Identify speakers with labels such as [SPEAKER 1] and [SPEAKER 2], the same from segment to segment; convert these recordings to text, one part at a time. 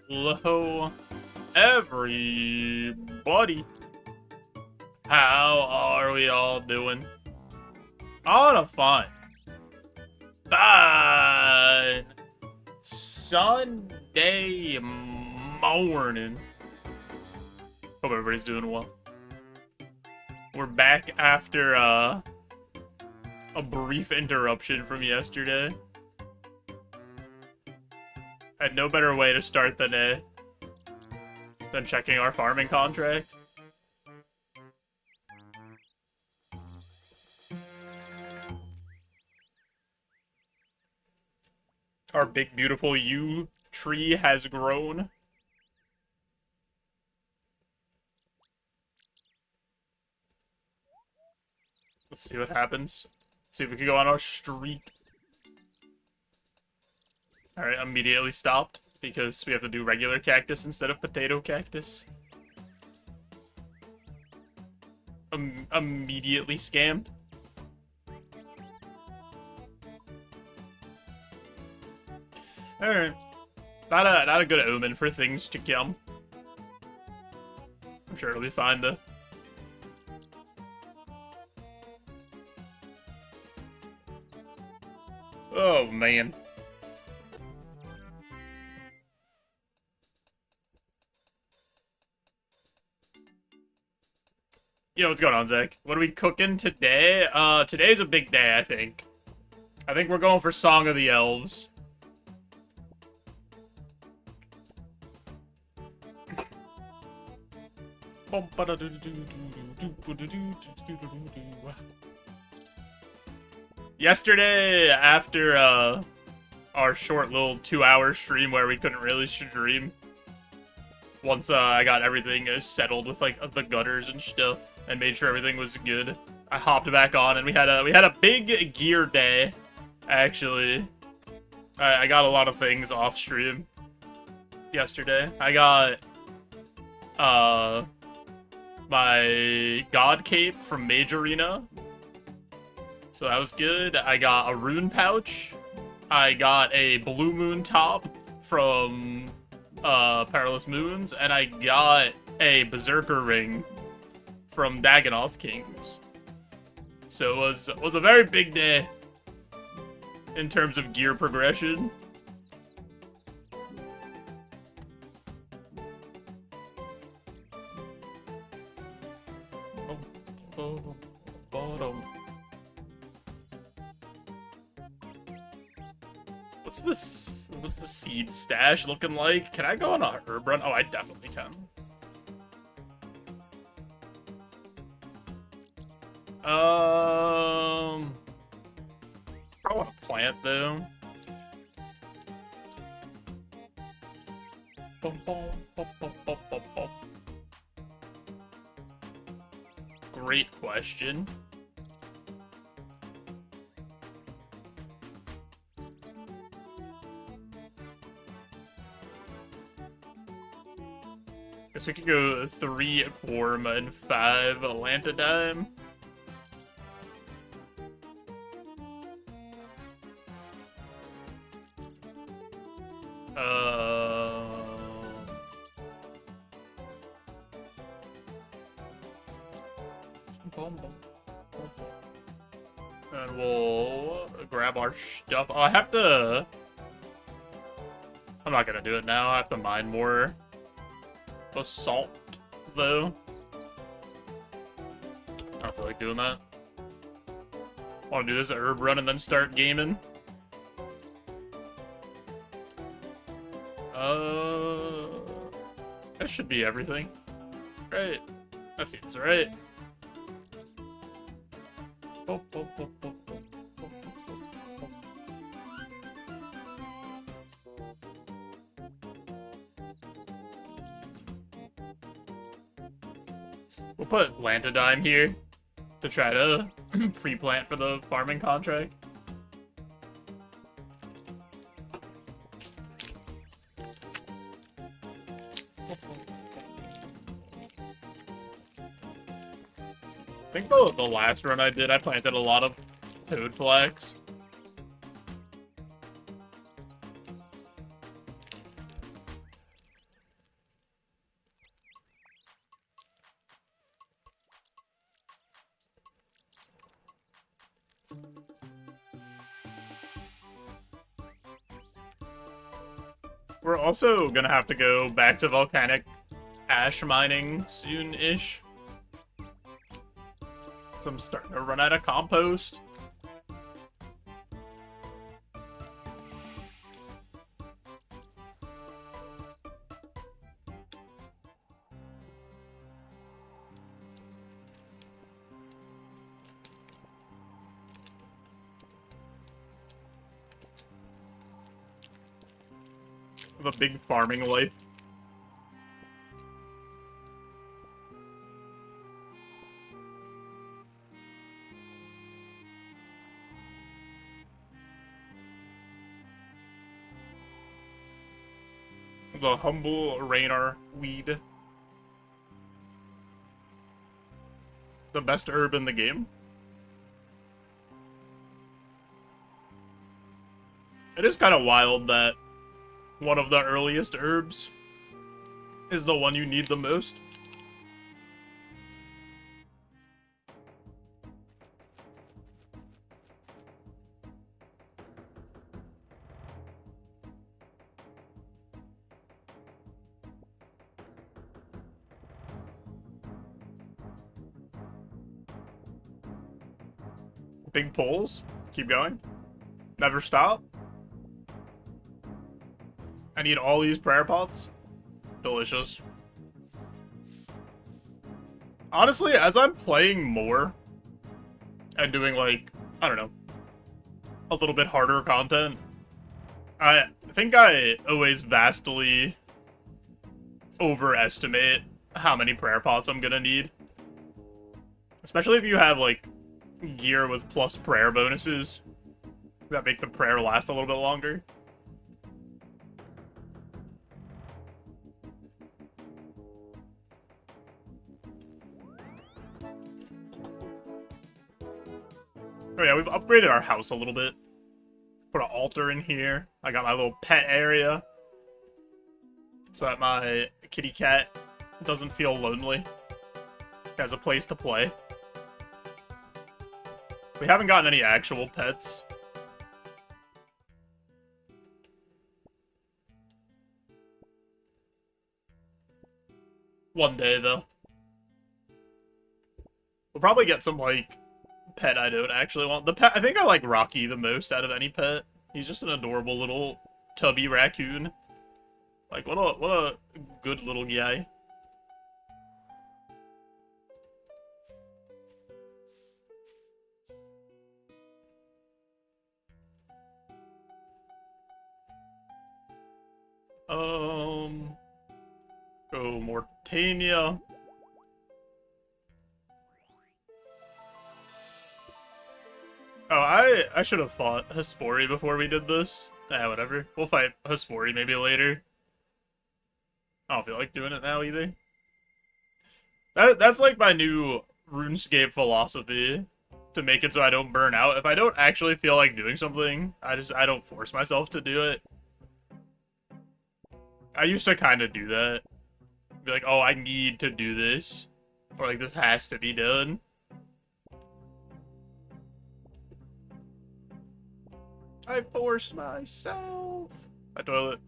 [SPEAKER 1] Hello, everybody. How are we all doing? On a fine Sunday morning. Hope everybody's doing well. We're back after a brief interruption from yesterday. Had no better way to start the day than checking our farming contract. Our big, beautiful yew tree has grown. Let's see what happens. See if we can go on our streak. Alright, immediately stopped because we have to do regular cactus instead of potato cactus. Immediately scammed. Alright. Not a good omen for things to come. I'm sure it'll be fine though. Oh man. Yo, what's going on, Zach? What are we cooking today? Today's a big day, I think. I think we're going for Song of the Elves. Yesterday, after, our short little 2-hour stream where we couldn't really stream, once I got everything settled with like the gutters and stuff and made sure everything was good, I hopped back on and we had a big gear day. Actually, I got a lot of things off stream yesterday. I got my god cape from Mage Arena, so that was good. I got a rune pouch. I got a blue moon top from Perilous Moons, and I got a Berserker ring from Dagonoth Kings. So it was a very big day in terms of gear progression. What's the seed stash looking like? Can I go on a herb run? Oh, I definitely can. I want to plant though. Great question. Guess we could go 3 Korma and 5 Alantadime. And we'll grab our stuff. Oh, I have to... I'm not gonna do it now. I have to mine more basalt, though. I don't feel like doing that. Want to do this herb run and then start gaming? That should be everything. Right. That seems right. We'll put Lantadime here to try to pre-plant for the farming contract. I think the last run I did, I planted a lot of toad flax. We're also gonna have to go back to volcanic ash mining soon-ish. So I'm starting to run out of compost. With a big farming life. The humble Rainer weed. The best herb in the game. It is kind of wild that one of the earliest herbs is the one you need the most. Big pulls. Keep going. Never stop. I need all these prayer pots. Delicious. Honestly, as I'm playing more and doing, like, I don't know, a little bit harder content, I think I always vastly overestimate how many prayer pots I'm gonna need. Especially if you have, like, gear with plus prayer bonuses that make the prayer last a little bit longer. Oh yeah, we've upgraded our house a little bit. Put an altar in here. I got my little pet area so that my kitty cat doesn't feel lonely. Has a place to play. We haven't gotten any actual pets. One day, though. We'll probably get some, like, pet I don't actually want. The pet, I think I like Rocky the most out of any pet. He's just an adorable little tubby raccoon. Like, what a good little guy. Go Mortania. Oh, I should have fought Hespori before we did this. Whatever. We'll fight Hespori maybe later. I don't feel like doing it now either. That's like my new RuneScape philosophy. To make it so I don't burn out. If I don't actually feel like doing something, I don't force myself to do it. I used to kind of do that. Be like, oh, I need to do this. Or like, this has to be done. I forced myself. My toilet.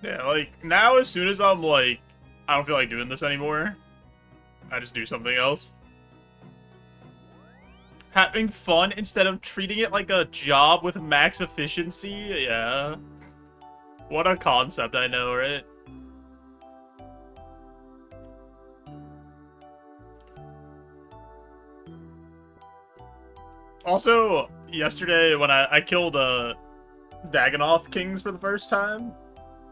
[SPEAKER 1] Yeah, like, now as soon as I'm like, I don't feel like doing this anymore, I just do something else. Having fun instead of treating it like a job with max efficiency? Yeah. What a concept, I know, right? Also, yesterday when I killed Dagannoth Kings for the first time,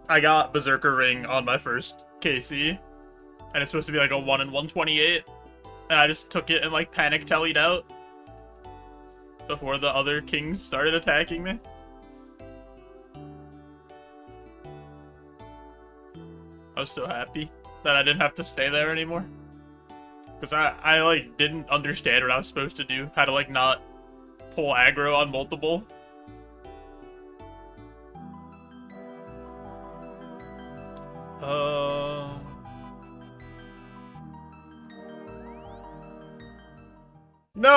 [SPEAKER 1] I got Berserker Ring on my first KC. And it's supposed to be like a 1 in 128. And I just took it and like panic tallied out before the other kings started attacking me. I was so happy that I didn't have to stay there anymore. Because I like didn't understand what I was supposed to do. How to like not pull aggro on multiple. No!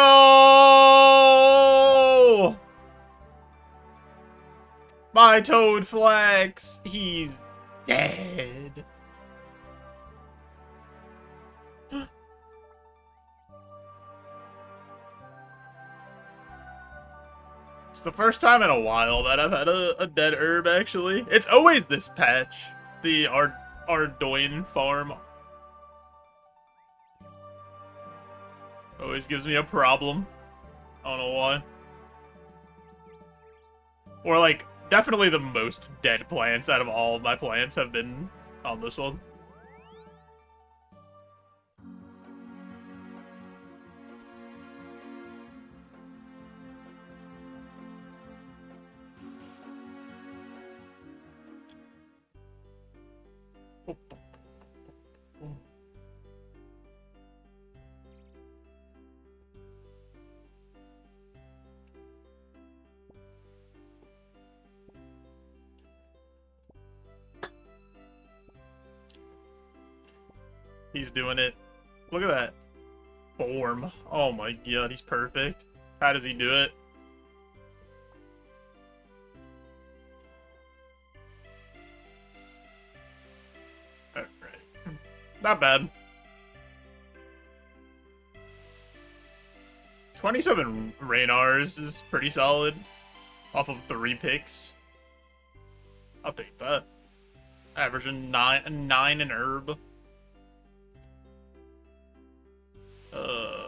[SPEAKER 1] My Toad Flex, he's dead. It's the first time in a while that I've had a dead herb, actually. It's always this patch, the Ardoin farm. Always gives me a problem. I don't know why. Or, like, definitely the most dead plants out of all of my plants have been on this one. He's doing it. Look at that form. Oh my god, he's perfect. How does he do it? Alright. Not bad. 27 Raynars is pretty solid. Off of 3 picks. I'll take that. Averaging 9 an herb.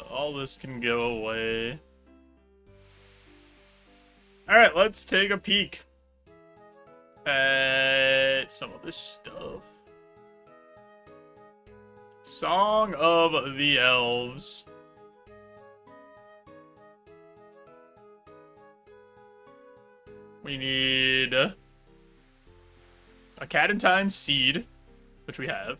[SPEAKER 1] All this can go away. Alright, let's take a peek at some of this stuff. Song of the Elves. We need a Cadentine Seed, which we have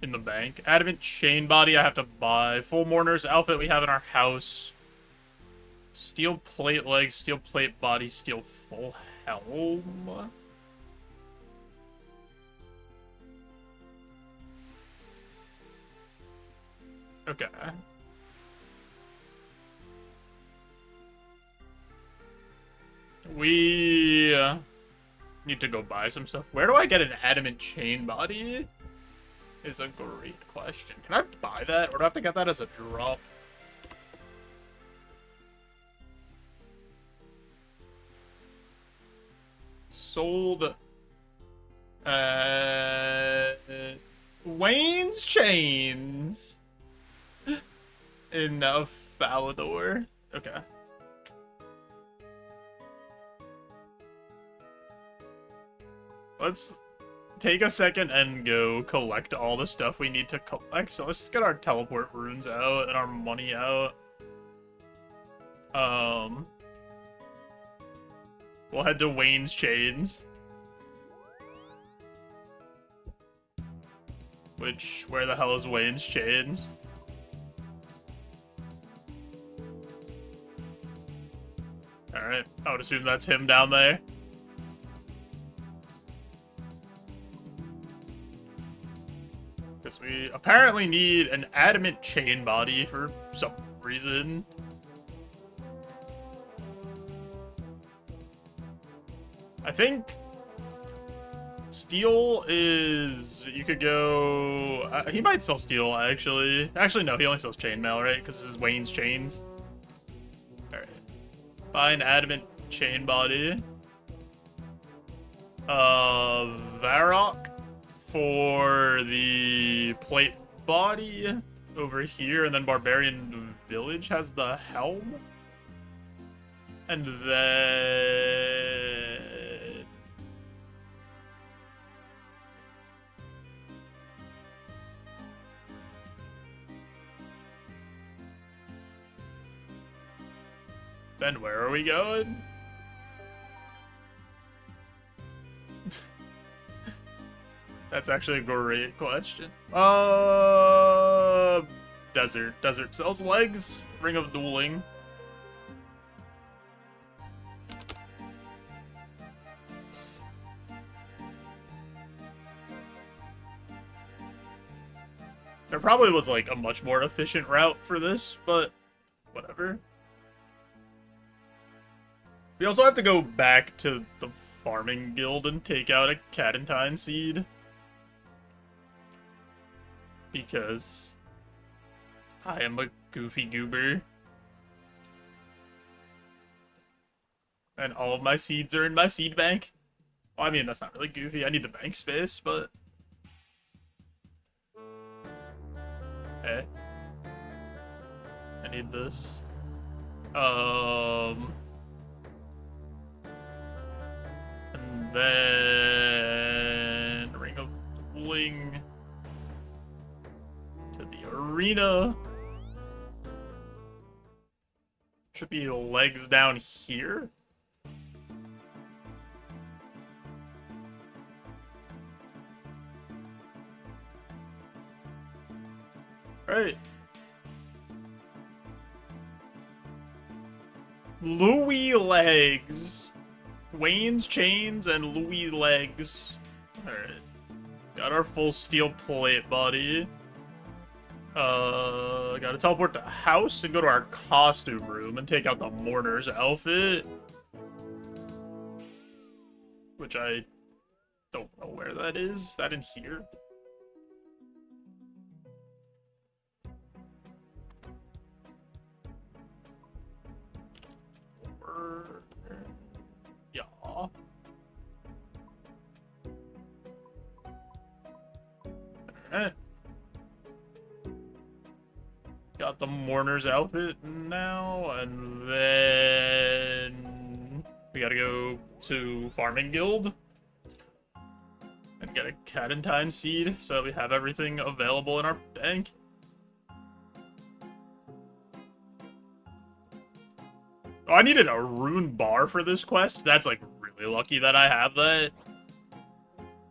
[SPEAKER 1] in the bank. Adamant Chain Body I have to buy. Full Mourner's Outfit we have in our house. Steel Plate Legs, Steel Plate Body, Steel Full Helm. Okay. We need to go buy some stuff. Where do I get an Adamant Chain Body? Is a great question. Can I buy that, or do I have to get that as a drop? Sold. Wayne's Chains. In Falador. Okay. Let's take a second and go collect all the stuff we need to collect. So let's just get our teleport runes out and our money out. We'll head to Wayne's Chains. Where the hell is Wayne's Chains? Alright, I would assume that's him down there. Because we apparently need an Adamant Chain Body for some reason. I think Steel is... You could go... he might sell Steel, actually. Actually, no, he only sells Chainmail, right? Because this is Wayne's Chains. Alright. Buy an Adamant Chain Body. Varrock for the Plate Body over here. And then Barbarian Village has the Helm. And then... Then where are we going? That's actually a great question. Desert. Desert sells legs. Ring of Dueling. There probably was, like, a much more efficient route for this, but whatever. We also have to go back to the farming guild and take out a Cadentine seed. Because I am a goofy goober. And all of my seeds are in my seed bank. Well, I mean, that's not really goofy. I need the bank space, but... Hey. I need this. And then... Ring of Bling... to the arena. Should be legs down here. Right. Louis legs. Wayne's chains and Louis legs. Alright. Got our full steel plate body. Gotta teleport to house and go to our costume room and take out the mourner's outfit. Which I don't know where that is. Is that in here? Yeah. Alright. Got the mourner's outfit now, and then we gotta go to Farming Guild and get a Cadentine seed so that we have everything available in our bank. Oh, I needed a rune bar for this quest. That's, like, really lucky that I have that.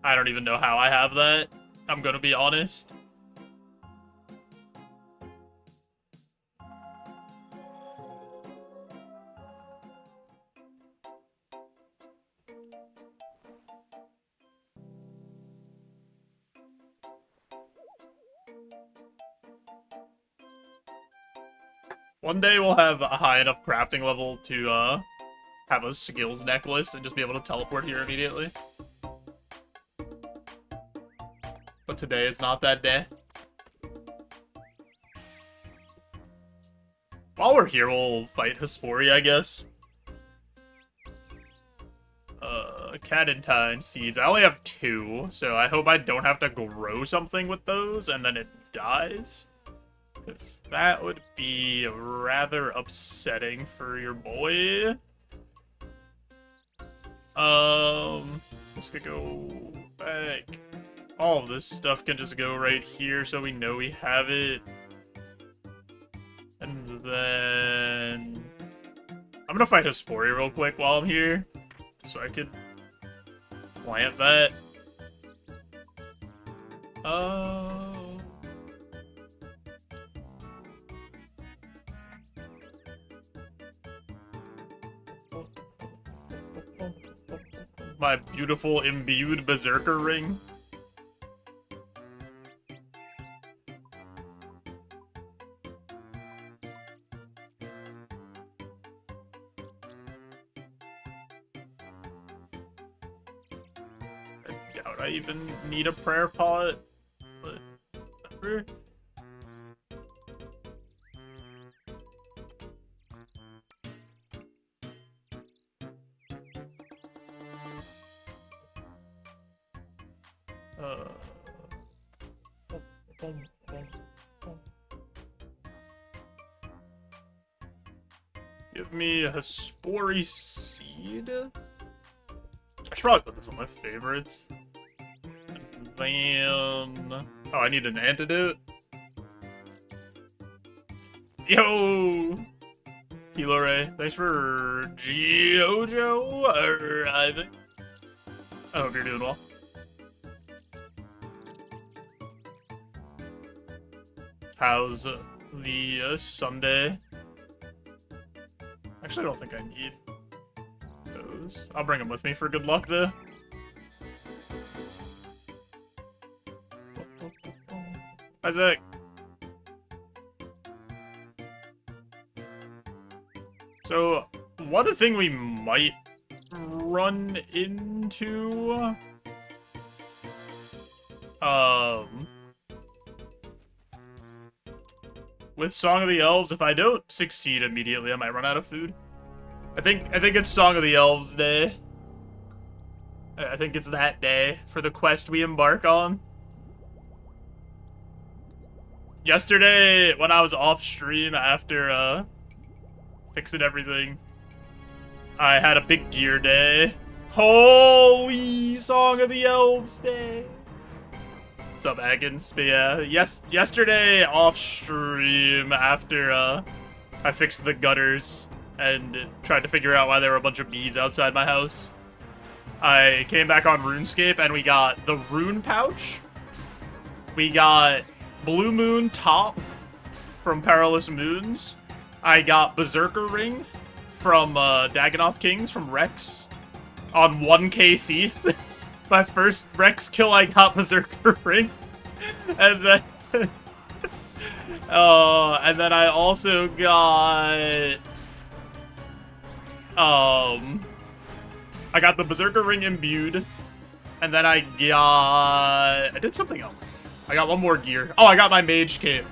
[SPEAKER 1] I don't even know how I have that. I'm gonna be honest. One day we'll have a high enough crafting level to, have a skills necklace and just be able to teleport here immediately. But today is not that day. While we're here, we'll fight Hespori, I guess. Cadentine seeds. I only have 2, so I hope I don't have to grow something with those and then it dies. Because that would be rather upsetting for your boy. This could go back. All of this stuff can just go right here so we know we have it. And then... I'm gonna fight Hespori real quick while I'm here. So I could plant that. My beautiful imbued berserker ring. I doubt I even need a prayer pot, but whatever. Give me a Hespori seed. I should probably put this on my favorites. And then... Oh, I need an antidote. Yo! Kilo Ray, thanks for JoeJo arriving. I hope you're doing well. How's the Sunday? Actually, I don't think I need those. I'll bring them with me for good luck, though. Isaac, So, one thing we might run into... with Song of the Elves, if I don't succeed immediately, I might run out of food. I think it's Song of the Elves Day. I think it's that day for the quest we embark on. Yesterday, when I was off stream after fixing everything, I had a big gear day. Holy Song of the Elves Day. What's up, Agons? But yeah, yesterday off stream after I fixed the gutters and tried to figure out why there were a bunch of bees outside my house, I came back on Runescape and we got the rune pouch. We got Blue Moon Top from Perilous Moons. I got Berserker Ring from Dagonoth Kings from Rex on 1KC. My first Rex kill, I got Berserker Ring. And then and then I also got I got the Berserker Ring imbued, and then I did something else. I got one more gear. Oh, I got my Mage Cape.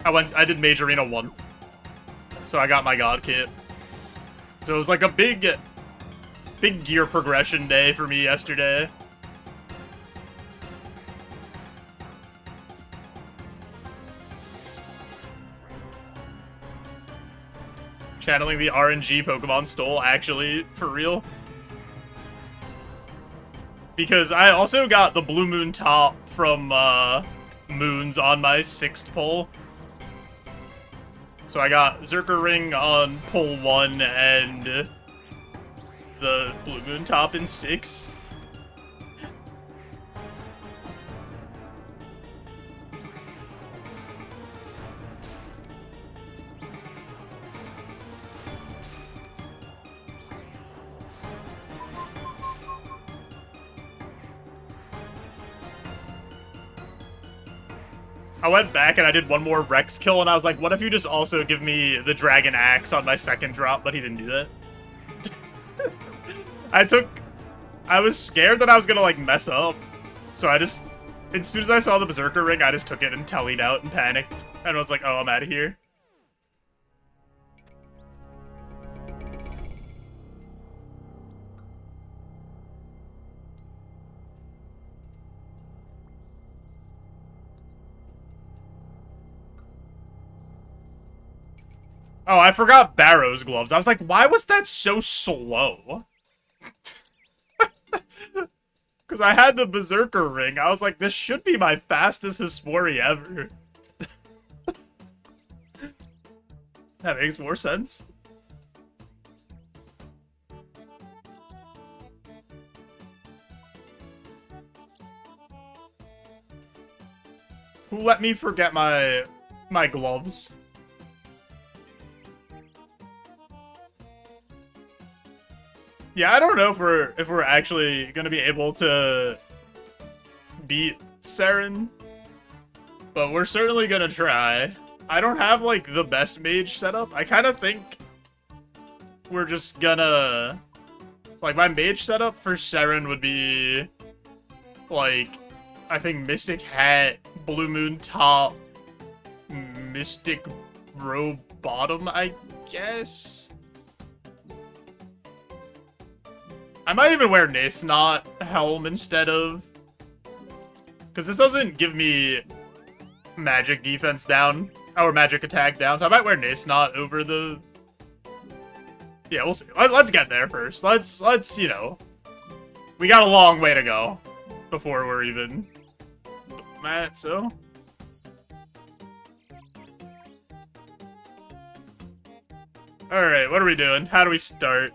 [SPEAKER 1] I did Mage Arena 1. So I got my God Cape. So it was like a big gear progression day for me yesterday. Channeling the RNG Pokemon stole, actually, for real. Because I also got the Blue Moon Top from Moons on my 6th pull. So I got Zerker Ring on pull 1 and the Blue Moon Top in 6. I went back and I did one more Rex kill, and I was like, what if you just also give me the Dragon Axe on my 2nd drop? But he didn't do that. I was scared that I was gonna, like, mess up. So I just, as soon as I saw the Berserker Ring, I just took it and tellied out and panicked. And was like, oh, I'm out of here. Oh, I forgot Barrow's gloves. I was like, why was that so slow? Because I had the Berserker Ring. I was like, this should be my fastest Hespori ever. That makes more sense. Who let me forget my gloves? Yeah, I don't know if we're actually gonna be able to beat Saren, but we're certainly gonna try. I don't have, like, the best mage setup. I kind of think we're just gonna, like, my mage setup for Saren would be, like, I think Mystic Hat, Blue Moon Top, Mystic Robe Bottom, I guess. I might even wear Nace Knot Helm instead of... because this doesn't give me magic defense down, or magic attack down, so I might wear Nace Knot over the... yeah, we'll see. Let's get there first. Let's, you know... we got a long way to go before we're even... that, so... Alright, what are we doing? How do we start?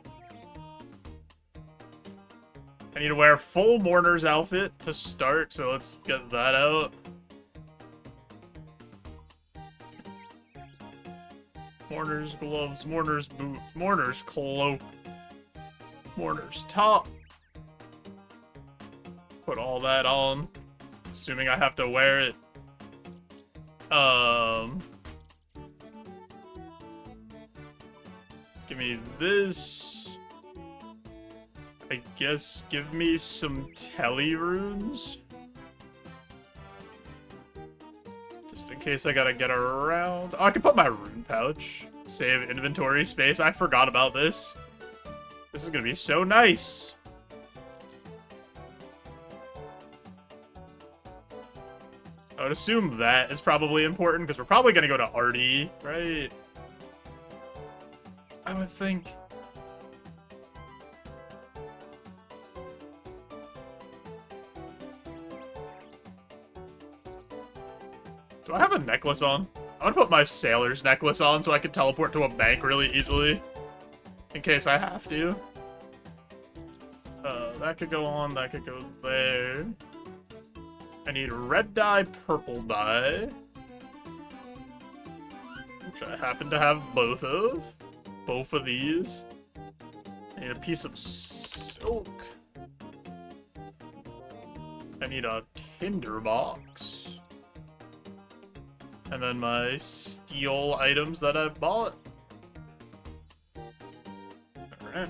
[SPEAKER 1] I need to wear full Mourner's outfit to start, so let's get that out. Mourner's gloves, Mourner's boots, Mourner's cloak, Mourner's top. Put all that on, assuming I have to wear it. Give me this. I guess give me some telly runes. Just in case I gotta get around. Oh, I can put my rune pouch. Save inventory space. I forgot about this. This is gonna be so nice. I would assume that is probably important, because we're probably gonna go to Artie, right? I would think. Do I have a necklace on? I'm gonna put my sailor's necklace on so I can teleport to a bank really easily. In case I have to. That could go on, that could go there. I need red dye, purple dye. Which I happen to have both of. Both of these. I need a piece of silk. I need a tinderbox. And then my steel items that I bought. Alright.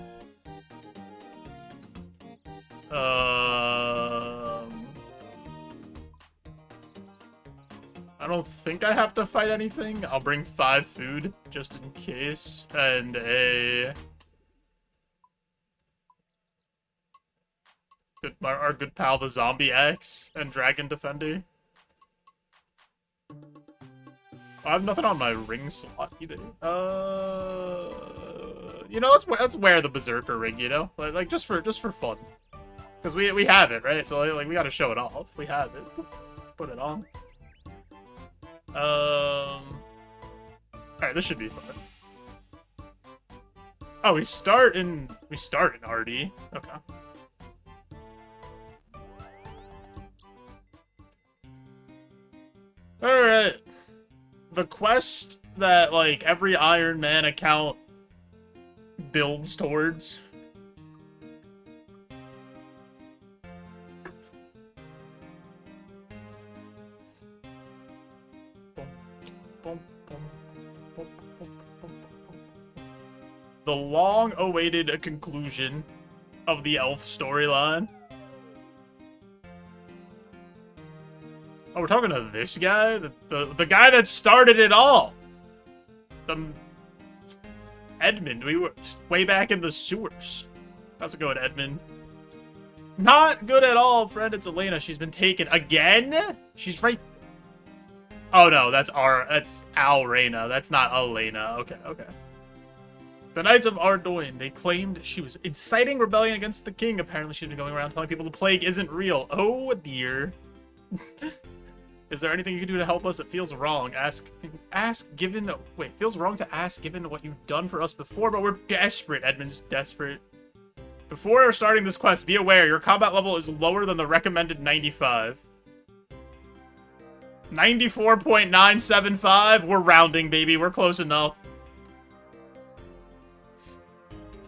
[SPEAKER 1] I don't think I have to fight anything. I'll bring 5 food, just in case. And our good pal, the zombie axe and dragon defender. I have nothing on my ring slot either. You know, let's wear the berserker ring. You know, like just for fun, because we have it, right? So like we got to show it off. We have it. Put it on. All right, this should be fun. Oh, we start in RD. Okay. All right. The quest that, like, every Iron Man account builds towards. The long-awaited conclusion of the elf storyline. Oh, we're talking to this guy? The guy that started it all! Edmund, we were way back in the sewers. How's it going, Edmund? Not good at all, friend. It's Elena. She's been taken again? She's right... Oh, no, that's Alrena. That's not Elena. Okay, okay. The Knights of Ardoin, they claimed she was inciting rebellion against the king. Apparently, she's been going around telling people the plague isn't real. Oh, dear. Is there anything you can do to help us? It feels wrong. Feels wrong to ask given what you've done for us before, but we're desperate. Edmund's desperate. Before starting this quest, be aware your combat level is lower than the recommended 95. 94.975. We're rounding, baby. We're close enough.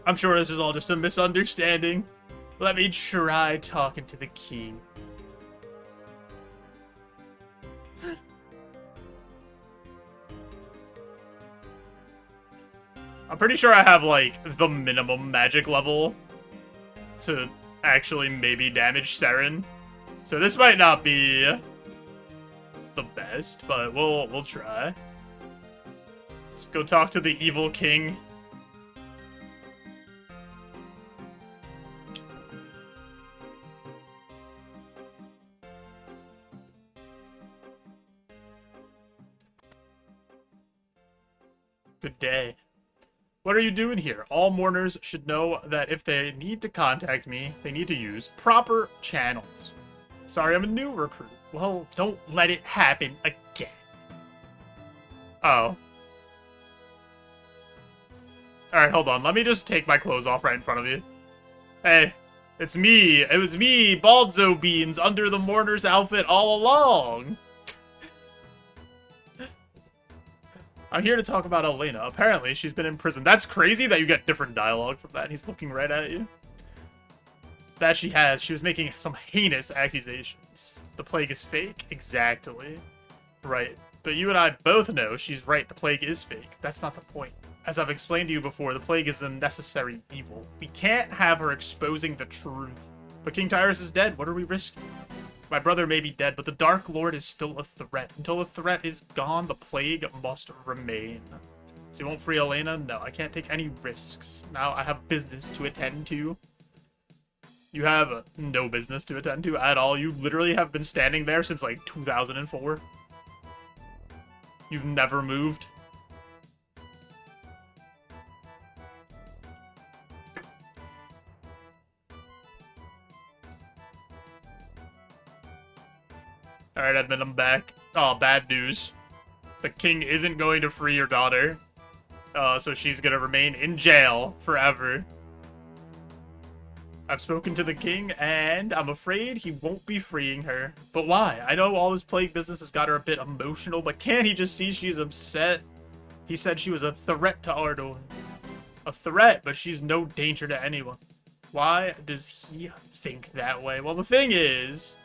[SPEAKER 1] I'm sure this is all just a misunderstanding. Let me try talking to the king. I'm pretty sure I have, like, the minimum magic level to actually maybe damage Seren. So this might not be the best, but we'll try. Let's go talk to the evil king. Good day. What are you doing here? All mourners should know that if they need to contact me, they need to use proper channels. Sorry, I'm a new recruit. Well, don't let it happen again. Oh. Alright, hold on. Let me just take my clothes off right in front of you. Hey, it's me. It was me, JoeJoeBeans, under the mourner's outfit all along. I'm here to talk about Elena. Apparently, she's been in prison. That's crazy that you get different dialogue from that. He's looking right at you. That she has. She was making some heinous accusations. The plague is fake? Exactly. Right. But you and I both know she's right. The plague is fake. That's not the point. As I've explained to you before, the plague is a necessary evil. We can't have her exposing the truth. But King Tyrus is dead. What are we risking? My brother may be dead, but the Dark Lord is still a threat. Until the threat is gone, the plague must remain. So you won't free Elena? No, I can't take any risks. Now I have business to attend to. You have no business to attend to at all. You literally have been standing there since like 2004. You've never moved. Alright, Edmund, I'm back. Oh, bad news. The king isn't going to free your daughter. So she's gonna remain in jail forever. I've spoken to the king, and I'm afraid he won't be freeing her. But why? I know all this plague business has got her a bit emotional, but can't he just see she's upset? He said she was a threat to Ardor. A threat, but she's no danger to anyone. Why does he think that way? Well, the thing is...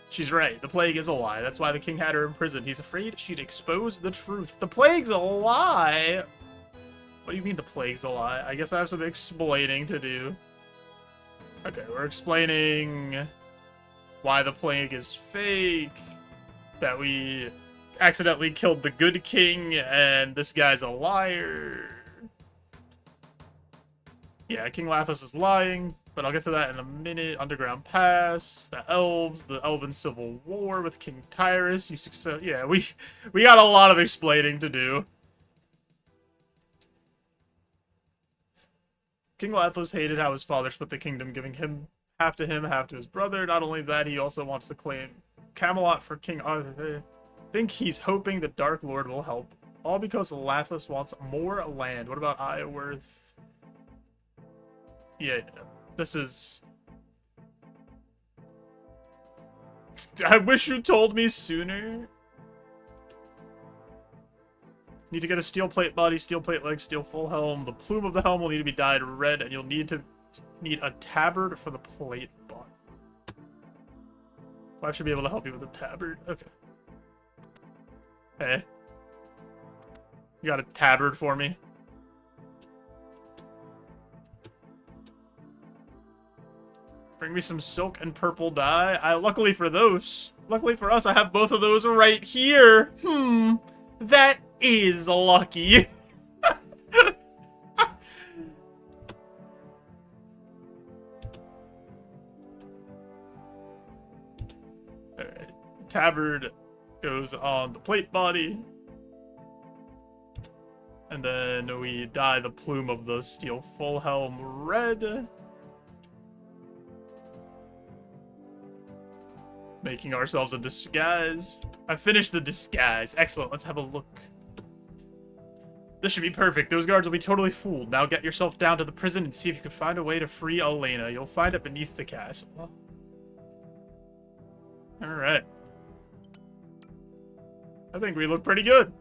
[SPEAKER 1] she's right. The plague is a lie. That's why the king had her in prison. He's afraid she'd expose the truth. The plague's a lie? What do you mean the plague's a lie? I guess I have some explaining to do. Okay, we're explaining why the plague is fake. That we accidentally killed the good king and this guy's a liar. Yeah, King Lathos is lying. But I'll get to that in a minute. Underground Pass, the elves, the Elven Civil War with King Tyrus. You success. Yeah, we got a lot of explaining to do. King Lathos hated how his father split the kingdom, giving half to him, half to his brother. Not only that, he also wants to claim Camelot for King Arthur. I think he's hoping the Dark Lord will help. All because Lathos wants more land. What about Iorwerth? Yeah. This is... I wish you told me sooner. Need to get a steel plate body, steel plate legs, steel full helm. The plume of the helm will need to be dyed red, and you'll need a tabard for the plate body. Well, I should be able to help you with a tabard. Okay. Hey. You got a tabard for me? Bring me some silk and purple dye. Luckily for us, I have both of those right here. That is lucky. Alright. Tabard goes on the plate body. And then we dye the plume of the steel full helm red. Making ourselves a disguise. I finished the disguise. Excellent. Let's have a look. This should be perfect. Those guards will be totally fooled. Now get yourself down to the prison and see if you can find a way to free Elena. You'll find it beneath the castle. Alright. I think we look pretty good.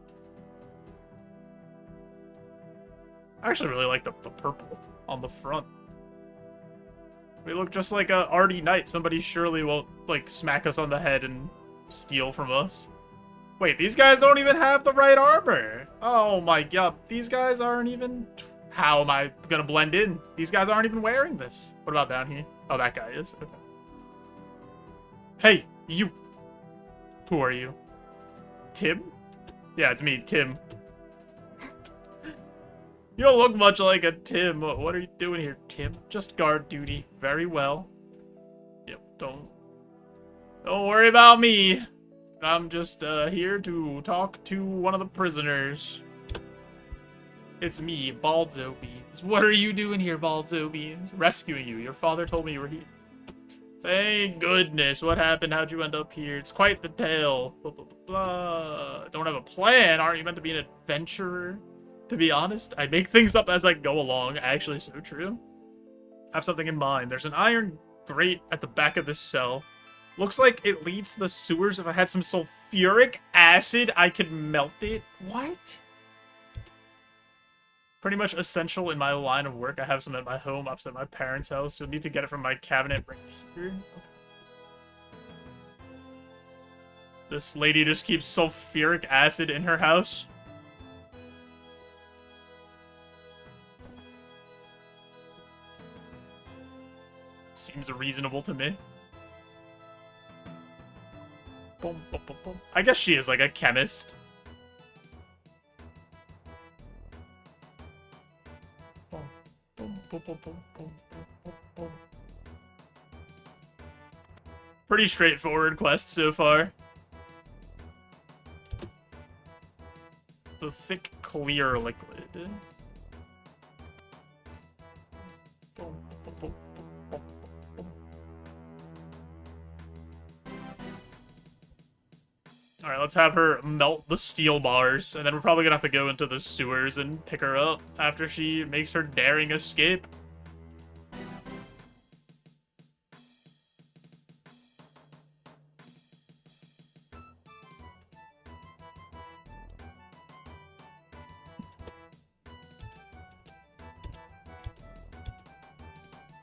[SPEAKER 1] I actually really like the purple on the front. We look just like a arty knight. Somebody surely won't, like, smack us on the head and steal from us. Wait, these guys don't even have the right armor. Oh my god, these guys aren't even... How am I gonna blend in? These guys aren't even wearing this. What about down here? Oh, that guy is. Okay. Hey, you... Who are you? Tim? Yeah, it's me, Tim. You don't look much like a Tim. What are you doing here, Tim? Just guard duty. Very well. Yep, don't worry about me. I'm just here to talk to one of the prisoners. It's me, JoeJoeBeans. What are you doing here, JoeJoeBeans? Rescuing you. Your father told me you were here. Thank goodness. What happened? How'd you end up here? It's quite the tale. Blah, blah, blah, blah. Don't have a plan. Aren't you meant to be an adventurer? To be honest, I make things up as I go along. Actually, so true. I have something in mind. There's an iron grate at the back of this cell. Looks like it leads to the sewers. If I had some sulfuric acid, I could melt it. What? Pretty much essential in my line of work. I have some at my home, opposite my parents' house. You'll need to get it from my cabinet right here. Okay. This lady just keeps sulfuric acid in her house. Seems reasonable to me. Boom, boom, boom, boom. I guess she is like a chemist. Boom, boom, boom, boom, boom, boom, boom, boom. Pretty straightforward quest so far. The thick, clear liquid. Alright, let's have her melt the steel bars, and then we're probably gonna have to go into the sewers and pick her up after she makes her daring escape.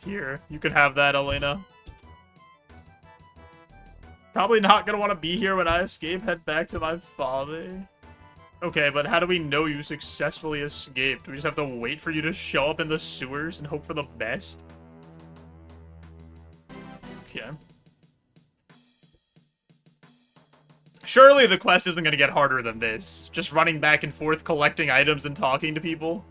[SPEAKER 1] Here, you can have that, Elena. Probably not gonna want to be here when I escape. Head back to my father. Okay, but how do we know you successfully escaped? Do we just have to wait for you to show up in the sewers and hope for the best? Okay. Surely the quest isn't gonna get harder than this. Just running back and forth, collecting items and talking to people.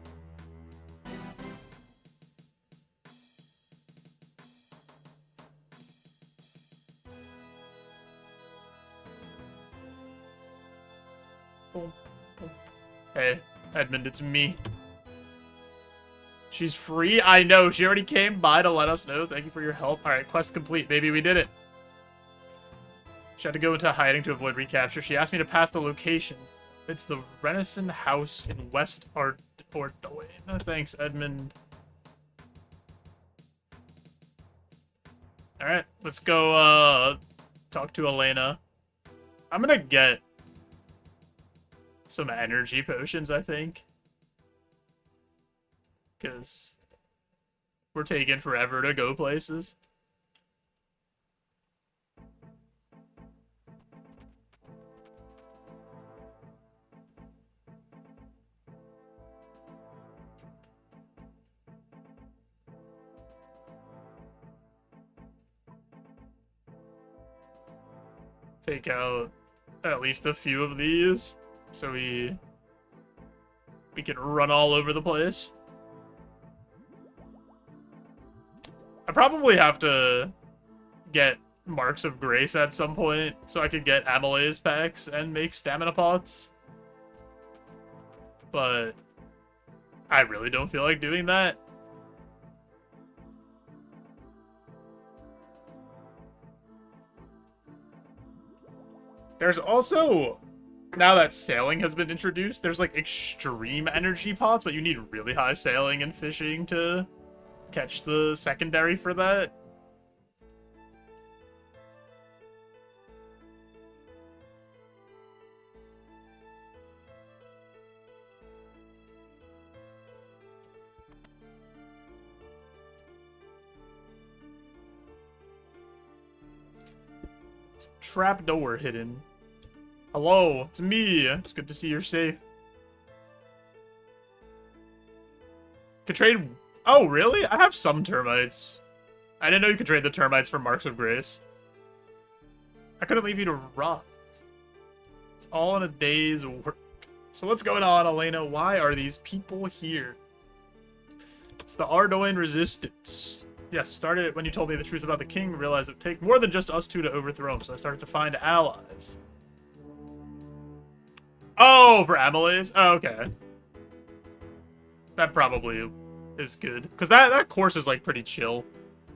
[SPEAKER 1] Hey, Edmund, it's me. She's free? I know, she already came by to let us know. Thank you for your help. Alright, quest complete, baby, we did it. She had to go into hiding to avoid recapture. She asked me to pass the location. It's the Renaissance House in West Ordoin. No thanks, Edmund. Alright, let's go, talk to Elena. I'm gonna get some energy potions, I think. Because we're taking forever to go places. Take out at least a few of these. So we can run all over the place. I probably have to get Marks of Grace at some point so I could get Amylase packs and make stamina pots. But I really don't feel like doing that. There's also, now that sailing has been introduced, there's like extreme energy pots, but you need really high sailing and fishing to catch the secondary for that. Trap door hidden. Hello, it's me. It's good to see you're safe. Could trade... Oh, really? I have some termites. I didn't know you could trade the termites for Marks of Grace. I couldn't leave you to rot. It's all in a day's work. So what's going on, Elena? Why are these people here? It's the Ardoin Resistance. Yes, it started when you told me the truth about the king. Realized it would take more than just us two to overthrow him, so I started to find allies. Oh, for Amylase? Oh, okay. That probably is good. Because that course is, like, pretty chill.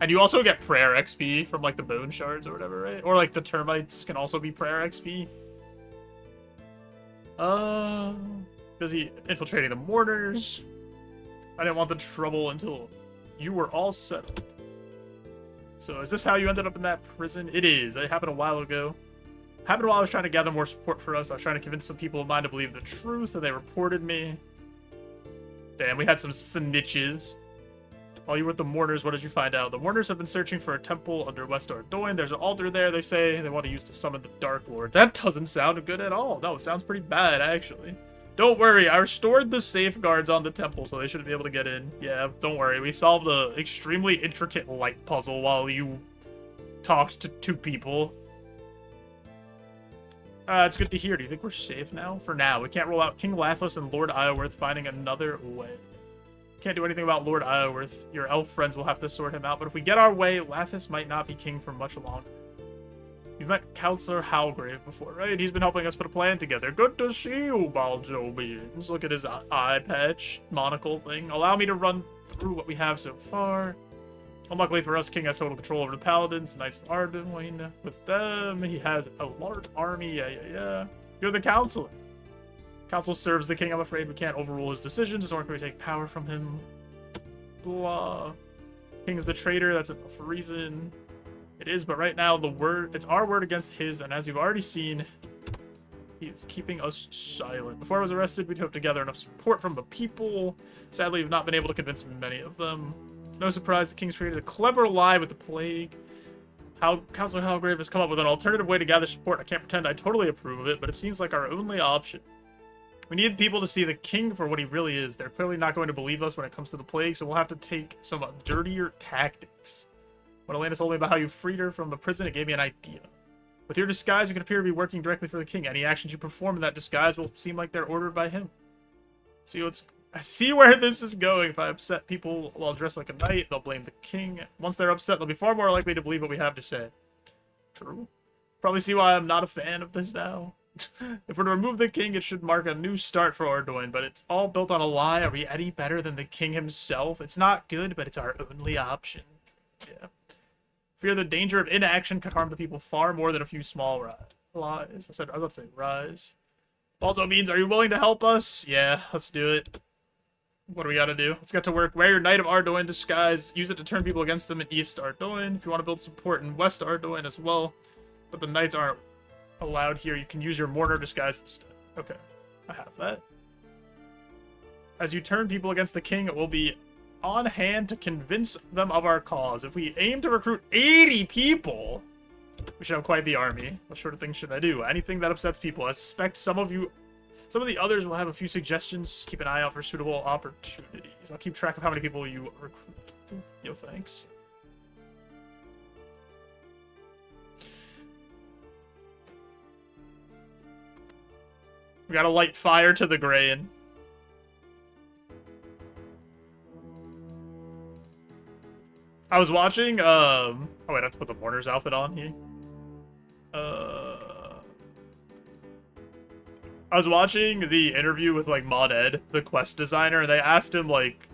[SPEAKER 1] And you also get prayer XP from, like, the bone shards or whatever, right? Or, like, the termites can also be prayer XP. Busy infiltrating the mourners. I didn't want the trouble until you were all settled. So, is this how you ended up in that prison? It is. It happened a while ago. Happened while I was trying to gather more support for us. I was trying to convince some people of mine to believe the truth, and they reported me. Damn, we had some snitches. While you were with the mourners, what did you find out? The mourners have been searching for a temple under West Ardoin. There's an altar there, they say. They want to use to summon the Dark Lord. That doesn't sound good at all. No, it sounds pretty bad, actually. Don't worry, I restored the safeguards on the temple, so they shouldn't be able to get in. Yeah, don't worry. We solved a extremely intricate light puzzle while you talked to 2 people. It's good to hear. Do you think we're safe now? For now. We can't rule out King Lathos and Lord Iorwerth finding another way. Can't do anything about Lord Iorwerth. Your elf friends will have to sort him out, but if we get our way, Lathos might not be king for much longer. You've met Counselor Howlgrave before, right? He's been helping us put a plan together. Good to see you, JoeJoeBeans. Look at his eye patch, monocle thing. Allow me to run through what we have so far. Unluckily for us, King has total control over the Paladins, Knights of Ardenwine. With them, he has a large army. Yeah. You're the Counselor. Council serves the King. I'm afraid we can't overrule his decisions, nor can we take power from him. Blah. King's the traitor. That's enough reason. It is, but right now, it's our word against his, and as you've already seen, he's keeping us silent. Before I was arrested, we'd hoped to gather enough support from the people. Sadly, we've not been able to convince many of them. It's no surprise the King's created a clever lie with the plague. Counselor Howlgrave has come up with an alternative way to gather support. I can't pretend I totally approve of it, but it seems like our only option. We need people to see the King for what he really is. They're clearly not going to believe us when it comes to the plague, so we'll have to take some dirtier tactics. When Elena told me about how you freed her from the prison, it gave me an idea. With your disguise, you can appear to be working directly for the King. Any actions you perform in that disguise will seem like they're ordered by him. I see where this is going. If I upset people while dressed like a knight, they'll blame the King. Once they're upset, they'll be far more likely to believe what we have to say. True. Probably see why I'm not a fan of this now. If we're to remove the King, it should mark a new start for Ardoin, but it's all built on a lie. Are we any better than the King himself? It's not good, but it's our only option. Yeah. Fear the danger of inaction could harm the people far more than a few small lies. I was about to say rise. Also means, are you willing to help us? Yeah, let's do it. What do we gotta do? Let's get to work. Wear your Knight of Ardoin disguise. Use it to turn people against them in East Ardoin. If you want to build support in West Ardoin as well. But the Knights aren't allowed here. You can use your Mourner disguise instead. Okay, I have that. As you turn people against the King, it will be on hand to convince them of our cause. If we aim to recruit 80 people, we should have quite the army. What sort of things should I do? Anything that upsets people. I suspect some of the others will have a few suggestions. Just keep an eye out for suitable opportunities. I'll keep track of how many people you recruit. Yo, thanks. We gotta light fire to the grain. I was watching, oh wait, I have to put the mourner's outfit on here. I was watching the interview with, like, Mod Ed, the quest designer, and they asked him, like,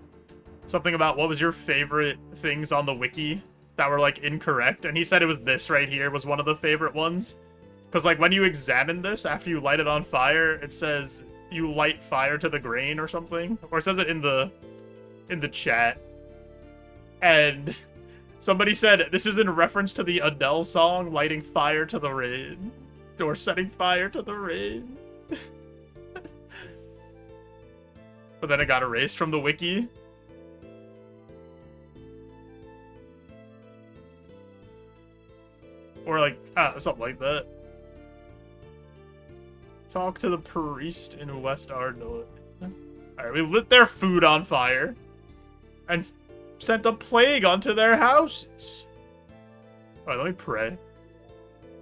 [SPEAKER 1] something about what was your favorite things on the wiki that were, like, incorrect, and he said it was this right here was one of the favorite ones. Because, like, when you examine this, after you light it on fire, it says you light fire to the grain or something. Or it says it in the chat. And somebody said, this is in reference to the Adele song, Lighting Fire to the Rain. Or Setting Fire to the Rain. But then it got erased from the wiki. Or, like, something like that. Talk to the priest in West Ardoin. Alright, we lit their food on fire. And sent a plague onto their houses. Alright, let me pray.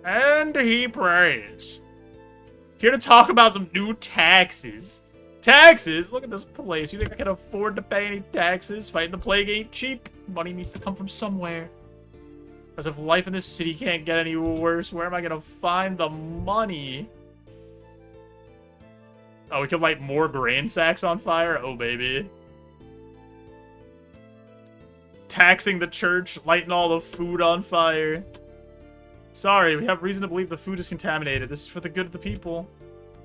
[SPEAKER 1] And he prays. Here to talk about some new taxes. Taxes? Look at this place. You think I can afford to pay any taxes? Fighting the plague ain't cheap. Money needs to come from somewhere. As if life in this city can't get any worse, where am I gonna find the money? Oh, we can light more grain sacks on fire? Oh, baby. Taxing the church, lighting all the food on fire. Sorry, we have reason to believe the food is contaminated. This is for the good of the people.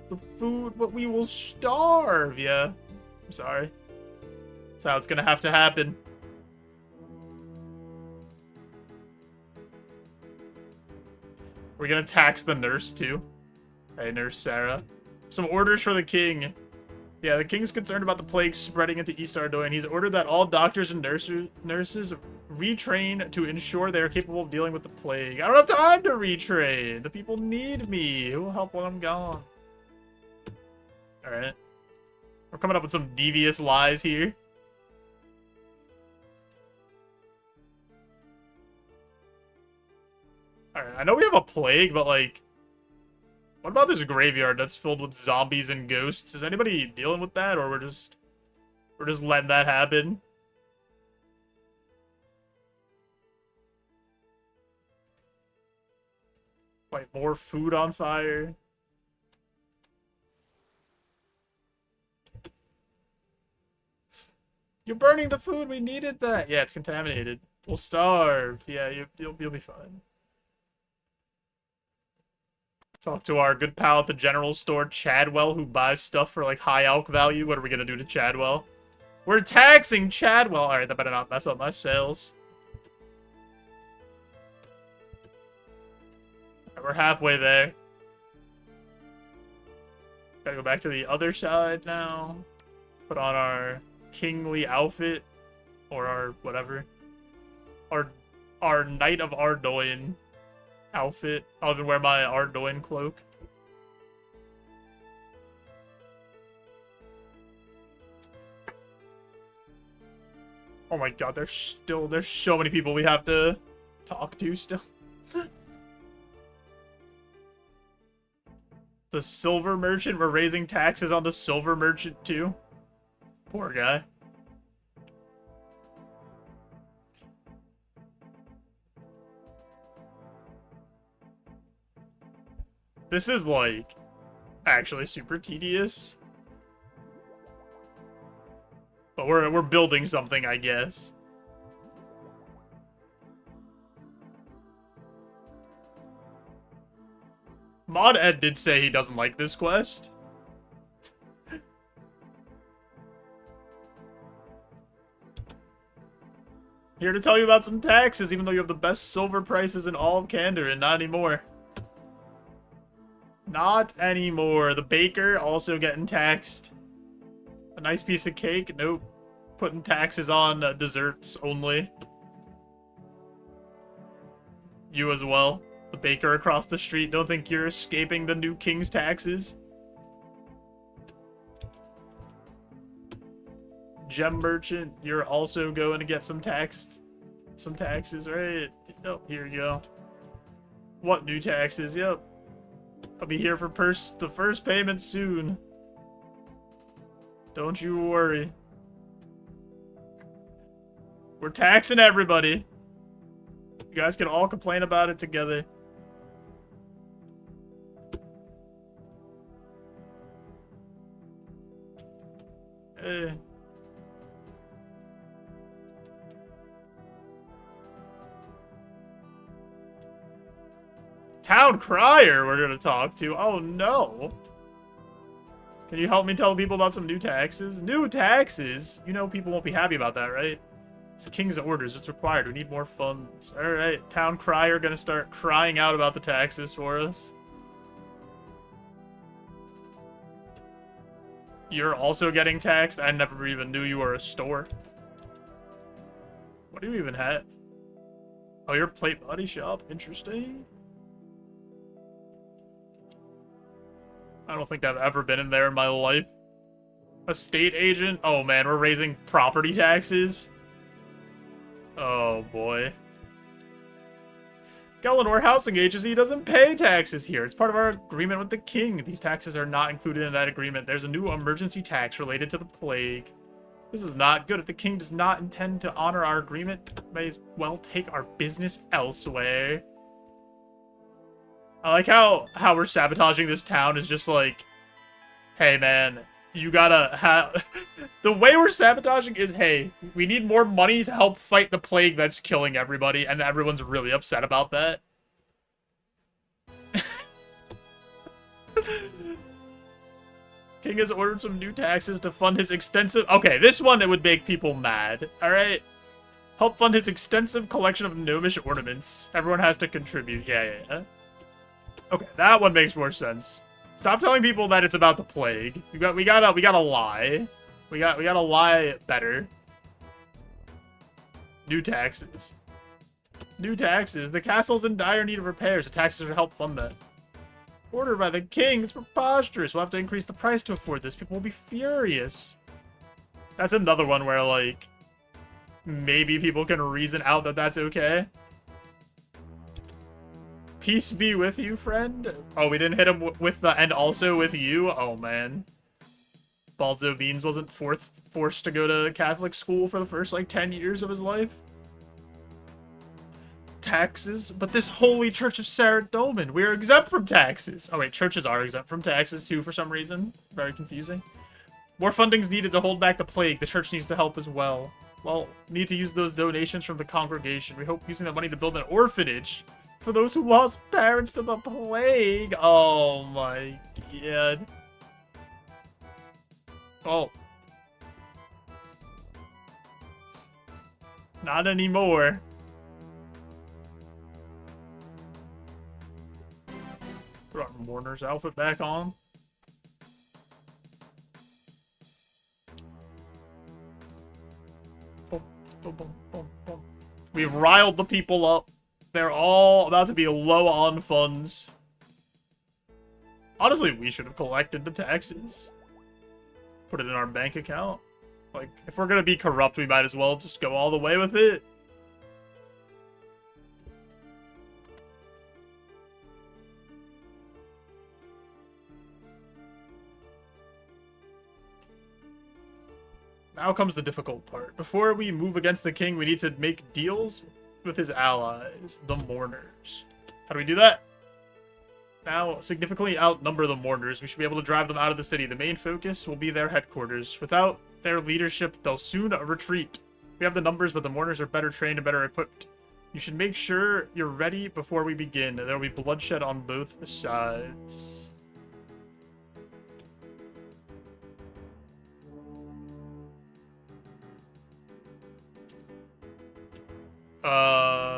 [SPEAKER 1] The food, but we will starve. Yeah, I'm sorry. That's how it's gonna have to happen. We're gonna tax the nurse, too. Hey, Nurse Sarah. Some orders for the king. Yeah, the king's concerned about the plague spreading into East Ardoin. He's ordered that all doctors and nurses retrain to ensure they are capable of dealing with the plague. I don't have time to retrain. The people need me. Who will help when I'm gone? Alright. We're coming up with some devious lies here. Alright, I know we have a plague, but like... What about this graveyard that's filled with zombies and ghosts? Is anybody dealing with that, or we're just letting that happen? Like, more food on fire. You're burning the food. We needed that. Yeah, it's contaminated. We'll starve. Yeah, you'll be fine. Talk to our good pal at the general store, Chadwell, who buys stuff for like high alc value. What are we gonna do to Chadwell? We're taxing Chadwell. All right, that better not mess up my sales. All right, we're halfway there. Gotta go back to the other side now. Put on our kingly outfit, or our whatever, our Knight of Ardoin outfit. I'll even wear my Ardoin cloak. Oh my god, there's so many people we have to talk to still. The silver merchant, we're raising taxes on the silver merchant too. Poor guy. This is like actually super tedious. But we're building something, I guess. Mod Ed did say he doesn't like this quest. Here to tell you about some taxes, even though you have the best silver prices in all of Candor, and not anymore. Not anymore. The baker also getting taxed. A nice piece of cake? Nope. Putting taxes on desserts only. You as well. The baker across the street. Don't think you're escaping the new king's taxes. Gem merchant, you're also going to get some taxes, right? Oh, here you go. What new taxes? Yep. I'll be here for the first payment soon. Don't you worry. We're taxing everybody. You guys can all complain about it together. Hey. Town crier we're gonna talk to. Oh no. Can you help me tell people about some new taxes? New taxes? You know people won't be happy about that, right? It's the king's orders. It's required. We need more funds. Alright, town crier gonna start crying out about the taxes for us. You're also getting taxed? I never even knew you were a store. What do you even have? Oh, your plate body shop? Interesting. I don't think I've ever been in there in my life. Estate agent? Oh man, we're raising property taxes. Oh boy. Galanor Housing Agency doesn't pay taxes here. It's part of our agreement with the king. These taxes are not included in that agreement. There's a new emergency tax related to the plague. This is not good. If the king does not intend to honor our agreement, may as well take our business elsewhere. I like how we're sabotaging this town is just like, hey man, you gotta have... The way we're sabotaging is, hey, we need more money to help fight the plague that's killing everybody, and everyone's really upset about that. King has ordered some new taxes to fund his extensive... Okay, this one, it would make people mad, alright? Help fund his extensive collection of gnomish ornaments. Everyone has to contribute. Yeah. Okay, that one makes more sense. Stop telling people that it's about the plague. We gotta lie. We gotta lie better. New taxes. New taxes. The castle's in dire need of repairs. The taxes should help fund that.
[SPEAKER 2] ordered by the king. It's preposterous. We'll have to increase the price to afford this. People will be furious. That's another one where, like, maybe people can reason out that that's okay. Peace be with you, friend. Oh, we didn't hit him with the and also with you? Oh, man. JoeJoeBeans wasn't forced to go to Catholic school for the first, like, 10 years of his life. Taxes? But this holy church of Saradomin, we are exempt from taxes. Oh, wait, churches are exempt from taxes, too, for some reason. Very confusing. More funding's needed to hold back the plague. The church needs to help as well. Well, need to use those donations from the congregation. We hope using that money to build an orphanage for those who lost parents to the plague. Oh my god. Oh. Not anymore. Put our mourner's outfit back on. Boom, boom, boom, boom, boom. We've riled the people up. They're all about to be low on funds. Honestly, we should have collected the taxes. Put it in our bank account. Like, if we're gonna be corrupt, we might as well just go all the way with it. Now comes the difficult part. Before we move against the king, we need to make deals with his allies, the mourners. How do we do that? Now, significantly outnumber the mourners. We should be able to drive them out of the city. The main focus will be their headquarters. Without their leadership, they'll soon retreat. We have the numbers, but the mourners are better trained and better equipped. You should make sure you're ready before we begin. There will be bloodshed on both sides.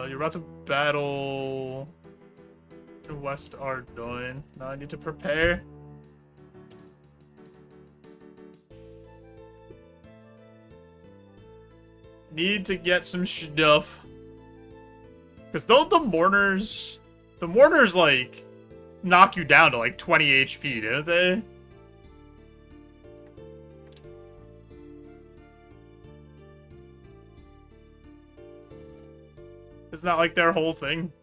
[SPEAKER 2] You're about to battle West Ardoin. Now I need to prepare. Need to get some stuff. Because don't the mourners, like, knock you down to, like, 20 HP, don't they? Isn't that, like, their whole thing?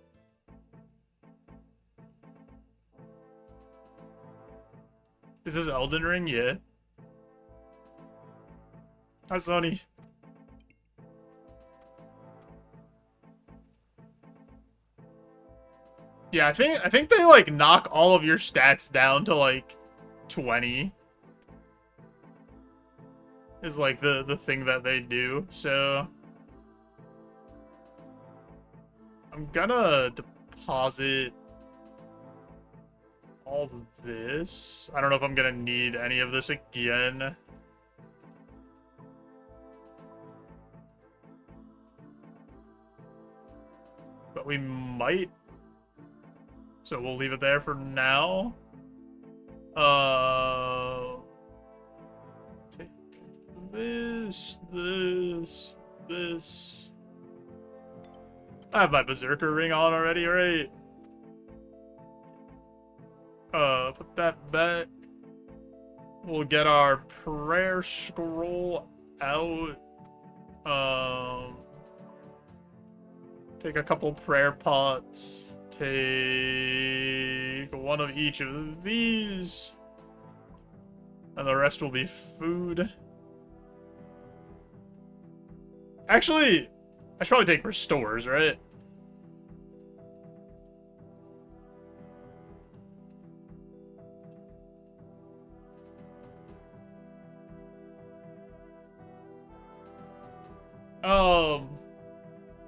[SPEAKER 2] Is this Elden Ring? Yeah. Hi, Sonny. Yeah, I think they, like, knock all of your stats down to, like, 20. Is, like, the thing that they do, so... I'm gonna deposit all of this. I don't know if I'm gonna need any of this again. But we might. So we'll leave it there for now. Take this. I have my Berserker ring on already, right? Put that back. We'll get our prayer scroll out. Take a couple prayer pots. Take one of each of these. And the rest will be food. Actually, I should probably take restores, right?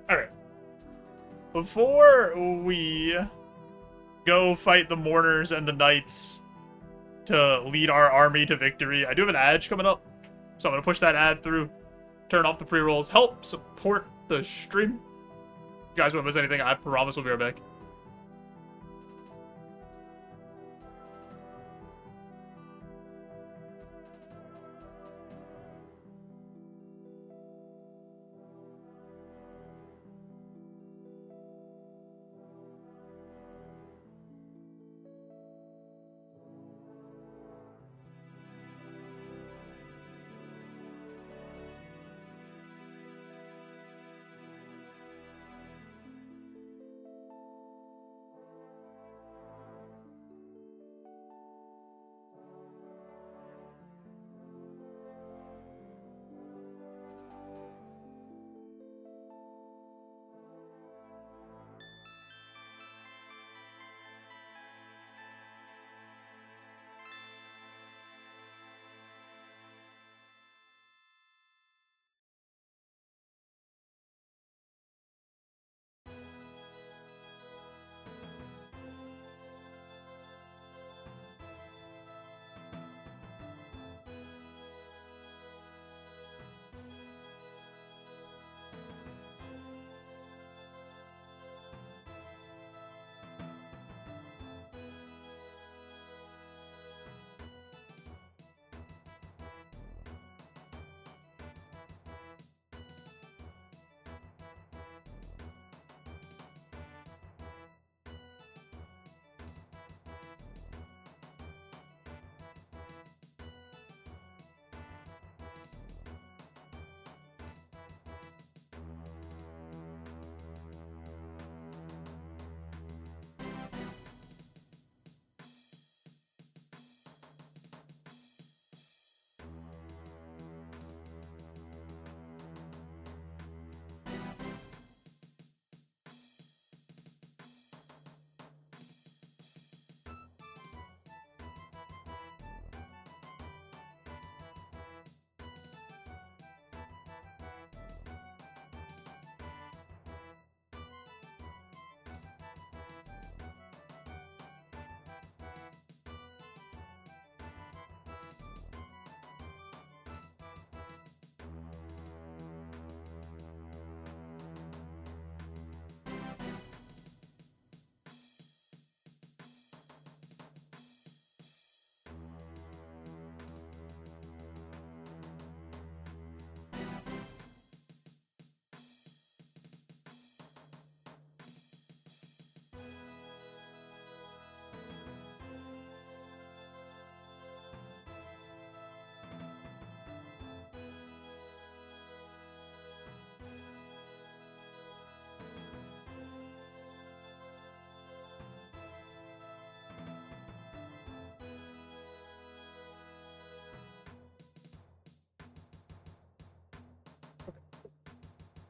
[SPEAKER 2] Alright. Before we go fight the mourners and the knights to lead our army to victory, I do have an ad coming up. So I'm going to push that ad through. Turn off the pre-rolls. Help support the stream. You guys won't miss anything. I promise we'll be right back.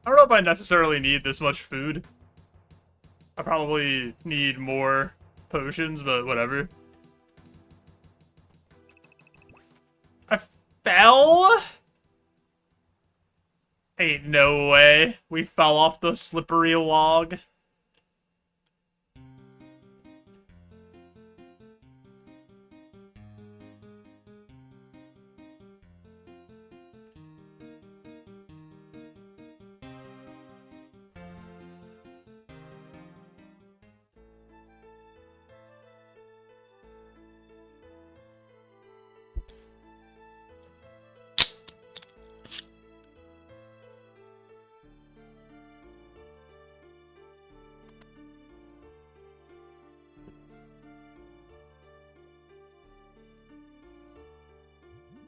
[SPEAKER 2] I don't know if I necessarily need this much food. I probably need more potions, but whatever. I fell? Ain't no way. We fell off the slippery log.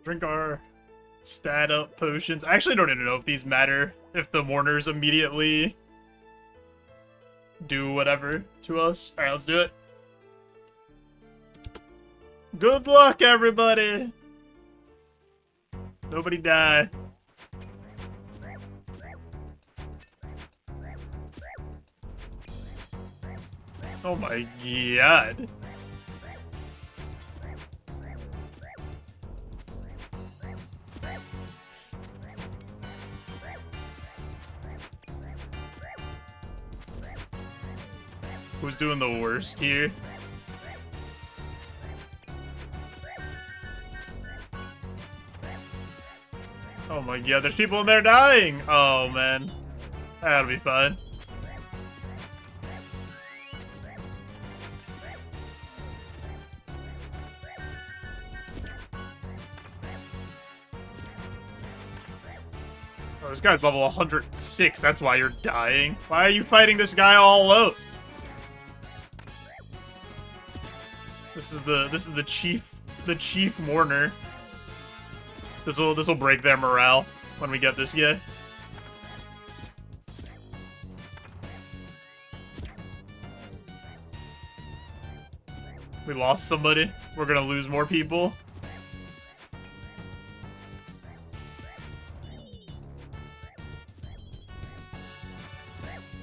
[SPEAKER 2] Drink our stat up potions. I actually don't even know if these matter. If the mourners immediately do whatever to us. Alright, let's do it. Good luck, everybody! Nobody die. Oh my god. Who's doing the worst here? Oh my god, there's people in there dying! Oh man. That'll be fun. Oh, this guy's level 106, that's why you're dying. Why are you fighting this guy all alone? This is the chief mourner. This'll break their morale when we get this guy. We lost somebody. We're gonna lose more people.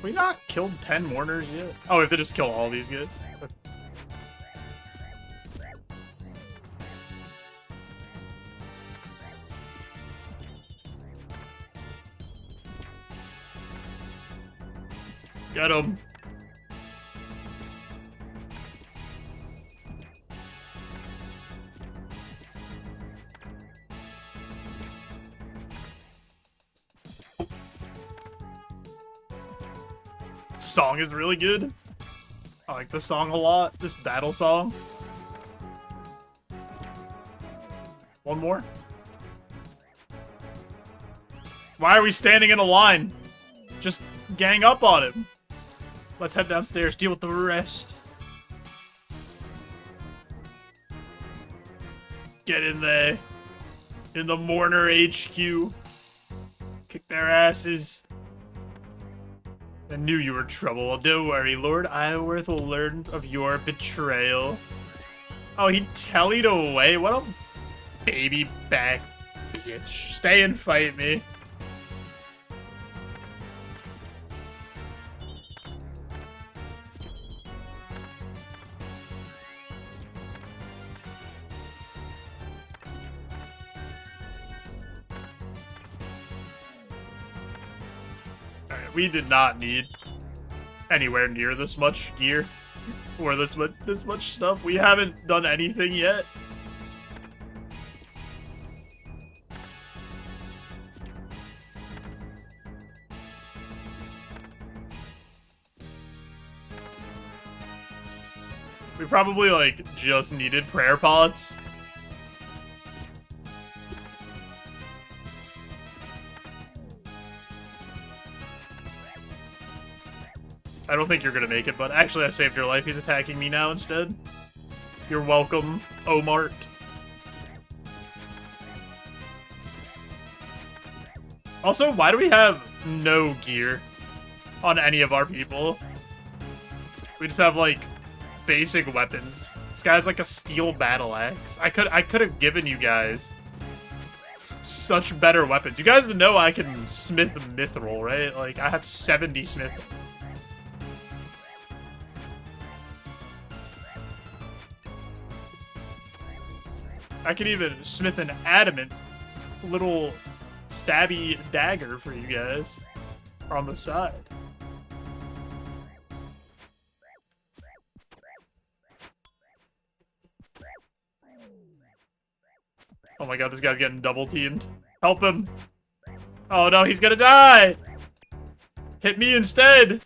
[SPEAKER 2] We not killed 10 mourners yet? Oh, we have to just kill all these guys. Get him. Song is really good. I like this song a lot. This battle song. One more. Why are we standing in a line? Just gang up on him. Let's head downstairs, deal with the rest. Get in there. In the Mourner HQ. Kick their asses. I knew you were trouble. Well, don't worry, Lord Iorwerth will learn of your betrayal. Oh, he tellied away? What a baby back bitch. Stay and fight me. We did not need anywhere near this much gear or this much stuff. We haven't done anything yet. We probably like just needed prayer pots. I don't think you're gonna make it, but actually I saved your life. He's attacking me now instead. You're welcome, Omart. Also, why do we have no gear on any of our people? We just have, like, basic weapons. This guy's like a steel battle axe. I could have given you guys such better weapons. You guys know I can smith mithril, right? Like, I have 70 smith. I can even smith an adamant little stabby dagger for you guys on the side. Oh my god, this guy's getting double teamed. Help him. Oh no, he's gonna die! Hit me instead!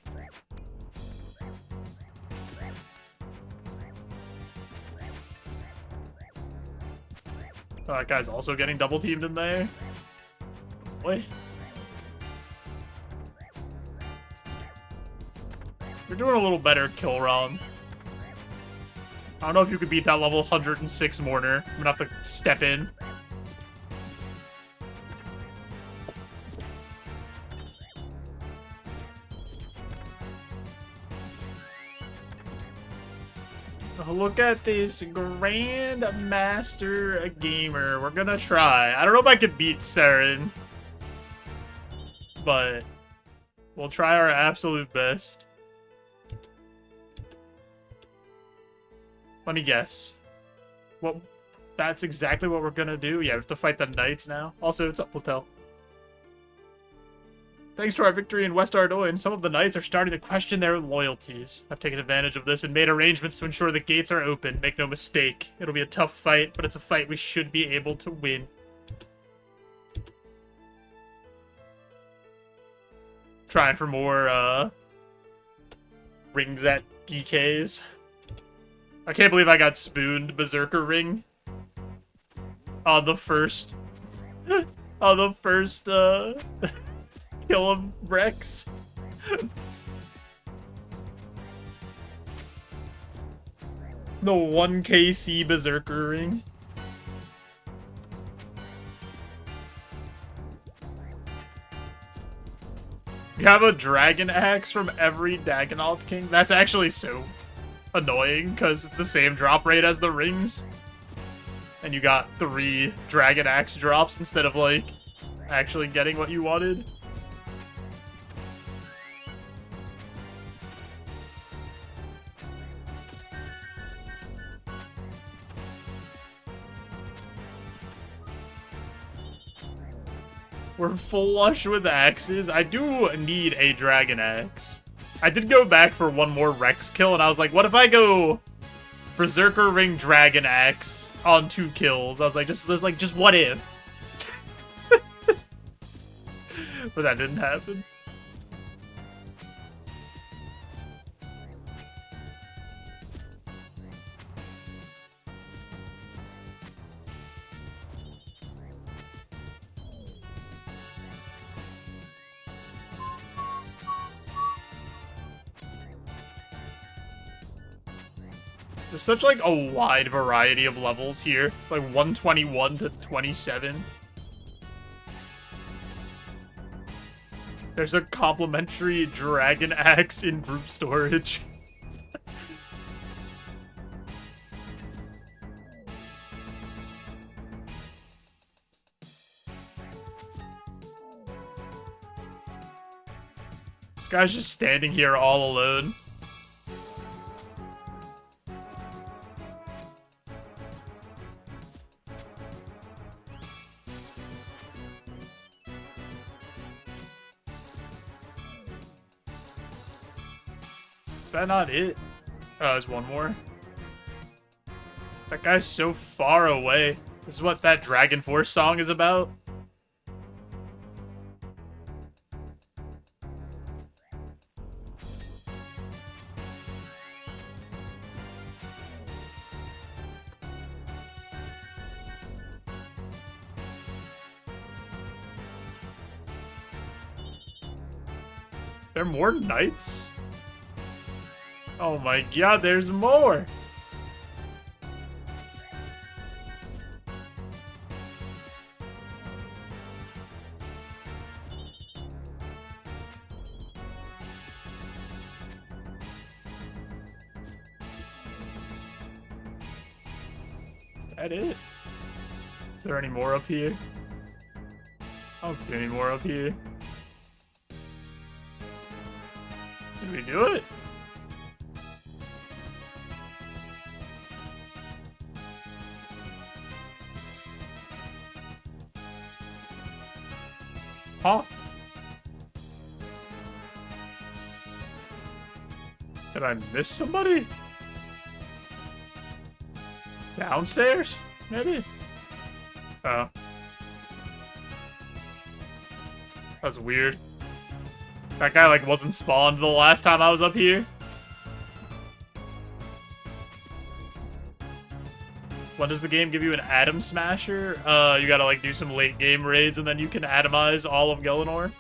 [SPEAKER 2] Oh, that guy's also getting double teamed in there. Boy. You're doing a little better, Kilron. I don't know if you could beat that level 106 Mourner. I'm gonna have to step in. Oh, look at this Grandmaster Gamer. We're gonna try. I don't know if I could beat Saren, but we'll try our absolute best. Let me guess. Well, that's exactly what we're gonna do. Yeah, we have to fight the knights now. Also, it's up, Platel. Thanks to our victory in West Ardoin, some of the knights are starting to question their loyalties. I've taken advantage of this and made arrangements to ensure the gates are open. Make no mistake, it'll be a tough fight, but it's a fight we should be able to win. Trying for more, rings at DKs. I can't believe I got spooned Berserker Ring on the first on the first kill of Rex. The 1KC Berserker Ring. You have a dragon axe from every Dagannoth King? That's actually so annoying, because it's the same drop rate as the rings. And you got 3 dragon axe drops instead of, like, actually getting what you wanted. We're flush with axes. I do need a dragon axe. I did go back for one more Rex kill, and I was like, what if I go Berserker Ring Dragon Axe on 2 kills? I was like, just what if? But that didn't happen. There's such, like, a wide variety of levels here. Like, 121 to 27. There's a complimentary dragon axe in group storage. This guy's just standing here all alone. Is that not it? Oh, there's one more. That guy's so far away. This is what that Dragon Force song is about. There are more knights? Oh my god, there's more! Is that it? Is there any more up here? don't see any more up here. Did we do it? Huh? Did I miss somebody? Downstairs? Maybe? Oh. That's weird. That guy, like, wasn't spawned the last time I was up here. When does the game give you an atom smasher? You gotta, like, do some late game raids and then you can atomize all of Gelinor.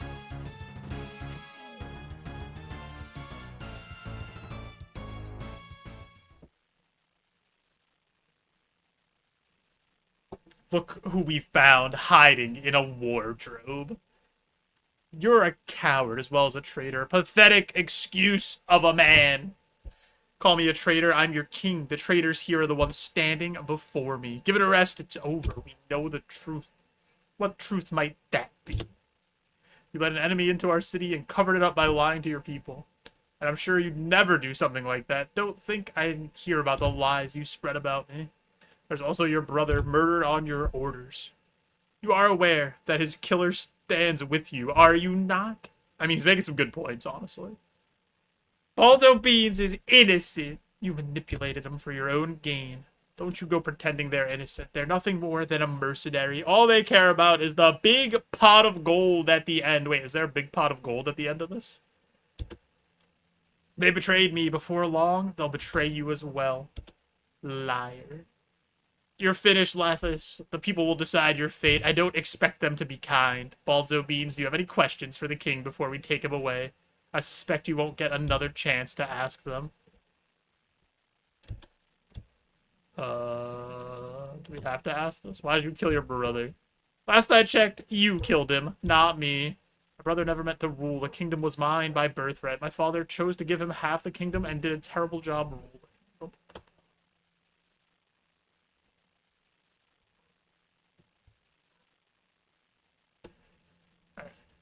[SPEAKER 2] Look who we found hiding in a wardrobe. You're a coward as well as a traitor. A pathetic excuse of a man. Call me a traitor, I'm your king. The traitors here are the ones standing before me. Give it a rest, it's over. We know the truth. What truth might that be? You let an enemy into our city and covered it up by lying to your people. And I'm sure you'd never do something like that. Don't think I didn't hear about the lies you spread about me. There's also your brother, murdered on your orders. You are aware that his killer stands with you, are you not? I mean, he's making some good points, honestly. JoeJoeBeans is innocent. You manipulated him for your own gain. Don't you go pretending they're innocent. They're nothing more than a mercenary. All they care about is the big pot of gold at the end. Wait, is there a big pot of gold at the end of this? They betrayed me. Before long, they'll betray you as well. Liar. You're finished, Lathis. The people will decide your fate. I don't expect them to be kind. JoeJoeBeans, do you have any questions for the king before we take him away? I suspect you won't get another chance to ask them. Do we have to ask this? Why did you kill your brother? Last I checked, you killed him, not me. My brother never meant to rule. The kingdom was mine by birthright. My father chose to give him half the kingdom and did a terrible job ruling.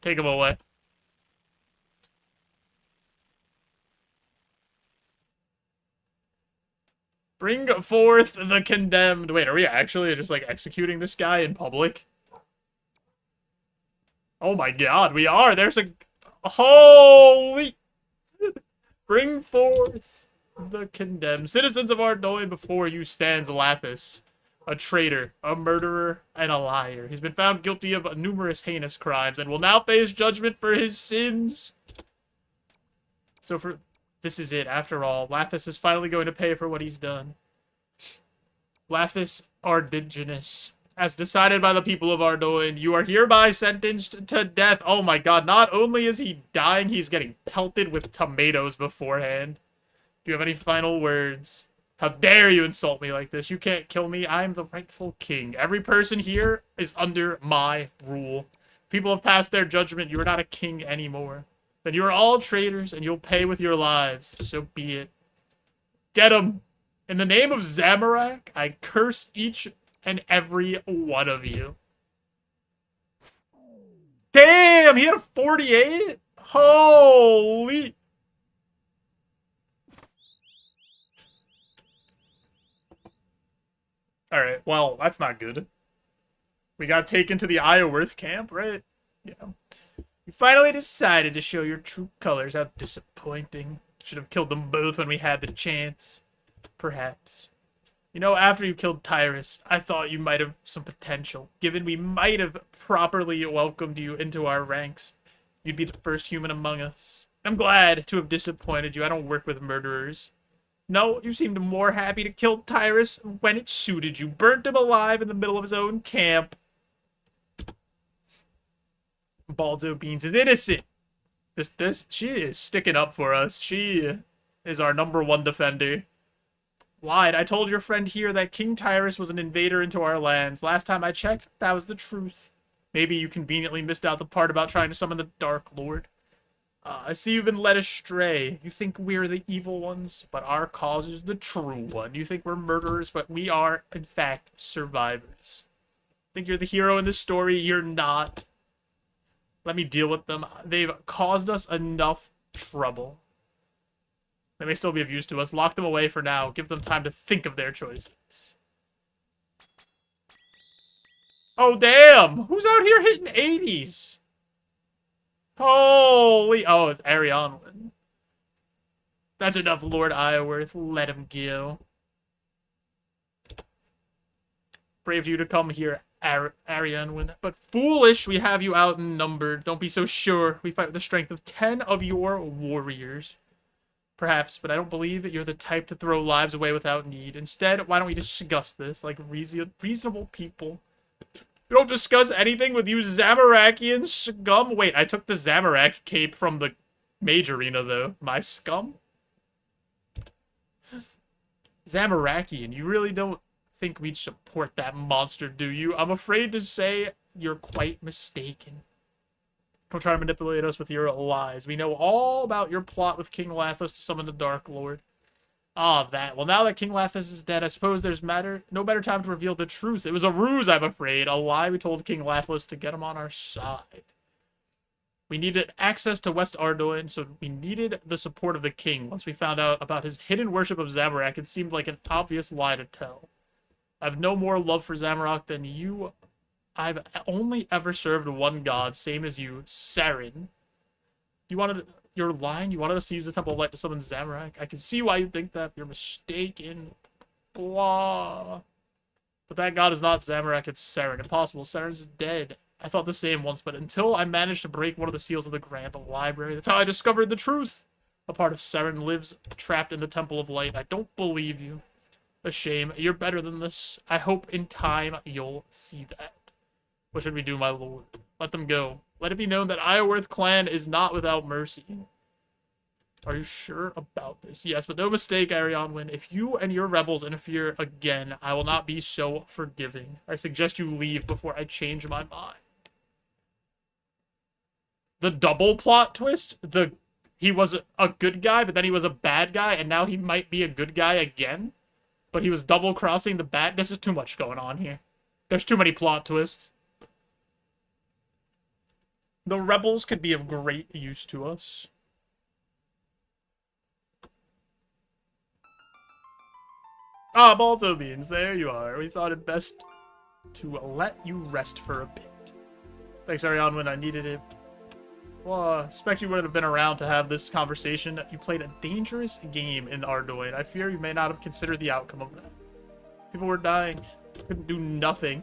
[SPEAKER 2] Take him away. Bring forth the condemned. Wait, are we actually just, like, executing this guy in public? Oh my god, we are! There's a... Holy... Bring forth the condemned. Citizens of Ardoin, before you stands Lapis. A traitor, a murderer, and a liar. He's been found guilty of numerous heinous crimes and will now face judgment for his sins. So this is it, after all. Lathis is finally going to pay for what he's done. Lathis Ardigenus, as decided by the people of Ardoin, you are hereby sentenced to death. Oh my god, not only is he dying, he's getting pelted with tomatoes beforehand. Do you have any final words? How dare you insult me like this? You can't kill me. I am the rightful king. Every person here is under my rule. People have passed their judgment. You are not a king anymore. Then you are all traitors, and you'll pay with your lives. So be it. Get him! In the name of Zamorak, I curse each and every one of you. Damn! He had a 48? Holy... Alright, well, that's not good. We got taken to the Ioworth camp, right? Yeah. You finally decided to show your true colors. How disappointing. Should have killed them both when we had the chance. Perhaps. You know, after you killed Tyrus, I thought you might have some potential. Given we might have properly welcomed you into our ranks, you'd be the first human among us. I'm glad to have disappointed you. I don't work with murderers. No, you seemed more happy to kill Tyrus when it suited you. Burnt him alive in the middle of his own camp. JoeJoeBeans is innocent. She is sticking up for us. She is our #1 defender. Lied. I told your friend here that King Tyrus was an invader into our lands. Last time I checked, that was the truth. Maybe you conveniently missed out the part about trying to summon the Dark Lord. I see you've been led astray. You think we're the evil ones, but our cause is the true one. You think we're murderers, but we are, in fact, survivors. Think you're the hero in this story? You're not. Let me deal with them. They've caused us enough trouble. They may still be of use to us. Lock them away for now. Give them time to think of their choices. Oh, damn! Who's out here hitting 80s? Holy... Oh, it's Ironmon. That's enough, Lord Iorwerth. Let him go. Brave of you to come here, Ironmon. But foolish we have you outnumbered. Don't be so sure. We fight with the strength of 10 of your warriors. Perhaps, but I don't believe you're the type to throw lives away without need. Instead, why don't we discuss this like reasonable people? You don't discuss anything with you Zamorakian scum? Wait, I took the Zamorak cape from the Mage Arena, though. My scum? Zamorakian, you really don't think we'd support that monster, do you? I'm afraid to say you're quite mistaken. Don't try to manipulate us with your lies. We know all about your plot with King Lathas to summon the Dark Lord. Ah, that. Well, now that King Lathas is dead, I suppose there's no better time to reveal the truth. It was a ruse, I'm afraid. A lie we told King Lathas to get him on our side. We needed access to West Ardoin, so we needed the support of the king. Once we found out about his hidden worship of Zamorak, it seemed like an obvious lie to tell. I have no more love for Zamorak than you. I've only ever served one god, same as you, Saren. You're lying? You wanted us to use the Temple of Light to summon Zamorak? I can see why you think that. You're mistaken. Blah. But that god is not Zamorak, it's Saren. Impossible. Saren's dead. I thought the same once, but until I managed to break one of the seals of the Grand Library, that's how I discovered the truth. A part of Saren lives trapped in the Temple of Light. I don't believe you. A shame. You're better than this. I hope in time you'll see that. What should we do, my lord? Let them go. Let it be known that Iorwerth clan is not without mercy. Are you sure about this? Yes, but no mistake, Ironmon. If you and your rebels interfere again, I will not be so forgiving. I suggest you leave before I change my mind. The double plot twist? He was a good guy, but then he was a bad guy, and now he might be a good guy again? But he was double-crossing the bad... This is too much going on here. There's too many plot twists. The rebels could be of great use to us. Ah, JoeJoeBeans, there you are. We thought it best to let you rest for a bit. Thanks, Ironmon, I needed it. Well, I expect you would have been around to have this conversation. You played a dangerous game in Ardoin. I fear you may not have considered the outcome of that. People were dying. Couldn't do nothing.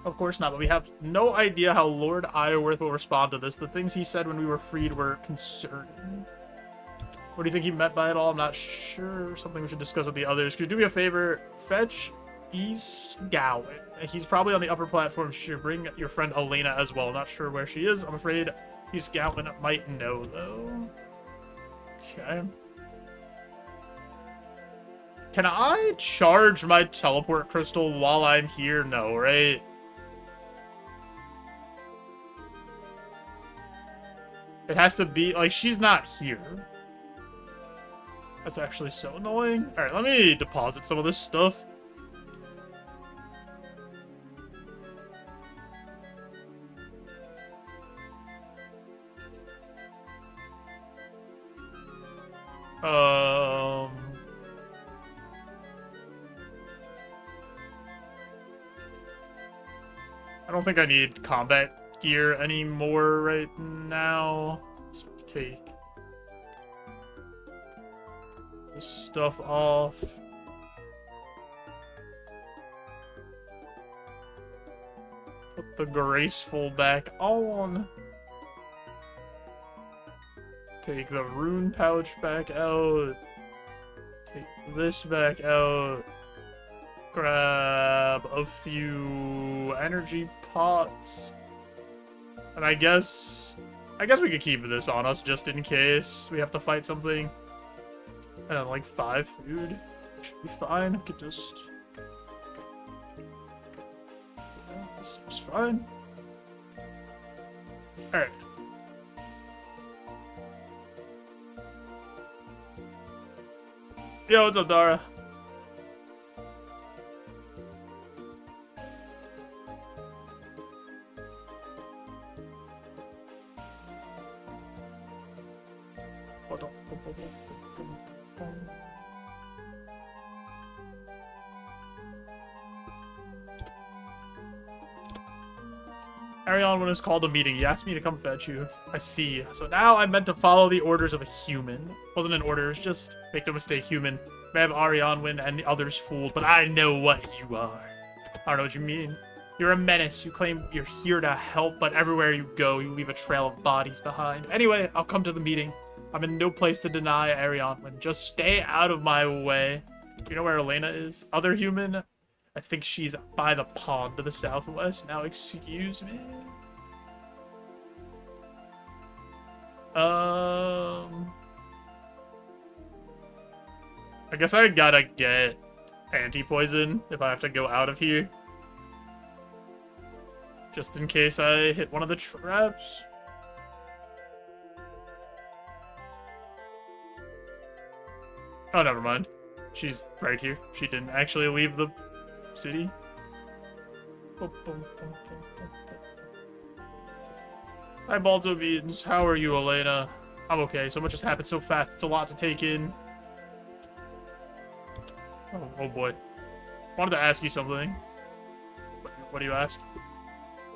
[SPEAKER 2] Of course not, but we have no idea how Lord Iorwerth will respond to this. The things he said when we were freed were concerning. What do you think he meant by it all? I'm not sure. Something we should discuss with the others. Could you do me a favor? Fetch Gowan. He's probably on the upper platform. Sure, bring your friend Elena as well. Not sure where she is. I'm afraid Gowan might know, though. Okay. Can I charge my teleport crystal while I'm here? No, right? It has to be, like, she's not here. That's actually so annoying. Alright, let me deposit some of this stuff. I don't think I need combat gear anymore right now. Let's take this stuff off. Put the graceful back on. Take the rune pouch back out. Take this back out. Grab a few energy pots. And I guess we could keep this on us just in case we have to fight something. And then like 5 food. Should be fine. I could just... Yeah, this seems fine. Alright. Yo, what's up, Dara? Ironmon has called a meeting. He asked me to come fetch you. I see. So now I'm meant to follow the orders of a human. Wasn't an order, it was just, make no mistake, human. May have Ironmon and the others fooled, but I know what you are. I don't know what you mean. You're a menace. You claim you're here to help, but everywhere you go, you leave a trail of bodies behind. Anyway, I'll come to the meeting. I'm in no place to deny Ironmon. Just stay out of my way. You know where Elena is? Other human? I think she's by the pond to the southwest. Now, excuse me? I guess I gotta get anti-poison if I have to go out of here. Just in case I hit one of the traps. Oh, never mind. She's right here. She didn't actually leave the city. Hi, JoeJoeBeans. How are you, Elena? I'm okay. So much has happened so fast. It's a lot to take in. Oh boy. Wanted to ask you something. What do you ask?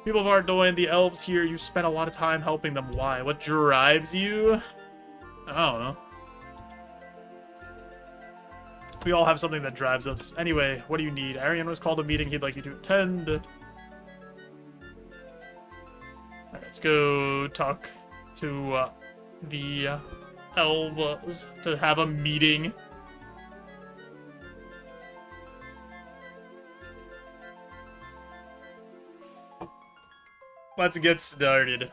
[SPEAKER 2] People of Ardoin, the elves here, you spent a lot of time helping them. Why? What drives you? I don't know. We all have something that drives us. Anyway, what do you need? Arian was called a meeting he'd like you to attend. Alright, let's go talk to the elves to have a meeting. Let's get started. I'm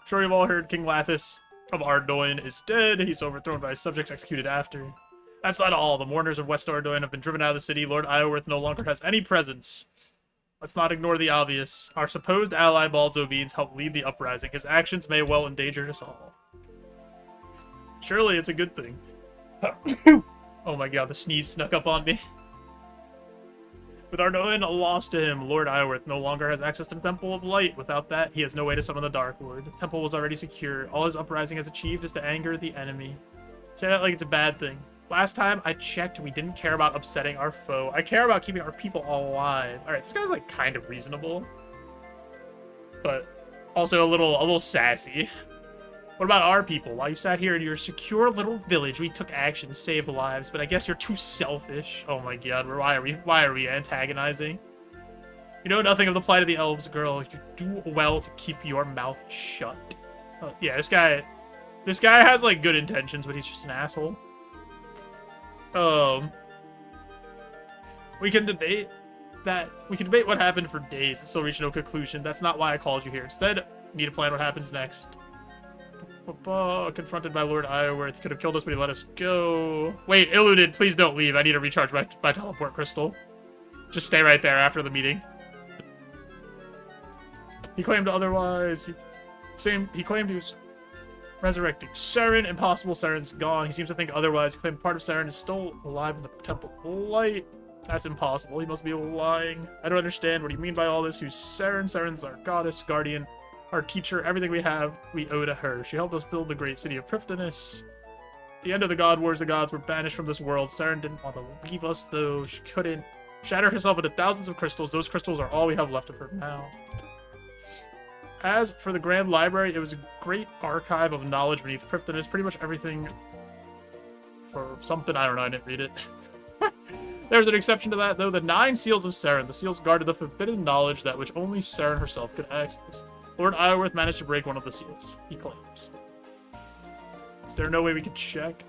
[SPEAKER 2] sure you've all heard King Lathis of Ardoin is dead. He's overthrown by his subjects, executed after. That's not all. The mourners of West Ardoin have been driven out of the city. Lord Iorwerth no longer has any presence. Let's not ignore the obvious. Our supposed ally, JoeJoeBeans, helped lead the uprising. His actions may well endanger us all. Surely it's a good thing. Oh my god, the sneeze snuck up on me. With Ardoin lost to him, Lord Iorwerth no longer has access to the Temple of Light. Without that, he has no way to summon the Dark Lord. The temple was already secure. All his uprising has achieved is to anger the enemy. Say that like it's a bad thing. Last time I checked, we didn't care about upsetting our foe. I care about keeping our people alive. Alright, this guy's like kind of reasonable. But also a little sassy. What about our people? While you sat here in your secure little village, we took action, saved lives, but I guess you're too selfish. Oh my god, why are we antagonizing? You know nothing of the plight of the elves, girl. You do well to keep your mouth shut. Yeah, this guy has like good intentions, but he's just an asshole. We can debate what happened for days and still reach no conclusion. That's not why I called you here. Instead, we need to plan what happens next. Confronted by Lord Iorwerth. He could have killed us, but he let us go. Wait, Illuded, please don't leave. I need to recharge my teleport crystal. Just stay right there after the meeting. He claimed otherwise. He claimed he was resurrecting Saren. Impossible. Saren's gone. He seems to think otherwise. He claimed part of Saren is still alive in the Temple of Light. That's impossible. He must be lying. I don't understand. What do you mean by all this? Who's Saren? Saren's our goddess, guardian, our teacher. Everything we have, we owe to her. She helped us build the great city of Prifddinas. At the end of the God Wars, the gods were banished from this world. Saren didn't want to leave us, though. She couldn't. Shattered herself into thousands of crystals. Those crystals are all we have left of her now. As for the Grand Library, it was a great archive of knowledge beneath Prifddinas. Pretty much everything for something. I don't know. I didn't read it. There's an exception to that, though. The 9 seals of Saren. The seals guarded the forbidden knowledge that which only Saren herself could access. Lord Iorwerth managed to break one of the seals, he claims. Is there no way we could check?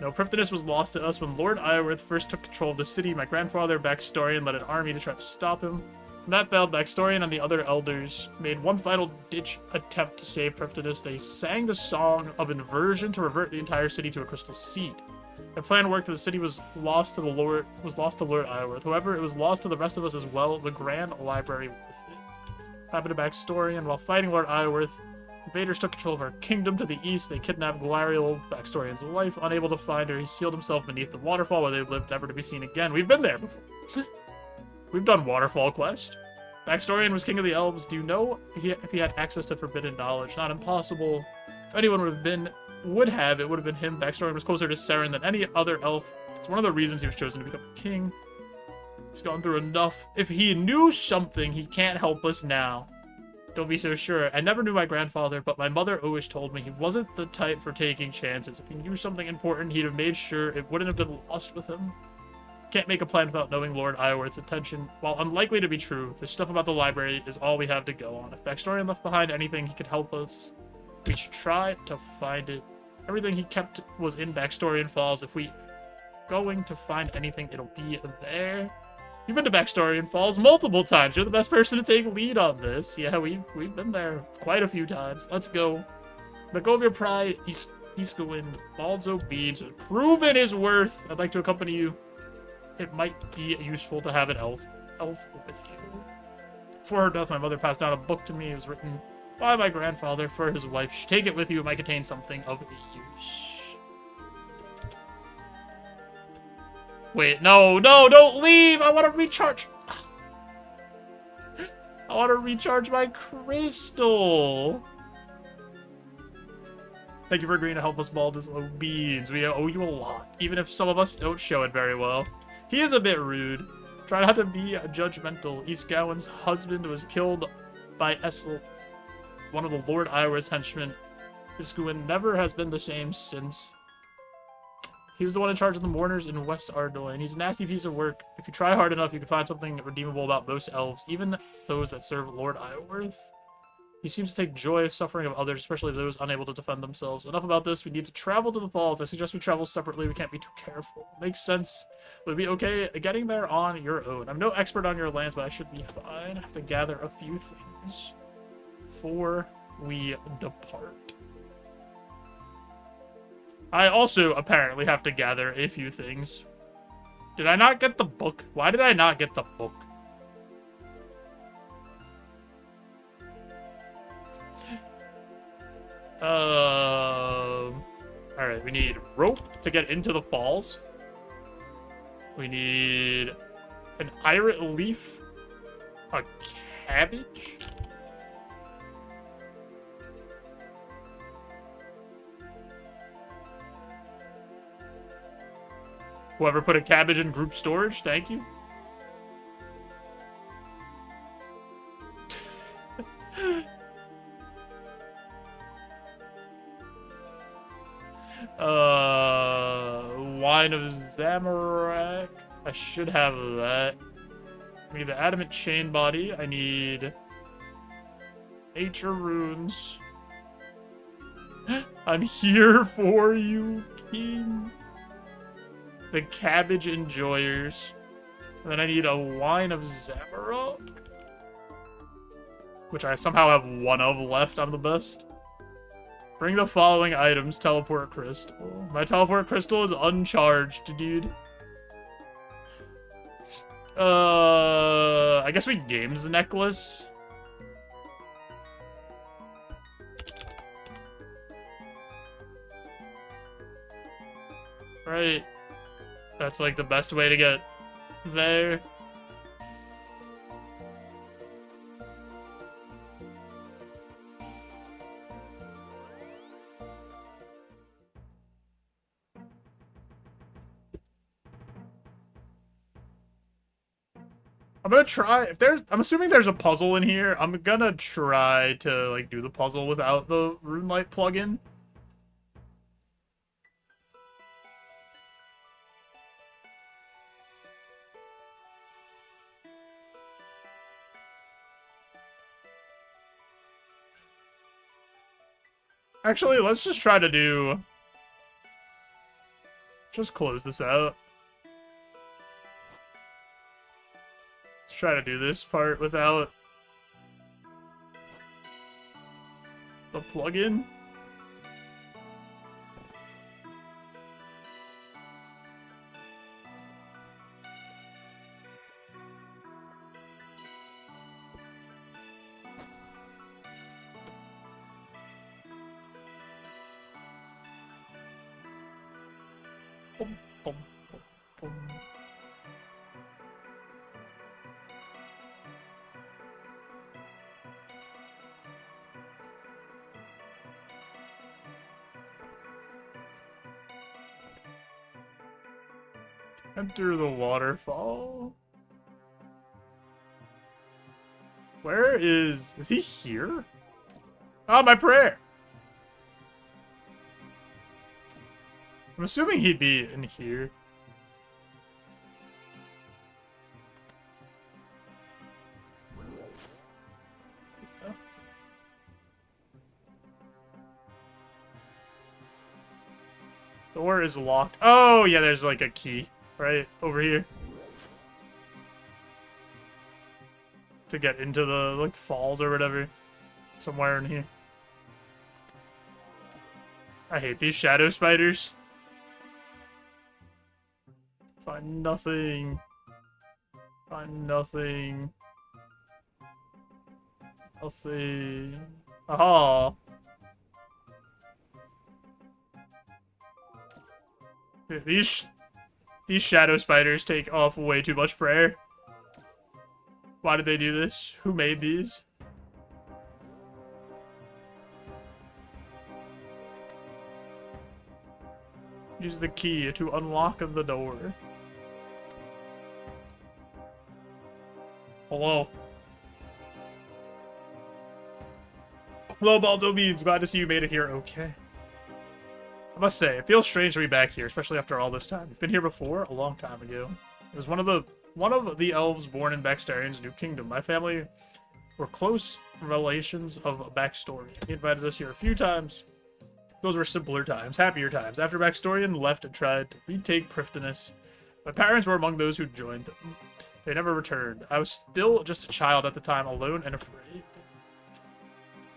[SPEAKER 2] No, Prifddinas was lost to us when Lord Iorwerth first took control of the city. My grandfather, Backstorian, led an army to try to stop him. When that failed, Backstorian and the other elders made one final ditch attempt to save Prifddinas. They sang the song of inversion to revert the entire city to a crystal seed. The plan worked. The city was lost to Lord Iorwerth. However, it was lost to the rest of us as well. The Grand Library with it. Happened to Backstorian. While fighting Lord Iorwerth, invaders took control of our kingdom to the east. They kidnapped Galariel, Backstorian's wife. Unable to find her, he sealed himself beneath the waterfall where they lived, never to be seen again. We've been there before. We've done Waterfall Quest. Backstorian was king of the elves. Do you know if he had access to forbidden knowledge? Not impossible. If anyone would have been would have been him. Backstory was closer to Saren than any other elf. It's one of the reasons he was chosen to become king. He's gone through enough. If he knew something, he can't help us now. Don't be so sure. I never knew my grandfather, but my mother always told me he wasn't the type for taking chances. If he knew something important, he'd have made sure it wouldn't have been lost with him. Can't make a plan without knowing Lord Iorwerth's intention. While unlikely to be true, the stuff about the library is all we have to go on. If Backstory left behind anything, he could help us. We should try to find it. Everything he kept was in Backstory and Falls. If we going to find anything, it'll be there. You've been to Backstory and Falls multiple times. You're the best person to take lead on this. Yeah, we've been there quite a few times. Let's go. Let go of your pride. He's going. JoeJoeBeans has proven his worth. I'd like to accompany you. It might be useful to have an elf with you. Before her death, my mother passed down a book to me. It was written by my grandfather for his wife. Take it with you. It might contain something of use. Wait, no, don't leave! I want to recharge! I want to recharge my crystal! Thank you for agreeing to help us, JoeJoeBeans. We owe you a lot, even if some of us don't show it very well. He is a bit rude. Try not to be judgmental. East Gowan's husband was killed by Essel, one of the Lord Iorwerth's henchmen. Iscuin never has been the same since. He was the one in charge of the mourners in West Ardoin, and he's a nasty piece of work. If you try hard enough, you can find something redeemable about most elves, even those that serve Lord Iorwerth. He seems to take joy in suffering of others, especially those unable to defend themselves. Enough about this. We need to travel to the falls. I suggest we travel separately. We can't be too careful. Makes sense. Would be okay getting there on your own. I'm no expert on your lands, but I should be fine. I have to gather a few things before we depart. I also apparently have to gather a few things. Did I not get the book? Why did I not get the book? Alright, we need rope to get into the falls. We need an irit leaf, a cabbage. Whoever put a cabbage in group storage, thank you. Wine of Zamorak. I should have that. I need the adamant chain body. I need nature runes. I'm here for you, King. The cabbage enjoyers. And then I need a wine of Zamorak, which I somehow have one of left. I'm the best. Bring the following items. Teleport crystal. My teleport crystal is uncharged, dude. I guess we games necklace. Right. That's like the best way to get there. I'm gonna try, I'm assuming there's a puzzle in here. I'm gonna try to, like, do the puzzle without the RuneLight plugin. Actually, let's just try to do... Just close this out. Let's try to do this part without the plugin. Boom, boom, boom, boom. Enter the waterfall. Where is he here? Oh, my prayer. I'm assuming he'd be in here. Door is locked. Oh, yeah, there's like a key right over here to get into the like falls or whatever. Somewhere in here. I hate these shadow spiders. Find nothing. Find nothing. Nothing. Aha. These shadow spiders take off way too much prayer. Why did they do this? Who made these? Use the key to unlock the door. Hello. Hello, JoeJoeBeans. Glad to see you made it here okay. I must say, it feels strange to be back here, especially after all this time. We've been here before, a long time ago. It was one of the elves born in Baxtarian's new kingdom. My family were close relations of Baxtorian. He invited us here a few times. Those were simpler times, happier times. After Baxtorian left and tried to retake Prifddinas, my parents were among those who joined them. They never returned. I was still just a child at the time, alone and afraid.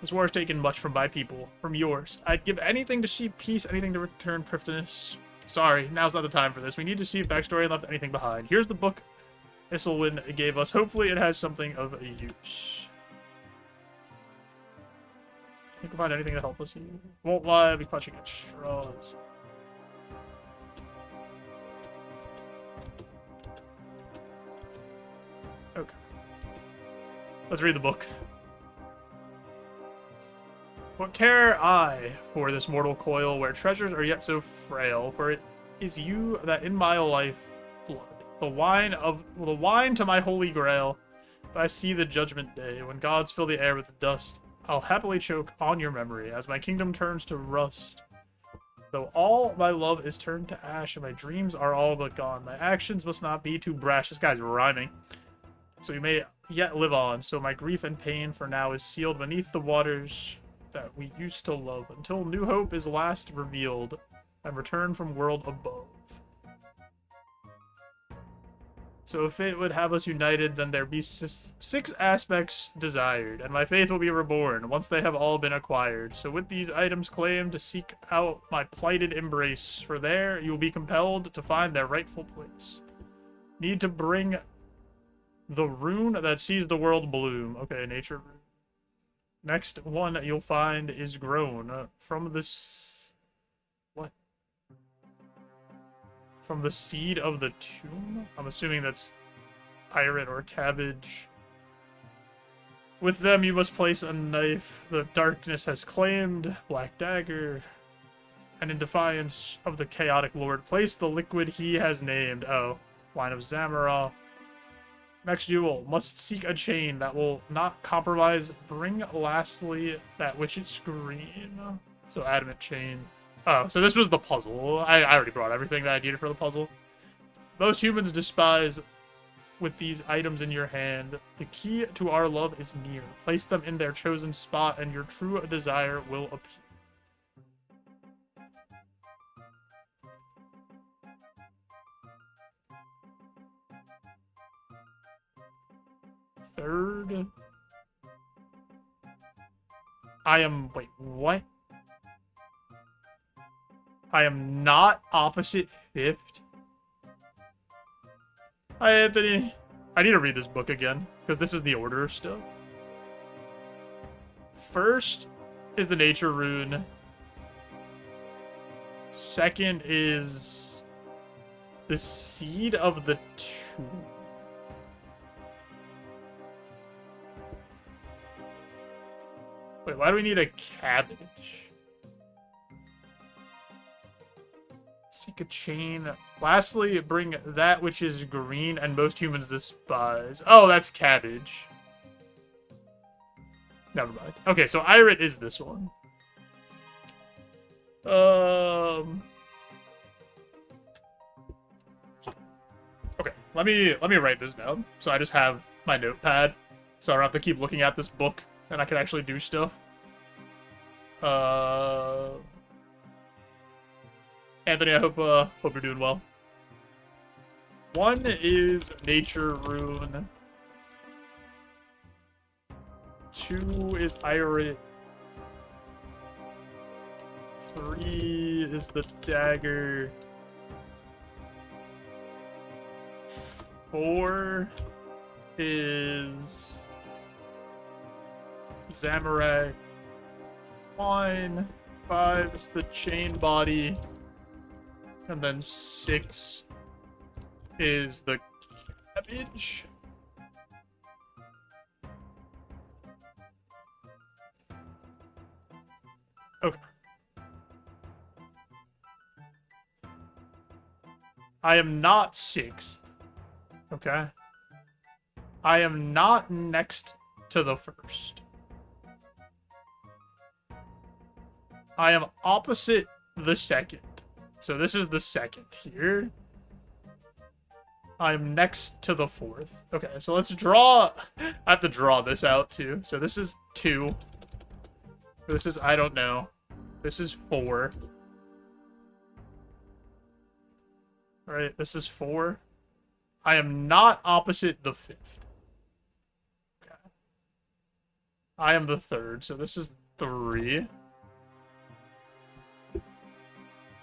[SPEAKER 2] This war has taken much from my people, from yours. I'd give anything to see peace, anything to return Prifddinas. Sorry, now's not the time for this. We need to see if Baxtorian left anything behind. Here's the book Isilwin gave us. Hopefully it has something of use. Think we'll find anything to help us here. Won't lie, I'll be clutching at straws. Okay. Let's read the book. What care I for this mortal coil where treasures are yet so frail? For it is you that in my life blood, the wine to my holy grail. If I see the judgment day, when gods fill the air with dust, I'll happily choke on your memory as my kingdom turns to rust. Though all my love is turned to ash and my dreams are all but gone, my actions must not be too brash. This guy's rhyming. So you may yet live on. So my grief and pain for now is sealed beneath the waters that we used to love, until new hope is last revealed and return from world above. So if fate would have us united, then there be six aspects desired, and my faith will be reborn once they have all been acquired. So with these items claimed, seek out my plighted embrace, for there you will be compelled to find their rightful place. Need to bring the rune that sees the world bloom. Okay, nature rune. Next one you'll find is grown from this... What? From the seed of the tomb? I'm assuming that's iron or cabbage. With them you must place a knife the darkness has claimed, black dagger, and in defiance of the chaotic lord, place the liquid he has named. Oh, wine of Zamara. Next duel, must seek a chain that will not compromise. Bring lastly that which is green. So adamant chain. Oh, so this was the puzzle. I already brought everything that I needed for the puzzle. Most humans despise with these items in your hand. The key to our love is near. Place them in their chosen spot and your true desire will appear. Third. Wait, what? I am not opposite fifth. Hi, Anthony. I need to read this book again, because this is the order of stuff. First is the nature rune. Second is the seed of the tomb. Wait, why do we need a cabbage? Seek a chain. Lastly, bring that which is green and most humans despise. Oh, that's cabbage. Never mind. Okay, so Irit is this one. Okay, let me write this down. So I just have my notepad. So I don't have to keep looking at this book and I can actually do stuff. Anthony, I hope you're doing well. 1 is Nature Rune. 2 is Irit. 3 is the dagger. 4 is Zamorak. 1. 5 is the chain body. And then 6 is the cabbage. Okay. I am not 6th. Okay. I am not next to the 1st. I am opposite the 2nd. So this is the 2nd here. I'm next to the 4th. Okay, so let's draw. I have to draw this out too. So this is 2. This is, I don't know. This is 4. Alright, this is 4. I am not opposite the 5th. Okay. I am the 3rd, so this is 3.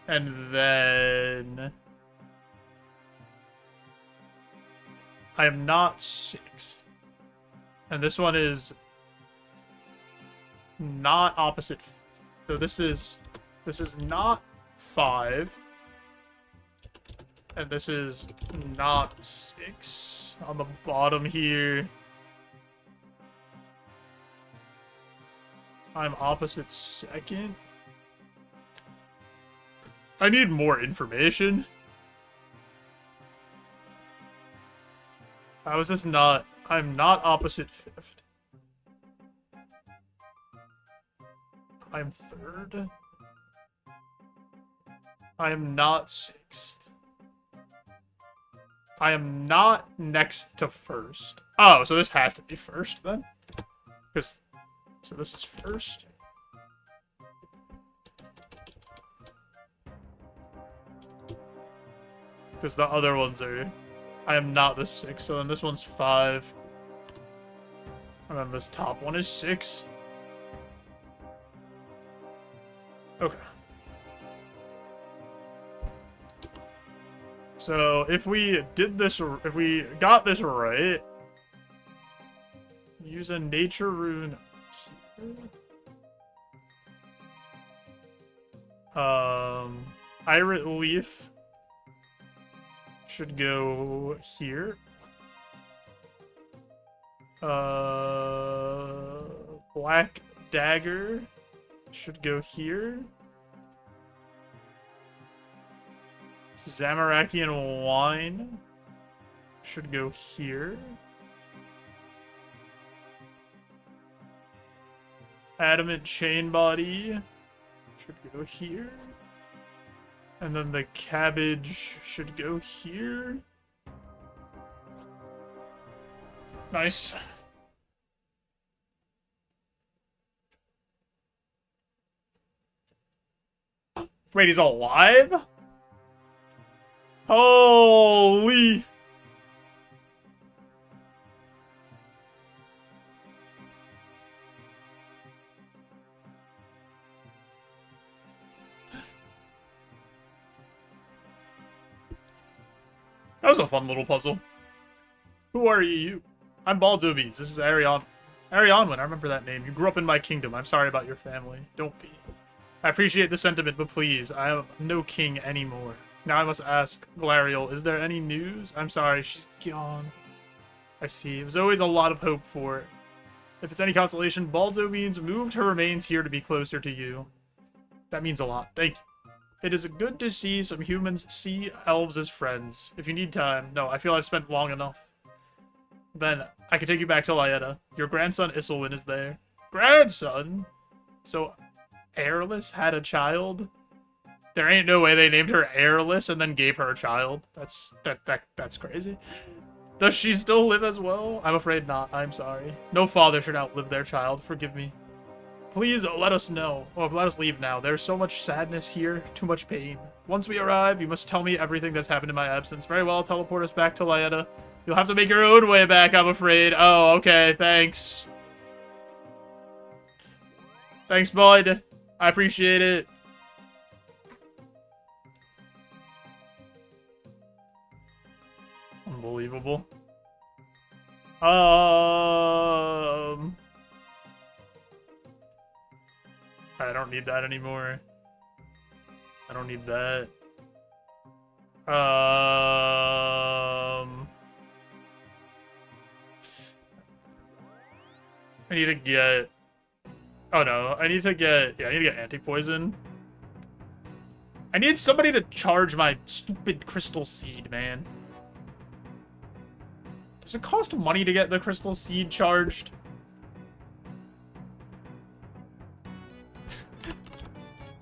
[SPEAKER 2] And then I am not 6th. And this one is not opposite 5th. So this is not 5. And this is not 6. On the bottom here, I'm opposite 2nd. I need more information. How is this not? I'm not opposite 5th. I'm 3rd. I am not 6th. I am not next to 1st. Oh, so this has to be 1st then? So this is 1st. Because the other ones are... I am not the 6th, so then this one's 5. And then this top one is 6. Okay. So, if we did this... If we got this right... Use a nature rune here. Irit leaf... should go here. Black dagger should go here. Zamarakian wine should go here. Adamant chain body should go here. And then the cabbage should go here. Nice. Wait, he's alive? Holy... That was a fun little puzzle. Who are you? I'm JoeJoeBeans. This is Ironmon. I remember that name. You grew up in my kingdom. I'm sorry about your family. Don't be. I appreciate the sentiment, but please, I am no king anymore. Now I must ask, Galariel, is there any news? I'm sorry, she's gone. I see. It was always a lot of hope for it. If it's any consolation, JoeJoeBeans moved her remains here to be closer to you. That means a lot. Thank you. It is good to see some humans see elves as friends. If you need time. No, I feel I've spent long enough. Then I can take you back to Lyetta. Your grandson Iselwyn is there. Grandson? So, Airless had a child? There ain't no way they named her Airless and then gave her a child. That's crazy. Does she still live as well? I'm afraid not. I'm sorry. No father should outlive their child. Forgive me. Please let us know. Oh, let us leave now. There's so much sadness here. Too much pain. Once we arrive, you must tell me everything that's happened in my absence. Very well, teleport us back to Lyetta. You'll have to make your own way back, I'm afraid. Oh, okay. Thanks. Thanks, bud. I appreciate it. Unbelievable. I don't need that anymore. I don't need that. I need to get... Oh no, I need to get... Yeah, I need to get anti-poison. I need somebody to charge my stupid crystal seed, man. Does it cost money to get the crystal seed charged?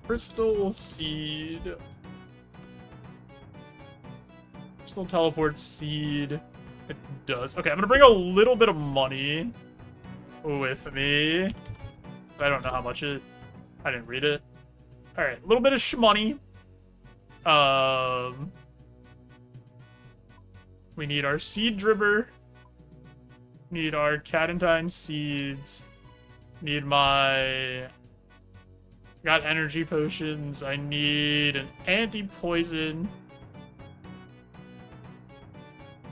[SPEAKER 2] Crystal seed. Crystal teleport seed. It does. Okay, I'm gonna bring a little bit of money with me. So I don't know how much it... I didn't read it. Alright, a little bit of shmoney. We need our seed dribber. Need our Catentine seeds. Need my... Got energy potions. I need an anti-poison.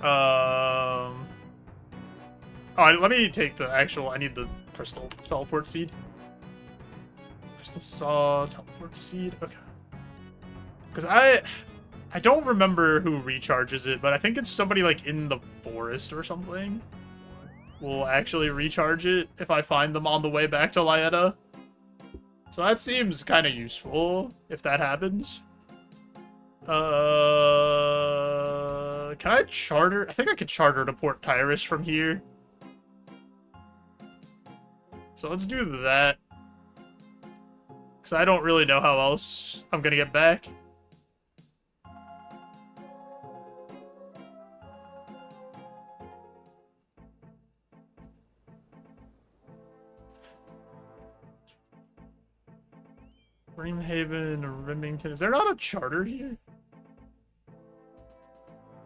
[SPEAKER 2] Oh, let me take the actual... I need the crystal teleport seed. Crystal saw, teleport seed. Okay. Because I don't remember who recharges it, but I think it's somebody, like, in the forest or something. Will actually recharge it if I find them on the way back to Lyetta. So that seems kind of useful, if that happens. Can I charter? I think I could charter to Port Tyrus from here. So let's do that. Because I don't really know how else I'm going to get back. Brimhaven, Remington. Is there not a charter here?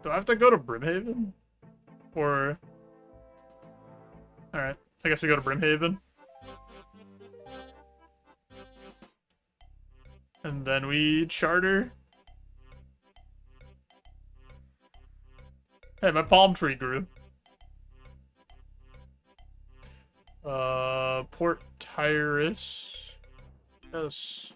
[SPEAKER 2] Do I have to go to Brimhaven? Or... Alright, I guess we go to Brimhaven. And then we charter. Hey, my palm tree grew. Port Tyrus. Yes.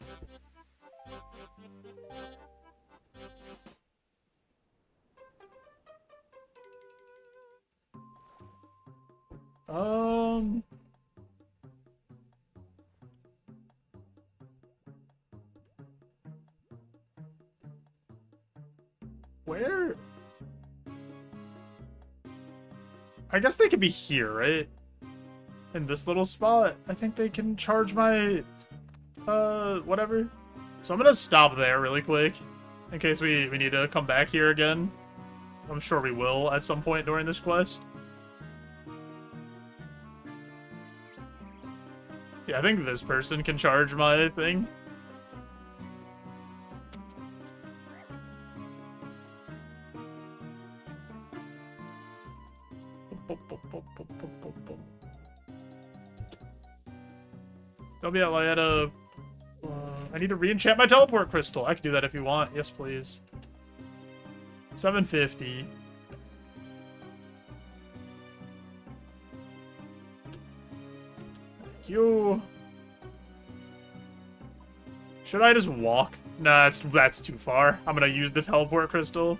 [SPEAKER 2] Where? I guess they could be here, right? In this little spot. I think they can charge my... whatever. So I'm gonna stop there really quick. In case we need to come back here again. I'm sure we will at some point during this quest. Yeah, I think this person can charge my thing. They'll be at Lyetta. I need to re-enchant my teleport crystal. I can do that if you want. Yes, please. 750. Thank you. Should I just walk? Nah, that's too far. I'm gonna use the teleport crystal.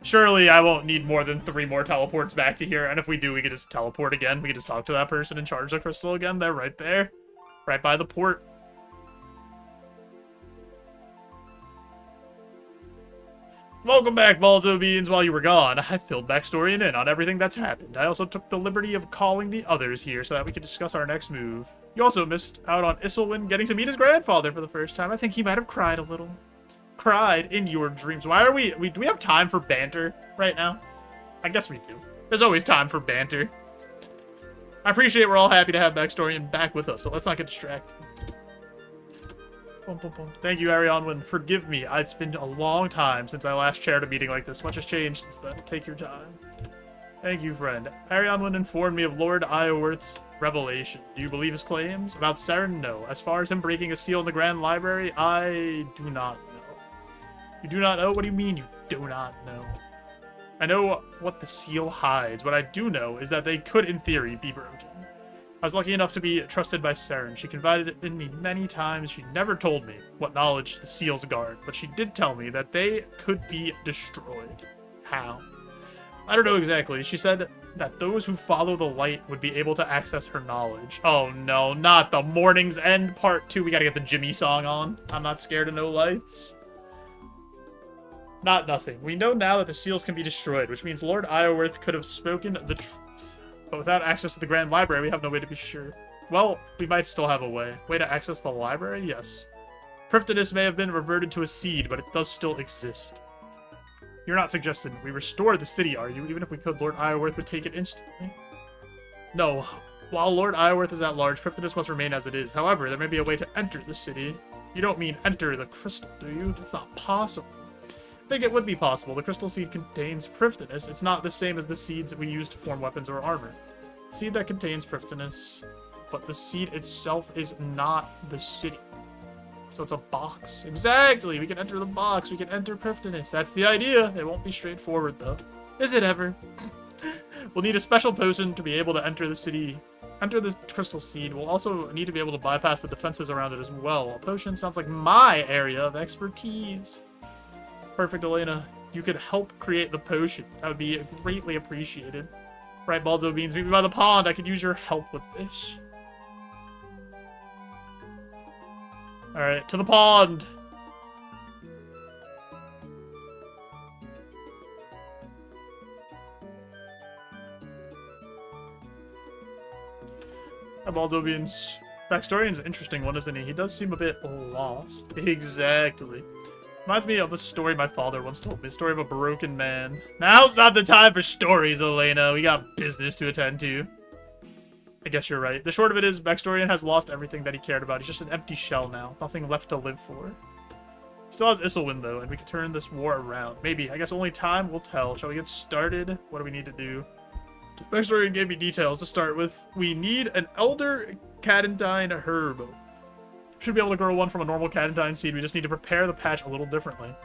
[SPEAKER 2] Surely I won't need more than 3 more teleports back to here. And if we do, we can just teleport again. We can just talk to that person and charge the crystal again. They're right there. Right by the port. Welcome back, JoeJoeBeans. While you were gone, I filled backstory in on everything that's happened. I also took the liberty of calling the others here so that we could discuss our next move. You also missed out on Isilwin getting to meet his grandfather for the first time. I think he might have cried a little. Cried in your dreams. Why are do we have time for banter right now? I guess we do. There's always time for banter. I appreciate we're all happy to have backstory back with us, but let's not get distracted. Boom, boom, boom. Thank you, Ironmon. Forgive me. It's been a long time since I last chaired a meeting like this. Much has changed since then. Take your time. Thank you, friend. Ironmon informed me of Lord Iorwerth's revelation. Do you believe his claims? About Saren? No. As far as him breaking a seal in the Grand Library, I do not know. You do not know? What do you mean you do not know? I know what the seal hides. What I do know is that they could, in theory, be broken. I was lucky enough to be trusted by Saren. She confided it in me many times. She never told me what knowledge the seals guard, but she did tell me that they could be destroyed. How? I don't know exactly. She said that those who follow the light would be able to access her knowledge. Oh no, not the Morning's End Part 2. We gotta get the Jimmy song on. I'm not scared of no lights. Not nothing. We know now that the seals can be destroyed, which means Lord Iorwerth could have spoken the truth. But without access to the Grand Library, we have no way to be sure. Well, we might still have a way. Way to access the library? Yes. Prifddinas may have been reverted to a seed, but it does still exist. You're not suggesting we restore the city, are you? Even if we could, Lord Iorwerth would take it instantly. No. While Lord Iorwerth is at large, Prifddinas must remain as it is. However, there may be a way to enter the city. You don't mean enter the crystal, do you? It's not possible. I think it would be possible. The crystal seed contains Prifddinas. It's not the same as the seeds we use to form weapons or armor. The seed that contains Prifddinas, but the seed itself is not the city. So it's a box. Exactly! We can enter the box. We can enter Prifddinas. That's the idea. It won't be straightforward, though. Is it ever? We'll need a special potion to be able to enter the city. Enter the crystal seed. We'll also need to be able to bypass the defenses around it as well. A potion sounds like my area of expertise. Perfect, Elena. You could help create the potion. That would be greatly appreciated. Right, JoeJoeBeans, meet me by the pond. I could use your help with this. Alright, to the pond. Hi, JoeJoeBeans. Backstory is an interesting one, isn't he? He does seem a bit lost. Exactly. Reminds me of a story my father once told me. A story of a broken man. Now's not the time for stories, Elena. We got business to attend to. I guess you're right. The short of it is, Backstorian has lost everything that he cared about. He's just an empty shell now. Nothing left to live for. He still has Isilwin, though, and we can turn this war around. Maybe. I guess only time will tell. Shall we get started? What do we need to do? Backstorian gave me details to start with. We need an Elder Cadentine herb. Should be able to grow one from a normal Cadentine seed. We just need to prepare the patch a little differently.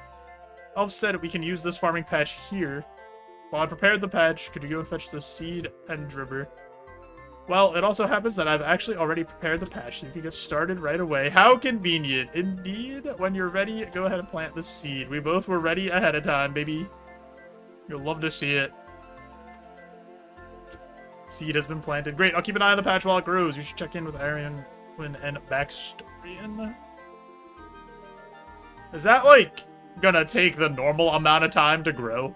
[SPEAKER 2] Elf said we can use this farming patch here. While I prepared the patch, could you go and fetch the seed and dribber? Well, it also happens that I've actually already prepared the patch, so you can get started right away. How convenient. Indeed, when you're ready, go ahead and plant the seed. We both were ready ahead of time, baby. You'll love to see it. Seed has been planted. Great, I'll keep an eye on the patch while it grows. You should check in with Ironmon and Backstorian. Is that, like, gonna take the normal amount of time to grow?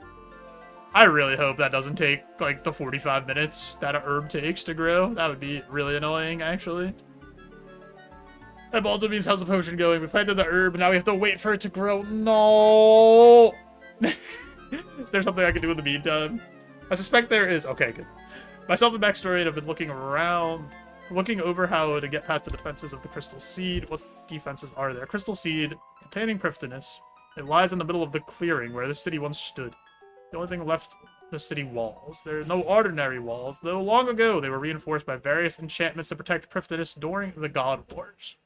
[SPEAKER 2] I really hope that doesn't take, like, the 45 minutes that a herb takes to grow. That would be really annoying, actually. Hey, JoeJoeBeans, how's the potion going? We planted the herb, now we have to wait for it to grow. No! Is there something I can do in the meantime? I suspect there is. Okay, good. Myself and Backstorian have been looking over how to get past the defenses of the crystal seed. What defenses are there? Crystal seed, containing Prifddinas. It lies in the middle of the clearing where the city once stood. The only thing left, the city walls. There are no ordinary walls, though long ago they were reinforced by various enchantments to protect Prifddinas during the God Wars.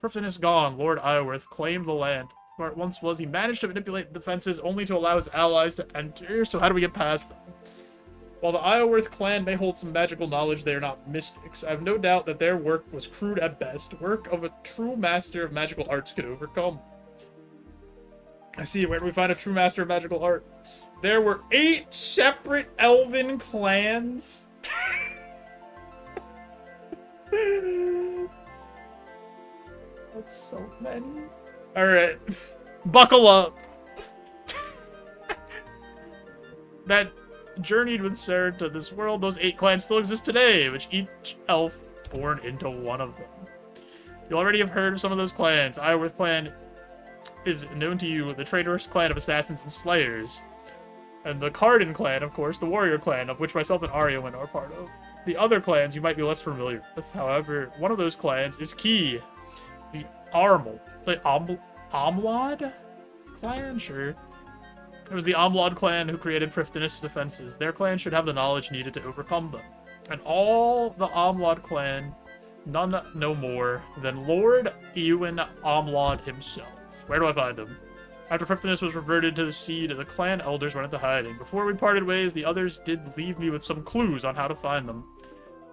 [SPEAKER 2] Prifddinas gone, Lord Iorwerth claimed the land. Where it once was, he managed to manipulate the defenses only to allow his allies to enter, so how do we get past them? While the Iorwerth clan may hold some magical knowledge, they are not mystics. I have no doubt that their work was crude at best, work of a true master of magical arts could overcome. I see. Where do we find a true master of magical arts? There were 8 separate elven clans. That's so many. Alright. Buckle up. that journeyed with Sarah to this world, those 8 clans still exist today, which each elf born into one of them. You already have heard of some of those clans. Ironworth clan is known to you, the traitorous clan of assassins and slayers. And the Cardin clan, of course, the warrior clan, of which myself and Aryawen are part of. The other clans you might be less familiar with, however, one of those clans is key. The Amlad clan? Sure. It was the Amlad clan who created Prifddinas' defenses. Their clan should have the knowledge needed to overcome them. And all the Amlad clan, none no more than Lord Ewan Amlad himself. Where do I find him? After Prifddinas was reverted to the seed, the clan elders went into hiding. Before we parted ways, the others did leave me with some clues on how to find them.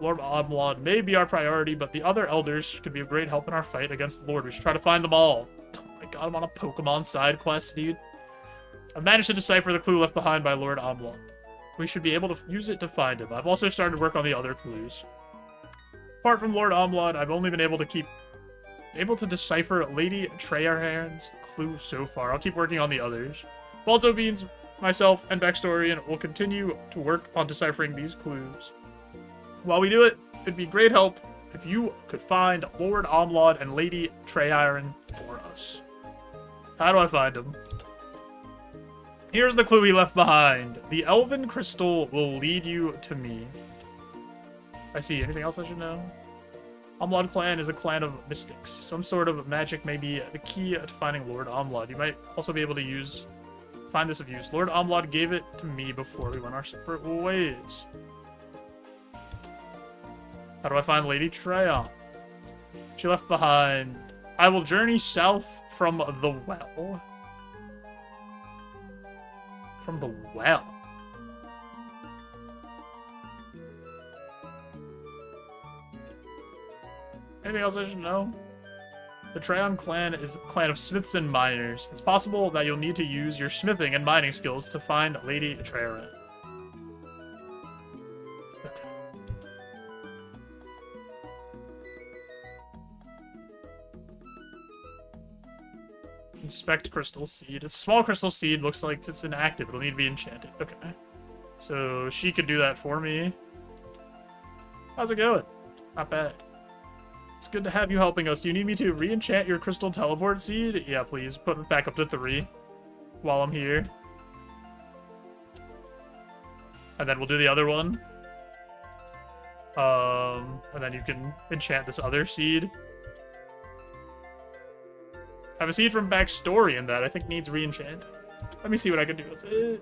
[SPEAKER 2] Lord Amlad may be our priority, but the other elders could be of great help in our fight against the Lord. We should try to find them all. Oh my god, I'm on a Pokemon side quest, dude. I've managed to decipher the clue left behind by Lord Amlad. We should be able to use it to find him. I've also started work on the other clues. Apart from Lord Amlad, I've only been able to decipher Lady Treyarhan's clue so far. I'll keep working on the others. JoeJoeBeans, myself, and Backstorian will continue to work on deciphering these clues. While we do it, it'd be great help if you could find Lord Amlad and Lady Treyarhan for us. How do I find them? Here's the clue he left behind. The Elven Crystal will lead you to me. I see. Anything else I should know? Amlad clan is a clan of mystics. Some sort of magic may be the key to finding Lord Amlad. You might also be able to find this of use. Lord Amlad gave it to me before we went our separate ways. How do I find Lady Treyarhan? She left behind. I will journey south from the well. From the well. Anything else I should know? The Treyarhan clan is a clan of smiths and miners. It's possible that you'll need to use your smithing and mining skills to find Lady Treyarhan. Okay. Inspect crystal seed. It's a small crystal seed. Looks like it's inactive. It'll need to be enchanted. Okay. So she could do that for me. How's it going? Not bad. It's good to have you helping us. Do you need me to re-enchant your crystal teleport seed? Yeah, please. Put it back up to 3 while I'm here. And then we'll do the other one. And then you can enchant this other seed. I have a seed from Backstory in that I think needs re-enchanting. Let me see what I can do with it.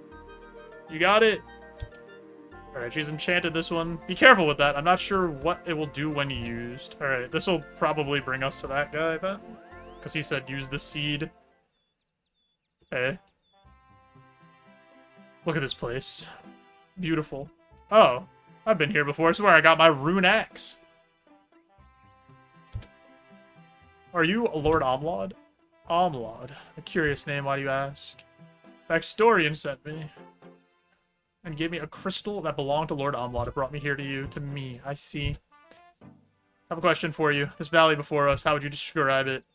[SPEAKER 2] You got it. Alright, she's enchanted this one. Be careful with that. I'm not sure what it will do when used. Alright, this will probably bring us to that guy, I bet. Because he said use the seed. Okay. Look at this place. Beautiful. Oh, I've been here before. I swear I got my rune axe. Are you Lord Amlad? Amlad. A curious name, why do you ask? Backstorian sent me. And gave me a crystal that belonged to Lord Amlad. It brought me here to you, to me. I see. I have a question for you. This valley before us, how would you describe it?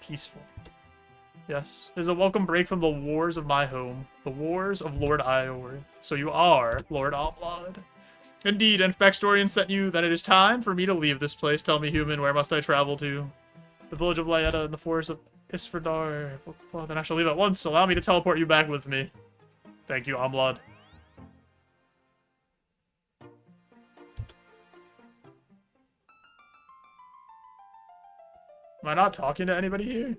[SPEAKER 2] Peaceful. Yes. It is a welcome break from the wars of my home. The wars of Lord Ironworth. So you are Lord Amlad. Indeed, and if Backstorian sent you, then it is time for me to leave this place. Tell me, human, where must I travel to? The village of Lyetta and the forest of Isfredar. Well, then I shall leave at once. Allow me to teleport you back with me. Thank you, Amlad. Am I not talking to anybody here?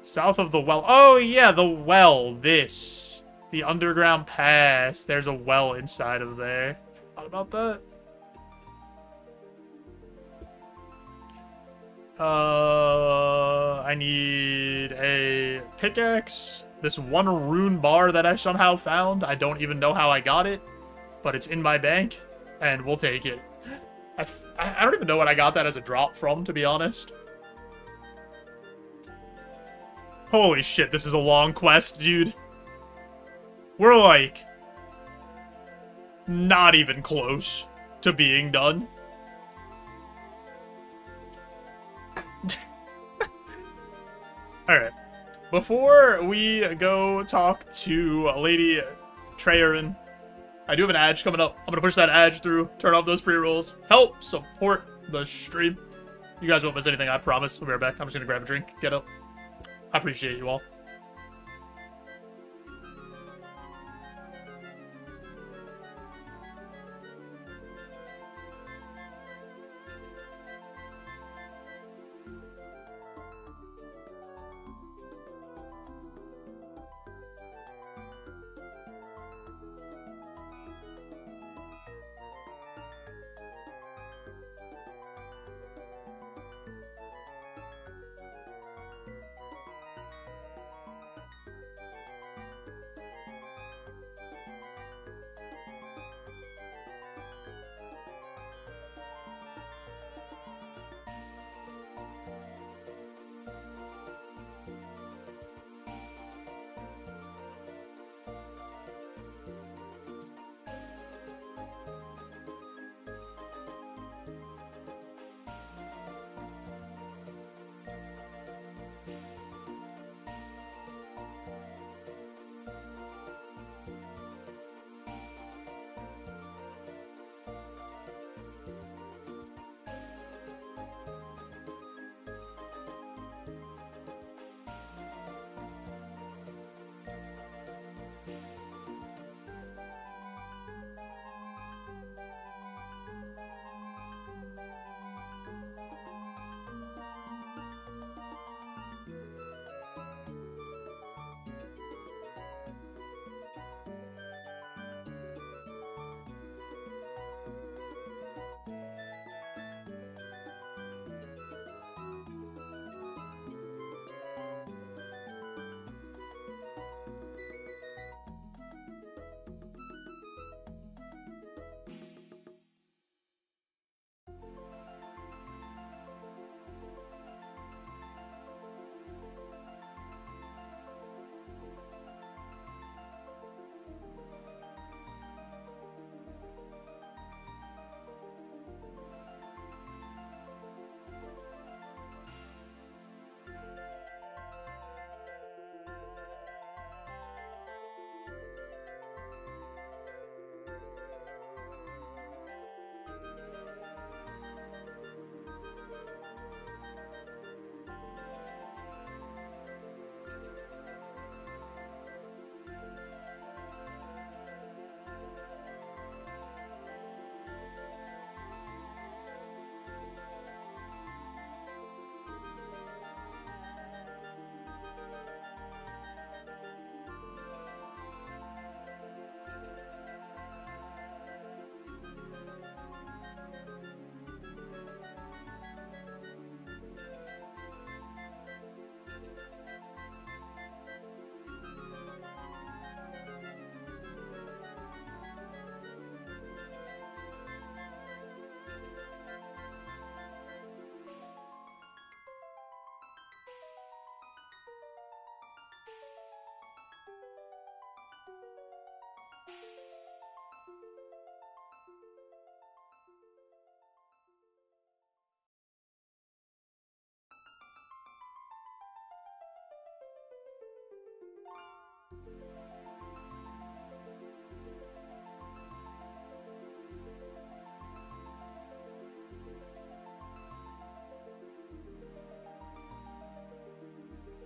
[SPEAKER 2] South of the well. Oh, yeah, the well. This. The underground pass. There's a well inside of there. Thought about that. I need a pickaxe. This one rune bar that I somehow found. I don't even know how I got it, but it's in my bank, and we'll take it. I don't even know what I got that as a drop from, to be honest. Holy shit, this is a long quest, dude. We're like not even close to being done. Alright. Before we go talk to Lady Treyerin, I do have an ad coming up. I'm gonna push that ad through, turn off those pre-rolls, help support the stream. You guys won't miss anything, I promise. We'll be right back. I'm just gonna grab a drink, get up. I appreciate you all.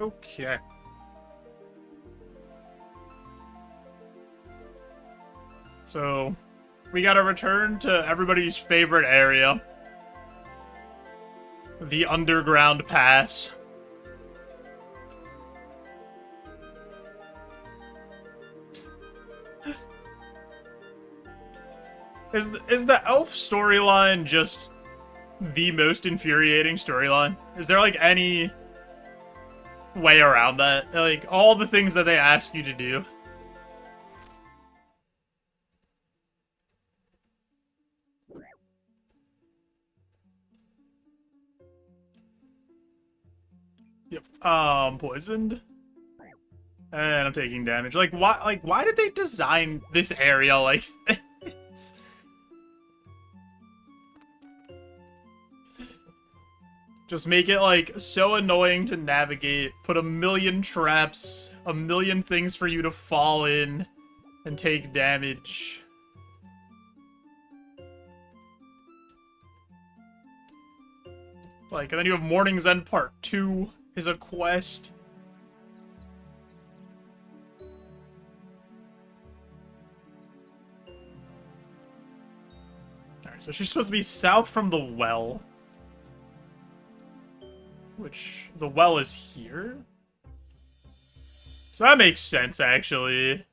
[SPEAKER 2] Okay. So, we gotta return to everybody's favorite area. The underground pass. Is the elf storyline just the most infuriating storyline? Is there, like, any way around that? Like, all the things that they ask you to do. Yep. Poisoned. And I'm taking damage. Like, why did they design this area like this? Just make it, like, so annoying to navigate. Put a million traps, a million things for you to fall in and take damage. Like, and then you have Morning's End Part 2 is a quest. Alright, so she's supposed to be south from the well. Which, the well is here? So that makes sense, actually.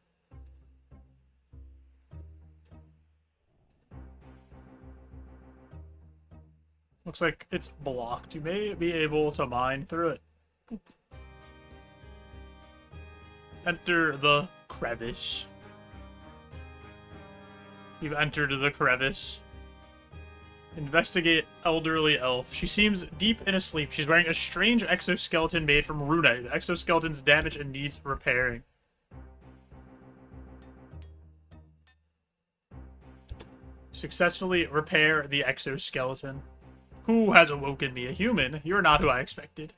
[SPEAKER 2] Looks like it's blocked. You may be able to mine through it. Boop. Enter the crevice. You've entered the crevice. Investigate elderly elf. She seems deep in a sleep. She's wearing a strange exoskeleton made from rune. The exoskeleton's damaged and needs repairing. Successfully repair the exoskeleton. Who has awoken me? A human? You're not who I expected.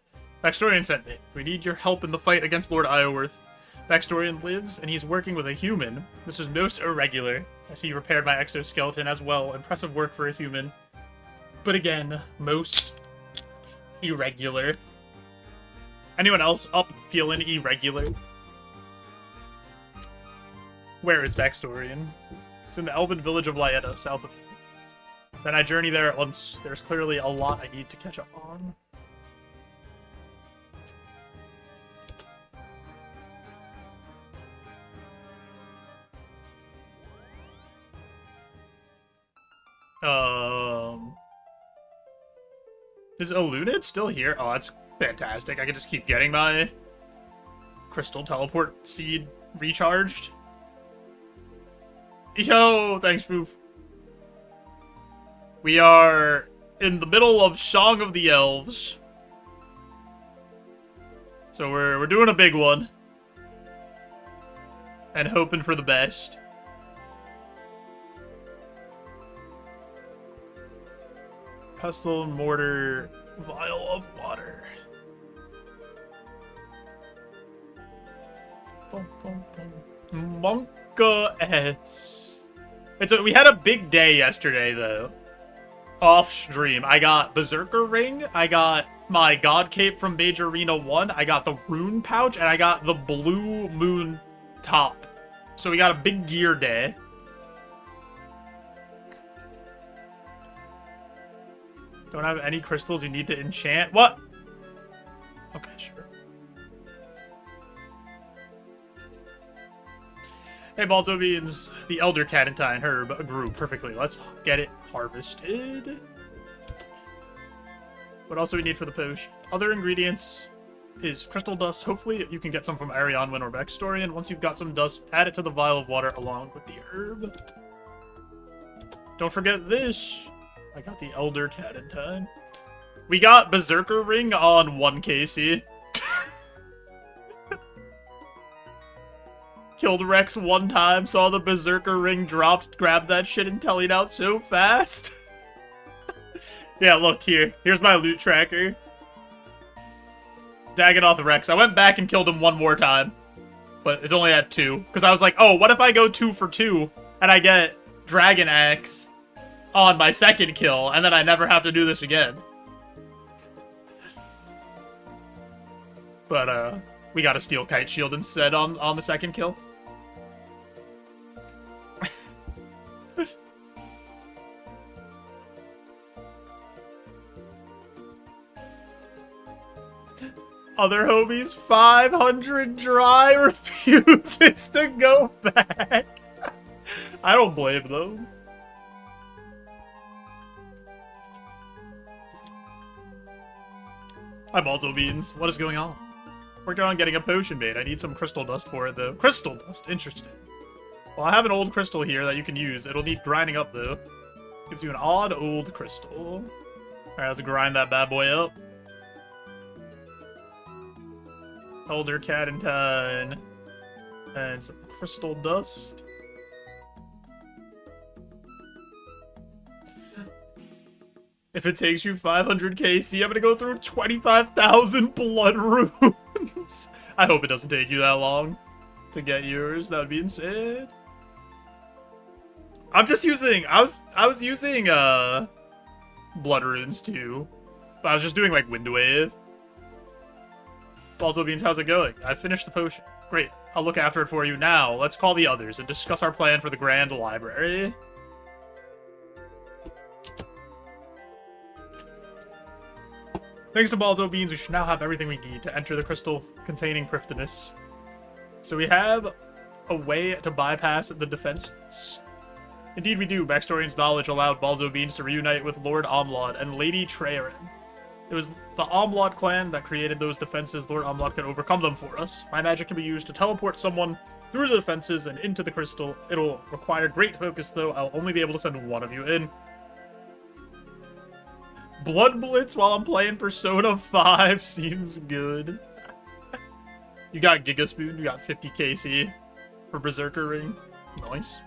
[SPEAKER 2] Backstorian sent me. We need your help in the fight against Lord Ioworth. Backstorian lives, and he's working with a human. This is most irregular, as he repaired my exoskeleton as well. Impressive work for a human. But again, most irregular. Anyone else up feeling irregular? Where is Backstorian? It's in the elven village of Laeta, south of here. Then I journey there at once. There's clearly a lot I need to catch up on. Is Elunid still here? Oh, that's fantastic. I can just keep getting my crystal teleport seed recharged. Yo, thanks, Foof. We are in the middle of Song of the Elves. So we're doing a big one. And hoping for the best. Pestle and mortar, vial of water. Boom, boom, boom. Monka S. We had a big day yesterday, though. Off stream, I got Berserker Ring, I got my God Cape from Major Arena 1, I got the Rune Pouch, and I got the Blue Moon Top. So we got a big gear day. Don't have any crystals you need to enchant? What? Okay, sure. Hey, JoeJoeBeans. The Elder Cadentine herb grew perfectly. Let's get it harvested. What else do we need for the potion? Other ingredients is crystal dust. Hopefully you can get some from Arianwen or Backstorian. Once you've got some dust, add it to the vial of water along with the herb. Don't forget this. I got the Elder Cadentine. We got Berserker Ring on 1KC. Killed Rex one time, saw the Berserker Ring dropped, grabbed that shit and tellied out so fast. Yeah, look here. Here's my loot tracker. Dagganoth Rex. I went back and killed him one more time. But it's only at 2. Because I was like, oh, what if I go 2 for 2 and I get Dragon Axe on my second kill, and then I never have to do this again. But, we got a Steel Kite Shield instead on the second kill. Other homies, 500 dry, refuses to go back. I don't blame them. Hi, JoeJoeBeans. What is going on? Working on getting a potion made. I need some crystal dust for it, though. Crystal dust? Interesting. Well, I have an old crystal here that you can use. It'll need grinding up, though. Gives you an odd old crystal. Alright, let's grind that bad boy up. Elder Cadentine. And some crystal dust. If it takes you 500 KC, I'm gonna go through 25,000 blood runes. I hope it doesn't take you that long to get yours. That would be insane. I'm just using, I was using, blood runes too. But I was just doing, like, wind wave. JoeJoeBeans, how's it going? I finished the potion. Great. I'll look after it for you now. Let's call the others and discuss our plan for the Grand Library. Thanks to JoeJoeBeans, we should now have everything we need to enter the crystal containing Prifdinus. So we have a way to bypass the defenses. Indeed we do. Backstorian's knowledge allowed JoeJoeBeans to reunite with Lord Omlod and Lady Traerin. It was the Omlod clan that created those defenses. Lord Omlod can overcome them for us. My magic can be used to teleport someone through the defenses and into the crystal. It'll require great focus, though. I'll only be able to send one of you in. Blood Blitz while I'm playing Persona 5 seems good. You got Giga Spoon, you got 50 KC for Berserker Ring. Nice.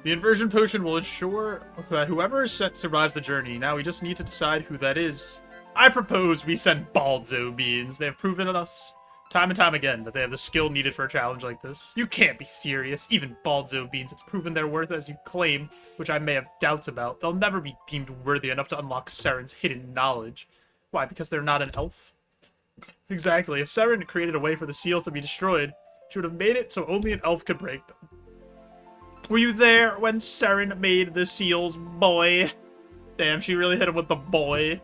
[SPEAKER 2] The inversion potion will ensure that whoever is sent survives the journey. Now we just need to decide who that is. I propose we send JoeJoeBeans. They have proven to us time and time again that they have the skill needed for a challenge like this. You can't be serious. Even JoeJoeBeans has proven their worth as you claim, which I may have doubts about. They'll never be deemed worthy enough to unlock Seren's hidden knowledge. Why? Because they're not an elf? Exactly. If Seren created a way for the seals to be destroyed, she would have made it so only an elf could break them. Were you there when Seren made the seals, boy? Damn, she really hit him with the boy.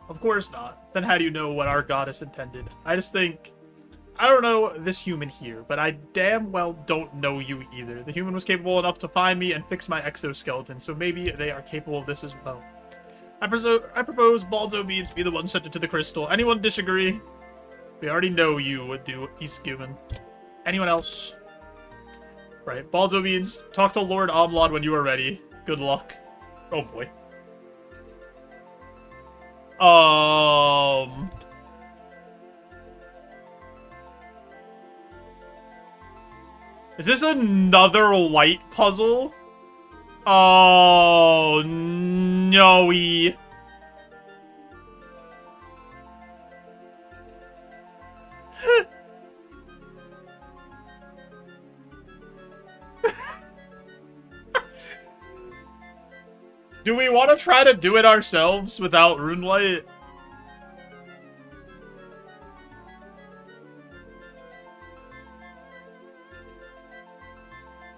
[SPEAKER 2] Of course not. Then how do you know what our goddess intended? I just think... I don't know this human here, but I damn well don't know you either. The human was capable enough to find me and fix my exoskeleton, so maybe they are capable of this as well. I propose JoeJoeBeans be the one sent into the crystal. Anyone disagree? We already know you would do East Human. Anyone else? Right, JoeJoeBeans, talk to Lord Omlod when you are ready. Good luck. Oh boy. Is this another light puzzle? Oh, no-y. Do we want to try to do it ourselves without Runelight?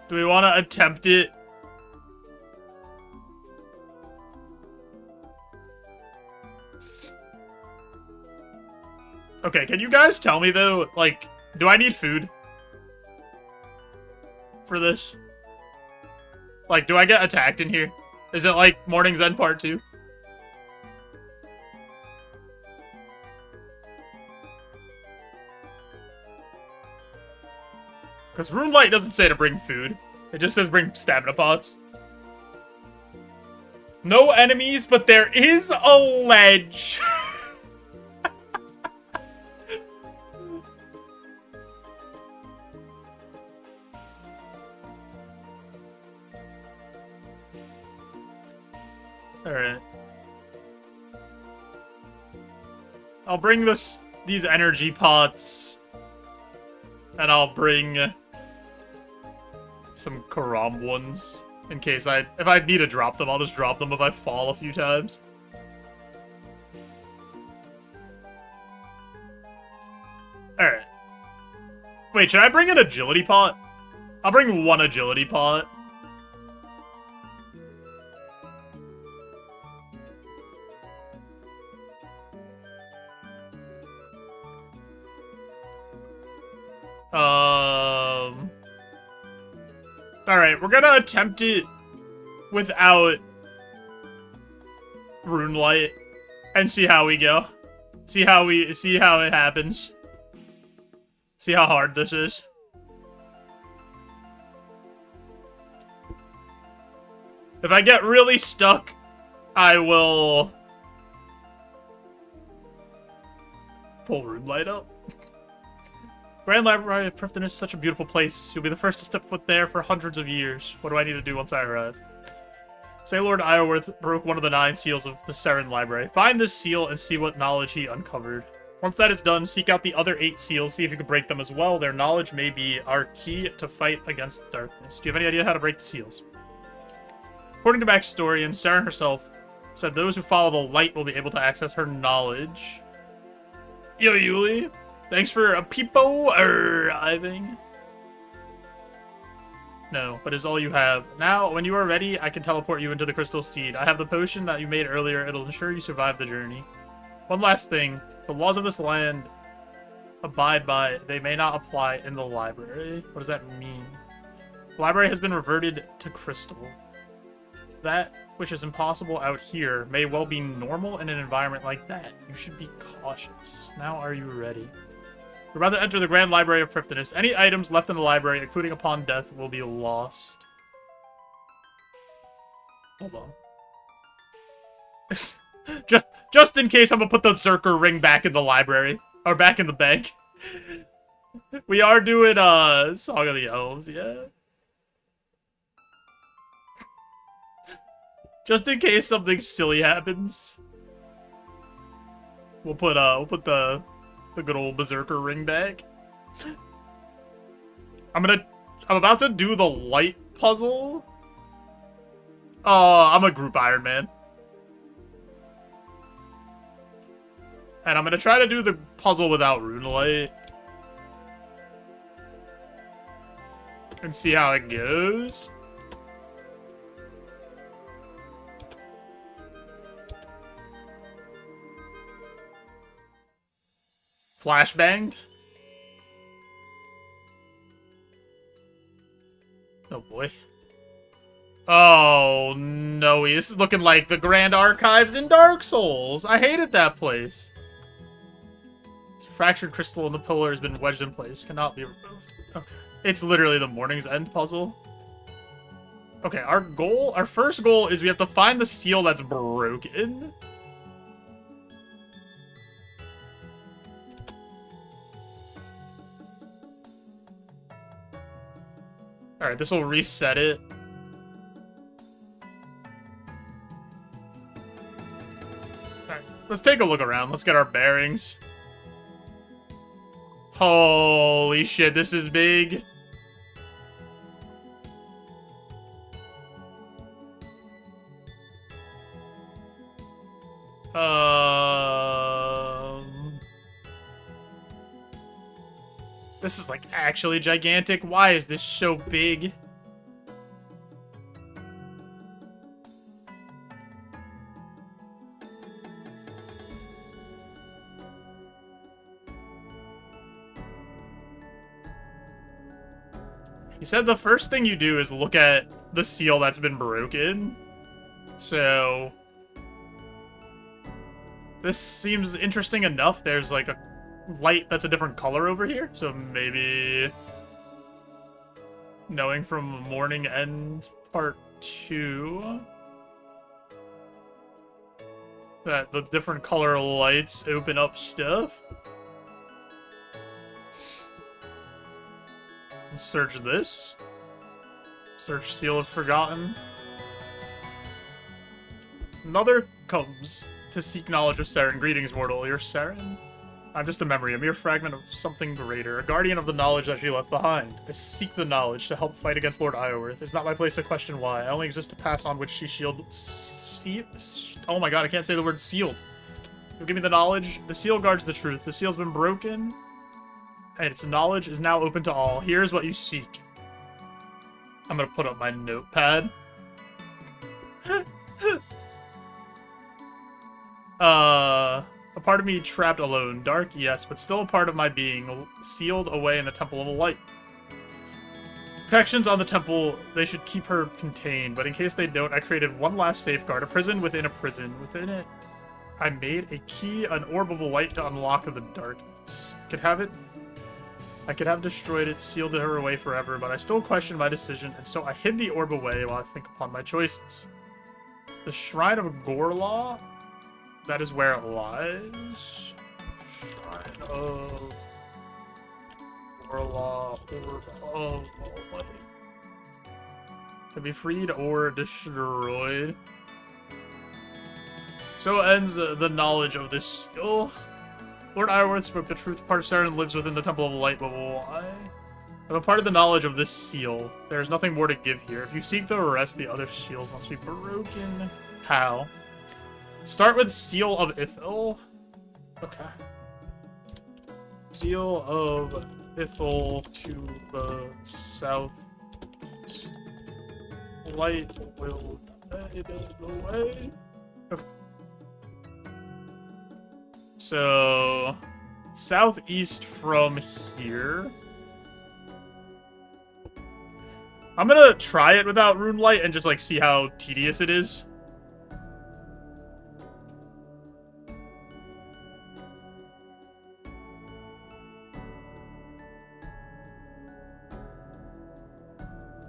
[SPEAKER 2] Do we want to attempt it? Okay, can you guys tell me though, like, do I need food for this? Like, do I get attacked in here? Is it like Morning's End Part 2? Because Runelight doesn't say to bring food. It just says bring stamina pots. No enemies, but there is a ledge. Alright. I'll bring these energy pots. And I'll bring some Karam ones. In case if I need to drop them, I'll just drop them if I fall a few times. Alright. Wait, should I bring an agility pot? I'll bring one agility pot. Alright, we're gonna attempt it without Runelight and see how we go. See how it happens. See how hard this is. If I get really stuck, I will pull Runelight up. Grand Library of Prifdinus is such a beautiful place. You'll be the first to step foot there for hundreds of years. What do I need to do once I arrive? Say Lord Iorworth broke one of the 9 seals of the Seren Library. Find this seal and see what knowledge he uncovered. Once that is done, seek out the other 8 seals, see if you can break them as well. Their knowledge may be our key to fight against the darkness. Do you have any idea how to break the seals? According to backstory, Seren herself said those who follow the light will be able to access her knowledge. Yo, Yuli. Thanks for a peepo arriving. No, but is all you have. Now, when you are ready, I can teleport you into the Crystal Seed. I have the potion that you made earlier. It'll ensure you survive the journey. One last thing. The laws of this land abide by. They may not apply in the library. What does that mean? The library has been reverted to crystal. That which is impossible out here may well be normal in an environment like that. You should be cautious. Now are you ready? We're about to enter the Grand Library of Prifddinas. Any items left in the library, including upon death, will be lost. Hold on. Just in case, I'm gonna put the Zerker ring back in the library. Or back in the bank. We are doing, Song of the Elves, yeah. Just in case something silly happens. We'll put the good old Berserker ring back. I'm about to do the light puzzle. I'm a group Ironman. And I'm gonna try to do the puzzle without Runelight. And see how it goes. Flashbanged? Oh boy. Oh no, this is looking like the Grand Archives in Dark Souls. I hated that place. This fractured crystal in the pillar has been wedged in place. Cannot be removed. Okay. It's literally the Morning's End puzzle. Okay, our first goal is we have to find the seal that's broken. Alright, this will reset it. Alright, let's take a look around. Let's get our bearings. Holy shit, this is big. This is like actually gigantic. Why is this so big? He said the first thing you do is look at the seal that's been broken. So this seems interesting enough. There's like a light that's a different color over here, so maybe knowing from Morning End Part 2 that the different color lights open up stuff. Search this. Search Seal of Forgotten. Another comes to seek knowledge of Seren. Greetings, mortal. You're Seren? I'm just a memory, a mere fragment of something greater, a guardian of the knowledge that she left behind. I seek the knowledge to help fight against Lord Iorworth. It's not my place to question why. I only exist to pass on which she oh my god, I can't say the word sealed. You'll give me the knowledge. The seal guards the truth. The seal's been broken, and its knowledge is now open to all. Here's what you seek. I'm gonna put up my notepad. A part of me trapped alone. Dark, yes, but still a part of my being, sealed away in the Temple of the Light. Infections on the temple, they should keep her contained, but in case they don't, I created one last safeguard, a prison within a prison. Within it, I made a key, an orb of the light to unlock the darkness. I could have destroyed it, sealed her away forever, but I still question my decision, and so I hid the orb away while I think upon my choices. The Shrine of Gorlaw? That is where it lies. Shrine of Gorlaw, Orb of Light. Can be freed or destroyed. So ends the knowledge of this skill. Lord Ironworth spoke the truth. Part of Saren lives within the Temple of Light, but why? I'm a part of the knowledge of this seal. There's nothing more to give here. If you seek the rest, the other seals must be broken. How? Start with Seal of Ithil. Okay. Seal of Ithil to the south. Light will guide the way. Okay. So, southeast from here. I'm gonna try it without Rune Light and just, like, see how tedious it is.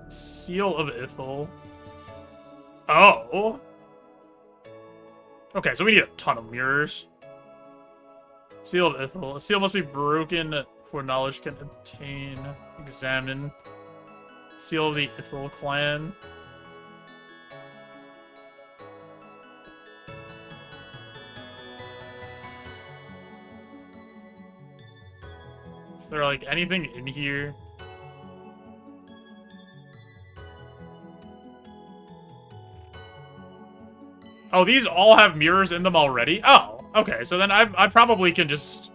[SPEAKER 2] Seal of Ithil. Oh! Okay, so we need a ton of mirrors. Seal of Ithil. A seal must be broken before knowledge can obtain. Examine. Seal of the Ithil clan. Is there, like, anything in here? Oh, these all have mirrors in them already? Oh, okay. So then I probably can just...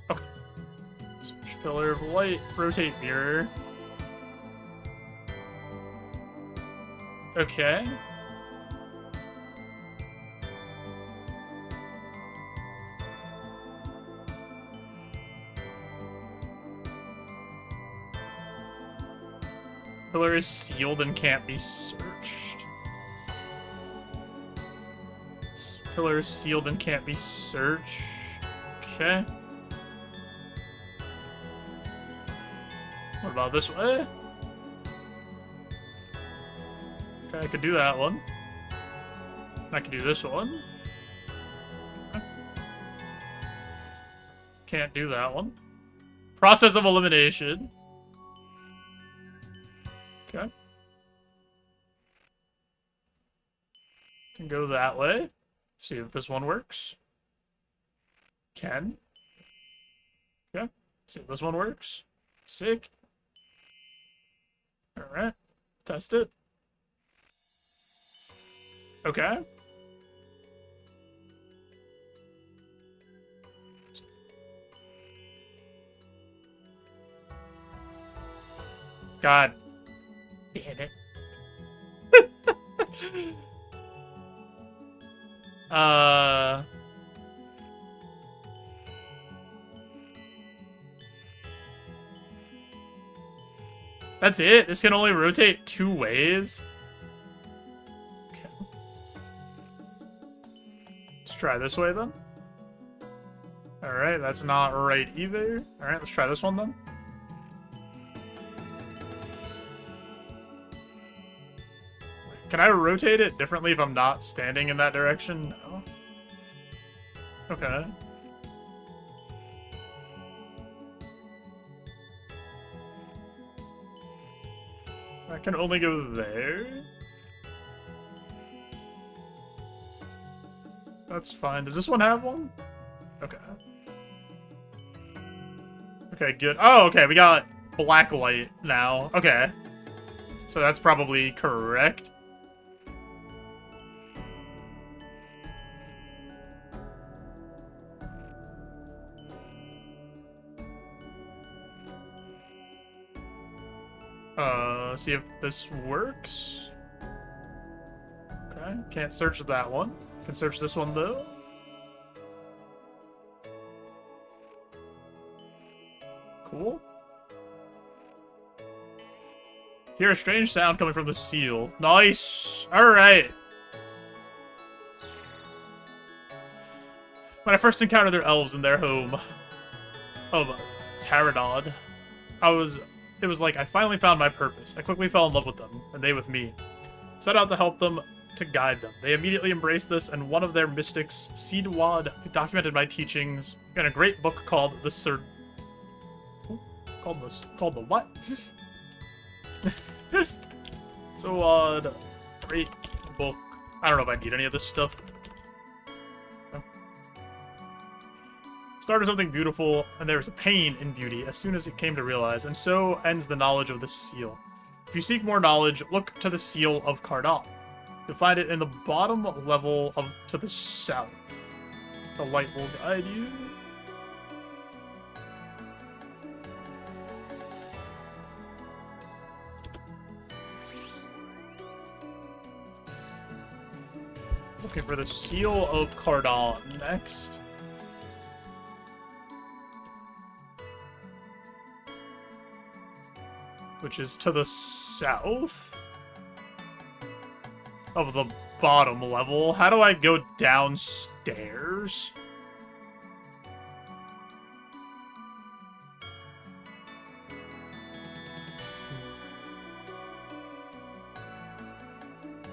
[SPEAKER 2] Okay. Switch pillar of light, rotate mirror. Okay. Pillar is sealed and can't be searched. Pillar is sealed and can't be searched. Okay. What about this way? Okay, I could do that one. I could do this one. Okay. Can't do that one. Process of elimination. Okay. Can go that way. See if this one works. Can. Okay. See if this one works. Sick. Alright. Test it. Okay. God damn it. That's it? This can only rotate 2 ways? Okay. Let's try this way then. Alright, that's not right either. Alright, let's try this one then. Can I rotate it differently if I'm not standing in that direction? No. Okay. I can only go there? That's fine. Does this one have one? Okay. Okay, good. Oh, okay, we got black light now. Okay. So that's probably correct. See if this works. Okay, can't search that one. Can search this one though. Cool. Hear a strange sound coming from the seal. Nice! Alright. When I first encountered their elves in their home of Taradod, it was like I finally found my purpose. I quickly fell in love with them, and they with me. Set out to help them, to guide them. They immediately embraced this, and one of their mystics, Seedwad, documented my teachings in a great book called the Called the what? So odd. Great book. I don't know if I need any of this stuff. No. Started something beautiful, and there was a pain in beauty as soon as it came to realize, and so ends the knowledge of the seal. If you seek more knowledge, look to the seal of Cardon. You'll find it in the bottom level to the south. The light will guide you. Looking for the seal of Cardon next. Which is to the south of the bottom level. How do I go downstairs?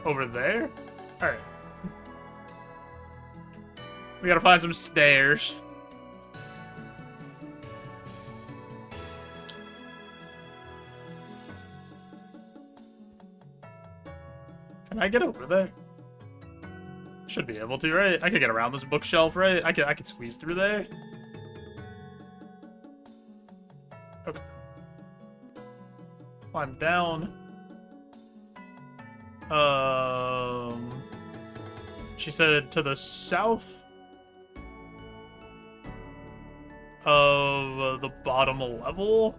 [SPEAKER 2] Over there? Alright. We gotta find some stairs. Can I get over there? Should be able to, right? I could get around this bookshelf, right? I could squeeze through there. Okay. Climb down. She said to the south of the bottom level.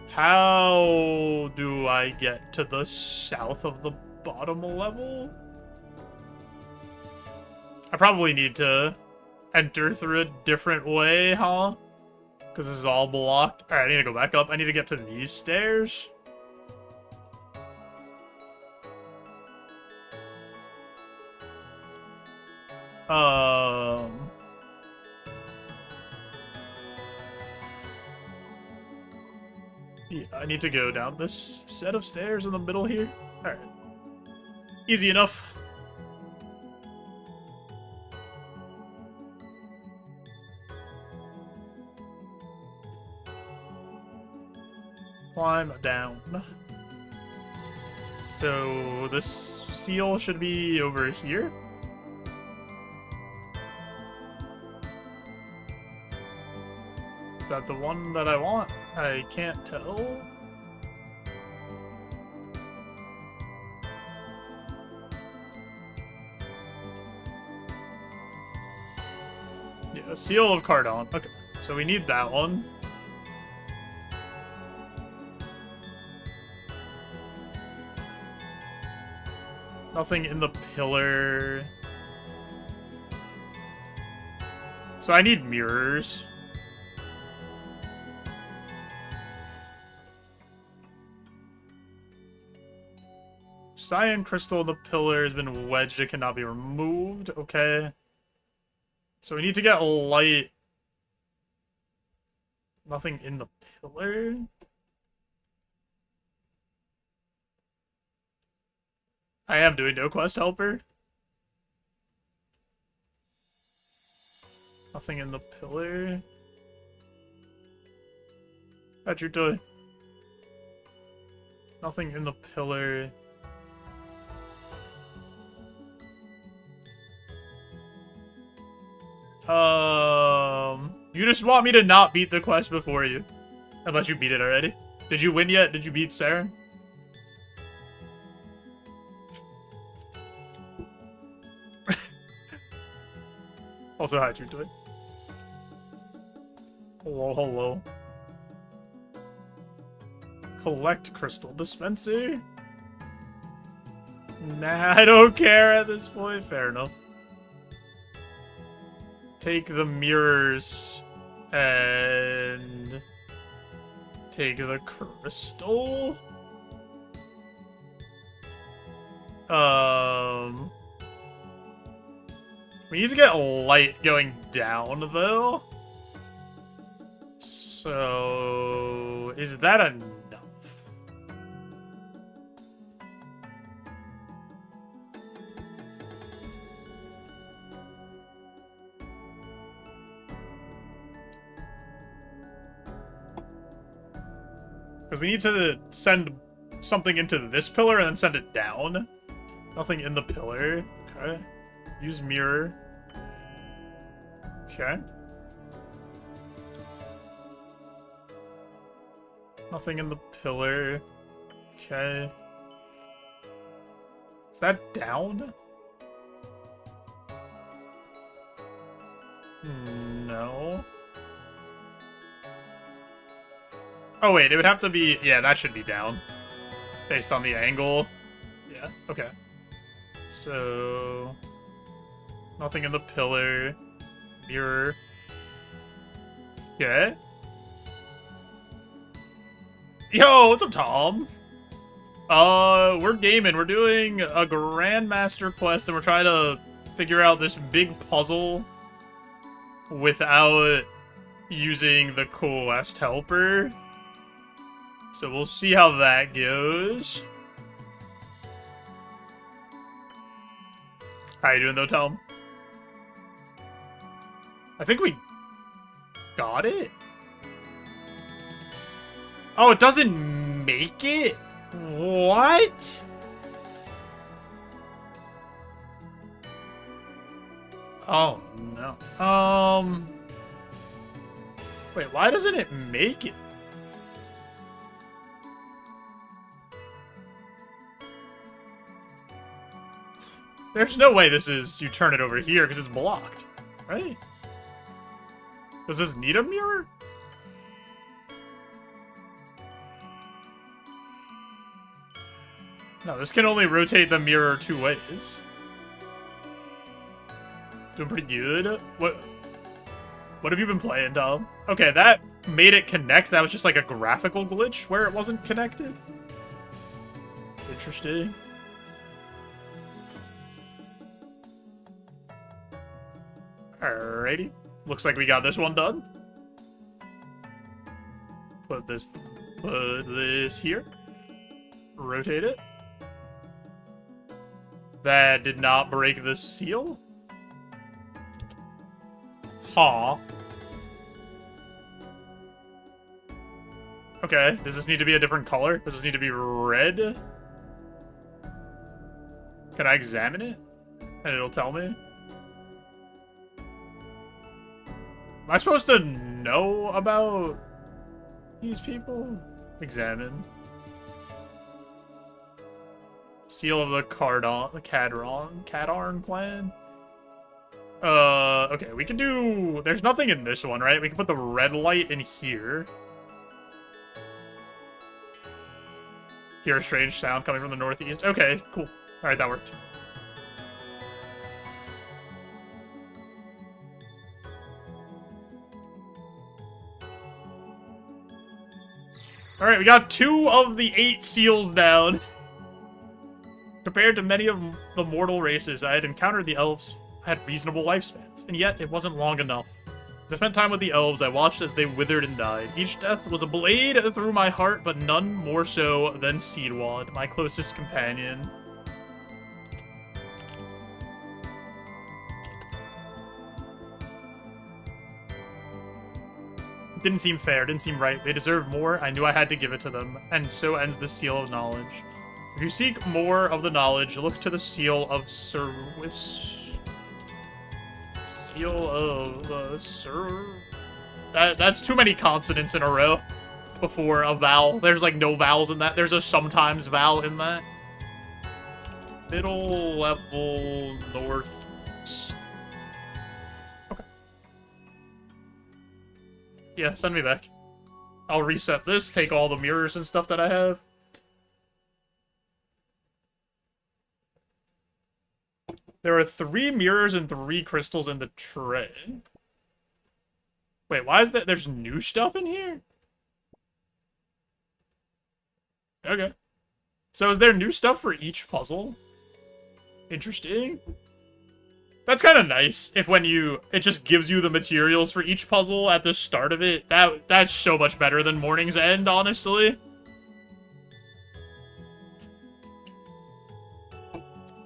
[SPEAKER 2] How do I get to the south of the bottom level? I probably need to enter through a different way, huh? Because this is all blocked. Alright, I need to go back up. I need to get to these stairs. Yeah, I need to go down this set of stairs in the middle here. Alright. Easy enough. Climb down. So this seal should be over here. Is that the one that I want? I can't tell. Yeah, seal of Cardon. Okay, so we need that one. Nothing in the pillar. So I need mirrors. Cyan crystal in the pillar has been wedged. It cannot be removed. Okay. So we need to get light. Nothing in the pillar. I am doing no quest helper. Nothing in the pillar. How'd you do? Nothing in the pillar. You just want me to not beat the quest before you. Unless you beat it already. Did you win yet? Did you beat Saren? Also, how'd you do it? Hello, hello. Collect crystal dispenser? Nah, I don't care at this point. Fair enough. Take the mirrors and take the crystal. We need to get light going down though. So is that enough? Because we need to send something into this pillar and then send it down. Nothing in the pillar. Okay. Use mirror. Okay. Nothing in the pillar. Okay. Is that down? No. Oh wait, it would have to be... Yeah, that should be down. Based on the angle. Yeah, okay. So... Nothing in the pillar. Mirror. Okay. Yo, what's up, Tom? We're gaming. We're doing a Grandmaster quest, and we're trying to figure out this big puzzle without using the Celeste helper. So we'll see how that goes. How you doing, though, Tom? I think we got it. Oh, it doesn't make it? What? Oh, no. Wait, why doesn't it make it? There's no way this is you turn it over here because it's blocked, right? Does this need a mirror? No, this can only rotate the mirror 2 ways. Doing pretty good. What have you been playing, Tom? Okay, that made it connect. That was just like a graphical glitch where it wasn't connected. Interesting. Alrighty. Looks like we got this one done. Put this here. Rotate it. That did not break the seal. Huh. Okay, does this need to be a different color? Does this need to be red? Can I examine it? And it'll tell me? Am I supposed to know about these people? Examine. Seal of the Cadarn clan? Okay, we can do... There's nothing in this one, right? We can put the red light in here. Hear a strange sound coming from the northeast. Okay, cool. Alright, that worked. Alright, we got 2 of the 8 seals down. Compared to many of the mortal races I had encountered, the elves had reasonable lifespans, and yet it wasn't long enough. As I spent time with the elves, I watched as they withered and died. Each death was a blade through my heart, but none more so than Seedwad, my closest companion. It didn't seem fair, didn't seem right. They deserved more, I knew I had to give it to them, and so ends the Seal of Knowledge. If you seek more of the knowledge, look to the Seal of Service. Seal of That's too many consonants in a row before a vowel. There's like no vowels in that. There's a sometimes vowel in that. Middle level north. Okay. Yeah, send me back. I'll reset this, take all the mirrors and stuff that I have. There are 3 mirrors and 3 crystals in the tray. Wait, why is that? There's new stuff in here? Okay. So is there new stuff for each puzzle? Interesting. That's kind of nice. If when it just gives you the materials for each puzzle at the start of it. That's so much better than Morning's End, honestly.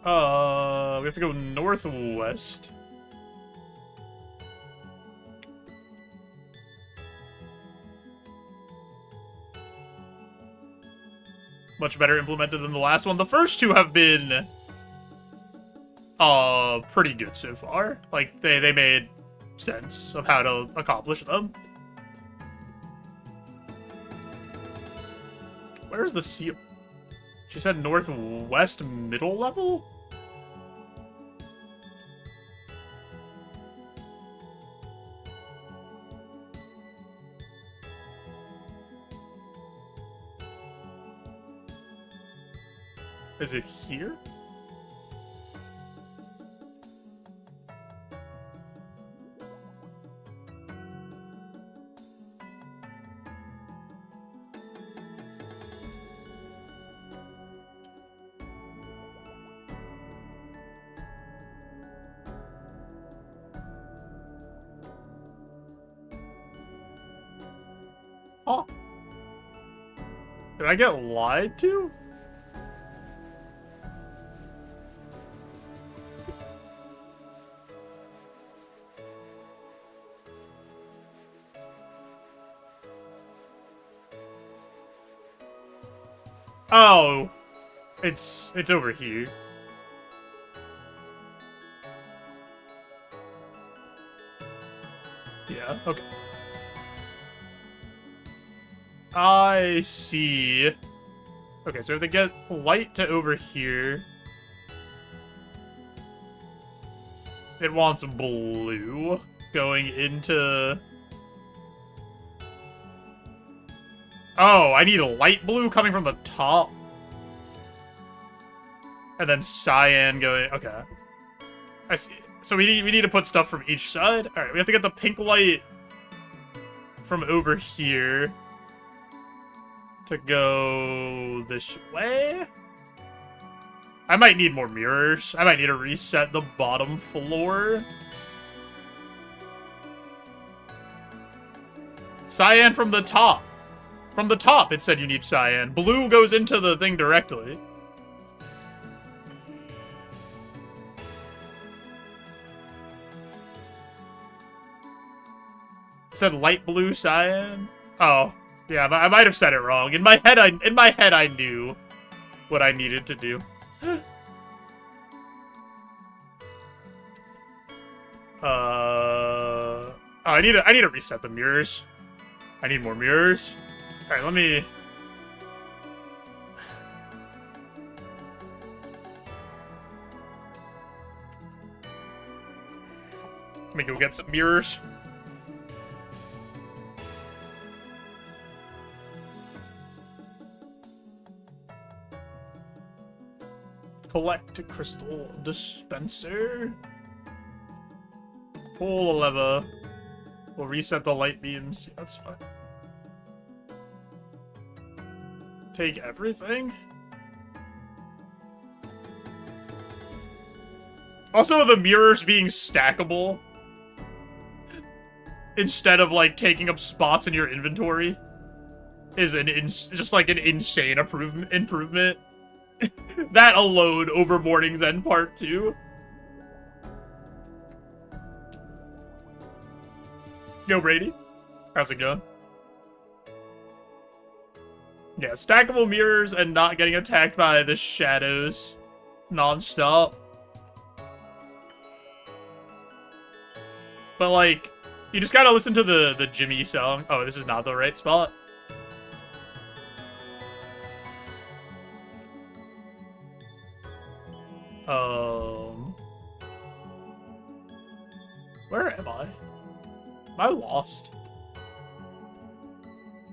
[SPEAKER 2] We have to go northwest. Much better implemented than the last one. The first two have been pretty good so far. Like, they made sense of how to accomplish them. Where's the seal? She said northwest middle level? Is it here? Huh? Did I get lied to? Oh, it's over here. Yeah, okay. I see. Okay, so we have to get light to over here. It wants blue going into... Oh, I need a light blue coming from the top. And then cyan going... Okay. I see. So we need to put stuff from each side. Alright, we have to get the pink light from over here to go this way. I might need more mirrors. I might need to reset the bottom floor. Cyan from the top. From the top, it said you need cyan. Blue goes into the thing directly. It said light blue cyan. Oh, yeah, I might have said it wrong. In my head, I knew what I needed to do. Oh, I need to reset the mirrors. I need more mirrors. All right, let me go get some mirrors. Collect crystal dispenser. Pull a lever. We'll reset the light beams. Yeah, that's fine. Take everything? Also, the mirrors being stackable instead of, like, taking up spots in your inventory is just, like, an insane improvement. That alone over Morning's End Part 2. Yo, Brady. How's it going? Yeah, stackable mirrors and not getting attacked by the shadows non-stop. But, like, you just gotta listen to the Jimmy song. Oh, this is not the right spot. Where am I? Am I lost?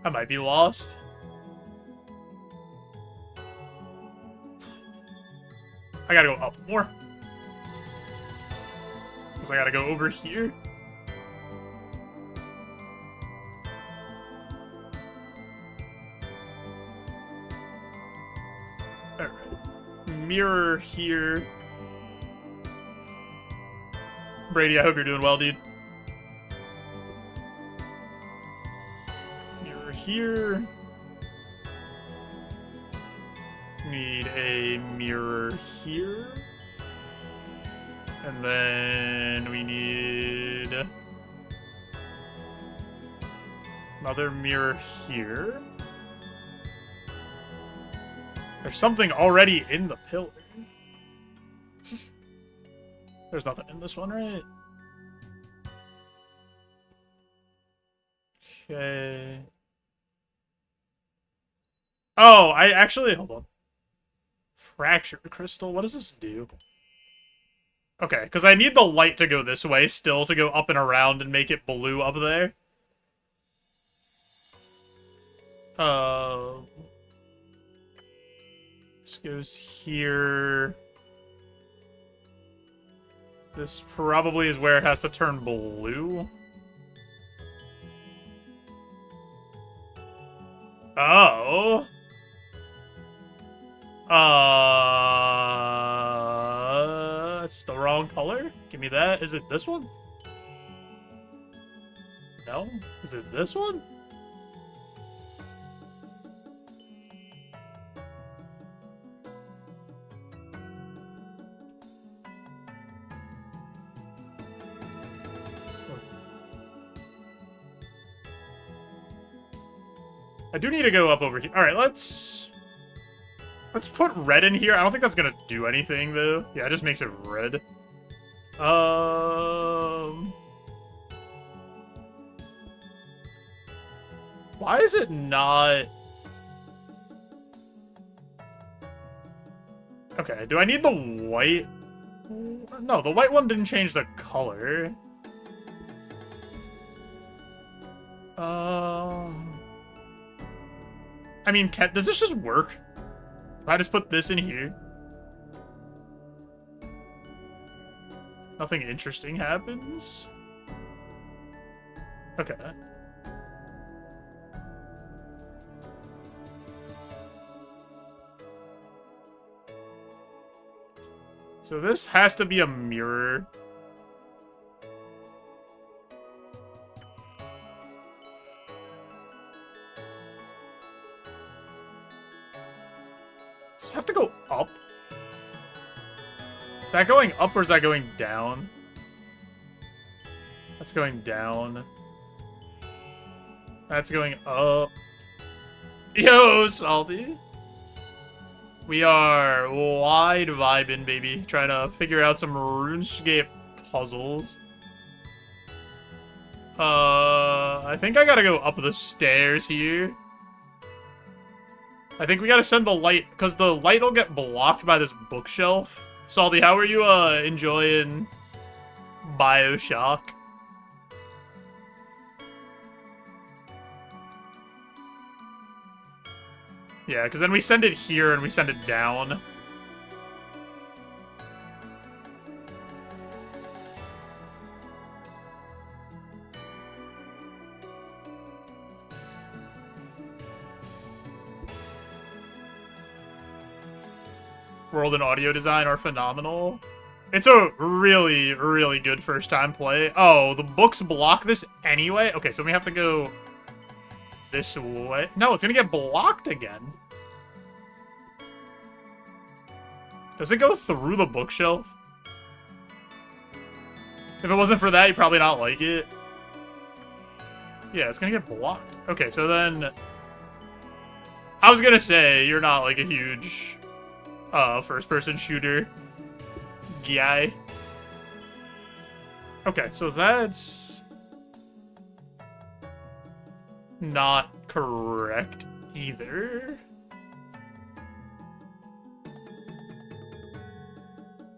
[SPEAKER 2] I might be lost. I gotta go up more. Because I gotta go over here. Alright. Mirror here. Brady, I hope you're doing well, dude. Mirror here. Need a mirror here. And then we need another mirror here. There's something already in the pillar. There's nothing in this one, right? Okay. Oh, I actually... Hold on. Fractured crystal. What does this do? Okay, because I need the light to go this way still to go up and around and make it blue up there. This goes here. This probably is where it has to turn blue. Oh. It's the wrong color? Give me that. Is it this one? No? Is it this one? I do need to go up over here. Alright, let's put red in here. I don't think that's gonna do anything, though. Yeah, it just makes it red. Why is it not... Okay, do I need the white? No, the white one didn't change the color. I mean, does this just work? If I just put this in here? Nothing interesting happens? Okay. So this has to be a mirror. Does it have to go up? Is that going up or is that going down? That's going down. That's going up. Yo, Salty. We are wide vibing, baby. Trying to figure out some RuneScape puzzles. I think I gotta go up the stairs here. I think we gotta send the light, because the light will get blocked by this bookshelf. Salty, how are you, enjoying Bioshock? Yeah, because then we send it here and we send it down. World and audio design are phenomenal. It's a really, really good first-time play. Oh, the books block this anyway? Okay, so we have to go this way. No, it's gonna get blocked again. Does it go through the bookshelf? If it wasn't for that, you'd probably not like it. Yeah, it's gonna get blocked. Okay, so then... I was gonna say, you're not like a huge first-person shooter guy. Okay, so that's... not correct either.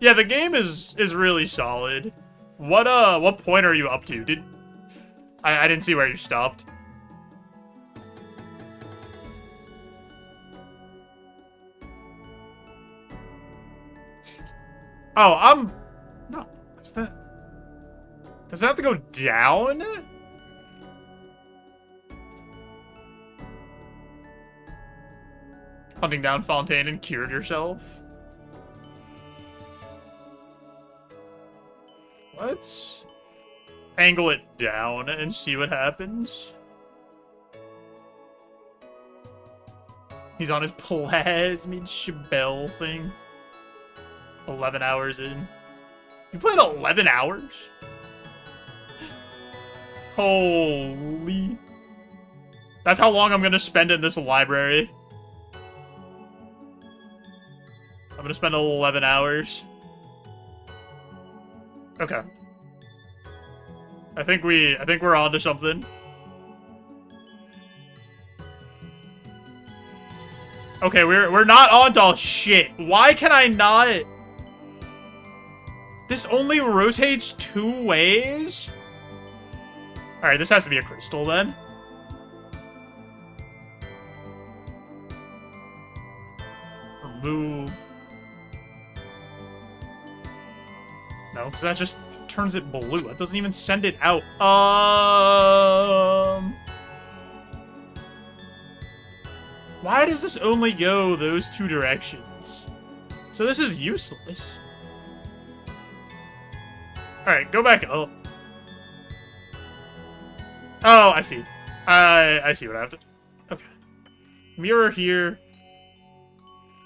[SPEAKER 2] Yeah, the game is really solid. What point are you up to? I didn't see where you stopped. Oh, no, what's that? Does it have to go down? Hunting down Fontaine and cured yourself? Let's angle it down and see what happens. He's on his plasmid Shabelle thing. 11 hours in. You played 11 hours? Holy. That's how long I'm gonna spend in this library. I'm gonna spend 11 hours. Okay. I think we're onto something. Okay, we're not onto shit. Why can I not? This only rotates 2 ways? Alright, this has to be a crystal then. Remove. No, because that just turns it blue. It doesn't even send it out. Why does this only go those 2 directions? So this is useless. Alright, go back up. Oh, I see. I see what I have to... Okay. Mirror here.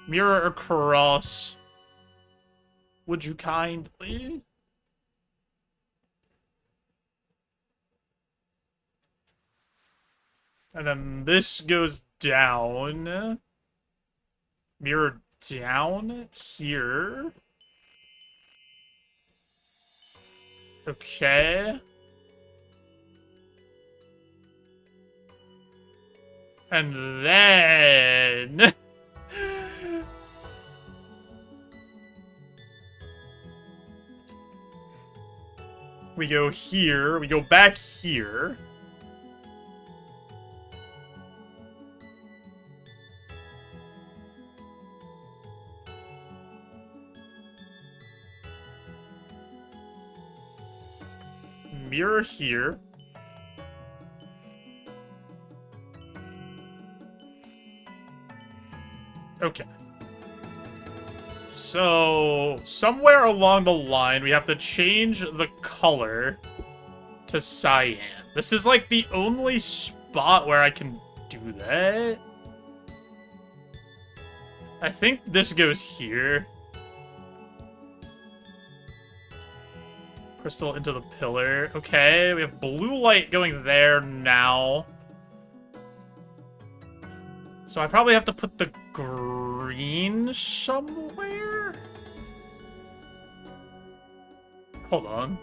[SPEAKER 2] Mirror across. Would you kindly? And then this goes down. Mirror down here. Okay. And then... we go here. We go back here. Mirror here. Okay. So, somewhere along the line, we have to change the color to cyan. This is like the only spot where I can do that. I think this goes here. Crystal into the pillar. Okay, we have blue light going there now. So I probably have to put the green somewhere? Hold on.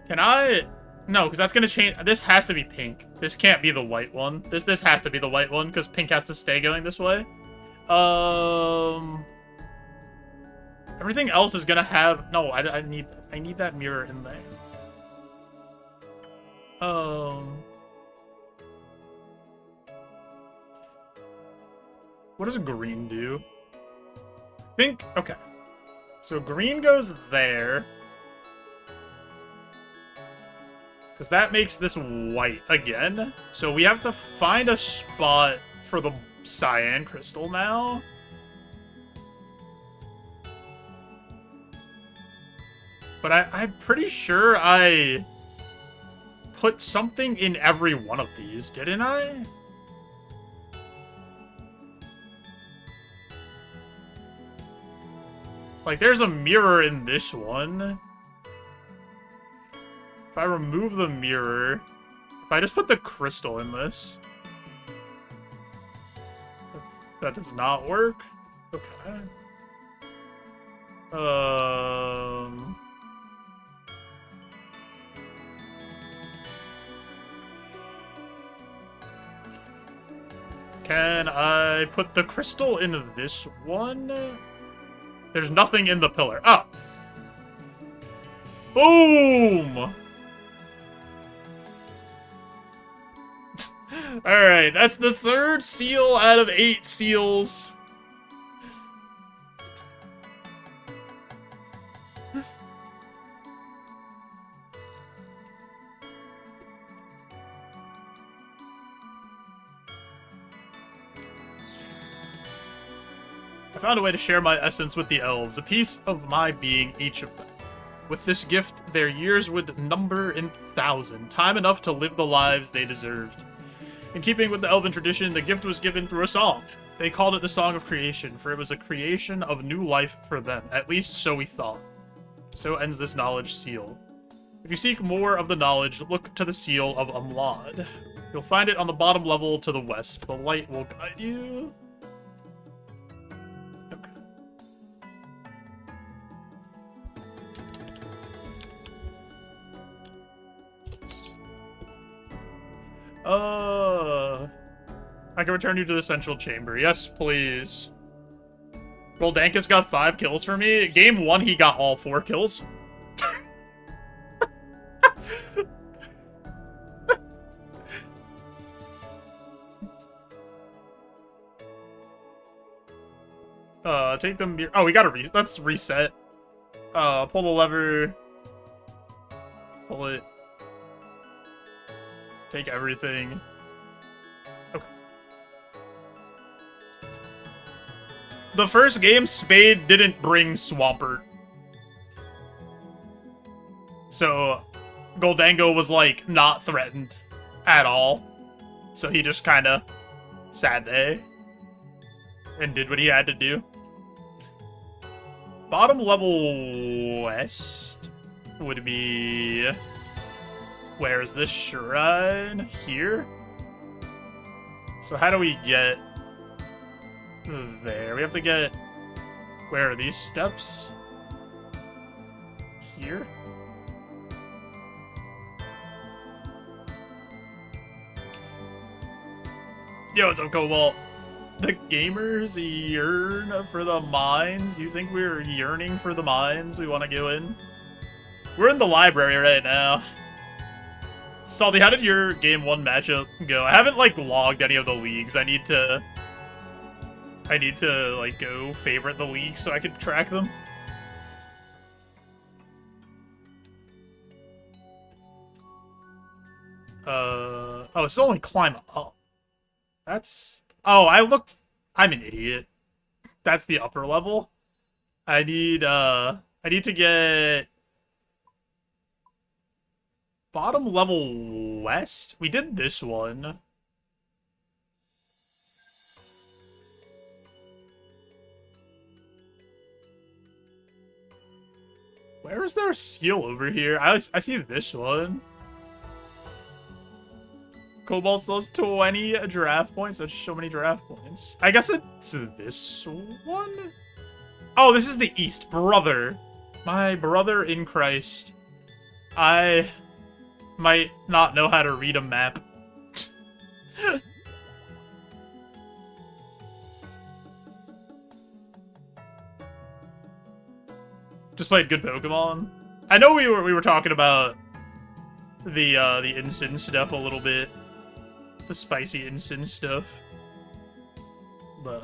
[SPEAKER 2] Can I... No, because that's going to change... This has to be pink. This can't be the white one. This has to be the white one, because pink has to stay going this way. Everything else is gonna have... No, I need that mirror in there. What does green do? I think... Okay. So green goes there. Because that makes this white again. So we have to find a spot for the cyan crystal now. But I'm pretty sure I put something in every one of these, didn't I? Like, there's a mirror in this one. If I remove the mirror... If I just put the crystal in this... That does not work? Okay. Can I put the crystal in this one? There's nothing in the pillar. Oh! Boom! Alright, that's the 3rd seal out of 8 seals. I found a way to share my essence with the elves, a piece of my being each of them. With this gift, their years would number in 1,000, time enough to live the lives they deserved. In keeping with the elven tradition, the gift was given through a song. They called it the Song of Creation, for it was a creation of new life for them, at least so we thought. So ends this knowledge seal. If you seek more of the knowledge, look to the seal of Umlad. You'll find it on the bottom level to the west. The light will guide you. I can return you to the central chamber. Yes, please. Goldankus got 5 kills for me. Game 1, he got all 4 kills. Take them. Oh, we gotta let's reset. Pull the lever. Pull it. Take everything. Okay. The first game, Spade didn't bring Swampert. So, Goldango was, like, not threatened at all. So he just kind of sat there and did what he had to do. Bottom level west would be... Where's this shrine? Here? So how do we get there? We have to get... Where are these steps? Here? Yo, what's up, Cobalt? The gamers yearn for the mines. You think we're yearning for the mines? We want to go in? We're in the library right now. Salty, how did your game 1 matchup go? I haven't, like, logged any of the leagues. I need to, like, go favorite the leagues so I can track them. Oh, it's only climb up. That's... Oh, I'm an idiot. That's the upper level. I need to get... Bottom level west? We did this one. Where is there a seal over here? I see this one. Cobalt still has 20 giraffe points. That's so many giraffe points. I guess it's this one? Oh, this is the East. Brother. My brother in Christ. I might not know how to read a map. Just played good Pokemon. I know we were talking about the instant stuff a little bit. The spicy instant stuff. But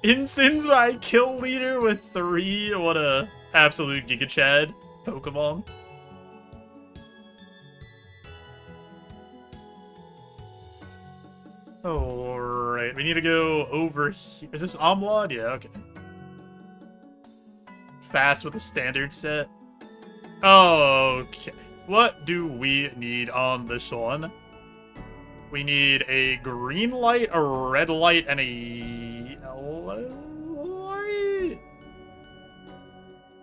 [SPEAKER 2] Instin's my kill leader with 3. What a absolute Giga Chad Pokemon. Alright, we need to go over here. Is this Omlad? Yeah, okay. Fast with a standard set. Okay. What do we need on this one? We need a green light, a red light, and a yellow light.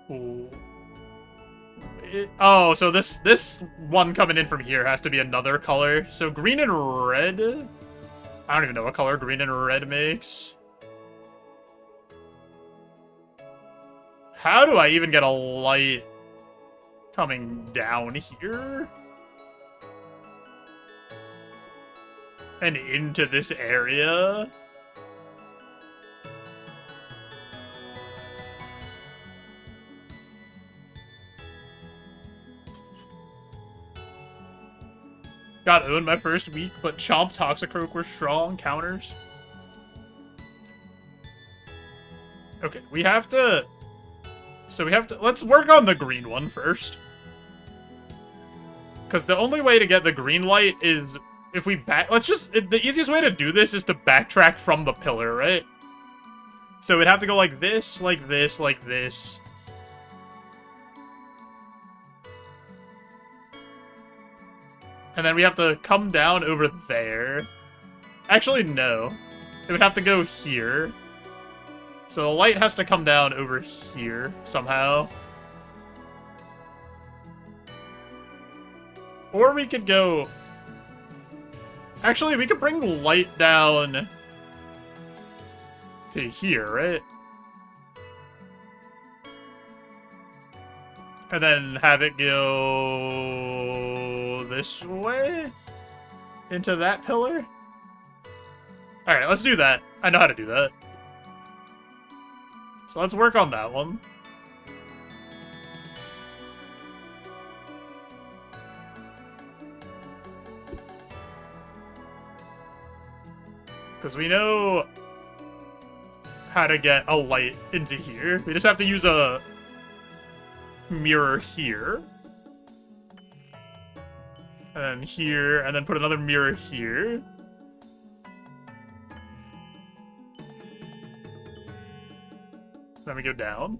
[SPEAKER 2] Ooh. Oh, so this one coming in from here has to be another color. So green and red? I don't even know what color green and red makes. How do I even get a light coming down here? And into this area? Got owned my first week, but Chomp, Toxicroak were strong counters. Okay, we have to... So we have to... Let's work on the green one first. Because the only way to get the green light is if we back... Let's just... The easiest way to do this is to backtrack from the pillar, right? So we'd have to go like this, like this, like this. And then we have to come down over there. Actually, no. It would have to go here. So the light has to come down over here somehow. Or we could go... Actually, we could bring light down to here, right? And then have it go this way? Into that pillar? Alright, let's do that. I know how to do that. So let's work on that one. Because we know how to get a light into here. We just have to use a mirror here. And then here, and then put another mirror here. Then we go down.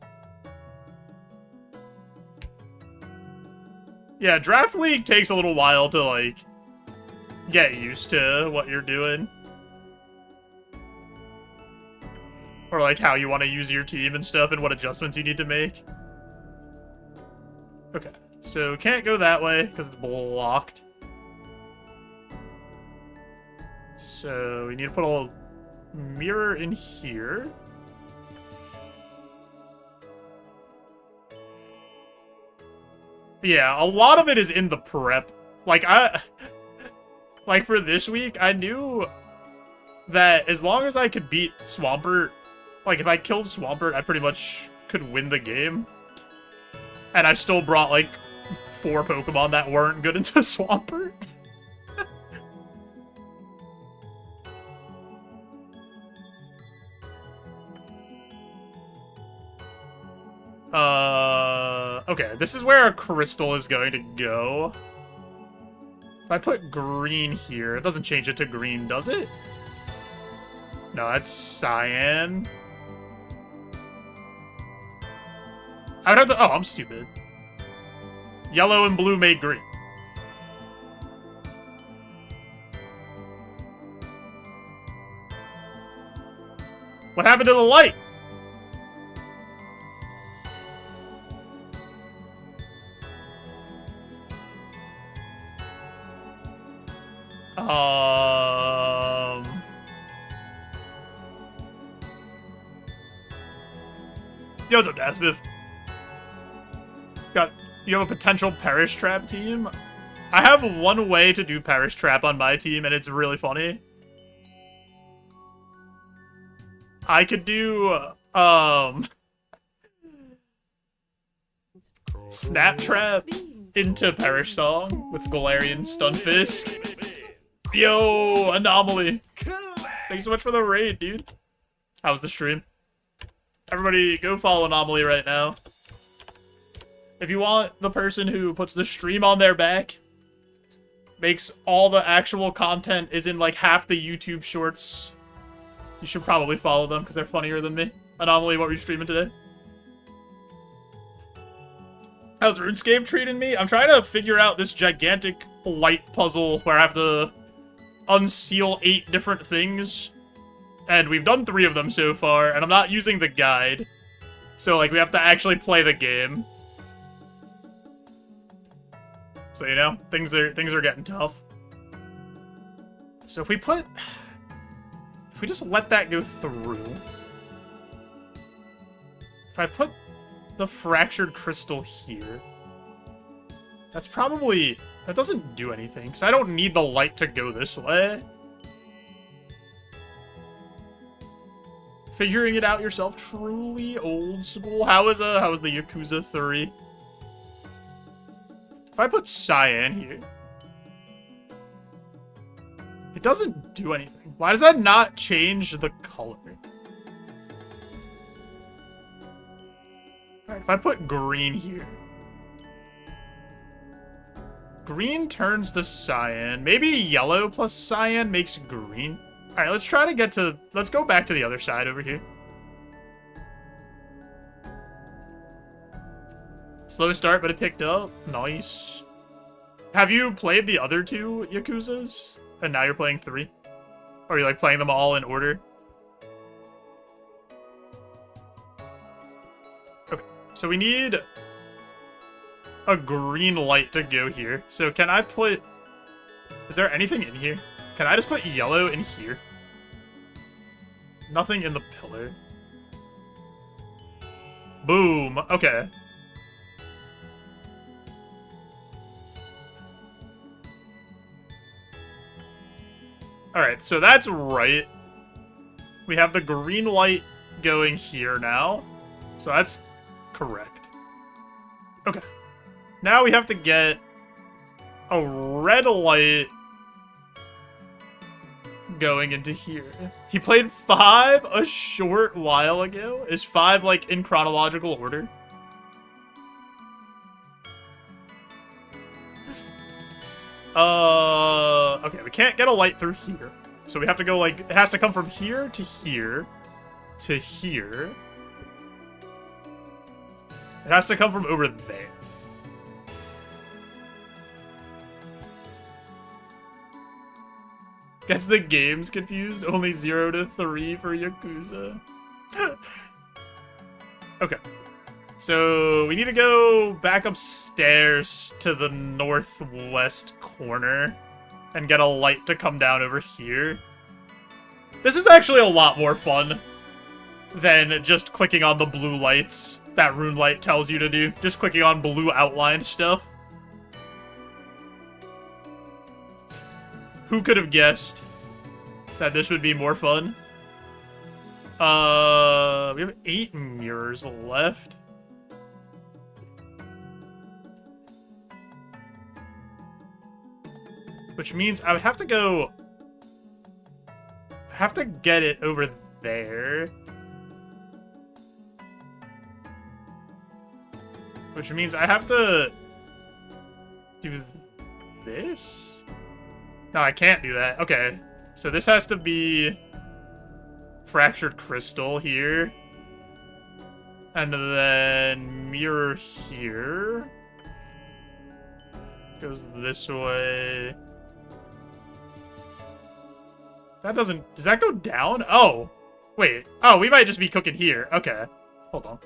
[SPEAKER 2] Yeah, Draft League takes a little while to, like, get used to what you're doing. Or, like, how you want to use your team and stuff and what adjustments you need to make. Okay, so can't go that way because it's blocked. So we need to put a mirror in here. Yeah, a lot of it is in the prep. Like, like, for this week, I knew that as long as I could beat Swampert, like, if I killed Swampert, I pretty much could win the game. And I still brought, like, 4 Pokemon that weren't good into Swampert. Okay, this is where a crystal is going to go. If I put green here, it doesn't change it to green, does it? No, that's cyan. I would have to... Oh, I'm stupid. Yellow and blue made green. What happened to the light? Yo, what's up, Dasmith? You have a potential Perish Trap team? I have one way to do Perish Trap on my team, and it's really funny. I could do, Snap Trap into Perish Song with Galarian Stunfisk. Yo, Anomaly. Thanks so much for the raid, dude. How was the stream? Everybody, go follow Anomaly right now. If you want the person who puts the stream on their back, makes all the actual content is in like half the YouTube shorts, you should probably follow them because they're funnier than me. Anomaly, what were you streaming today? How's RuneScape treating me? I'm trying to figure out this gigantic light puzzle where I have to unseal 8 different things. And we've done 3 of them so far, and I'm not using the guide. So, like, we have to actually play the game. So, you know, things are getting tough. So if we just let that go through. If I put the fractured crystal here, that doesn't do anything, because I don't need the light to go this way. Figuring it out yourself, truly old school. How was the Yakuza 3? If I put cyan here, it doesn't do anything. Why does that not change the color? Alright, if I put green here, green turns to cyan. Maybe yellow plus cyan makes green. Alright, let's try to get to... Let's go back to the other side over here. Slow start, but it picked up. Nice. Have you played the other 2 Yakuzas? And now you're playing 3? Or are you, like, playing them all in order? Okay, so we need a green light to go here. So can I put... Is there anything in here? Can I just put yellow in here? Nothing in the pillar. Boom. Okay. Alright, so that's right. We have the green light going here now. So that's correct. Okay. Now we have to get a red light going into here. He played 5 a short while ago. Is 5, like, in chronological order? Okay, we can't get a light through here. So we have to go, like, it has to come from here to here to here. It has to come from over there. Gets the games confused. Only 0 to 3 for Yakuza. Okay. So we need to go back upstairs to the northwest corner and get a light to come down over here. This is actually a lot more fun than just clicking on the blue lights that Rune Light tells you to do. Just clicking on blue outlined stuff. Who could have guessed that this would be more fun? We have 8 mirrors left. Which means I would have to go... I have to get it over there. Which means I have to do this? No, I can't do that. Okay. So this has to be fractured crystal here. And then mirror here. Goes this way. That doesn't... Does that go down? Oh. Wait. Oh, we might just be cooking here. Okay. Hold on.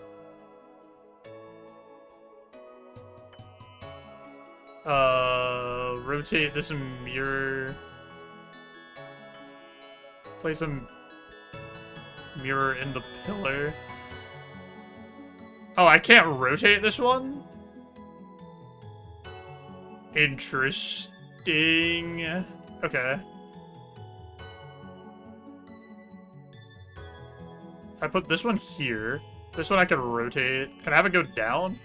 [SPEAKER 2] Rotate this mirror. Place a mirror in the pillar. Oh, I can't rotate this one? Interesting. Okay. If I put this one here, this one I can rotate. Can I have it go down?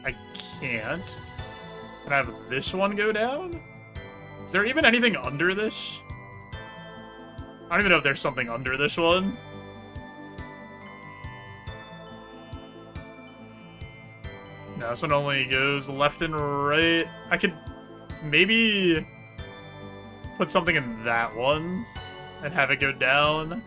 [SPEAKER 2] I can't. Can I have this one go down? Is there even anything under this? I don't even know if there's something under this one. No, this one only goes left and right. I could maybe put something in that one and have it go down.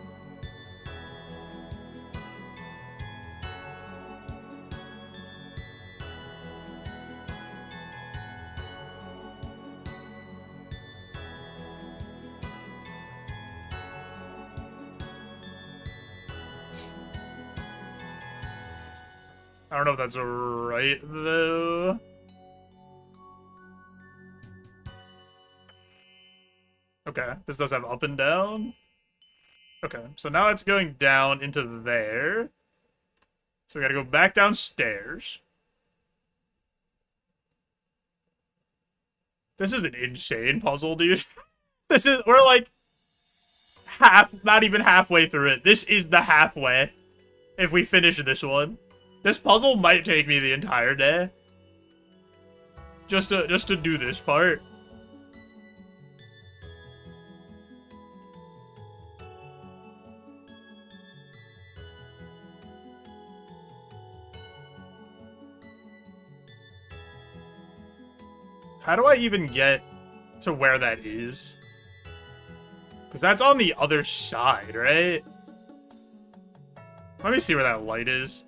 [SPEAKER 2] I don't know if that's right, though. Okay, this does have up and down. Okay, so now it's going down into there. So we gotta go back downstairs. This is an insane puzzle, dude. We're like not even halfway through it. This is the halfway. If we finish this one. This puzzle might take me the entire day. Just to do this part. How do I even get to where that is? Because that's on the other side, right? Let me see where that light is.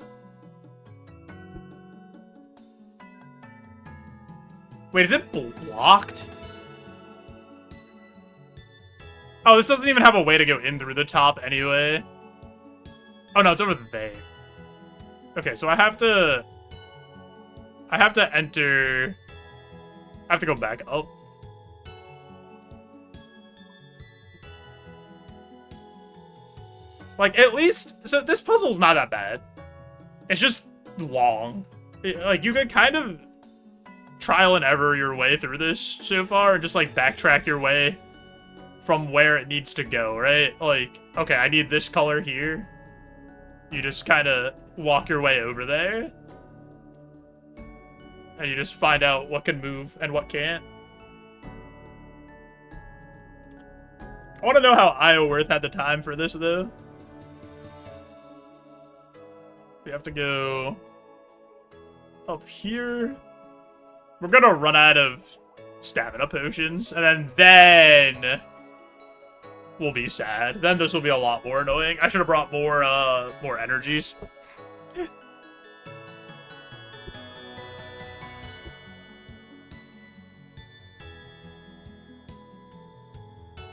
[SPEAKER 2] Wait, is it blocked? Oh, this doesn't even have a way to go in through the top anyway. Oh, no, it's over there. Okay, so I have to enter... I have to go back up. Like, at least... So, this puzzle's not that bad. It's just long. Like, you could kind of... trial and error your way through this so far, and just like backtrack your way from where it needs to go, right? Like, okay, I need this color here. You just kind of walk your way over there. And you just find out what can move and what can't. I want to know how Ioworth had the time for this, though. We have to go up here. We're gonna run out of stamina potions, and then we'll be sad. Then this will be a lot more annoying. I should have brought more energies.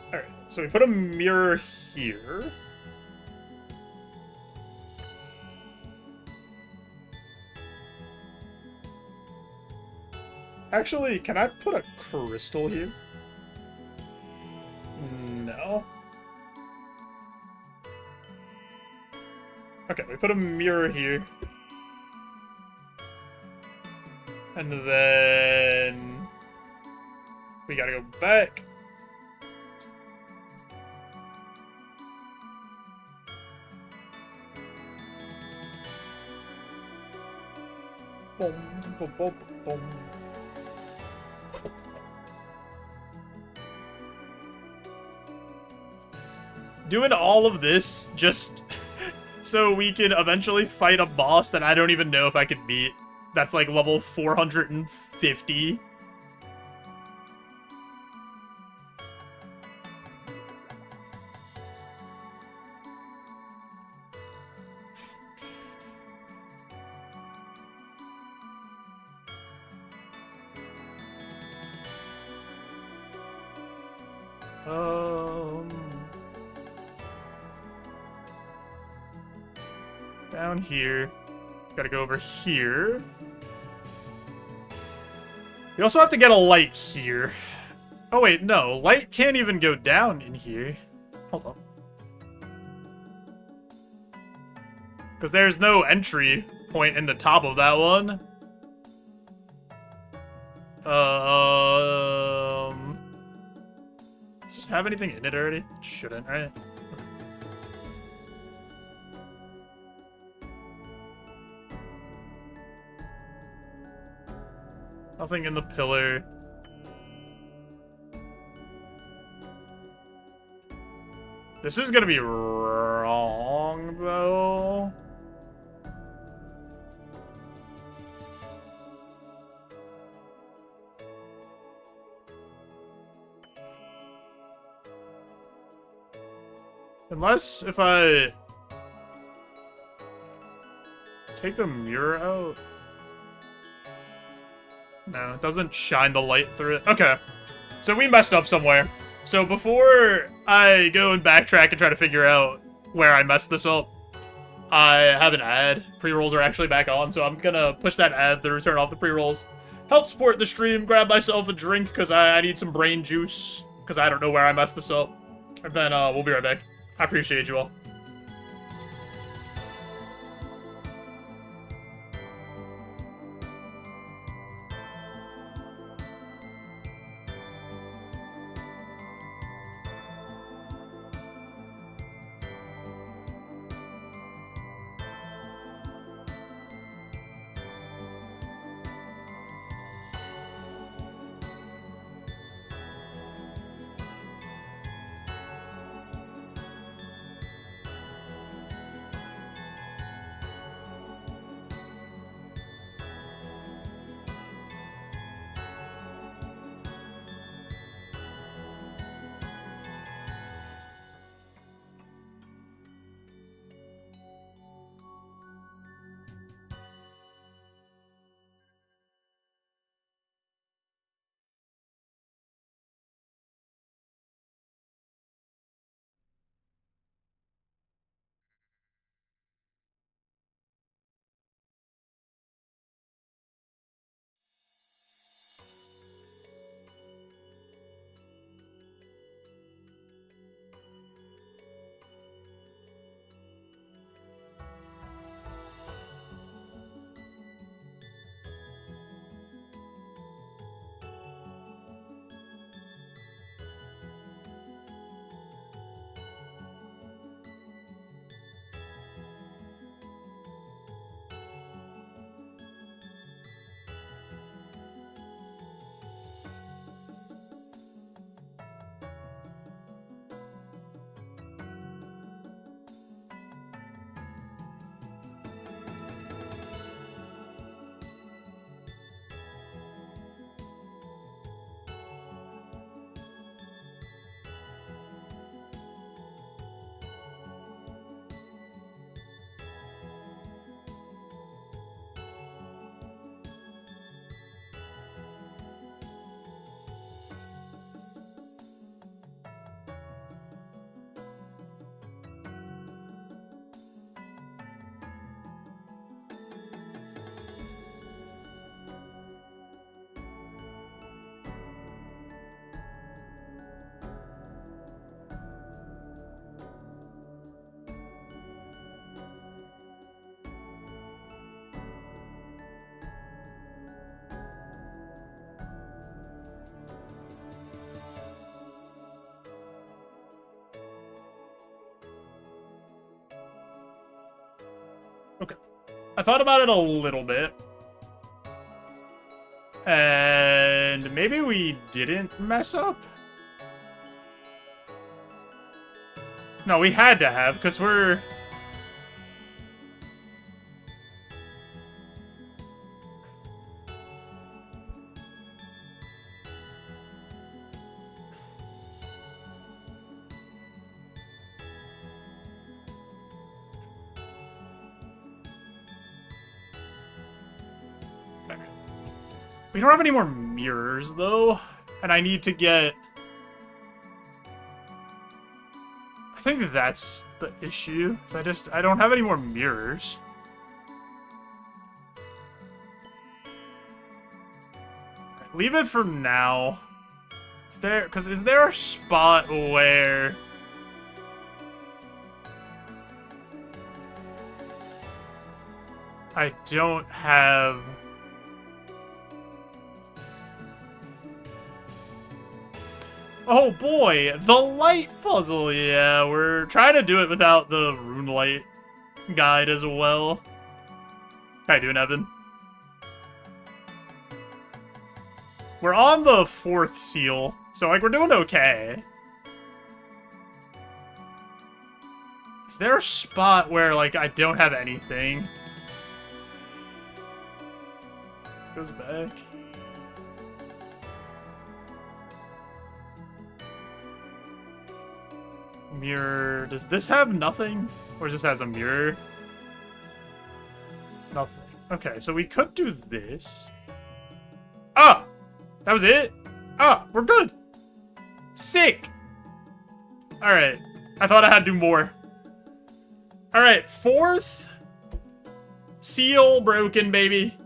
[SPEAKER 2] Alright, so we put a mirror here. Actually, can I put a crystal here? No. Okay, we put a mirror here. And then we gotta go back. Boom, boom, boom, boom. Doing all of this just so we can eventually fight a boss that I don't even know if I can beat. That's like level 450. Down here. Gotta go over here. We also have to get a light here. Oh wait, no. Light can't even go down in here. Hold on. Because there's no entry point in the top of that one. Does this have anything in it already? Shouldn't, right? Nothing in the pillar. This is gonna be wrong, though. Unless if I take the mirror out. No, it doesn't shine the light through it. Okay, so we messed up somewhere. So before I go and backtrack and try to figure out where I messed this up, I have an ad. Pre-rolls are actually back on, so I'm gonna push that ad to turn off the pre-rolls. Help support the stream, grab myself a drink, because I need some brain juice, because I don't know where I messed this up. And then we'll be right back. I appreciate you all. Okay. I thought about it a little bit. And maybe we didn't mess up? No, we had to have, because we're... We don't have any more mirrors, though. And I need to get... I think that's the issue. I don't have any more mirrors. Leave it for now. Is there a spot where... I don't have... Oh boy, the light puzzle. Yeah, we're trying to do it without the rune light guide as well. How you doing, Evan? We're on the 4th seal, so like we're doing okay. Is there a spot where like I don't have anything? Goes back. Mirror. Does this have nothing? Or just has a mirror? Nothing. Okay, so we could do this. Ah! That was it? Ah, we're good. Sick! Alright. I thought I had to do more. Alright, 4th seal broken, baby.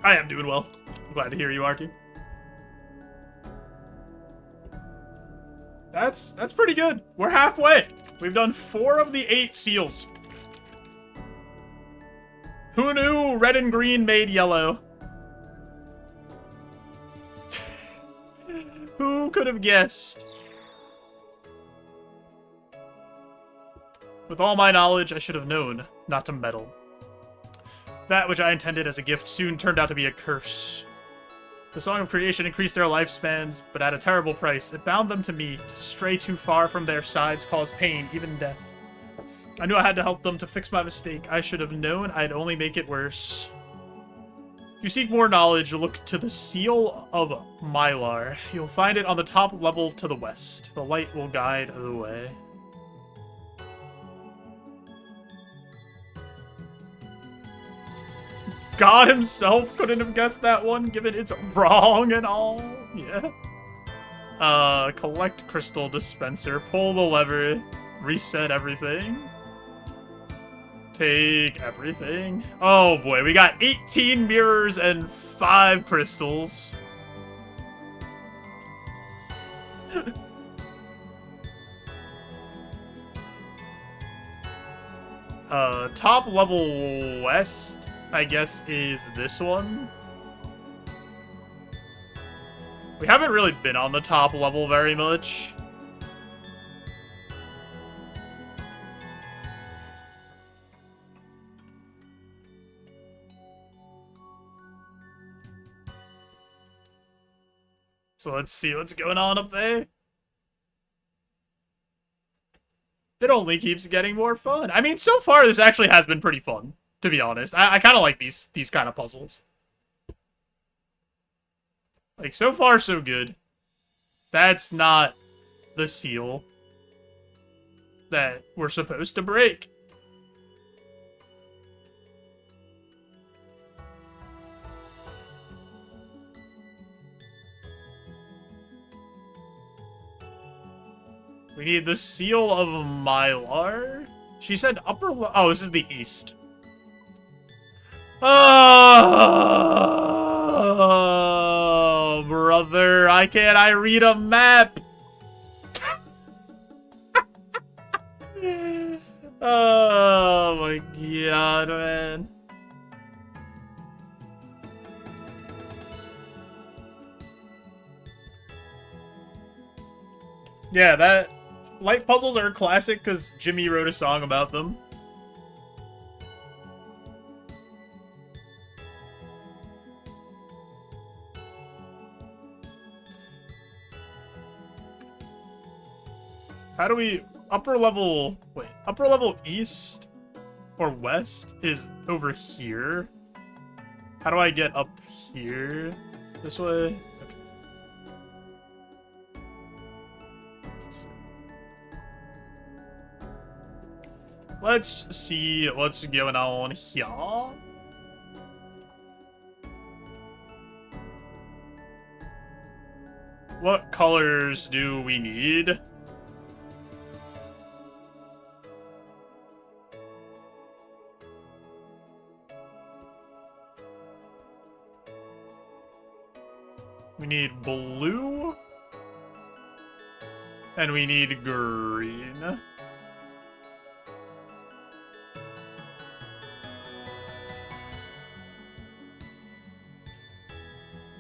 [SPEAKER 2] I am doing well. I'm glad to hear you, Artie. That's pretty good. We're halfway. We've done 4 of the 8 seals. Who knew red and green made yellow? Who could have guessed? With all my knowledge, I should have known not to meddle. That which I intended as a gift soon turned out to be a curse. The Song of Creation increased their lifespans, but at a terrible price. It bound them to me. To stray too far from their sides caused pain, even death. I knew I had to help them to fix my mistake. I should have known I'd only make it worse. If you seek more knowledge, look to the Seal of Mylar. You'll find it on the top level to the west. The light will guide the way. God himself couldn't have guessed that one, given it's wrong and all. Yeah. Collect crystal dispenser, pull the lever, reset everything. Take everything. Oh boy, we got 18 mirrors and 5 crystals. Top level west, I guess, is this one. We haven't really been on the top level very much. So let's see what's going on up there. It only keeps getting more fun. I mean, so far this actually has been pretty fun, to be honest. I kind of like these kind of puzzles. Like, so far so good. That's not the seal that we're supposed to break. We need the Seal of Mylar. She said upper... Oh, this is the east. Oh, brother. I read a map? Oh, my God, man. Yeah, that light puzzles are a classic because Jimmy wrote a song about them. How do we upper level east or west is over here. How do I get up here? This way? Let's see what's going on here. What colors do we need? We need blue. And we need green.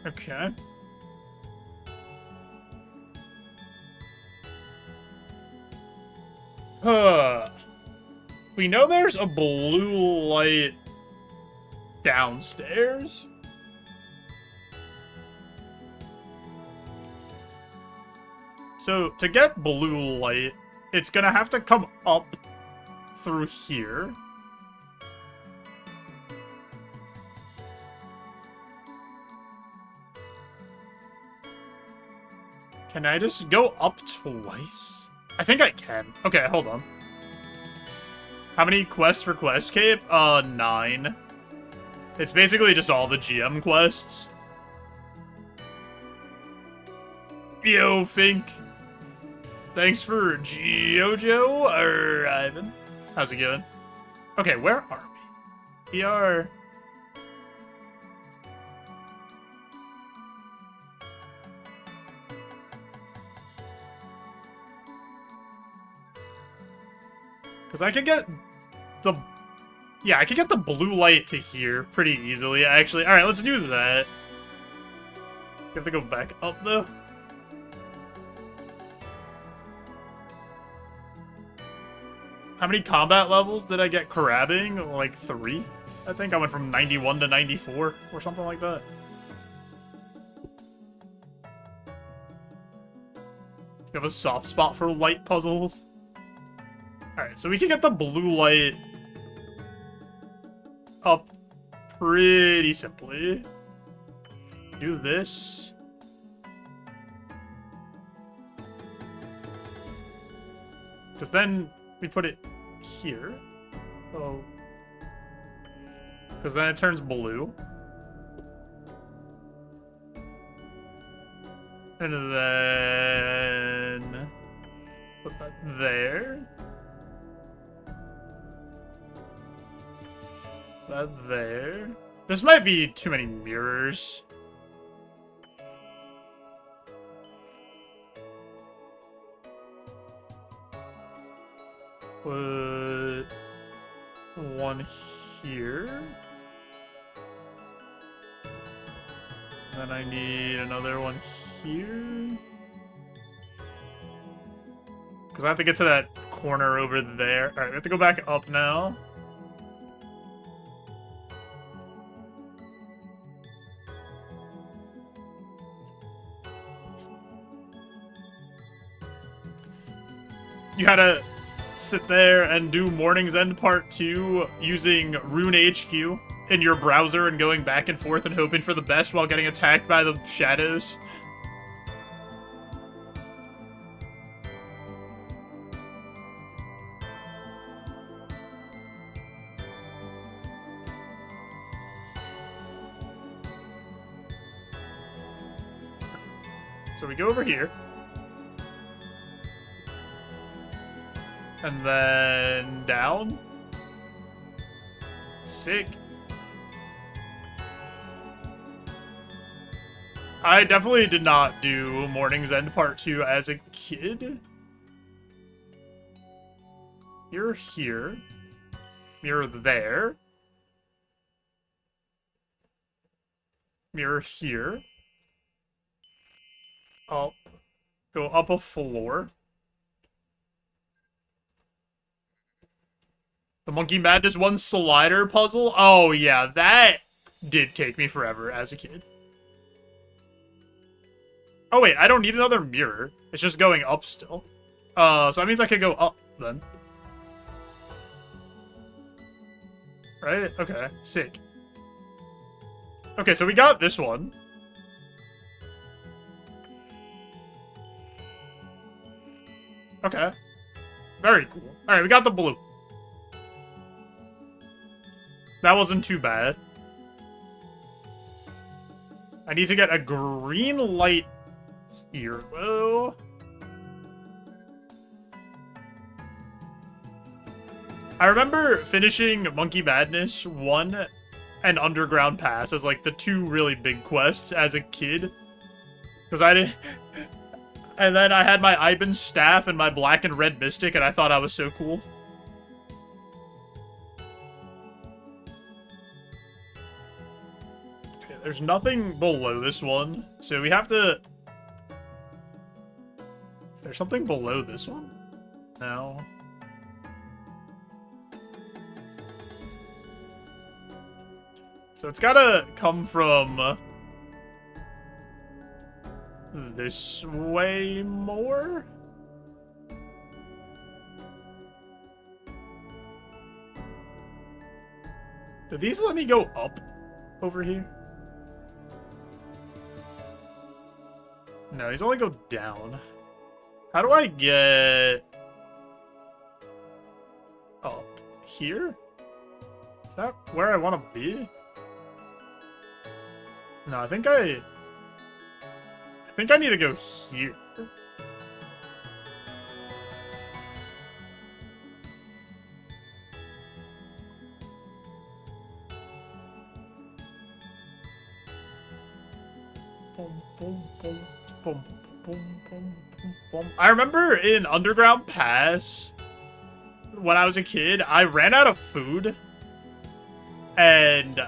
[SPEAKER 2] Okay. We know there's a blue light downstairs. So, to get blue light, it's gonna have to come up through here. Can I just go up twice? I think I can. Okay, hold on. How many quests for Quest Cape? 9. It's basically just all the GM quests. Yo, Fink. Thanks for JoeJoe arriving. How's it going? Okay, where are we? We are... Because I could get the... Yeah, I could get the blue light to here pretty easily, actually. Alright, let's do that. You have to go back up, though. How many combat levels did I get crabbing? Like 3? I think I went from 91 to 94 or something like that. You have a soft spot for light puzzles. Alright, so we can get the blue light up pretty simply. Do this. Because then we put it here. Oh. Because then it turns blue. And then... put that there. That there. This might be too many mirrors. Put one here. Then I need another one here. Because I have to get to that corner over there. Alright, we have to go back up now. You had to sit there and do Morning's End Part 2 using Rune HQ in your browser and going back and forth and hoping for the best while getting attacked by the shadows. So we go over here. And then down. Sick. I definitely did not do Morning's End Part 2 as a kid. You're here. Mirror there. Mirror here. Up. Go up a floor. The Monkey Madness 1 slider puzzle? Oh, yeah, that did take me forever as a kid. Oh, wait, I don't need another mirror. It's just going up still. So that means I could go up, then. Right? Okay, sick. Okay, so we got this one. Okay. Very cool. Alright, we got the blue. That wasn't too bad. I need to get a green light here. Well, I remember finishing Monkey Madness 1 and Underground Pass as, like, the two really big quests as a kid. Because I didn't... And then I had my Iban's staff and my black and red mystic, and I thought I was so cool. Okay, there's nothing below this one, so we have to... Is there something below this one? No. So it's gotta come from... this way more? Do these let me go up over here? No, these only go down. How do I get up here? Is that where I want to be? No, I think I need to go here. I remember in Underground Pass, when I was a kid, I ran out of food. And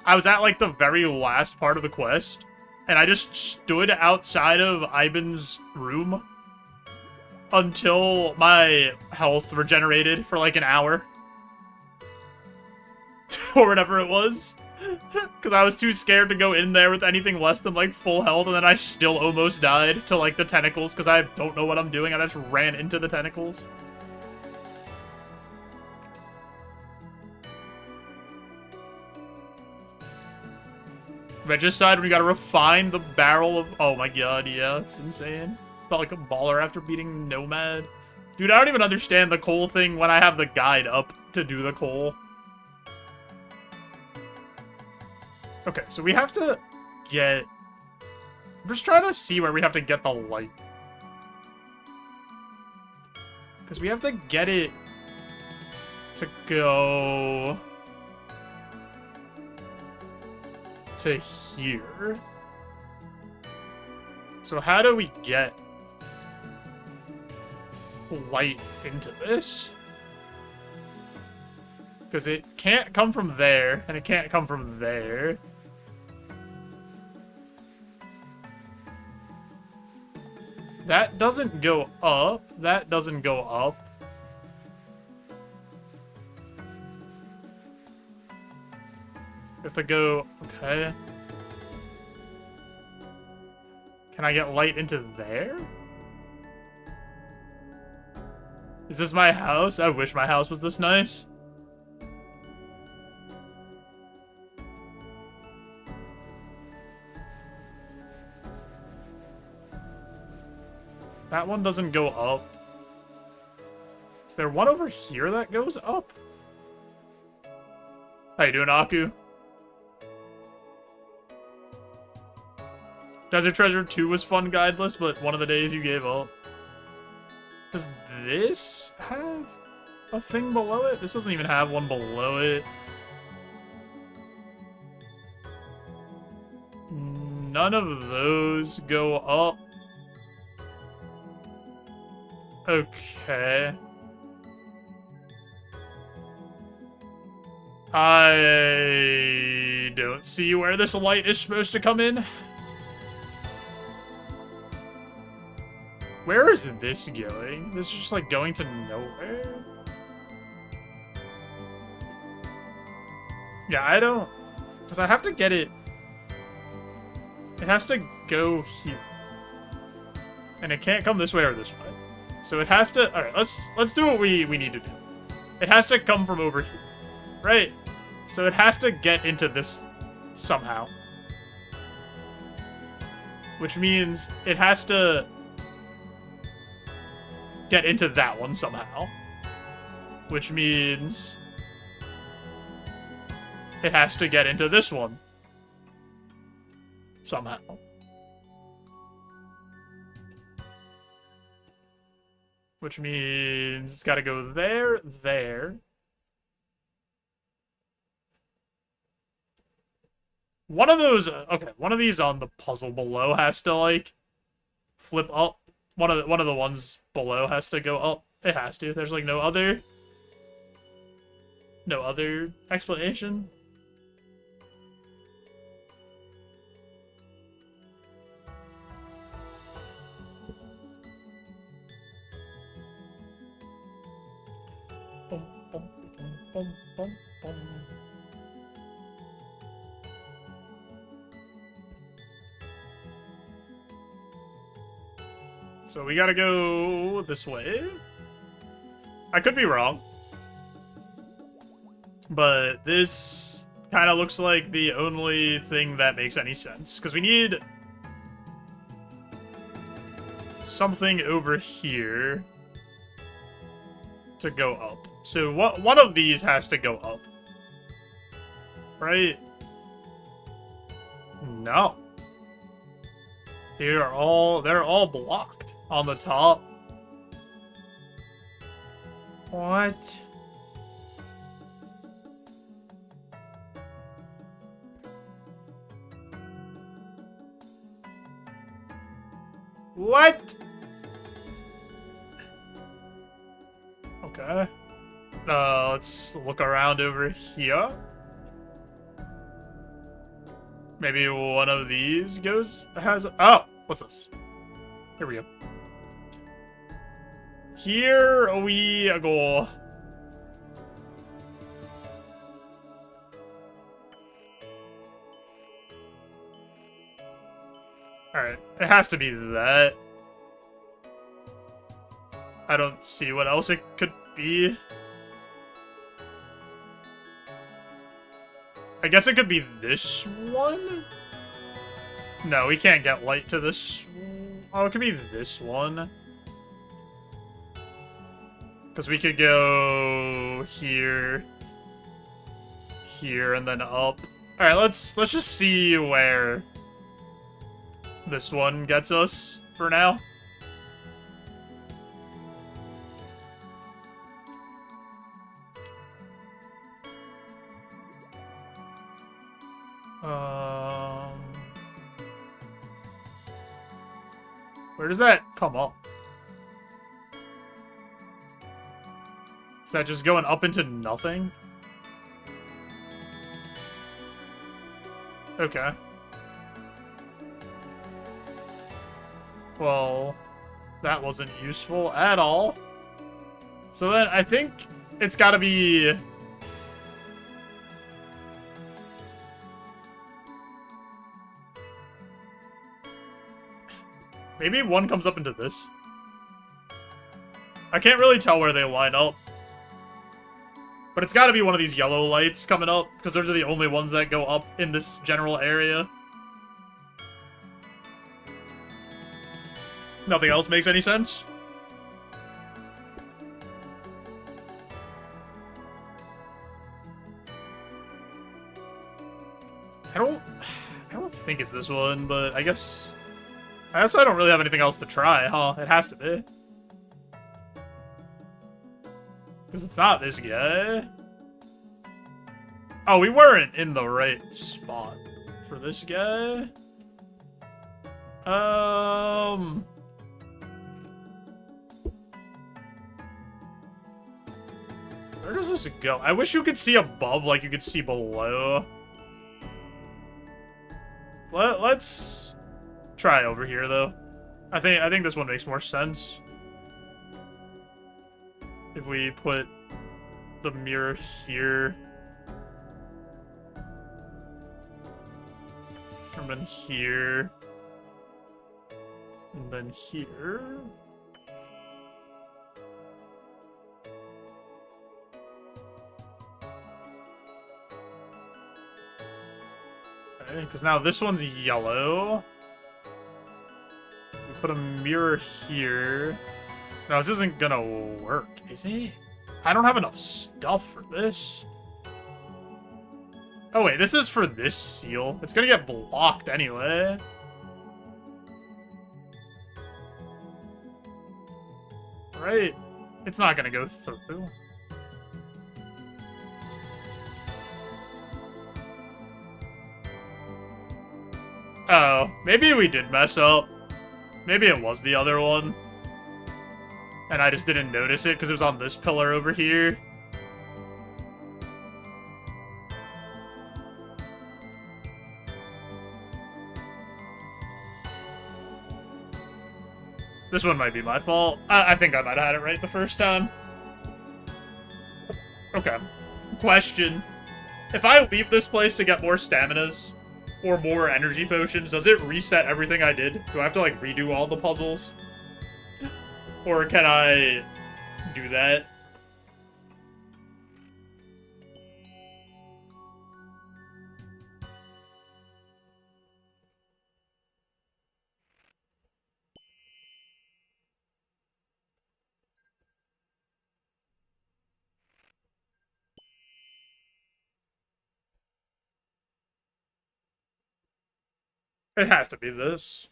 [SPEAKER 2] I was at, like, the very last part of the quest. And I just stood outside of Iban's room until my health regenerated for like an hour. Or whatever it was. Because I was too scared to go in there with anything less than like full health, and then I still almost died to like the tentacles because I don't know what I'm doing. I just ran into the tentacles. Regicide, we gotta refine the barrel of... Oh my god, yeah, it's insane. Felt like a baller after beating Nomad. Dude, I don't even understand the coal thing when I have the guide up to do the coal. Okay, so we have to get... I'm just trying to see where we have to get the light. Because we have to get it to go... to here. So how do we get light into this? Because it can't come from there, and it can't come from there. That doesn't go up. That doesn't go up. We have to go... Okay. Can I get light into there? Is this my house? I wish my house was this nice. That one doesn't go up. Is there one over here that goes up? How you doing, Aku? Desert Treasure 2 was fun guideless, but one of the days you gave up. Does this have a thing below it? This doesn't even have one below it. None of those go up. Okay. I don't see where this light is supposed to come in. Where is this going? This is just like going to nowhere. Yeah, I don't... Because I have to get it... It has to go here. And it can't come this way or this way. So it has to... Alright, let's do what we need to do. It has to come from over here. Right? So it has to get into this somehow. Which means it has to get into that one somehow. Which means it has to get into this one somehow. Which means it's got to go there, there. One of those, okay, one of these on the puzzle below has to, like, flip up. One of the ones below has to go up. It has to. There's, like, no other explanation. Bum, bum, bum, bum, bum. So we gotta go this way. I could be wrong. But this kind of looks like the only thing that makes any sense. Because we need something over here to go up. So one of these has to go up. Right? No. They're all blocked on the top. What? What? Okay. Let's look around over here. Maybe one of these has... Oh! What's this? Here we go. Here we go. Alright, it has to be that. I don't see what else it could be. I guess it could be this one? No, we can't get light to this. Oh, it could be this one. Because we could go here, here, and then up. Alright, let's just see where this one gets us for now. Where does that come up? Is that just going up into nothing? Okay. Well, that wasn't useful at all. So then I think it's gotta be... Maybe one comes up into this. I can't really tell where they line up. But it's gotta be one of these yellow lights coming up, because those are the only ones that go up in this general area. Nothing else makes any sense. I don't think it's this one, but I guess I don't really have anything else to try, huh? It has to be. Because it's not this guy. Oh, we weren't in the right spot for this guy. Where does this go? I wish you could see above like you could see below. Let's try over here though. I think this one makes more sense. If we put the mirror here. And then here. And then here. Okay, because now this one's yellow. We put a mirror here. No, this isn't gonna work, is it? I don't have enough stuff for this. Oh wait, this is for this seal. It's gonna get blocked anyway. Right? It's not gonna go through. Oh, maybe we did mess up. Maybe it was the other one. And I just didn't notice it because it was on this pillar over here. This one might be my fault. I think I might have had it right the first time. Okay. Question. If I leave this place to get more staminas or more energy potions, does it reset everything I did? Do I have to, like, redo all the puzzles? Or can I do that? It has to be this.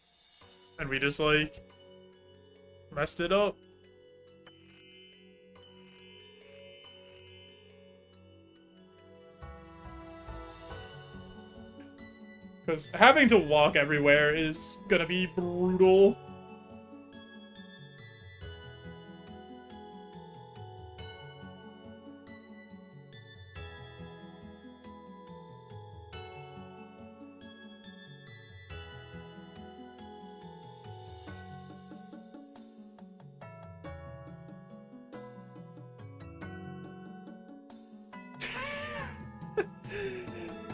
[SPEAKER 2] And we just, like, messed it up. Because having to walk everywhere is gonna be brutal.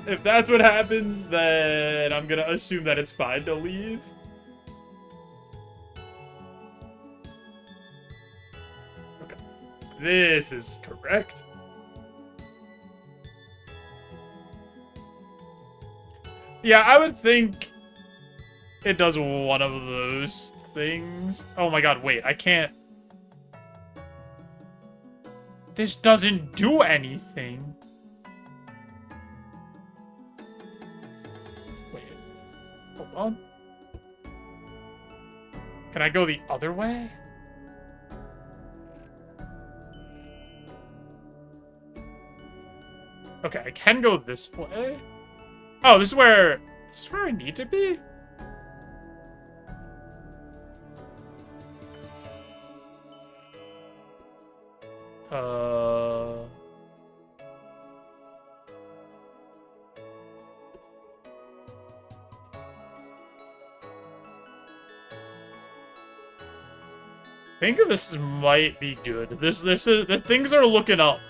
[SPEAKER 2] If that's what happens, then I'm gonna assume that it's fine to leave. Okay. This is correct. Yeah, I would think it does one of those things. Oh my god, wait, I can't... This doesn't do anything. Hold on. Can I go the other way? Okay, I can go this way. Oh, this is where I need to be? I think this might be good. This is the things are looking up.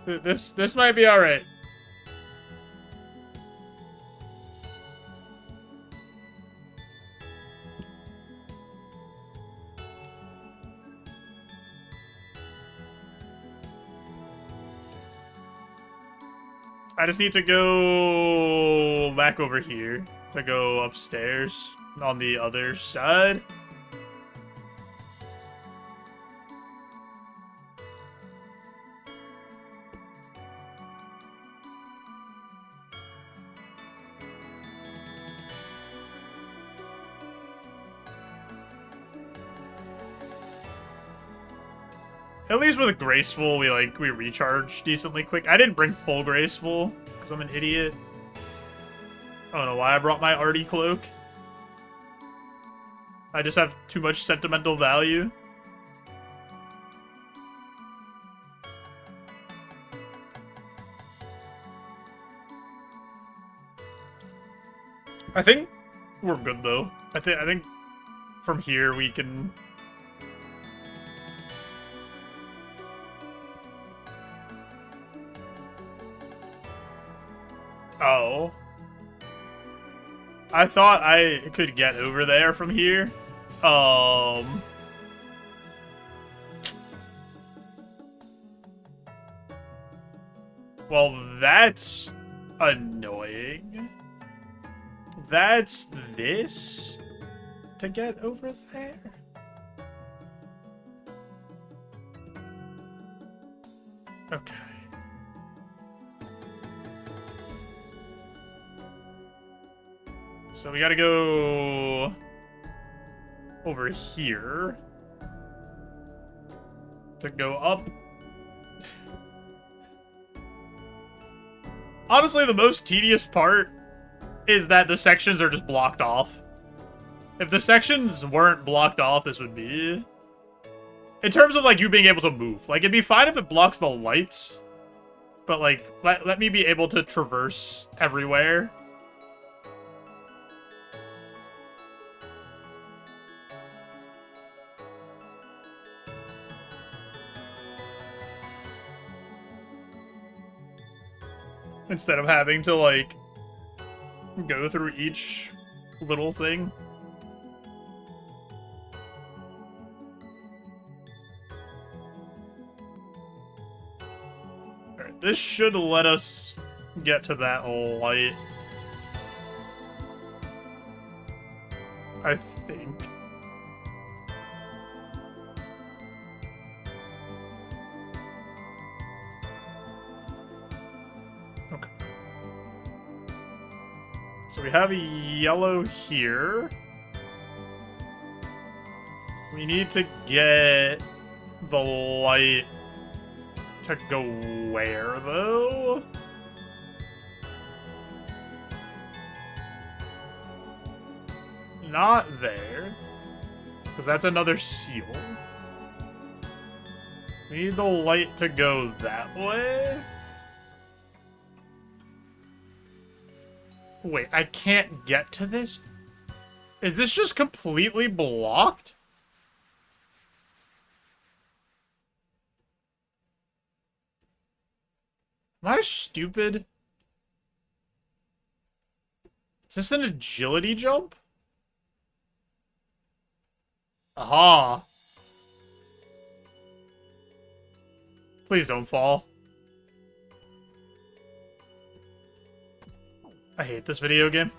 [SPEAKER 2] This might be all right. I just need to go back over here to go upstairs on the other side. At least with Graceful, we recharge decently quick. I didn't bring full Graceful, because I'm an idiot. I don't know why I brought my Artie Cloak. I just have too much sentimental value. I think we're good, though. I think from here we can... Oh. I thought I could get over there from here. Well, that's annoying. That's this to get over there? Okay. So we gotta go over here to go up. Honestly, the most tedious part is that the sections are just blocked off. If the sections weren't blocked off, this would be... In terms of, like, you being able to move. Like, it'd be fine if it blocks the lights. But, like, let me be able to traverse everywhere. Instead of having to, like, go through each little thing. Alright, this should let us get to that light. I think. So we have a yellow here. We need to get the light to go where, though? Not there. Because that's another seal. We need the light to go that way. Wait, I can't get to this? Is this just completely blocked? Am I stupid? Is this an agility jump? Aha. Please don't fall. I hate this video game.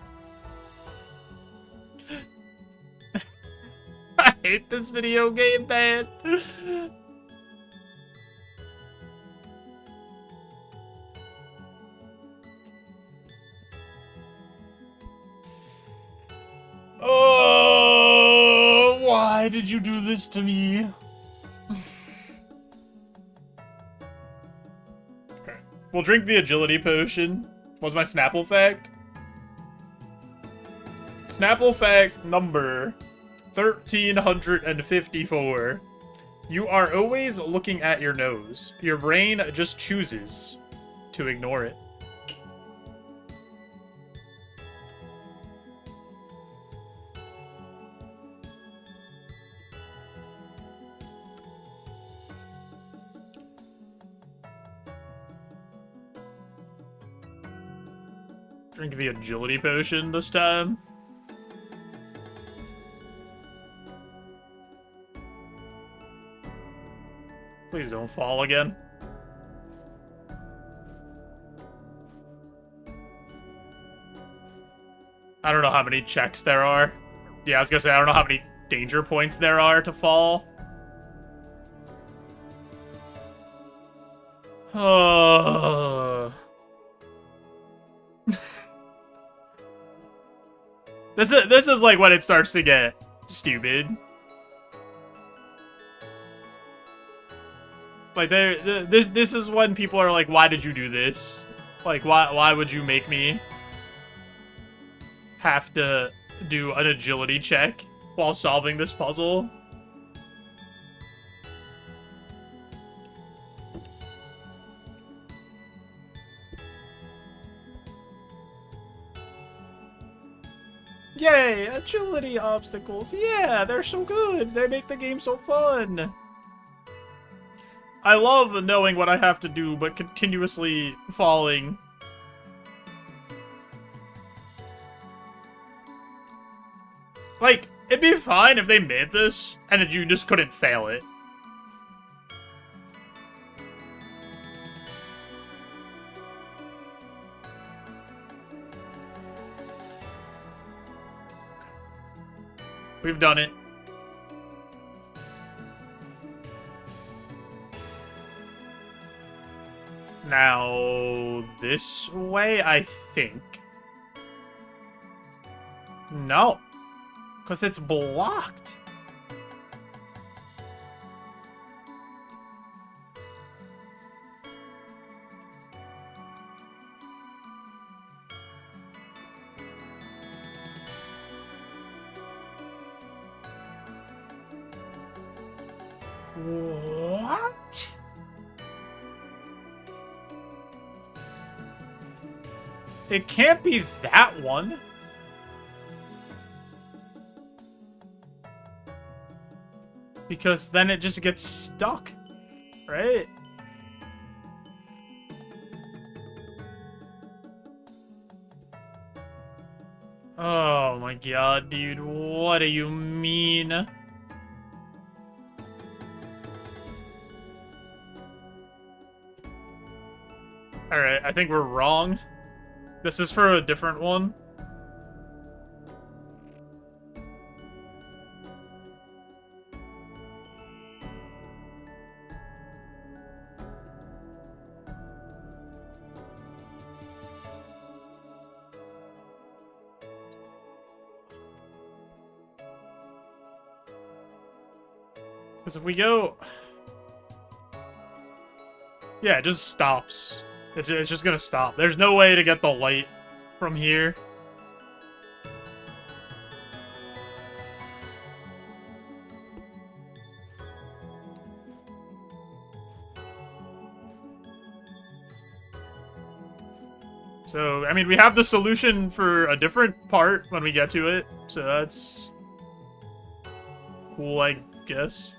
[SPEAKER 2] I hate this video game, man. Oh, why did you do this to me? Okay. We'll drink the agility potion. What's my Snapple fact? Snapple fact number 1354. You are always looking at your nose. Your brain just chooses to ignore it. Drink the agility potion this time. Please don't fall again. I don't know how many checks there are. Yeah, I was gonna say, I don't know how many danger points there are to fall. Oh. This is like when it starts to get stupid. Like this is when people are like, why did you do this? Like why would you make me have to do an agility check while solving this puzzle? Yay, agility obstacles. Yeah, they're so good. They make the game so fun. I love knowing what I have to do, but continuously falling. Like, it'd be fine if they made this, and you just couldn't fail it. We've done it. Now, this way, I think. No. Because it's blocked. What? It can't be that one. Because then it just gets stuck, right? Oh my god, dude, what do you mean? Alright, I think we're wrong. This is for a different one. Because if we go... Yeah, it just stops. It's just gonna stop. There's no way to get the light from here. So, I mean, we have the solution for a different part when we get to it. So that's cool, I guess.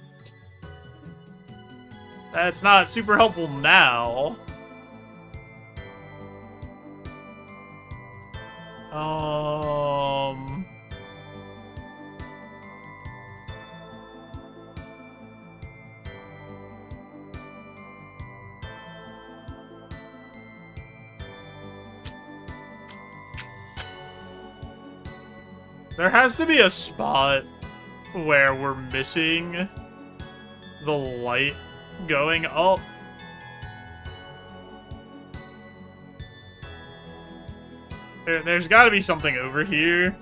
[SPEAKER 2] That's not super helpful now. There has to be a spot where we're missing the light going up. There's got to be something over here.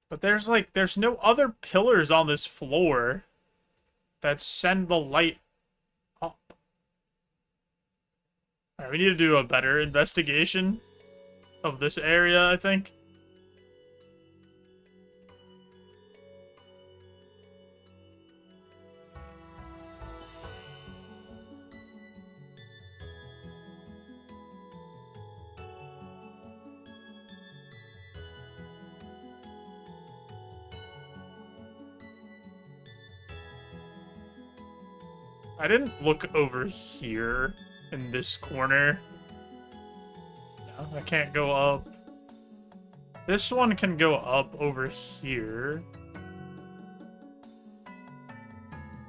[SPEAKER 2] But there's no other pillars on this floor that send the light up. Alright, we need to do a better investigation of this area, I think. I didn't look over here in this corner. No, I can't go up. This one can go up over here.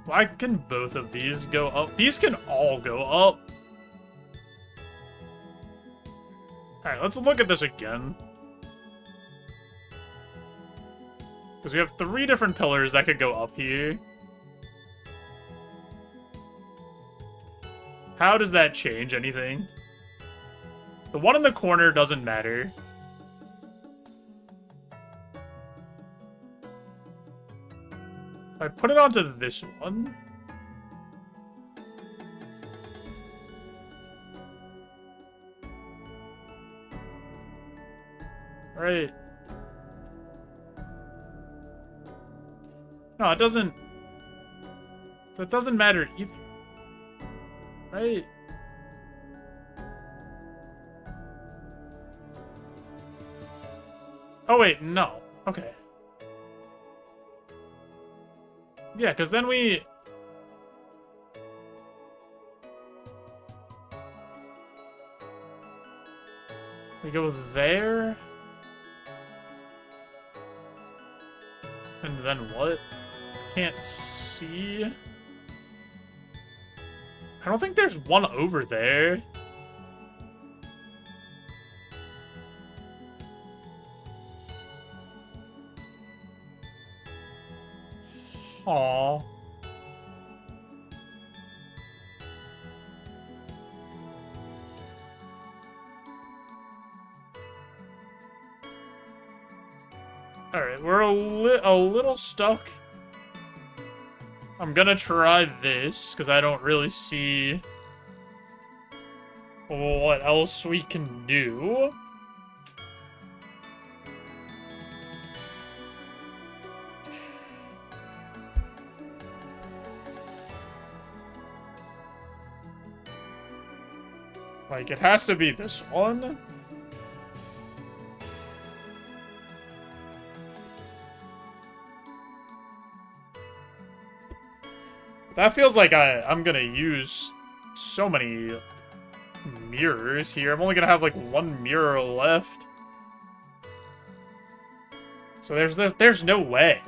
[SPEAKER 2] Why can both of these go up? These can all go up. Alright, let's look at this again. Because we have 3 different pillars that could go up here. How does that change anything? The one in the corner doesn't matter. If I put it onto this one... Right. No, it doesn't... That doesn't matter either. Right. Oh, wait, no. Okay. Yeah, because then we go there. And then what? Can't see. I don't think there's one over there. Aww. Alright, we're a little stuck. I'm gonna try this, because I don't really see what else we can do. Like, it has to be this one. That feels like I'm gonna use so many mirrors here. I'm only gonna have, like, one mirror left. So there's no way.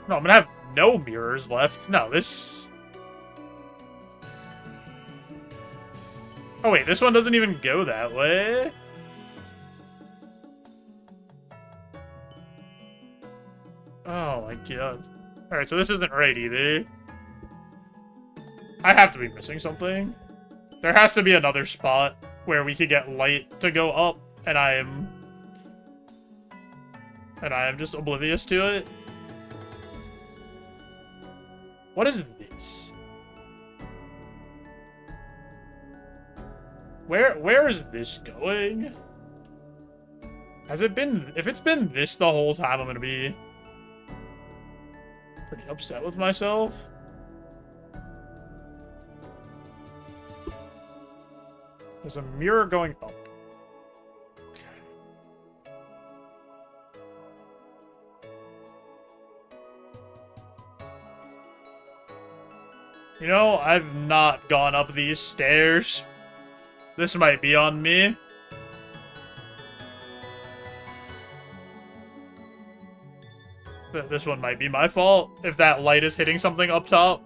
[SPEAKER 2] No, I'm gonna have no mirrors left. No, this... Oh, wait, this one doesn't even go that way. Oh, my God. Alright, so this isn't right either. I have to be missing something. There has to be another spot where we could get light to go up, and I am just oblivious to it. What is this? Where is this going? Has it been... If it's been this the whole time, I'm gonna be pretty upset with myself. There's a mirror going up. You know, I've not gone up these stairs. This might be on me. This one might be my fault, if that light is hitting something up top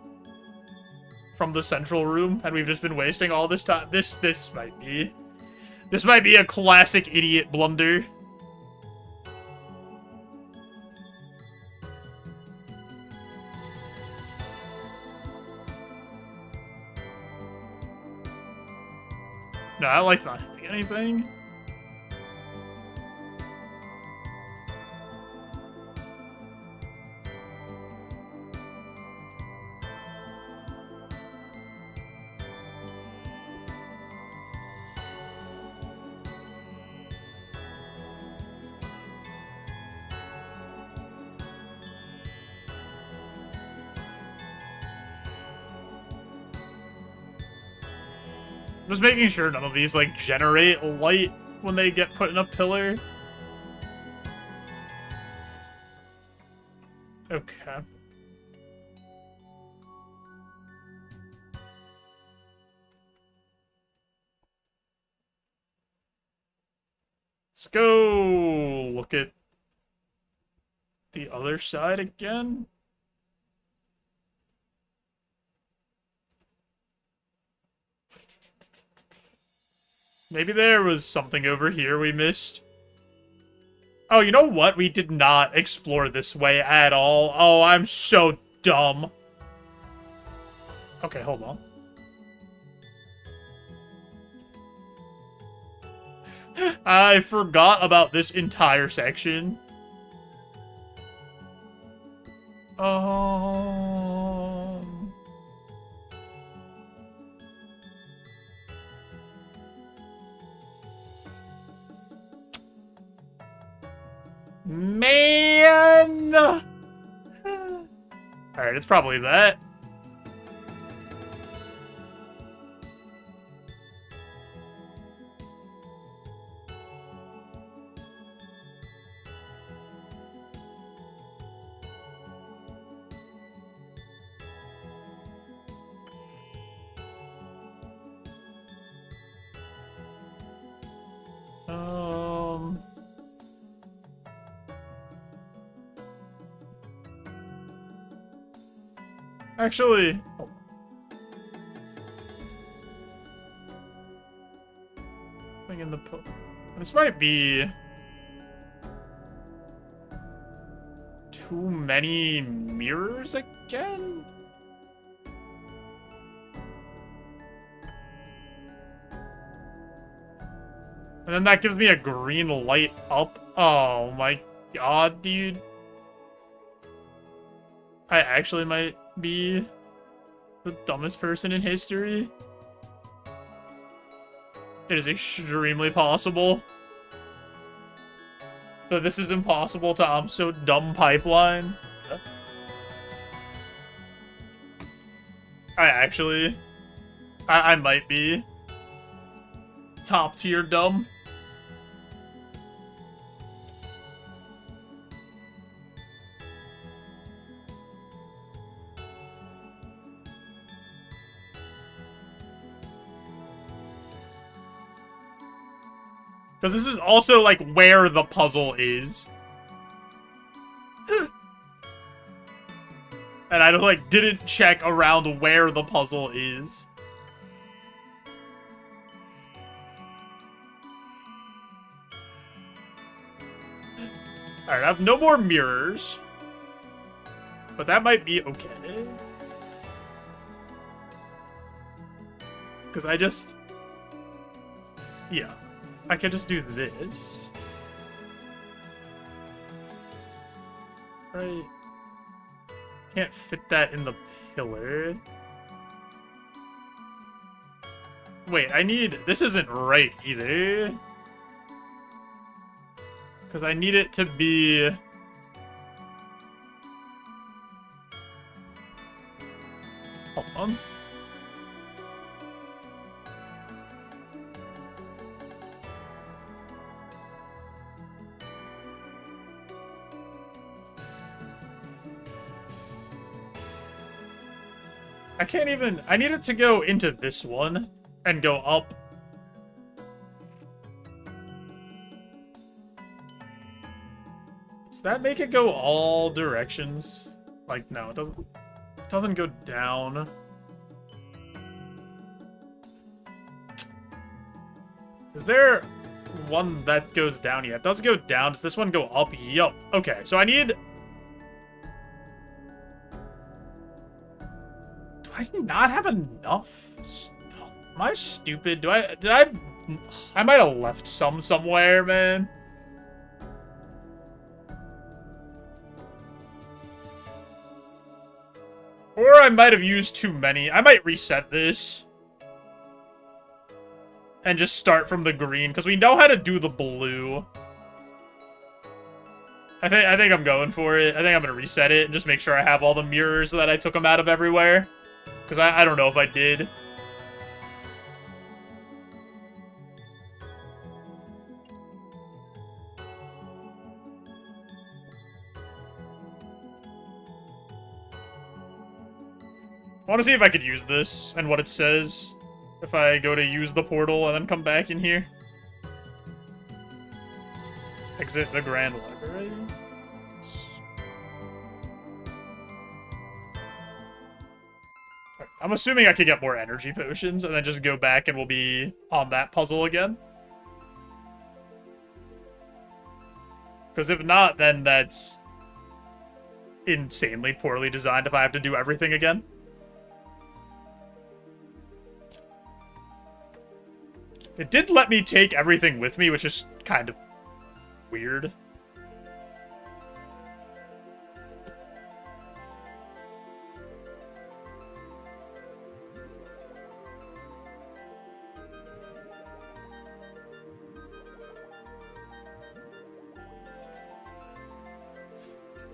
[SPEAKER 2] from the central room, and we've just been wasting all this time. This might be... This might be a classic idiot blunder. No, that light's not hitting anything. I'm just making sure none of these, like, generate light when they get put in a pillar. Okay. Let's go look at the other side again. Maybe there was something over here we missed. Oh, you know what? We did not explore this way at all. Oh, I'm so dumb. Okay, hold on. I forgot about this entire section. Man! Alright, it's probably that. Actually... hold on. Thing in the... This might be... too many mirrors again? And then that gives me a green light up. Oh my god, dude. I actually might be the dumbest person in history. It is extremely possible that this is impossible to I'm so dumb pipeline. I might be top tier dumb. Because this is also, like, where the puzzle is. And I, like, didn't check around where the puzzle is. Alright, I have no more mirrors. But that might be okay. Because I just... yeah. I can just do this. Right. Can't fit that in the pillar. Wait, I need... this isn't right either. Because I need it to be... hold on. I can't even... I need it to go into this one and go up. Does that make it go all directions? Like, no, it doesn't. It doesn't go down. Is there one that goes down? Yeah, it does go down. Does this one go up? Yup. Okay, so I need... do I not have enough stuff? Am I stupid? I might have left some somewhere, man. Or I might have used too many. I might reset this. And just start from the green, because we know how to do the blue. I think I'm going for it. I think I'm going to reset it and just make sure I have all the mirrors that I took them out of everywhere. Because I don't know if I did. I want to see if I could use this and what it says if I go to use the portal and then come back in here. Exit the Grand Library. I'm assuming I could get more energy potions and then just go back and we'll be on that puzzle again. Because if not, then that's insanely poorly designed if I have to do everything again. It did let me take everything with me, which is kind of weird.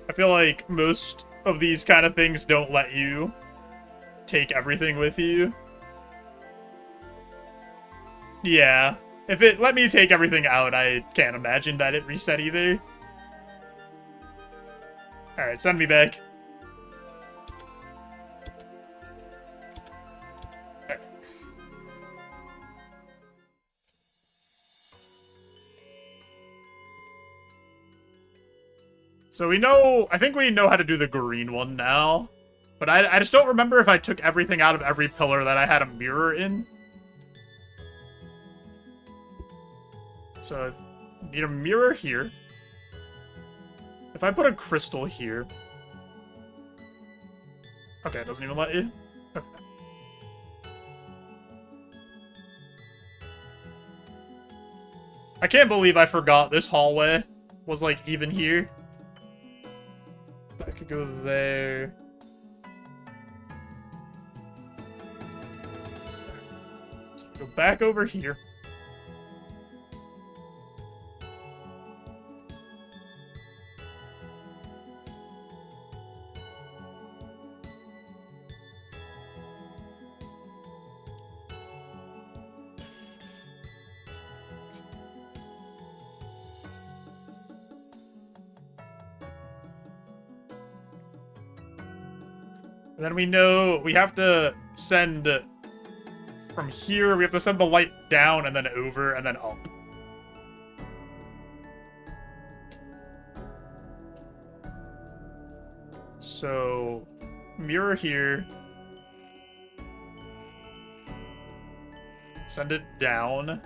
[SPEAKER 2] I feel like most of these kind of things don't let you take everything with you. Yeah. If it let me take everything out, I can't imagine that it reset either. Alright, send me back. Alright. So we know... I think we know how to do the green one now. But I just don't remember if I took everything out of every pillar that I had a mirror in. So I need a mirror here. If I put a crystal here... Okay, it doesn't even let you. Okay. I can't believe I forgot this hallway was, like, even here. I could go there. So go back over here. And then we know we have to send from here, we have to send the light down and then over and then up. So, mirror here. Send it down.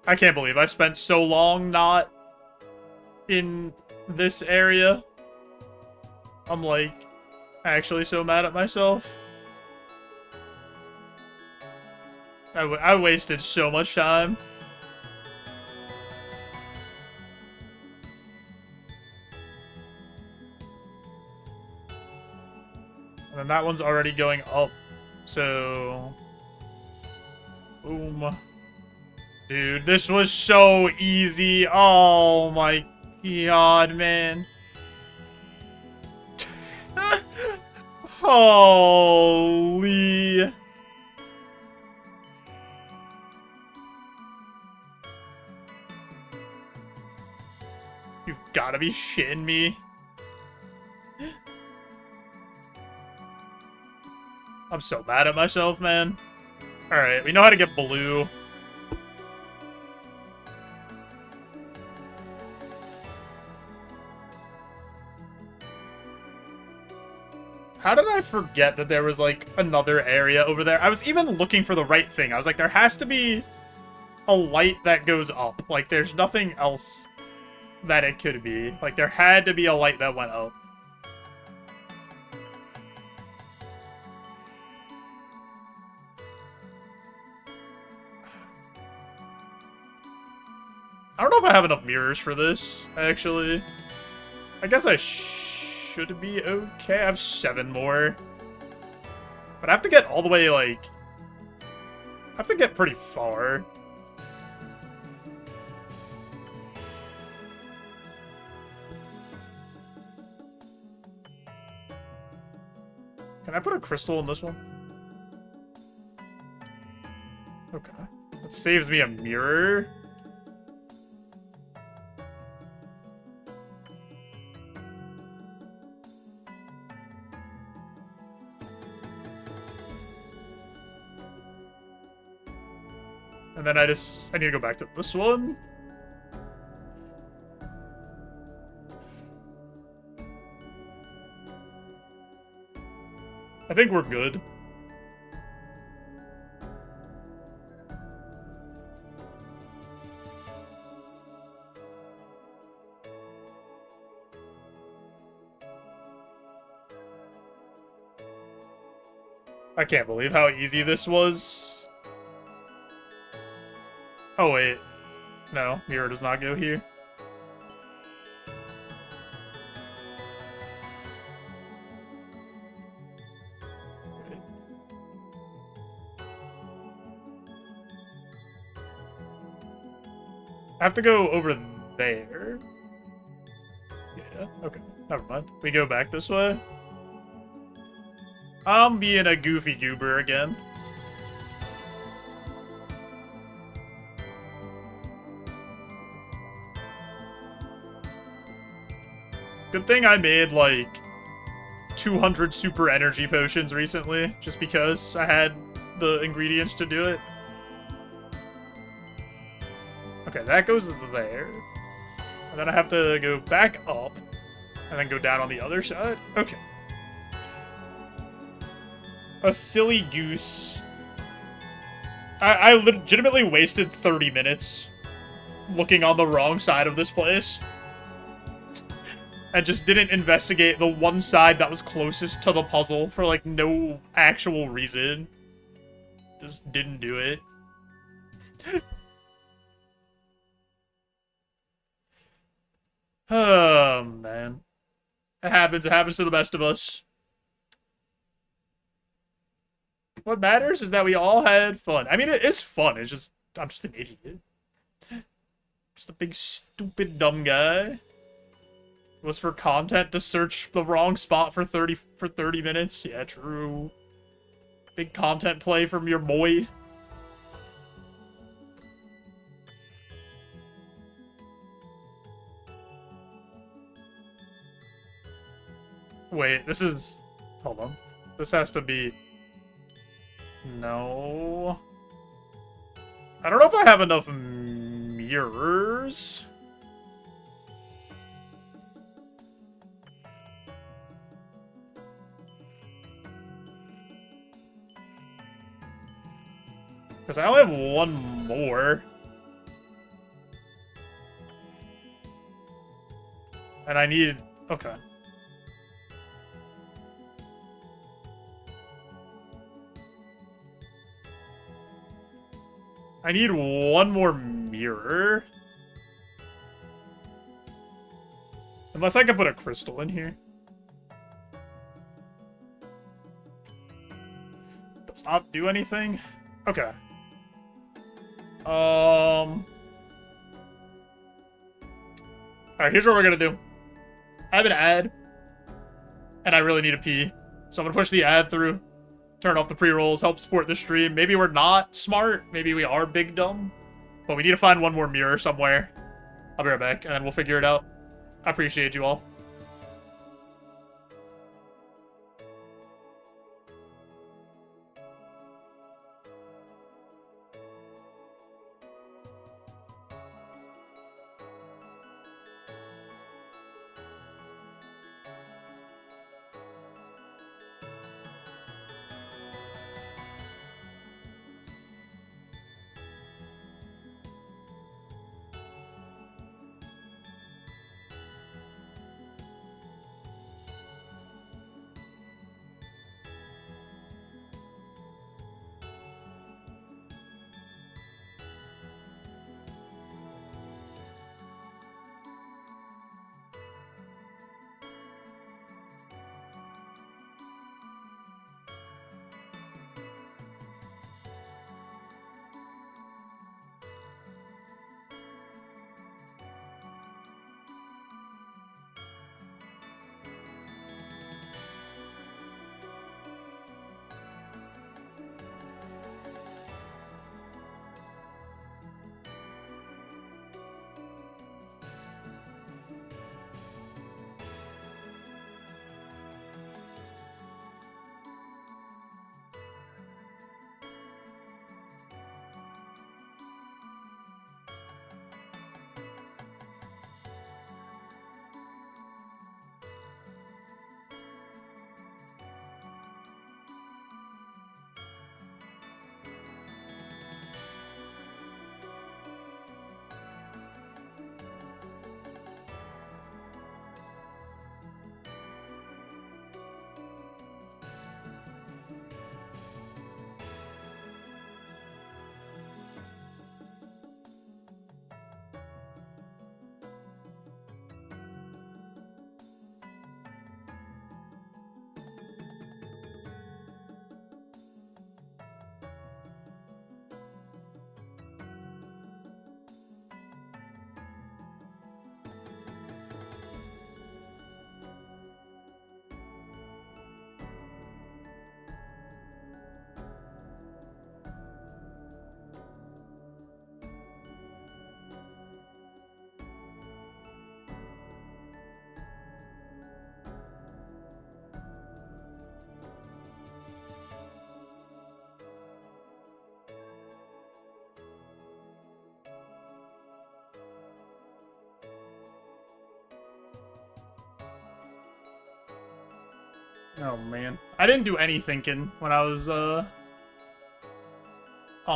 [SPEAKER 2] I can't believe I spent so long not in this area. I'm, like, actually so mad at myself. I wasted so much time. And then that one's already going up, so... Boom. Dude, this was so easy. Oh my god, man. Holy. You've gotta be shitting me. I'm so mad at myself, man. Alright, we know how to get blue. How did I forget that there was, like, another area over there? I was even looking for the right thing. I was like, there has to be a light that goes up. Like, there's nothing else that it could be. Like, there had to be a light that went up. I don't know if I have enough mirrors for this, actually. I guess I should be okay. I have 7 more. But I have to get all the way, like... I have to get pretty far. Can I put a crystal in this one? Okay. That saves me a mirror. And then I need to go back to this one. I think we're good. I can't believe how easy this was. Oh, wait. No, mirror does not go here. I have to go over there. Yeah, okay. Never mind. We go back this way. I'm being a goofy goober again. Good thing I made, like, 200 super energy potions recently, just because I had the ingredients to do it. Okay, that goes there. And then I have to go back up. And then go down on the other side. Okay. A silly goose. I legitimately wasted 30 minutes looking on the wrong side of this place. And just didn't investigate the one side that was closest to the puzzle for, like, no actual reason. Just didn't do it. Oh, man. It happens. It happens to the best of us. What matters is that we all had fun. I mean, it is fun. It's just, I'm just an idiot. Just a big, stupid, dumb guy. It was for content to search the wrong spot for 30 minutes. Yeah, true. Big content play from your boy. Wait, this is... Hold on. This has to be... No. I don't know if I have enough mirrors. Because I only have one more. And I need... Okay. I need one more mirror. Unless I can put a crystal in here. Does not do anything? Okay. Alright, here's what we're gonna do. I have an ad. And I really need a pee. So I'm gonna push the ad through. Turn off the pre-rolls, help support the stream. Maybe we're not smart. Maybe we are big dumb. But we need to find one more mirror somewhere. I'll be right back, and then we'll figure it out. I appreciate you all. Oh, man. I didn't do any thinking when I was, on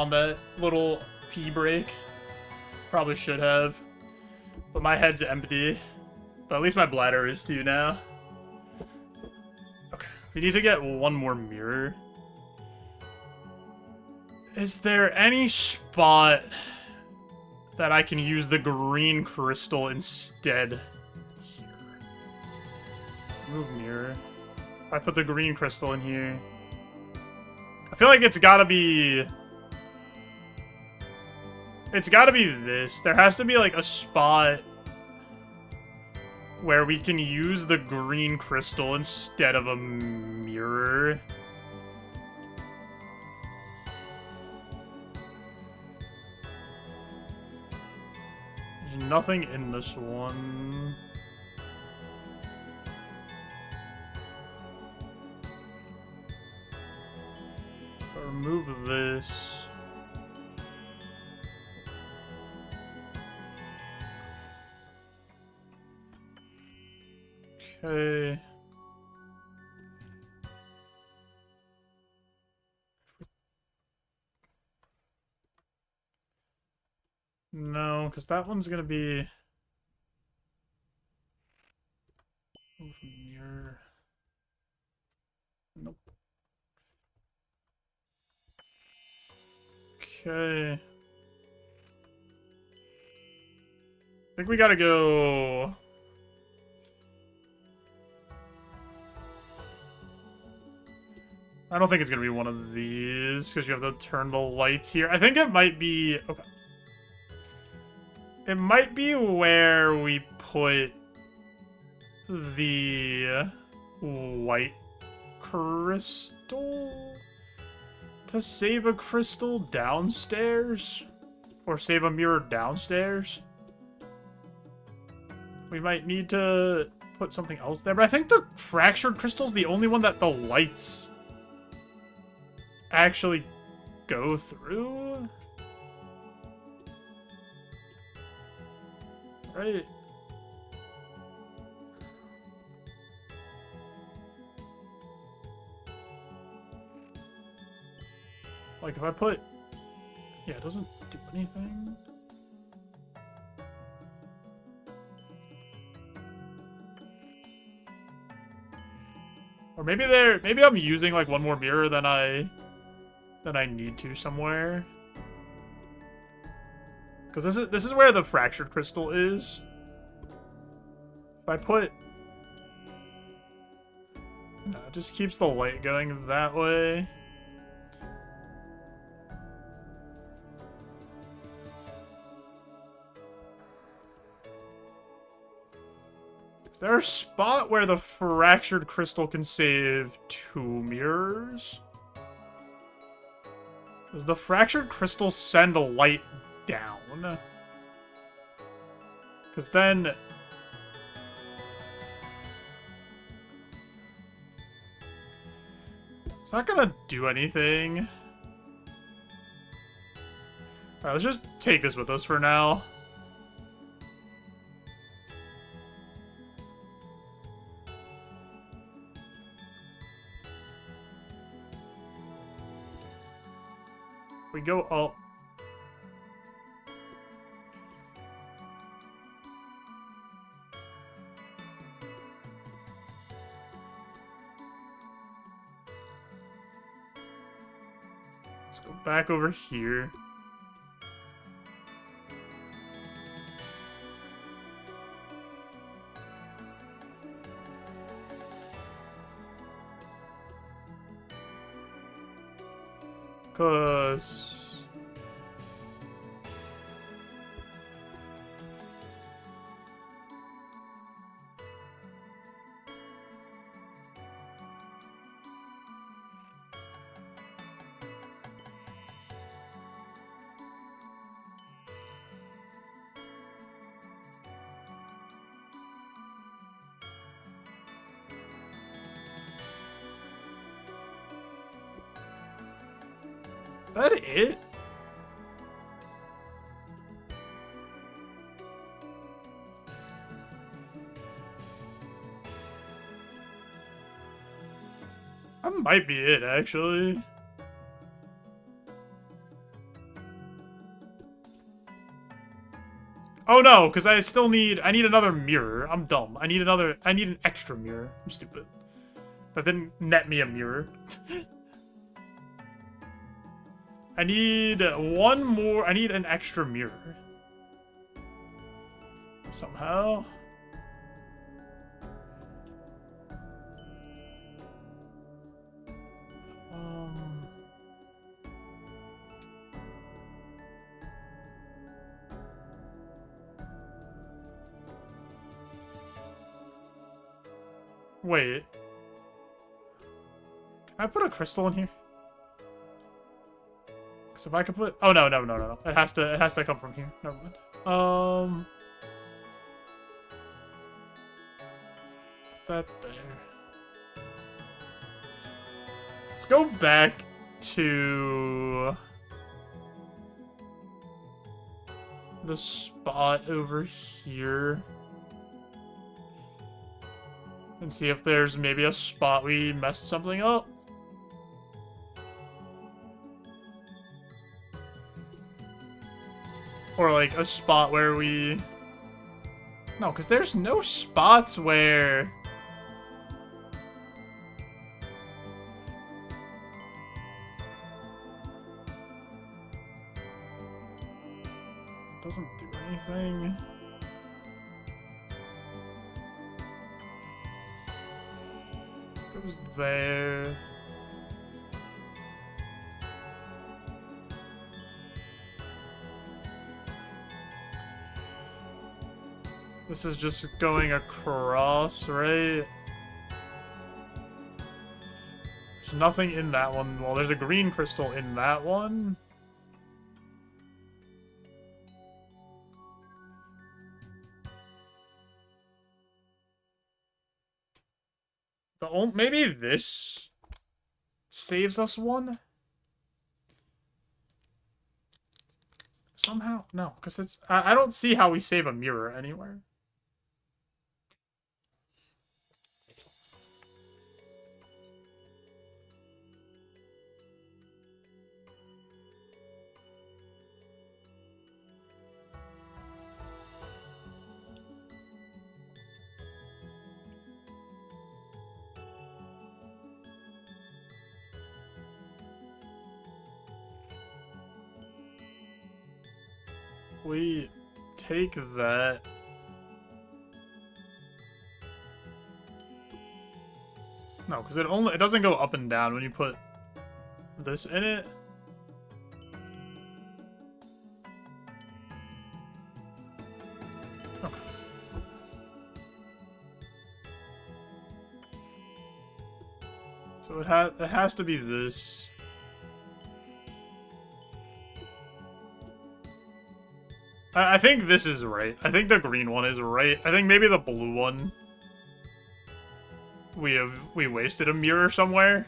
[SPEAKER 2] that little pee break. Probably should have. But my head's empty. But at least my bladder is too now. Okay. We need to get one more mirror. Is there any spot that I can use the green crystal instead here? Move mirror. If I put the green crystal in here, I feel like it's gotta be... It's gotta be this. There has to be, like, a spot where we can use the green crystal instead of a mirror. There's nothing in this one. I'll remove this. Okay. No, because that one's gonna be... Move mirror. Nope. Okay. I think we gotta go... I don't think it's gonna be one of these, because you have to turn the lights here. I think it might be... Okay. It might be where we put the white crystal to save a crystal downstairs, or save a mirror downstairs. We might need to put something else there, but I think the fractured crystal's the only one that the lights actually go through. Right. Like, if I put... Yeah, it doesn't do anything. Or maybe maybe I'm using, like, one more mirror than I need to somewhere. Because this is where the fractured crystal is. If I put... No, it just keeps the light going that way. Is there a spot where the fractured crystal can save 2 mirrors? Does the fractured crystal send a light down? Because then... It's not gonna do anything. Alright, let's just take this with us for now. We go up. Let's go back over here. Cause... Is that it? might be it, actually. Oh no, because I need another mirror. I'm dumb. I need an extra mirror. I'm stupid. That didn't net me a mirror. I need one more. I need an extra mirror. Somehow. Wait. Can I put a crystal in here? Because if I could put... Oh, no. It has to come from here. Never mind. Put that there. Let's go back to... the spot over here. And see if there's maybe a spot we messed something up. Or like a spot where we... No, because there's no spots where... Doesn't do anything. Goes there. This is just going across, right? There's nothing in that one. Well, there's a green crystal in that one. Maybe this saves us one? Somehow? No, because it's... I don't see how we save a mirror anywhere. We take that. No, because it doesn't go up and down when you put this in it. Okay. So it has to be this. I think this is right. I think the green one is right. I think maybe the blue one we wasted a mirror somewhere.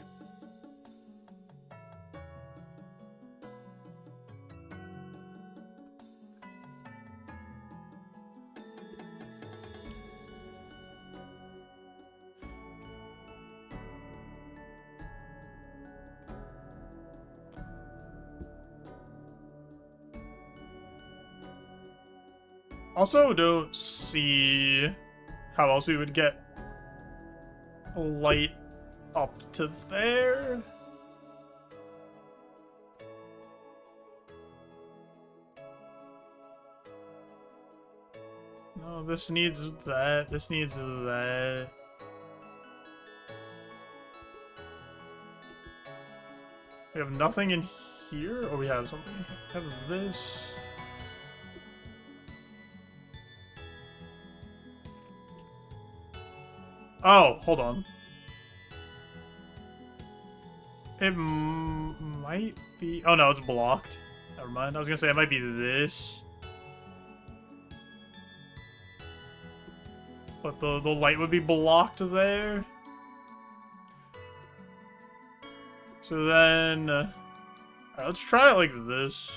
[SPEAKER 2] Also, don't see how else we would get a light up to there. No, this needs that. This needs that. We have nothing in here? Or we have something in here? We have this. Oh, hold on. It might be... Oh, no, it's blocked. Never mind. I was gonna say it might be this. But the light would be blocked there. So then... Alright, let's try it like this.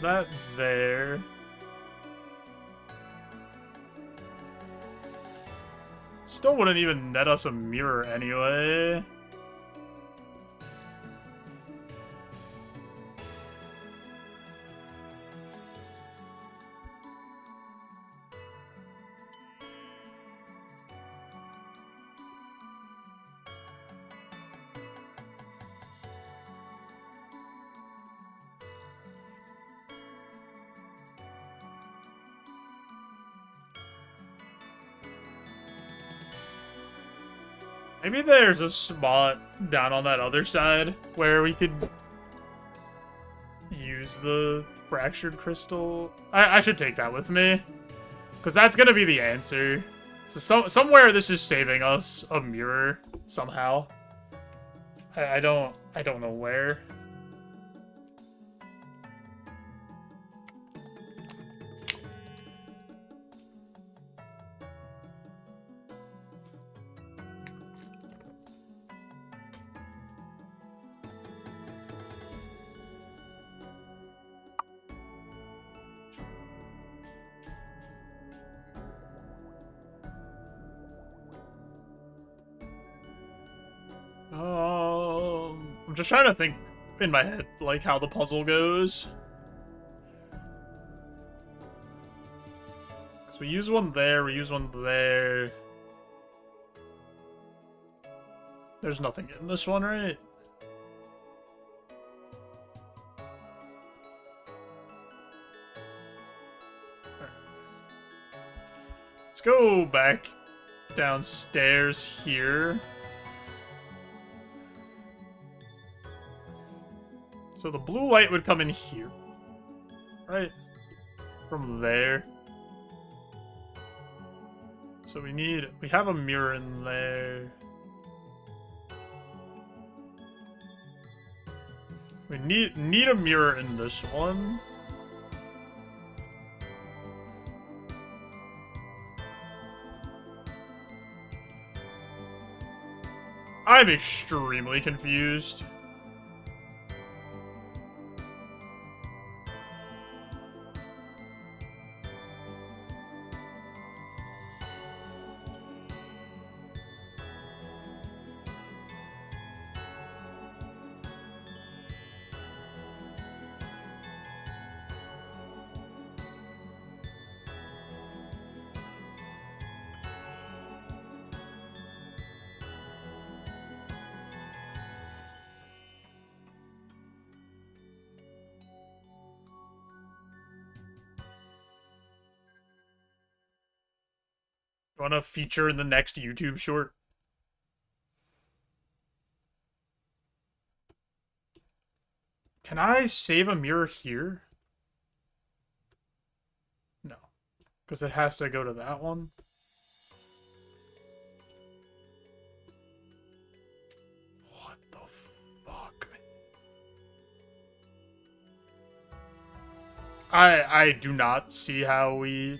[SPEAKER 2] that there. Still wouldn't even net us a mirror anyway. Maybe there's a spot down on that other side where we could use the fractured crystal. I should take that with me, because that's gonna be the answer. So somewhere this is saving us a mirror somehow. I don't know where. I'm just trying to think in my head, like, how the puzzle goes. Because we use one there, we use one there. There's nothing in this one, right? Let's go back downstairs here. So the blue light would come in here, right? From there. So we have a mirror in there. We need a mirror in this one. I'm extremely confused. Want to feature in the next YouTube short? Can I save a mirror here? No. Because it has to go to that one. What the fuck? I do not see how we...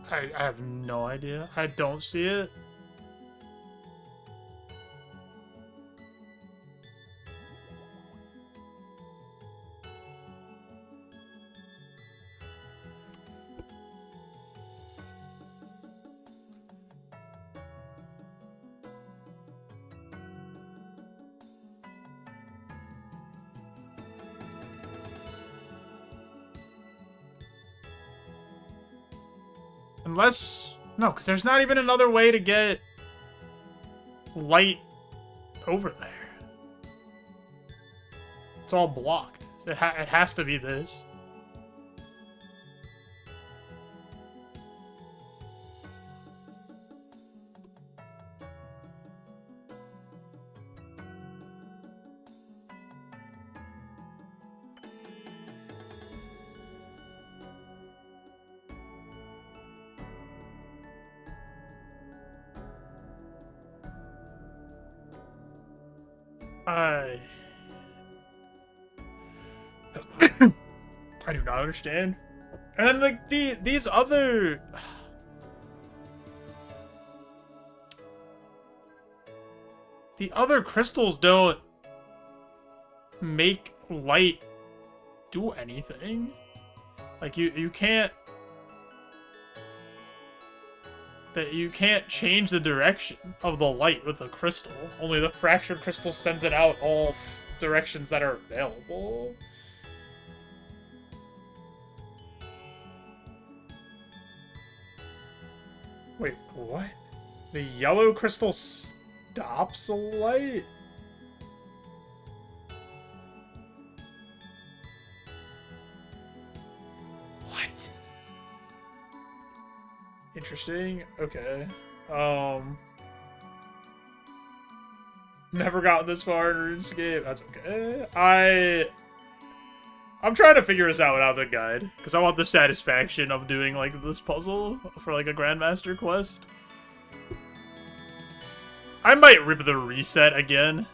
[SPEAKER 2] I have no idea. I don't see it. Unless... No, because there's not even another way to get light over there. It's all blocked. It has to be this. I do not understand. And then like these other the other crystals don't make light do anything. Like, you can't... That you can't change the direction of the light with a crystal. Only the fractured crystal sends it out all directions that are available. Wait, what? The yellow crystal stops a light? What? Interesting. Okay. Never gotten this far in RuneScape. That's okay. I'm trying to figure this out without the guide, because I want the satisfaction of doing, like, this puzzle for, like, a Grandmaster quest. I might rip the reset again.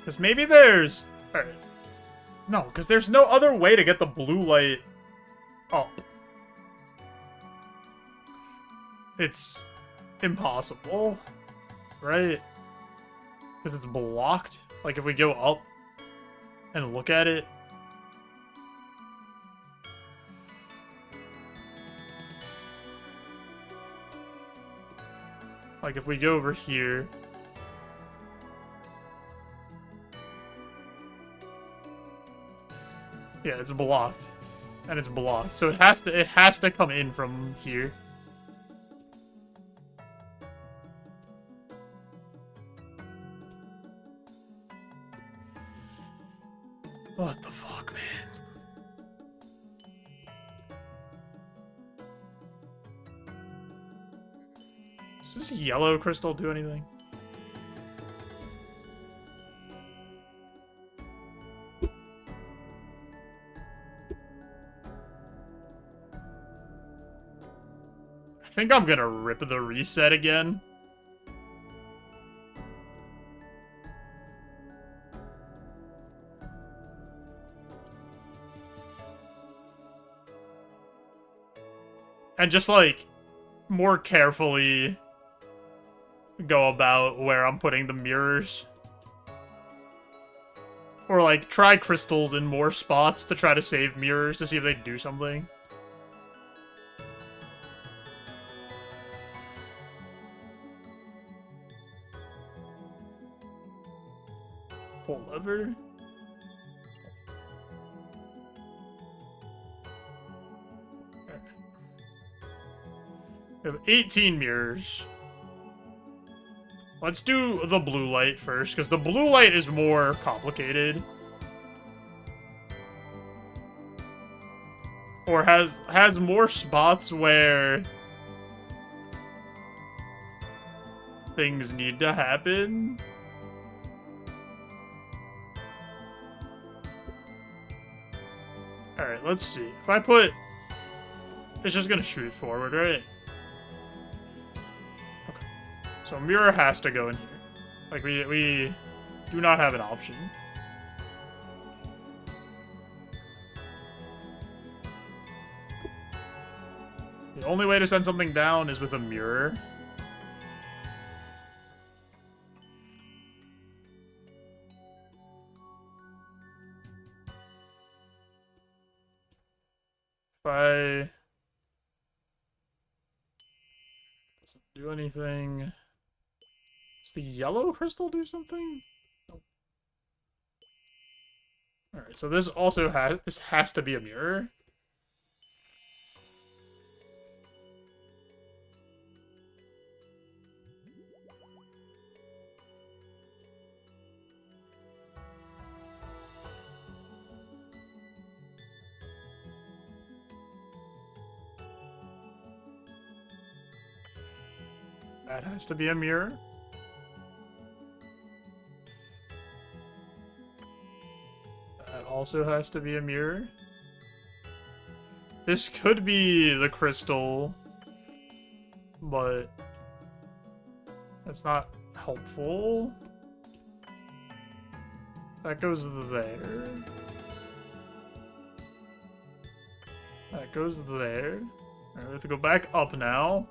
[SPEAKER 2] Because maybe there's... Alright. No, because there's no other way to get the blue light up. It's impossible, right? Because it's blocked. Like, if we go up and look at it... Like, if we go over here... Yeah, it's blocked. And it's blocked. So it has to come in from here. What the fuck, man? Does this yellow crystal do anything? I think I'm gonna rip the reset again. And just, like, more carefully go about where I'm putting the mirrors. Or, like, try crystals in more spots to try to save mirrors to see if they do something. Pull lever. We have 18 mirrors. Let's do the blue light first, because the blue light is more complicated. Or has more spots where things need to happen. Alright, let's see. If I put... It's just gonna shoot forward, right? Okay. So mirror has to go in here. Like, we do not have an option. The only way to send something down is with a mirror. If I... Doesn't do anything. Does the yellow crystal do something? Nope. Alright, so this also has to be a mirror. That has to be a mirror. That also has to be a mirror. This could be the crystal, but that's not helpful. That goes there. That goes there. Alright, we have to go back up now.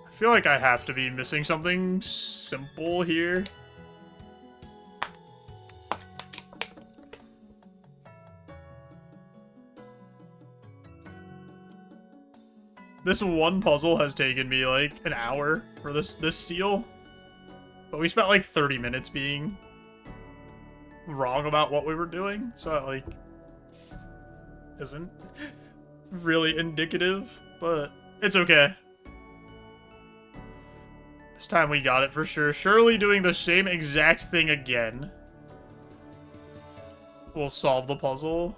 [SPEAKER 2] I feel like I have to be missing something simple here. This one puzzle has taken me like an hour for this seal. But we spent like 30 minutes being wrong about what we were doing. So that like isn't really indicative, but it's okay. This time we got it for sure. Surely doing the same exact thing again will solve the puzzle.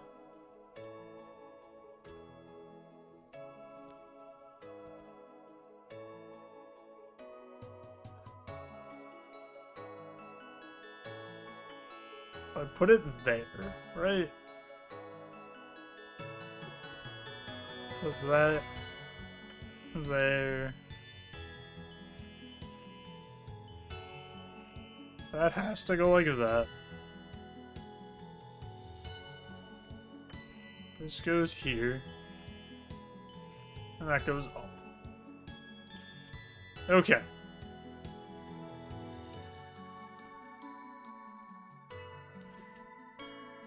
[SPEAKER 2] I put it there, right? Put that there. That has to go like that. This goes here. And that goes up. Okay.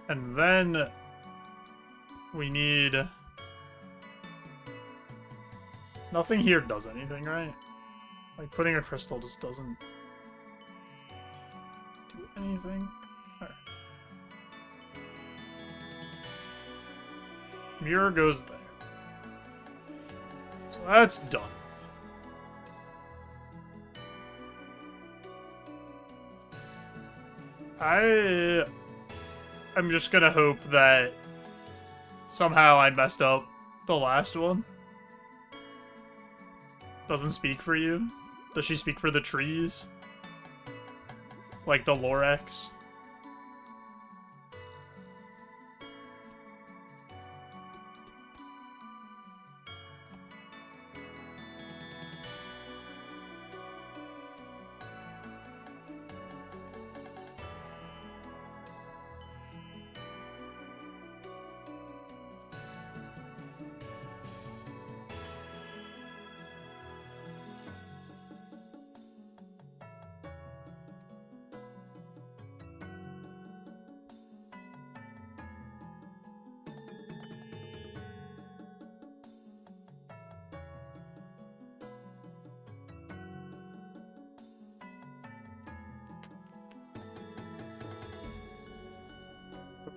[SPEAKER 2] And then we need... Nothing here does anything, right? Like putting a crystal just doesn't do anything. All right. Mirror goes there. So that's done. I'm just gonna hope that somehow I messed up the last one. Doesn't speak for you? Does she speak for the trees? Like the Lorax?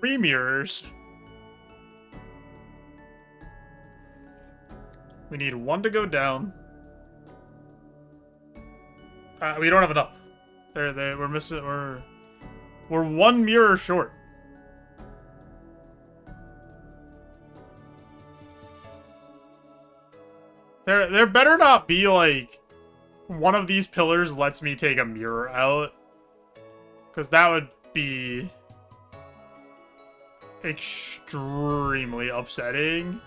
[SPEAKER 2] Three mirrors. We need one to go down. We don't have enough. We're missing. We're one mirror short. There better not be like one of these pillars lets me take a mirror out, because that would be extremely upsetting.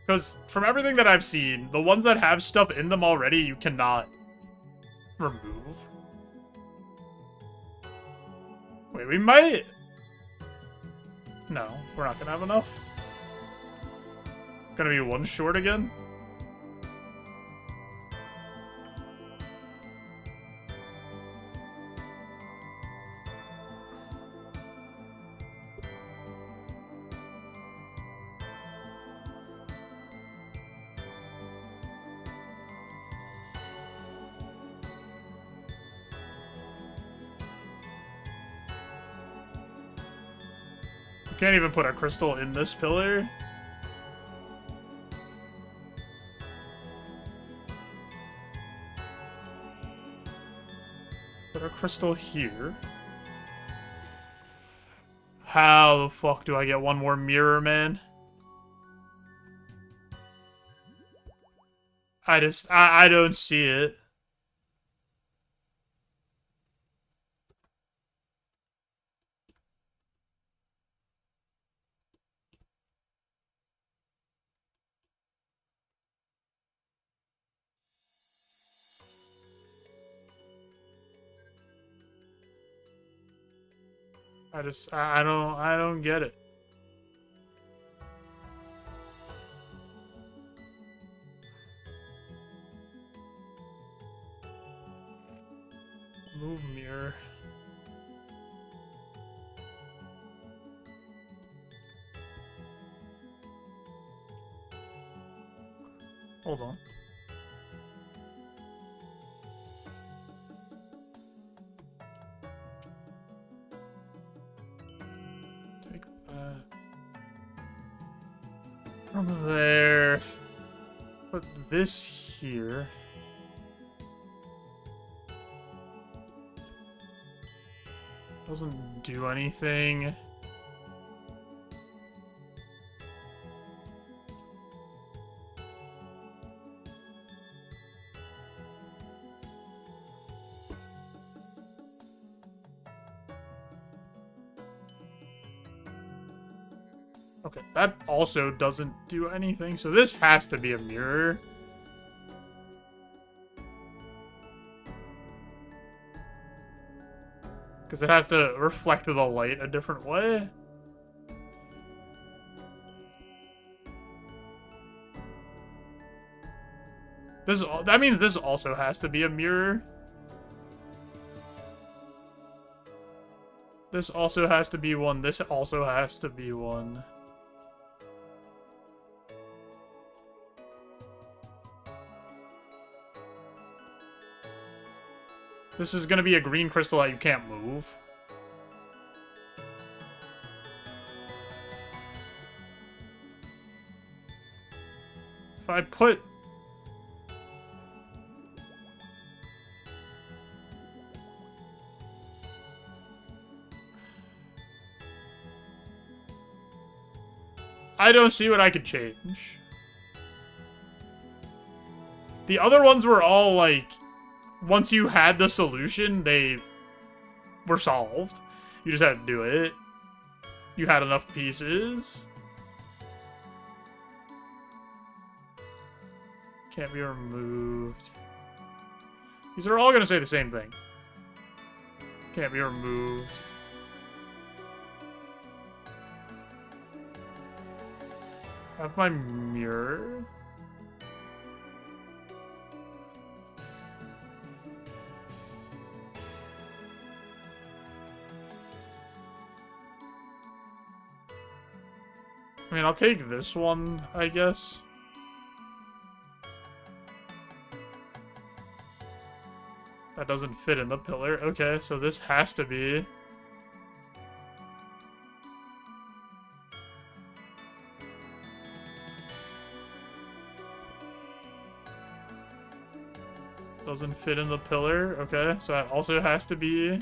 [SPEAKER 2] Because from everything that I've seen, the ones that have stuff in them already, you cannot remove. Wait, we might... No, we're not gonna have enough. Gonna be one short again? Can't even put a crystal in this pillar. Put a crystal here. How the fuck do I get one more mirror, man? I don't see it. I don't get it. Move mirror. Hold on. Take that from there. Put this here. Doesn't do anything. Okay, that also doesn't do anything. So this has to be a mirror. Because it has to reflect the light a different way. That means this also has to be a mirror. This also has to be one. This also has to be one. This is going to be a green crystal that you can't move. If I put... I don't see what I could change. The other ones were all, like... Once you had the solution, they were solved. You just had to do it. You had enough pieces. Can't be removed. These are all going to say the same thing. Can't be removed. Have my mirror. I mean, I'll take this one, I guess. That doesn't fit in the pillar. Okay, so this has to be... Doesn't fit in the pillar. Okay, so that also has to be...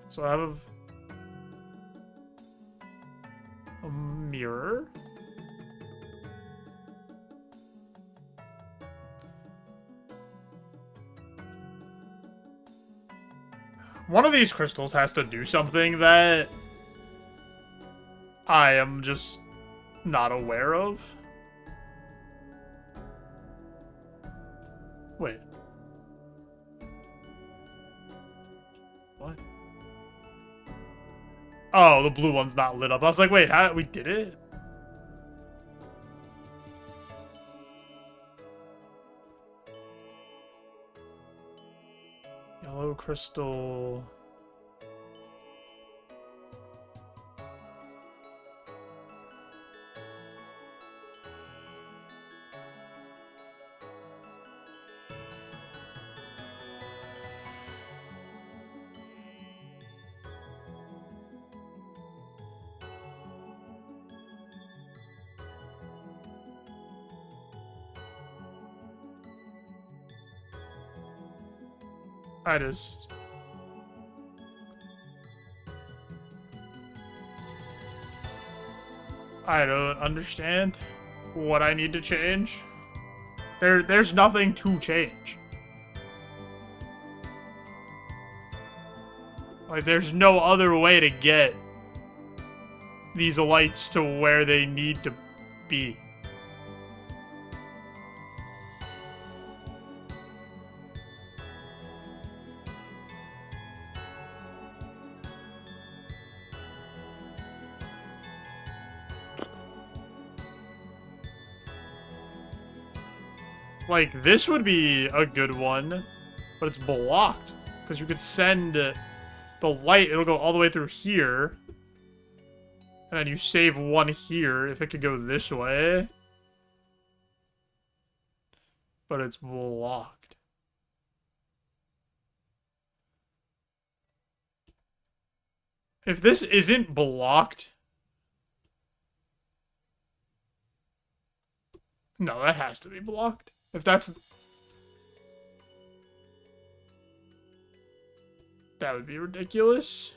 [SPEAKER 2] So I have a mirror. One of these crystals has to do something that I am just not aware of. Wait. What? Oh, the blue one's not lit up. I was like, wait, how we did it? Yellow crystal. I don't understand what I need to change. There's nothing to change. Like, there's no other way to get these lights to where they need to be? Like, this would be a good one, but it's blocked. Because you could send the light, it'll go all the way through here. And then you save one here if it could go this way. But it's blocked. If this isn't blocked... No, that has to be blocked. If that's... That would be ridiculous.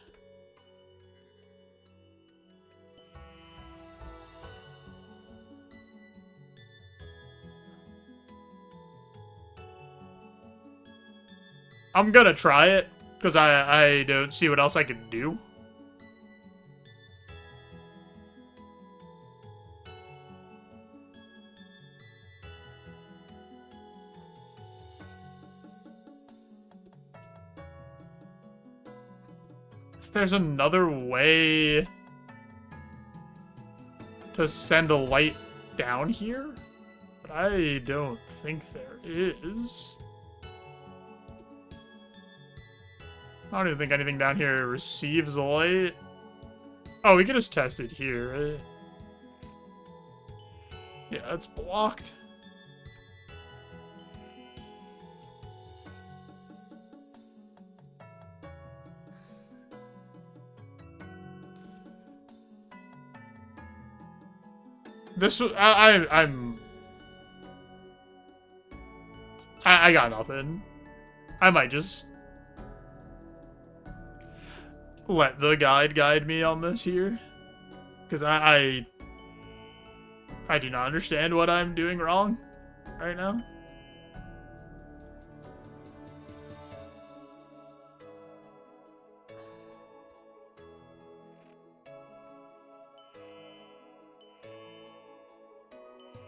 [SPEAKER 2] I'm gonna try it, because I don't see what else I can do. There's another way to send a light down here, but I don't think there is. I don't even think anything down here receives a light. Oh, we could just test it here, right? Yeah, it's blocked. This I got nothing. I might just let the guide me on this here, because I do not understand what I'm doing wrong right now.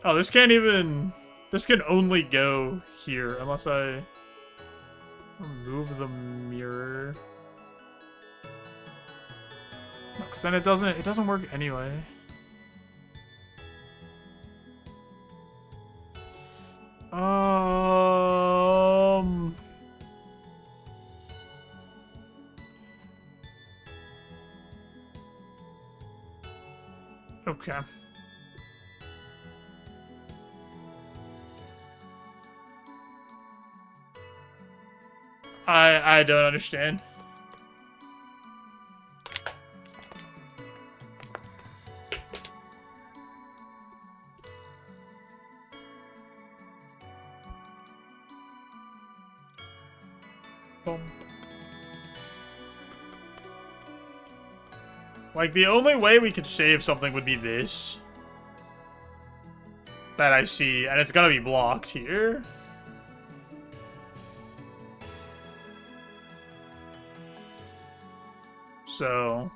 [SPEAKER 2] Oh, this can't even... This can only go here, unless I remove the mirror. No, because then it doesn't work anyway. Okay. I don't understand. Boom. Like, the only way we could save something would be this. That I see, and it's gonna be blocked here. So,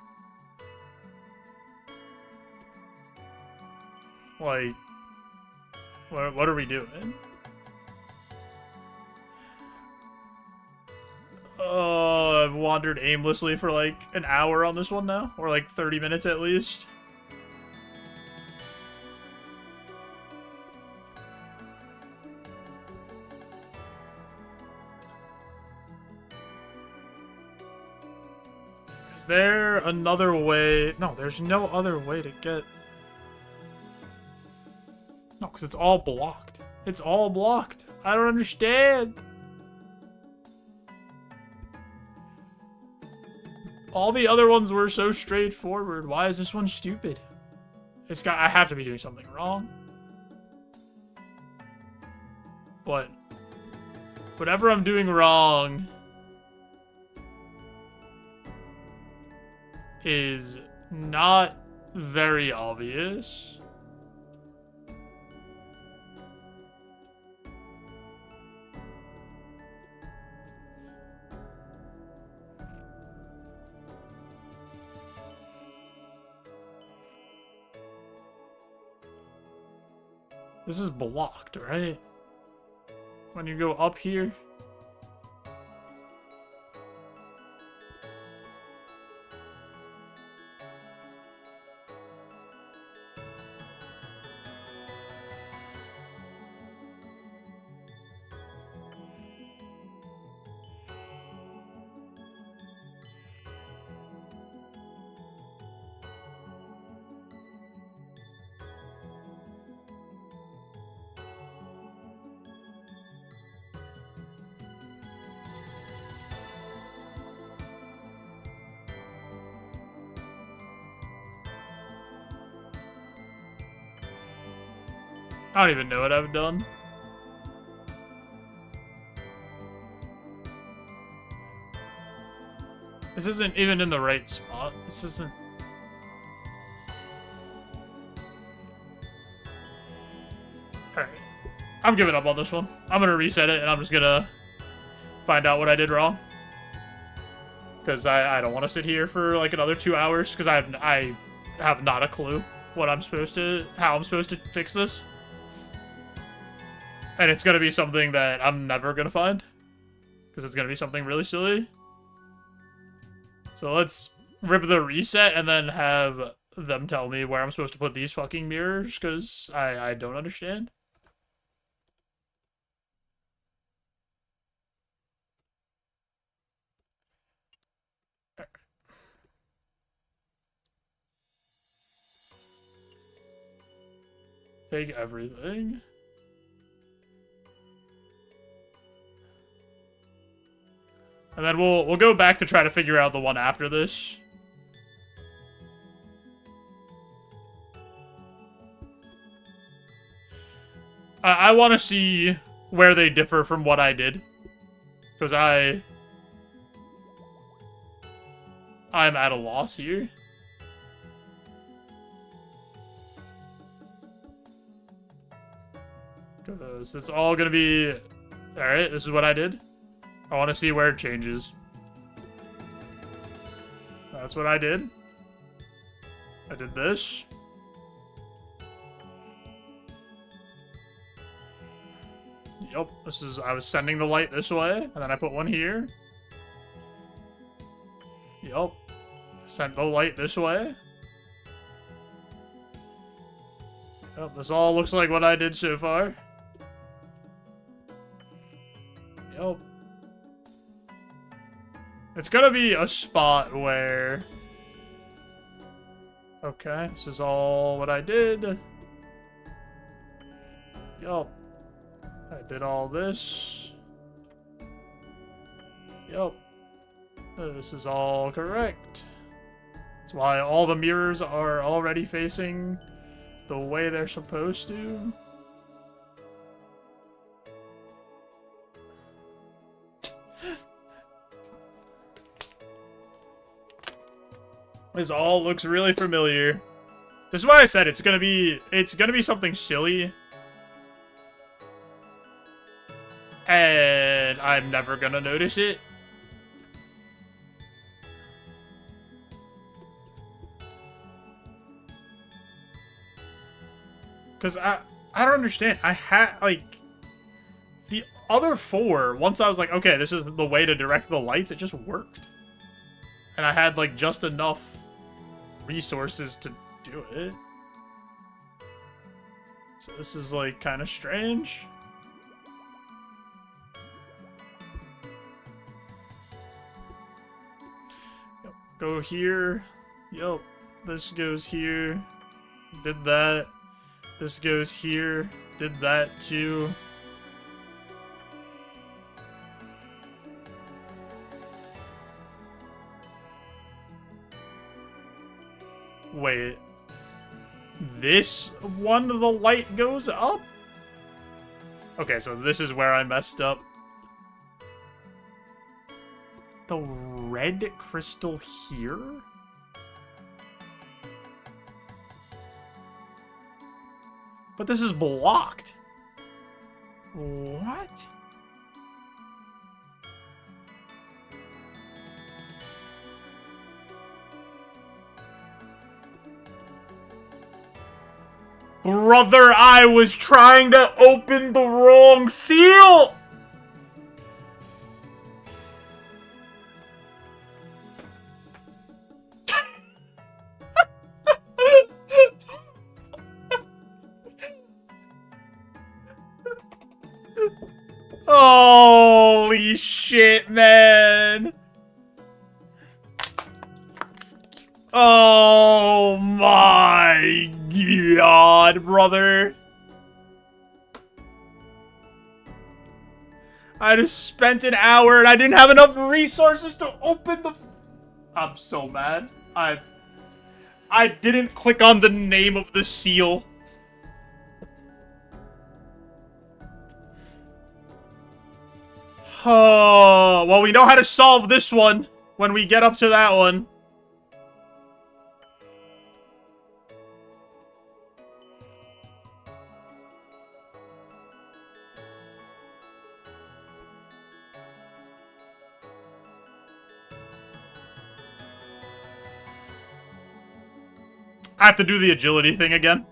[SPEAKER 2] like, what are we doing? I've wandered aimlessly for like an hour on this one now, or like 30 minutes at least. Is there another way? No, there's no other way to get... No, because it's all blocked. It's all blocked. I don't understand. All the other ones were so straightforward. Why is this one stupid? I have to be doing something wrong. But whatever I'm doing wrong is not very obvious. This is blocked, right? When you go up here. I don't even know what I've done. This isn't even in the right spot. This isn't... Alright. I'm giving up on this one. I'm gonna reset it, and I'm just gonna find out what I did wrong. Because I don't want to sit here for like another 2 hours, because I have not a clue what I'm supposed to... how I'm supposed to fix this. And it's gonna be something that I'm never gonna find. Because it's gonna be something really silly. So let's rip the reset and then have them tell me where I'm supposed to put these fucking mirrors, because I don't understand. Take everything. And then we'll go back to try to figure out the one after this. I want to see where they differ from what I did. Because I'm at a loss here. Because it's all going to be... Alright, this is what I did. I want to see where it changes. That's what I did. I did this. Yep, this is... I was sending the light this way, and then I put one here. Yep. Sent the light this way. Yep, this all looks like what I did so far. Yep. It's gonna be a spot where... Okay, this is all what I did. Yup. I did all this. Yup. This is all correct. That's why all the mirrors are already facing the way they're supposed to. This all looks really familiar. This is why I said it's gonna be something silly. And I'm never gonna notice it. Cause I don't understand. I had like the other four, once I was like, okay, this is the way to direct the lights, it just worked. And I had like just enough resources to do it. So this is like kind of strange. Yep. Go here. Yep. This goes here. Did that. This goes here. Did that too. Wait. This one, the light goes up? Okay, so this is where I messed up. The red crystal here? But this is blocked. What? Brother, I was trying to open the wrong seal! Holy shit, man! Oh my god, brother. I just spent an hour and I didn't have enough resources to open the... I'm so mad. I didn't click on the name of the seal. Oh, well, we know how to solve this one when we get up to that one. I have to do the agility thing again.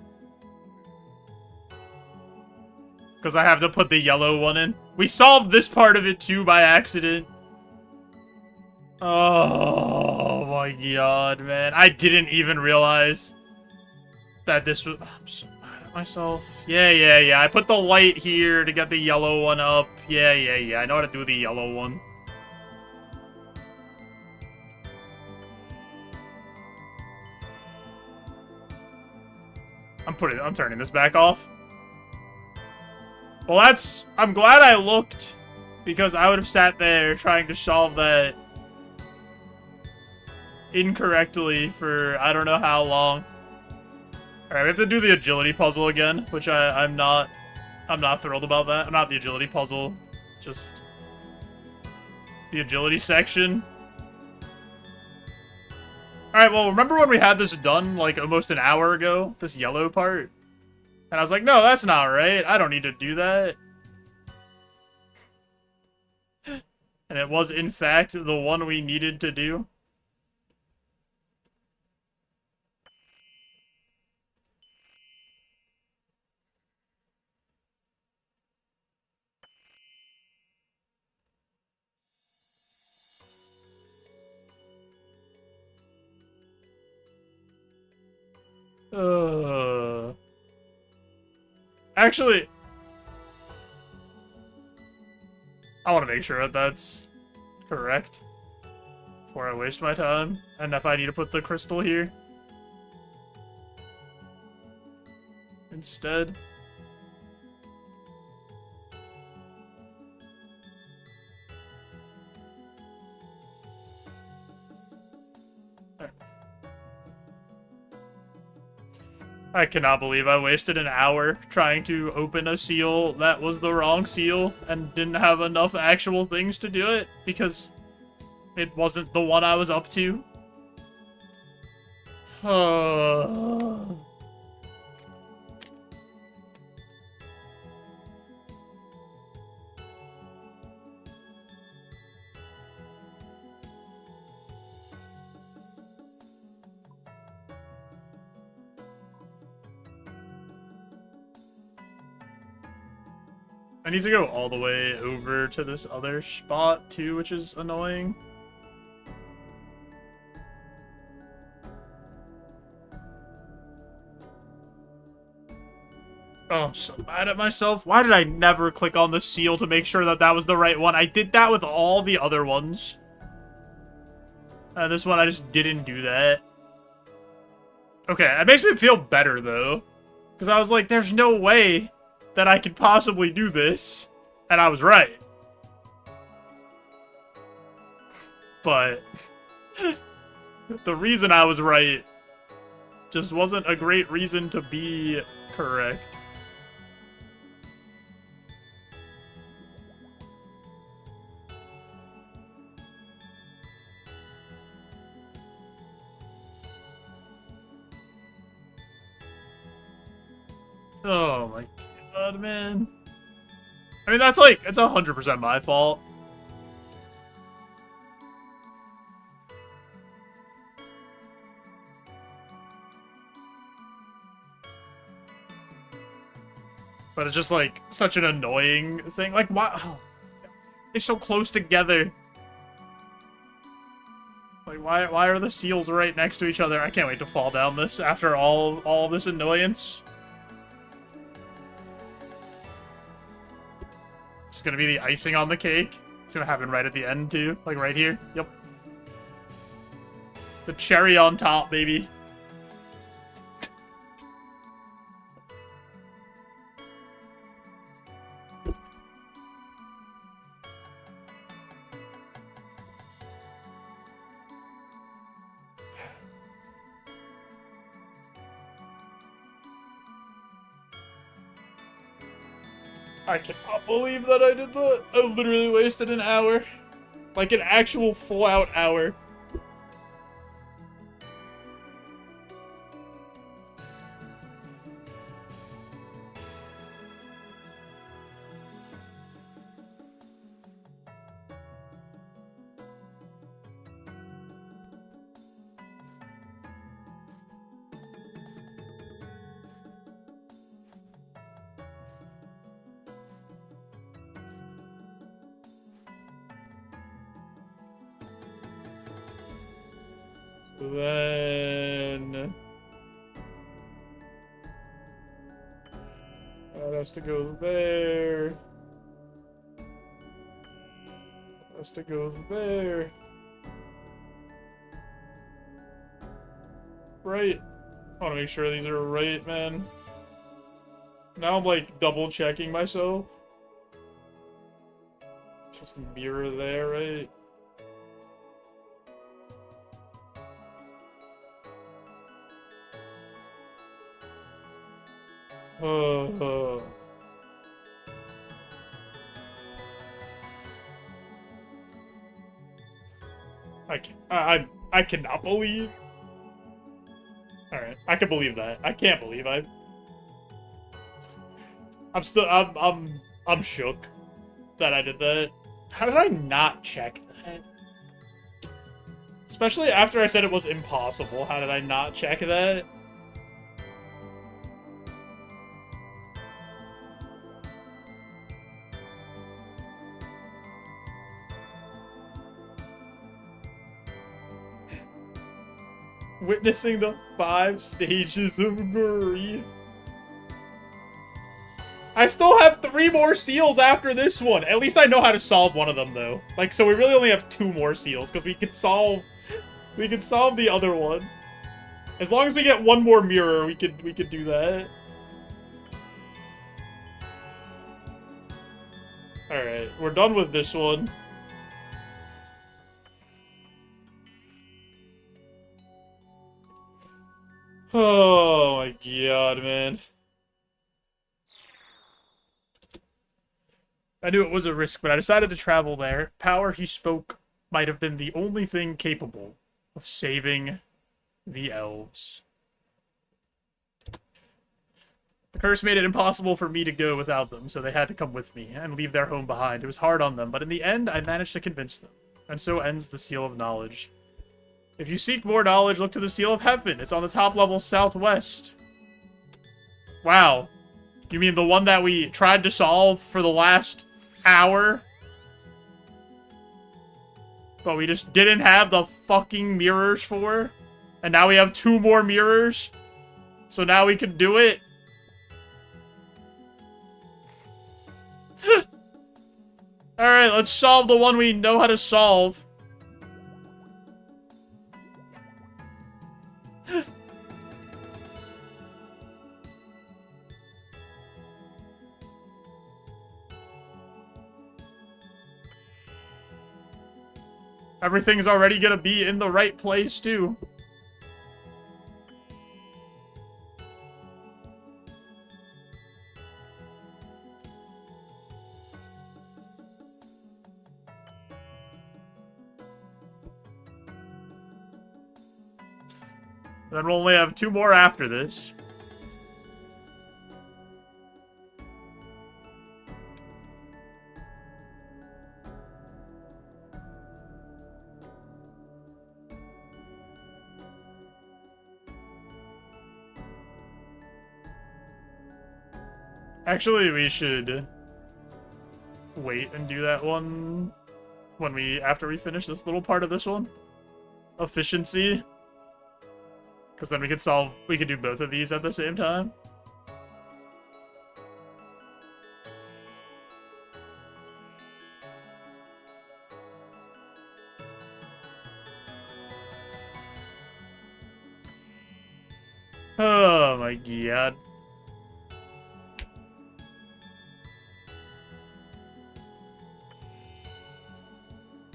[SPEAKER 2] Because I have to put the yellow one in. We solved this part of it too by accident. Oh my god, man. I didn't even realize that this was... I'm so mad at myself. Yeah. I put the light here to get the yellow one up. Yeah. I know how to do the yellow one. I'm turning this back off. Well, I'm glad I looked, because I would have sat there trying to solve that incorrectly for I don't know how long. Alright, we have to do the agility puzzle again, which I'm not thrilled about that. Not the agility puzzle, just the agility section. Alright, well, remember when we had this done, like, almost an hour ago? This yellow part? And I was like, no, that's not right. I don't need to do that. And it was, in fact, the one we needed to do. Actually, I want to make sure that that's correct before I waste my time. And if I need to put the crystal here instead. I cannot believe I wasted an hour trying to open a seal that was the wrong seal and didn't have enough actual things to do it because it wasn't the one I was up to. I need to go all the way over to this other spot, too, which is annoying. Oh, I'm so mad at myself. Why did I never click on the seal to make sure that that was the right one? I did that with all the other ones. And this one, I just didn't do that. Okay, it makes me feel better, though. Because I was like, there's no way that I could possibly do this. And I was right. But the reason I was right just wasn't a great reason to be correct. Oh my god, man. I mean, that's like, it's 100% my fault. But it's just, like, such an annoying thing. Like, why? Oh, they're so close together. Like, why are the seals right next to each other? I can't wait to fall down this after all this annoyance. It's gonna be the icing on the cake. It's gonna happen right at the end, too. Like, right here. Yep. The cherry on top, baby. I cannot believe that I did that. I literally wasted an hour. Like an actual full-out hour. Then that has to go there. That has to go there. Right. I want to make sure these are right, man. Now I'm like double checking myself. Just mirror there, right? I cannot believe. All right, I can believe that. I can't believe I'm shook that I did that. How did I not check that? Especially after I said it was impossible. How did I not check that? Witnessing the 5 stages of grief. I still have 3 more seals after this one. At least I know how to solve one of them, though. Like, so we really only have 2 more seals, because we could solve the other one. As long as we get 1 more mirror, we could do that. Alright, we're done with this one. Oh my god, man. I knew it was a risk, but I decided to travel there. Power he spoke might have been the only thing capable of saving the elves. The curse made it impossible for me to go without them, so they had to come with me and leave their home behind. It was hard on them, but in the end, I managed to convince them. And so ends the Seal of Knowledge. If you seek more knowledge, look to the Seal of Heaven. It's on the top level southwest. Wow. You mean the one that we tried to solve for the last hour? But we just didn't have the fucking mirrors for? And now we have 2 more mirrors? So now we can do it? Alright, let's solve the one we know how to solve. Everything's already gonna be in the right place, too. Then we'll only have 2 more after this. Actually, we should wait and do that one when after we finish this little part of this one. Efficiency. Because then we could do both of these at the same time. Oh my god.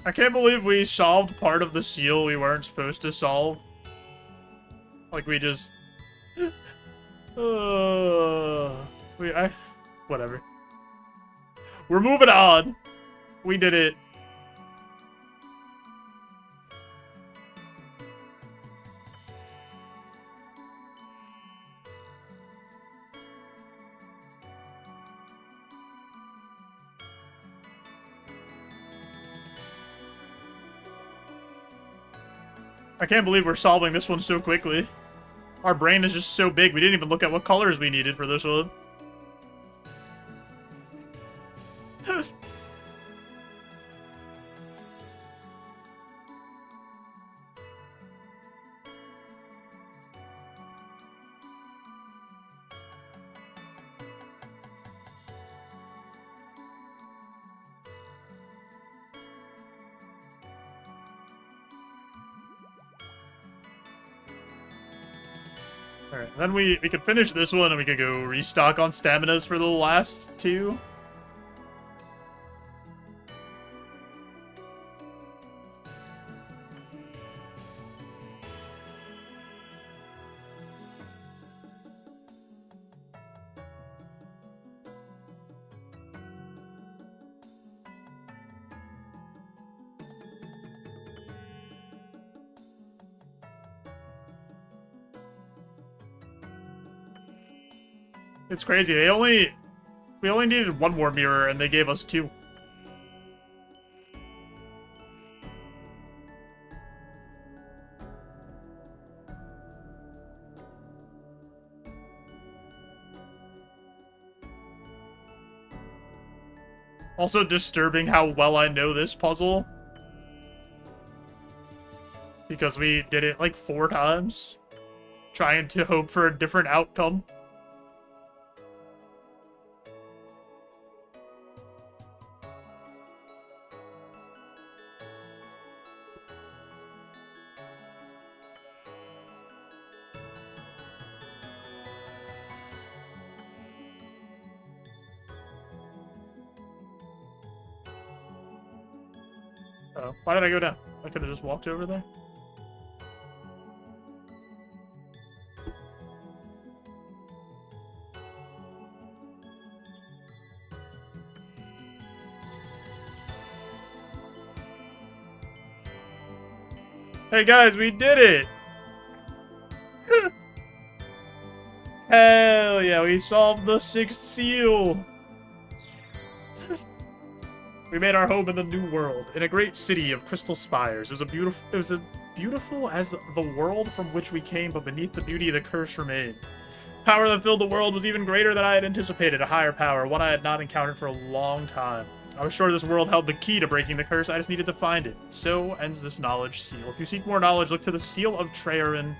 [SPEAKER 2] I can't believe we solved part of the seal we weren't supposed to solve. Like, we just... whatever. We're moving on. We did it. I can't believe we're solving this one so quickly. Our brain is just so big, we didn't even look at what colors we needed for this one. Alright, then we could finish this one and we could go restock on staminas for the last two. It's crazy. We only needed one more mirror and they gave us two. Also disturbing how well I know this puzzle. Because we did it like 4 times. Trying to hope for a different outcome. Oh, why did I go down? I could have just walked over there. Hey guys, we did it! Hell yeah, we solved the 6th seal! We made our home in the new world, in a great city of crystal spires. It was a beautiful as the world from which we came, but beneath the beauty the curse remained. Power that filled the world was even greater than I had anticipated, a higher power, one I had not encountered for a long time. I was sure this world held the key to breaking the curse, I just needed to find it. So ends this knowledge seal. If you seek more knowledge, look to the seal of Traerin.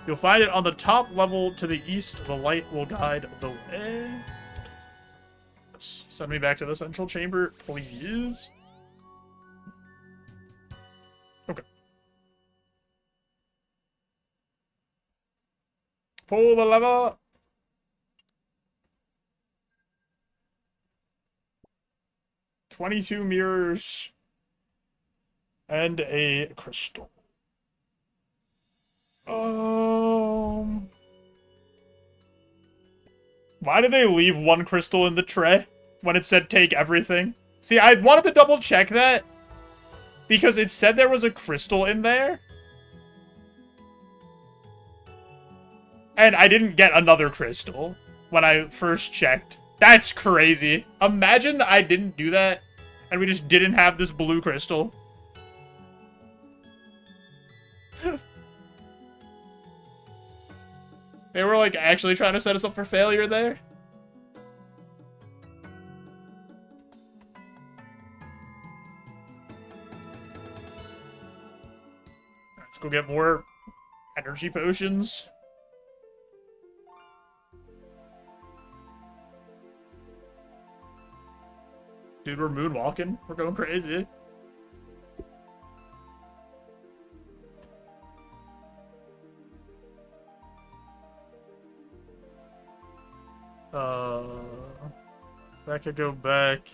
[SPEAKER 2] You'll find it on the top level to the east. The light will guide the way. Send me back to the central chamber, please. Okay. Pull the lever. "22 mirrors and a crystal." Why did they leave one crystal in the tray when it said take everything? See, I wanted to double check that because it said there was a crystal in there. And I didn't get another crystal when I first checked. That's crazy. Imagine I didn't do that and we just didn't have this blue crystal. They were like actually trying to set us up for failure there. go get more energy potions. Dude, we're moonwalking. We're going crazy. That could go back.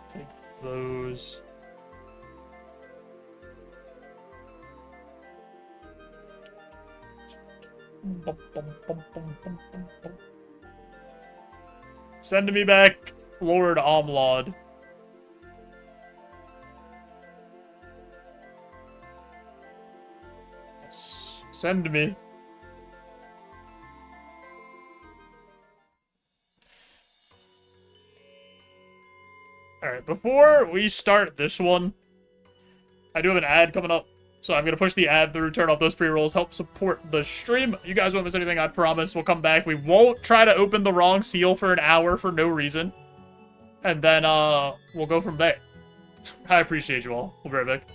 [SPEAKER 2] Take those. Send me back, Lord Omlod. Yes. Send me. Alright, before we start this one, I do have an ad coming up. So I'm going to push the ad through, turn off those pre-rolls, help support the stream. You guys won't miss anything, I promise. We'll come back. We won't try to open the wrong seal for an hour for no reason. And then, we'll go from there. I appreciate you all. We'll be right back.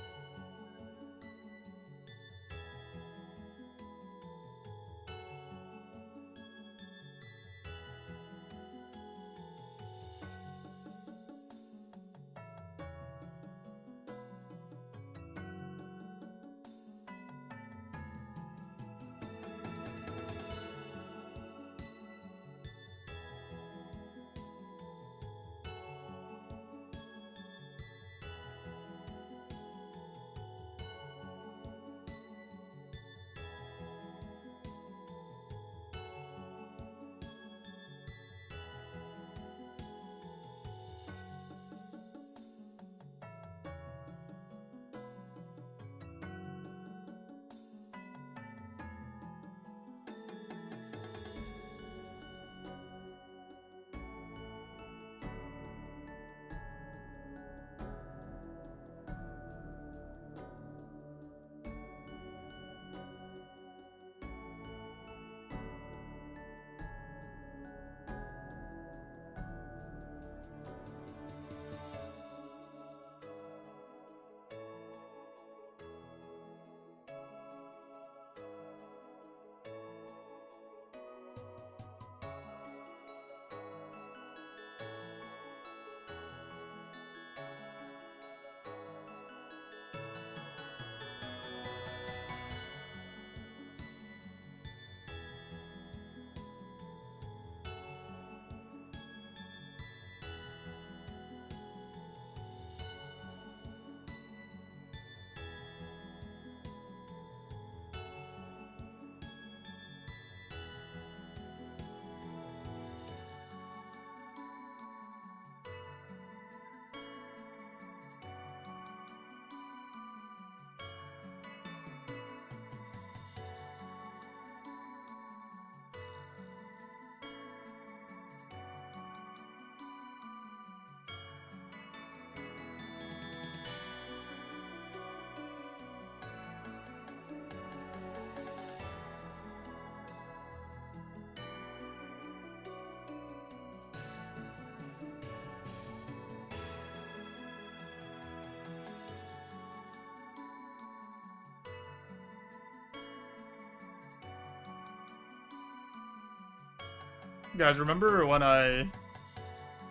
[SPEAKER 2] Guys, remember when I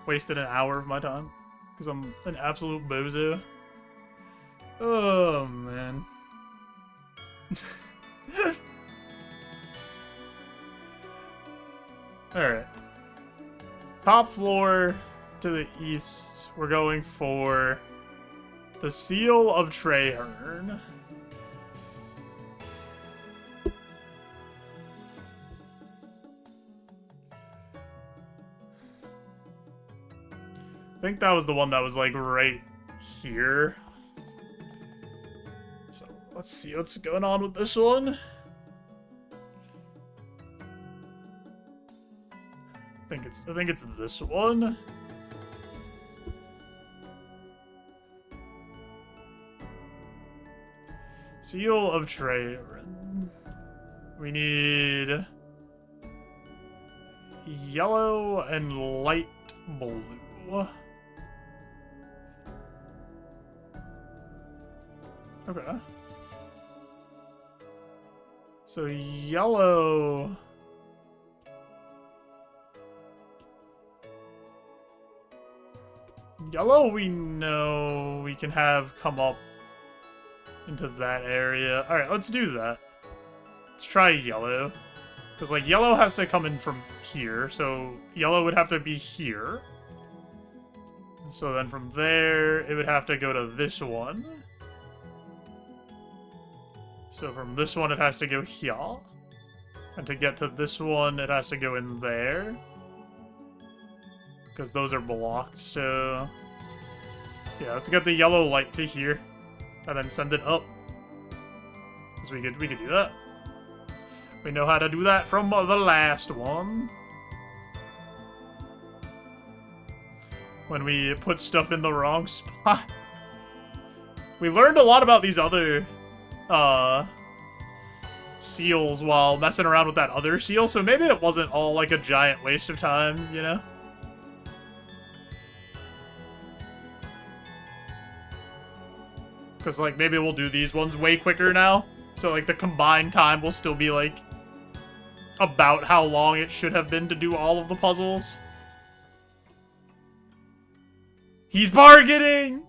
[SPEAKER 2] wasted an hour of my time? Because I'm an absolute bozo. Oh, man. Alright. Top floor to the east. We're going for the Seal of Traherne. I think that was the one that was, like, right here. So, let's see what's going on with this one. I think it's this one. Seal of Traherne. We need yellow and light blue. Okay. So yellow. Yellow we know we can have come up into that area. Alright, let's do that. Let's try yellow. Because, like, yellow has to come in from here, so yellow would have to be here. So then from there, it would have to go to this one. So from this one, it has to go here. And to get to this one, it has to go in there. Because those are blocked, so... Yeah, let's get the yellow light to here. And then send it up. Because we could do that. We know how to do that from the last one. When we put stuff in the wrong spot. We learned a lot about these other seals while messing around with that other seal, so maybe it wasn't all like a giant waste of time, you know? Because, like, maybe we'll do these ones way quicker now. So, like, the combined time will still be, like, about how long it should have been to do all of the puzzles. He's bargaining!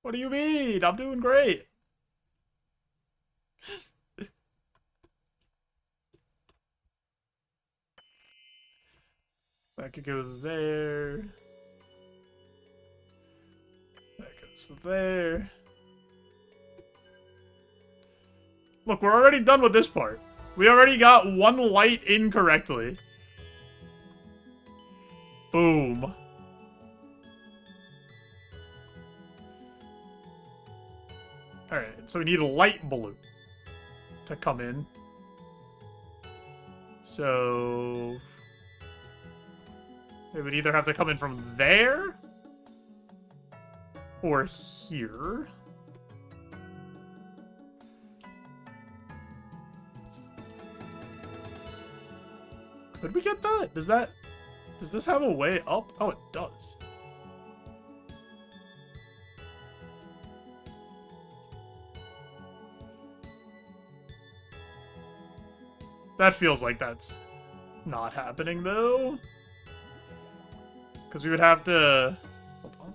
[SPEAKER 2] What do you mean? I'm doing great. That could go there. That goes there. Look, we're already done with this part. We already got one light incorrectly. Boom. Alright, so we need a light blue to come in. So... it would either have to come in from there or here. Could we get that? Does this have a way up? Oh, it does. That feels like that's not happening, though. Because we would have to... hold on.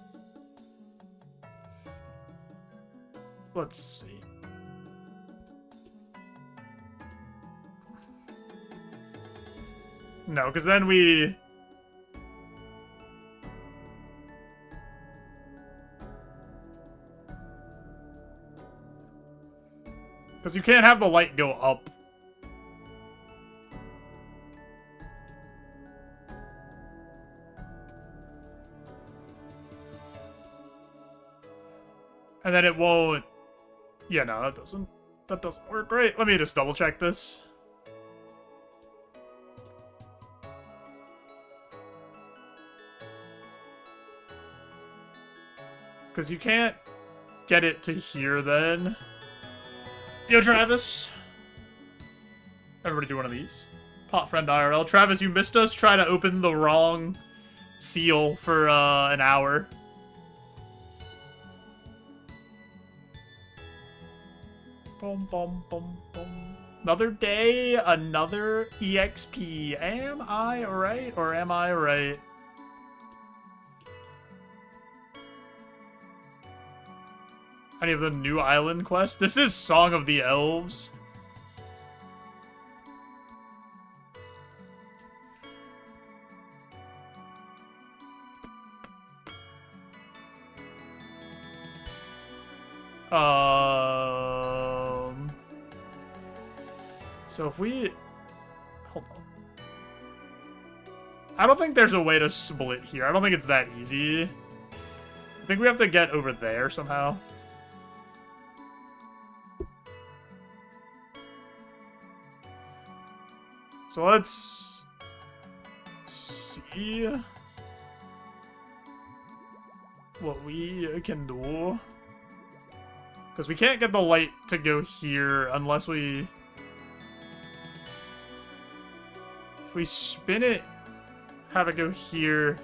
[SPEAKER 2] Let's see. No, because then we... because you can't have the light go up. And then it won't... yeah, no, that doesn't work right. Let me just double check this. Because you can't get it to here then. Yo, Travis. Everybody do one of these. Pot friend IRL. Travis, you missed us. Try to open the wrong seal for an hour. Boom, boom, boom, boom. Another day, another EXP. Am I right or am I right? Any of the new island quests? This is Song of the Elves. So if we... hold on. I don't think there's a way to split here. I don't think it's that easy. I think we have to get over there somehow. So let's see what we can do. Because we can't get the light to go here unless we... If we spin it, have it go here.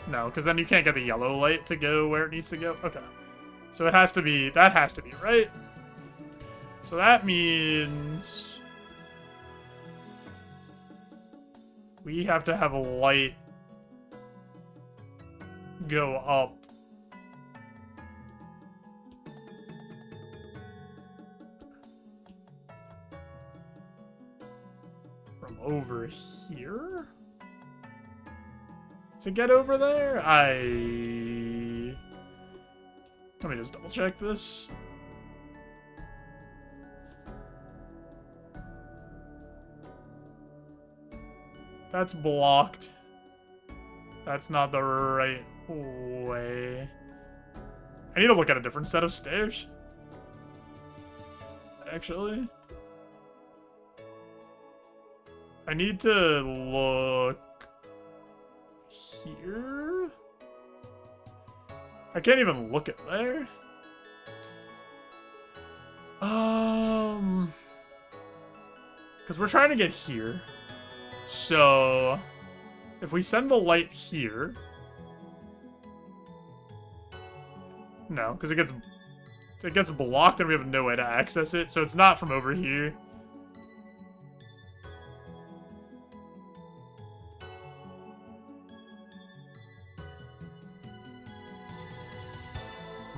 [SPEAKER 2] No, because then you can't get the yellow light to go where it needs to go. Okay. So it has to be, that has to be, right? So that means we have to have a light go up. From over here? To get over there? Let me just double check this. That's blocked. That's not the right way. I need to look at a different set of stairs. Actually. I need to look here. I can't even look at there. Because we're trying to get here. So, if we send the light here... No, because it gets blocked and we have no way to access it, so it's not from over here.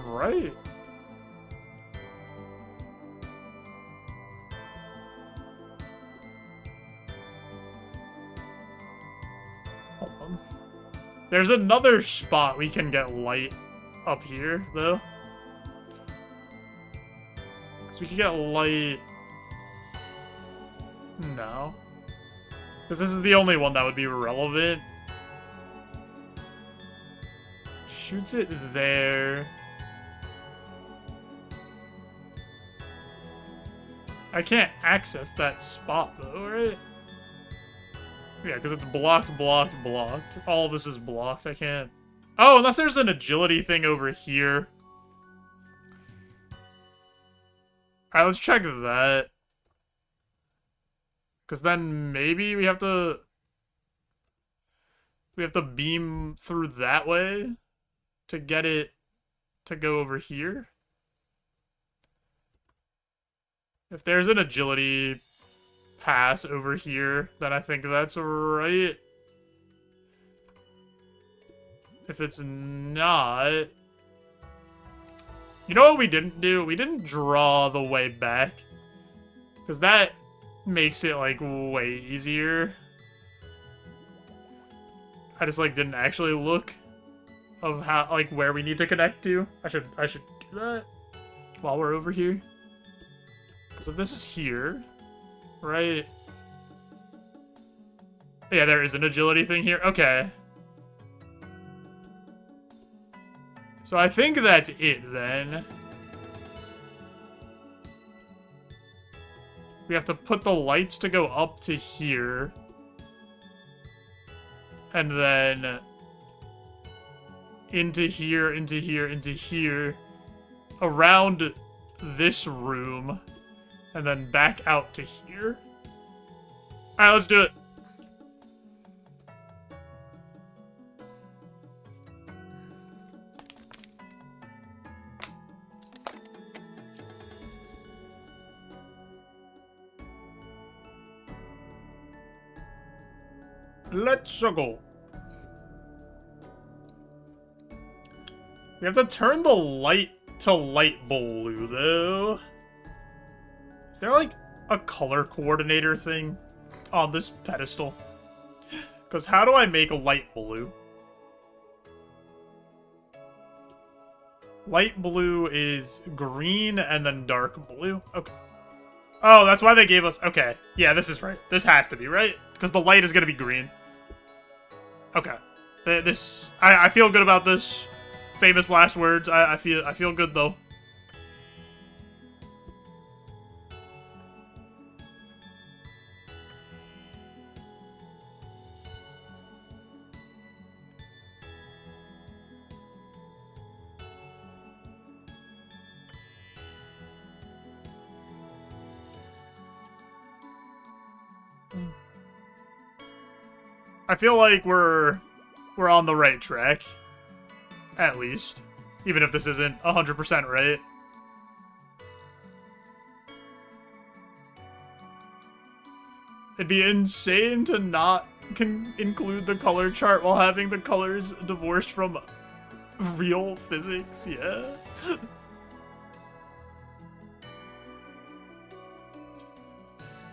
[SPEAKER 2] Right. Hold on. There's another spot we can get light up here, though. So we can get light... No. Because this is the only one that would be relevant. Shoots it there. I can't access that spot, though, right? Yeah, because it's blocked, blocked, blocked. All of this is blocked. I can't... Oh, unless there's an agility thing over here. Alright, let's check that. Because then maybe we have to... We have to beam through that way to get it to go over here. If there's an agility pass over here, then I think that's right. If it's not... You know what we didn't do? We didn't draw the way back. Because that makes it, like, way easier. I just, like, didn't actually look of how, like, where we need to connect to. I should do that while we're over here. Because if this is here, right? Yeah, there is an agility thing here. Okay. So I think that's it, then. We have to put the lights to go up to here. And then... into here, into here, into here. Around this room. And then back out to here. Alright, let's do it. Let's go. We have to turn the light to light blue, though. Is there, like, a color coordinator thing on this pedestal? Because how do I make light blue? Light blue is green and then dark blue. Okay. Oh, that's why they gave us... Okay. Yeah, this is right. This has to be, right? Because the light is going to be green. Okay. I feel good about this. Famous last words. I feel good, though. I feel like we're on the right track. At least. Even if this isn't 100% right. It'd be insane to not include the color chart while having the colors divorced from real physics, yeah.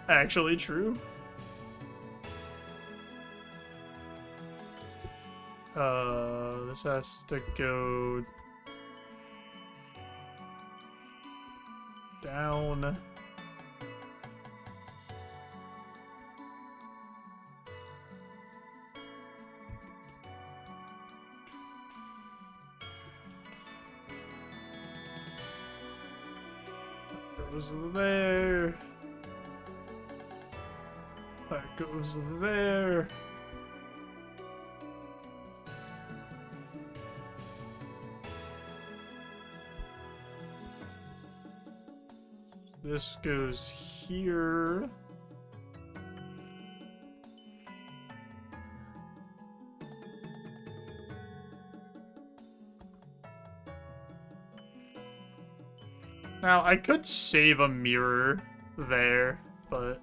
[SPEAKER 2] Actually true. This has to go down. Goes there. That goes there. This goes here. Now, I could save a mirror there, but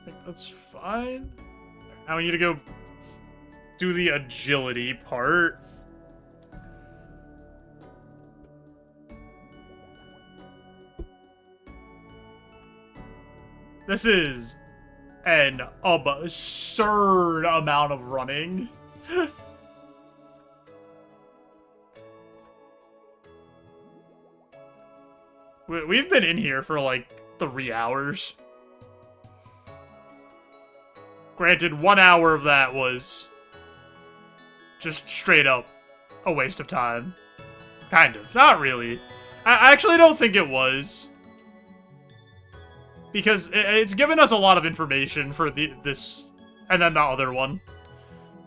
[SPEAKER 2] I think that's fine. Now we need to go do the agility part. This is an absurd amount of running. We've been in here for like 3 hours. Granted, 1 hour of that was just straight up a waste of time. Kind of. Not really. I actually don't think it was. Because it's given us a lot of information for this, and then the other one.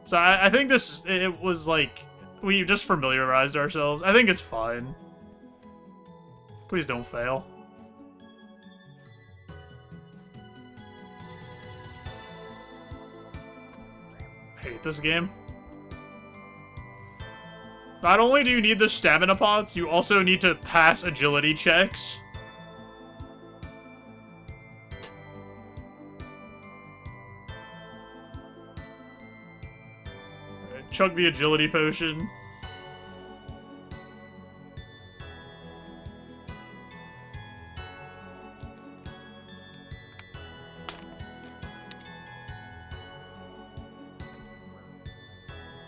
[SPEAKER 2] So I think it was like, we just familiarized ourselves. I think it's fine. Please don't fail. Hate this game. Not only do you need the stamina pots, you also need to pass agility checks. Chug the agility potion.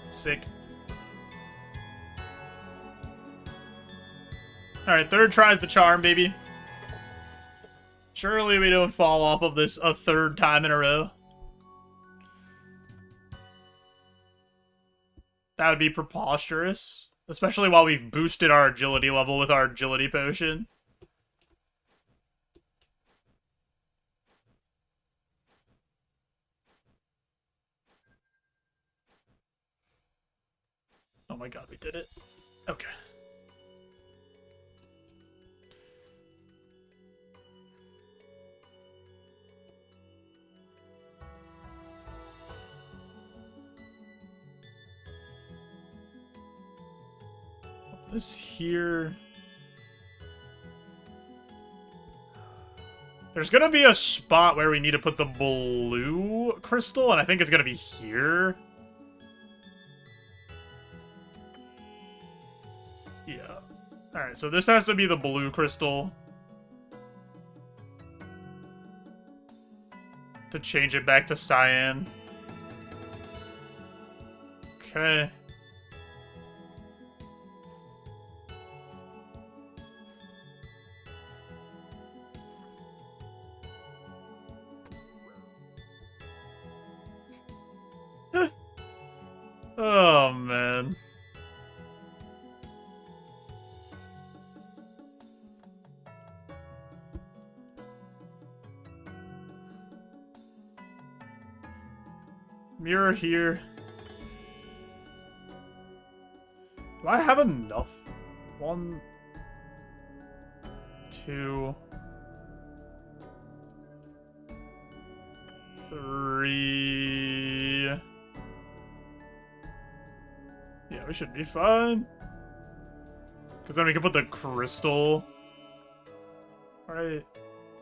[SPEAKER 2] Sick. Alright, third tries the charm, baby. Surely we don't fall off of this a third time in a row. That would be preposterous. Especially while we've boosted our agility level with our agility potion. Oh my god, we did it. Okay. This here. There's gonna be a spot where we need to put the blue crystal, and I think it's gonna be here. Yeah. Alright, so this has to be the blue crystal. To change it back to cyan. Okay. Oh, man. Mirror here. Do I have enough? 1, 2, 3. Yeah, we should be fine. Because then we can put the crystal. Right.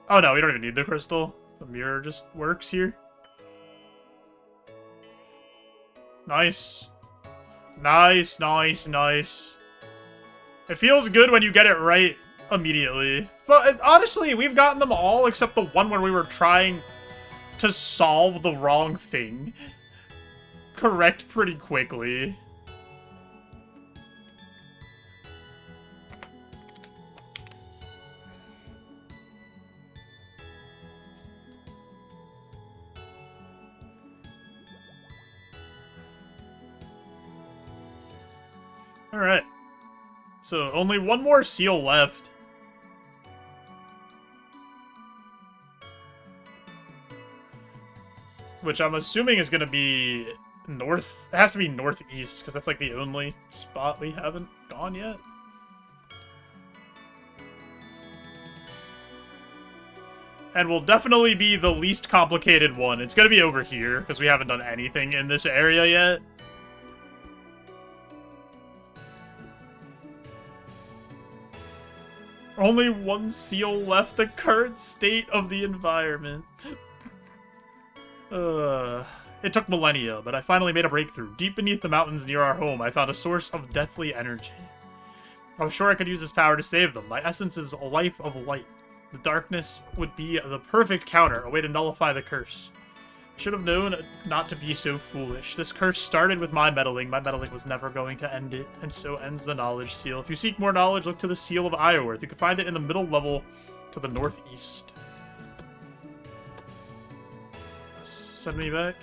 [SPEAKER 2] Oh no, we don't even need the crystal. The mirror just works here. Nice. Nice, nice, nice. It feels good when you get it right immediately. But honestly, we've gotten them all except the one where we were trying to solve the wrong thing correct pretty quickly. Alright. So, only one more seal left. Which I'm assuming is going to be north. It has to be northeast, because that's like the only spot we haven't gone yet. And will definitely be the least complicated one. It's going to be over here, because we haven't done anything in this area yet. Only one seal left, the current state of the environment. It took millennia, but I finally made a breakthrough. Deep beneath the mountains near our home, I found a source of deathly energy. I was sure I could use this power to save them. My essence is a life of light. The darkness would be the perfect counter, a way to nullify the curse. I should have known not to be so foolish. This curse started with my meddling. My meddling was never going to end it, and so ends the knowledge seal. If you seek more knowledge, look to the seal of Ioworth. You can find it in the middle level to the northeast. Send me back.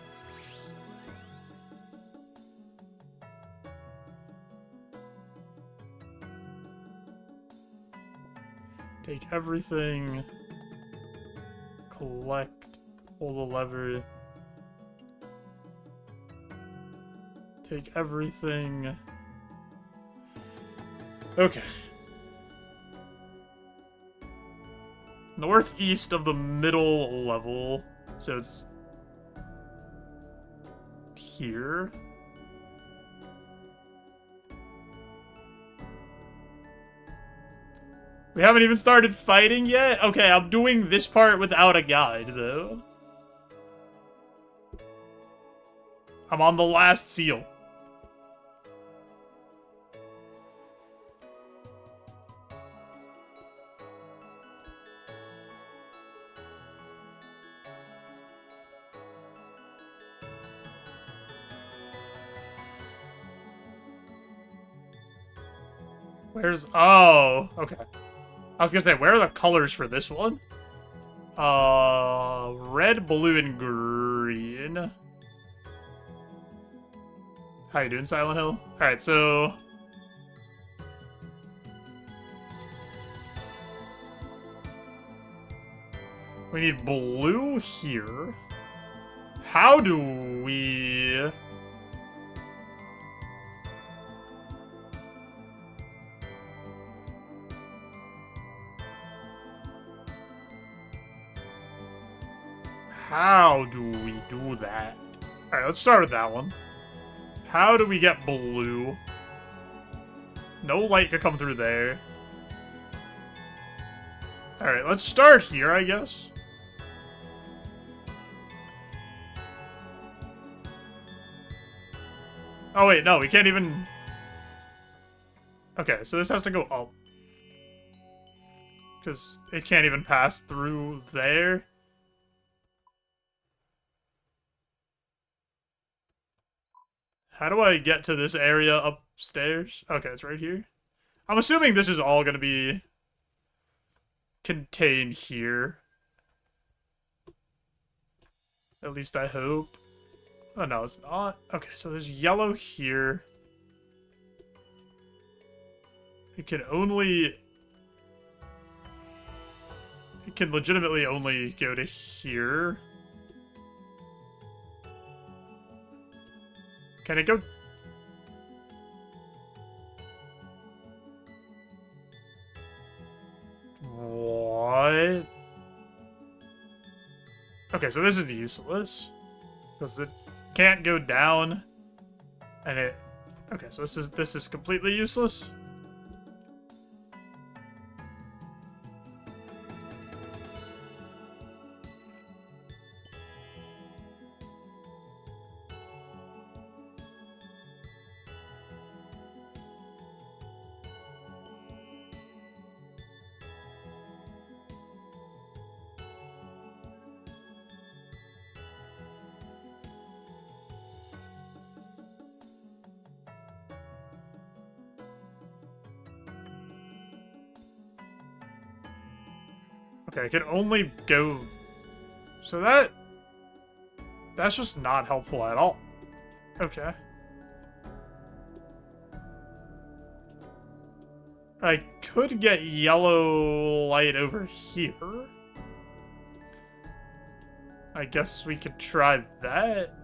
[SPEAKER 2] Take everything. Collect. Pull the lever. Take everything. Okay. Northeast of the middle level. So it's here. We haven't even started fighting yet? Okay, I'm doing this part without a guide, though. I'm on the last seal. Where's... Oh, okay. I was gonna say, where are the colors for this one? Red, blue, and green. How you doing, Silent Hill? Alright, so... we need blue here. How do we... How do we do that? Alright, let's start with that one. How do we get blue? No light could come through there. Alright, let's start here, I guess. Oh wait, no, we can't even... Okay, so this has to go up. Because it can't even pass through there. How do I get to this area upstairs? Okay, it's right here. I'm assuming this is all going to be contained here. At least I hope. Oh, no, it's not. Okay, so there's yellow here. It can only... It can legitimately only go to here. Can it go... What? Okay, so this is useless. Because it can't go down. And it... Okay, so this is completely useless. Okay, I can only go... So that's just not helpful at all. Okay. I could get yellow light over here. I guess we could try that.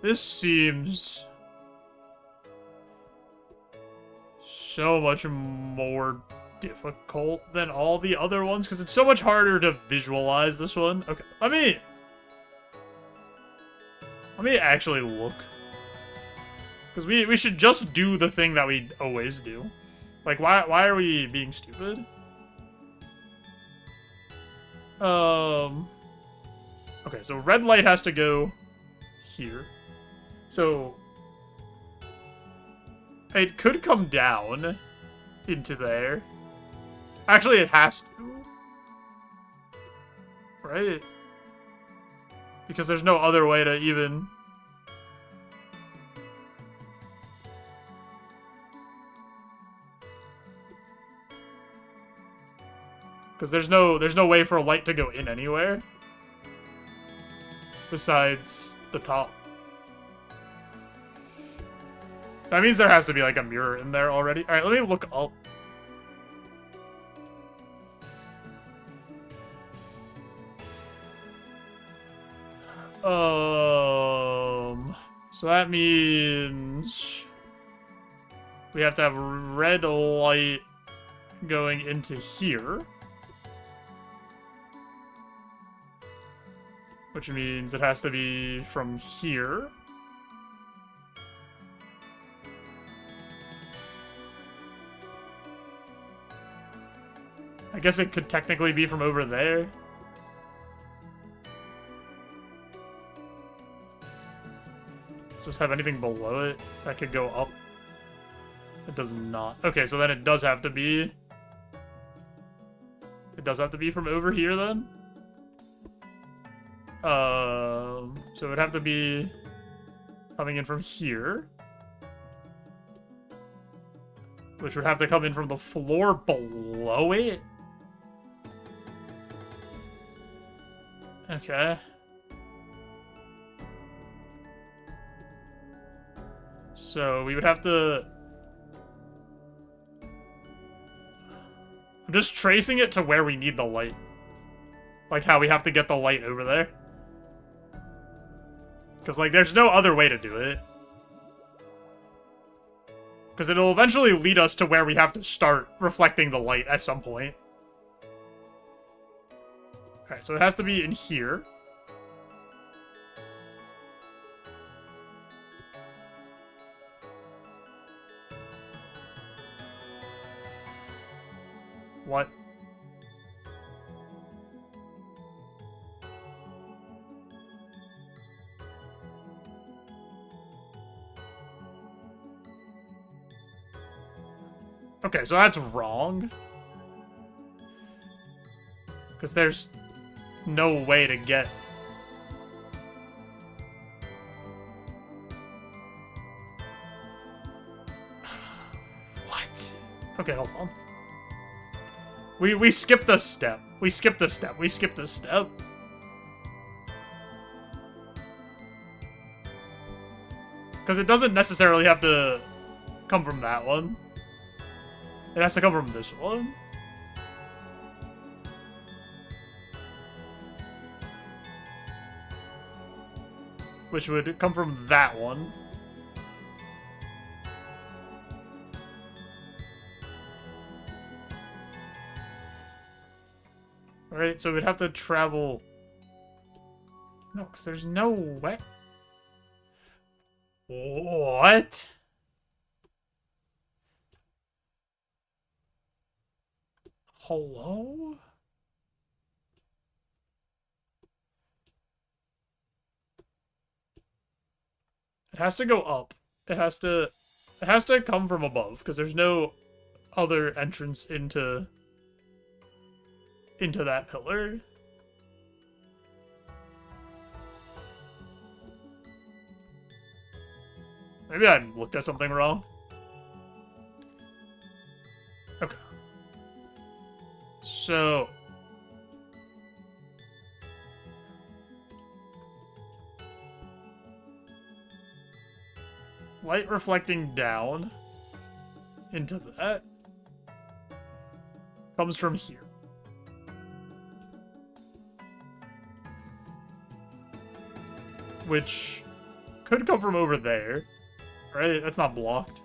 [SPEAKER 2] This seems... so much more difficult than all the other ones, because it's so much harder to visualize this one. Okay, let me actually look. Because we should just do the thing that we always do. Like, why are we being stupid? Okay, so red light has to go here. So... it could come down into there. Actually, it has to. Right? Because there's no other way to even... Because there's no way for a light to go in anywhere. Besides the top. That means there has to be, like, a mirror in there already. Alright, let me look up. So that means... we have to have red light going into here. Which means it has to be from here. I guess it could technically be from over there. Does this have anything below it that could go up? It does not. Okay, so then it does have to be... it does have to be from over here, then? So it would have to be coming in from here. Which would have to come in from the floor below it? Okay. So we would have to... I'm just tracing it to where we need the light. Like how we have to get the light over there. Because, like, there's no other way to do it. Because it'll eventually lead us to where we have to start reflecting the light at some point. Alright, so it has to be in here. What? Okay, so that's wrong. Because there's no way to get... What? Okay, hold on. We skipped a step. We skipped a step. We skipped a step. Because it doesn't necessarily have to come from that one. It has to come from this one. Which would come from that one. Right, so we'd have to travel... No, because there's no way. What? Hello? It has to go up. It has to come from above, because there's no other entrance into that pillar. Maybe I looked at something wrong. Okay. So... light reflecting down into that comes from here. Which could come from over there. Right? That's not blocked.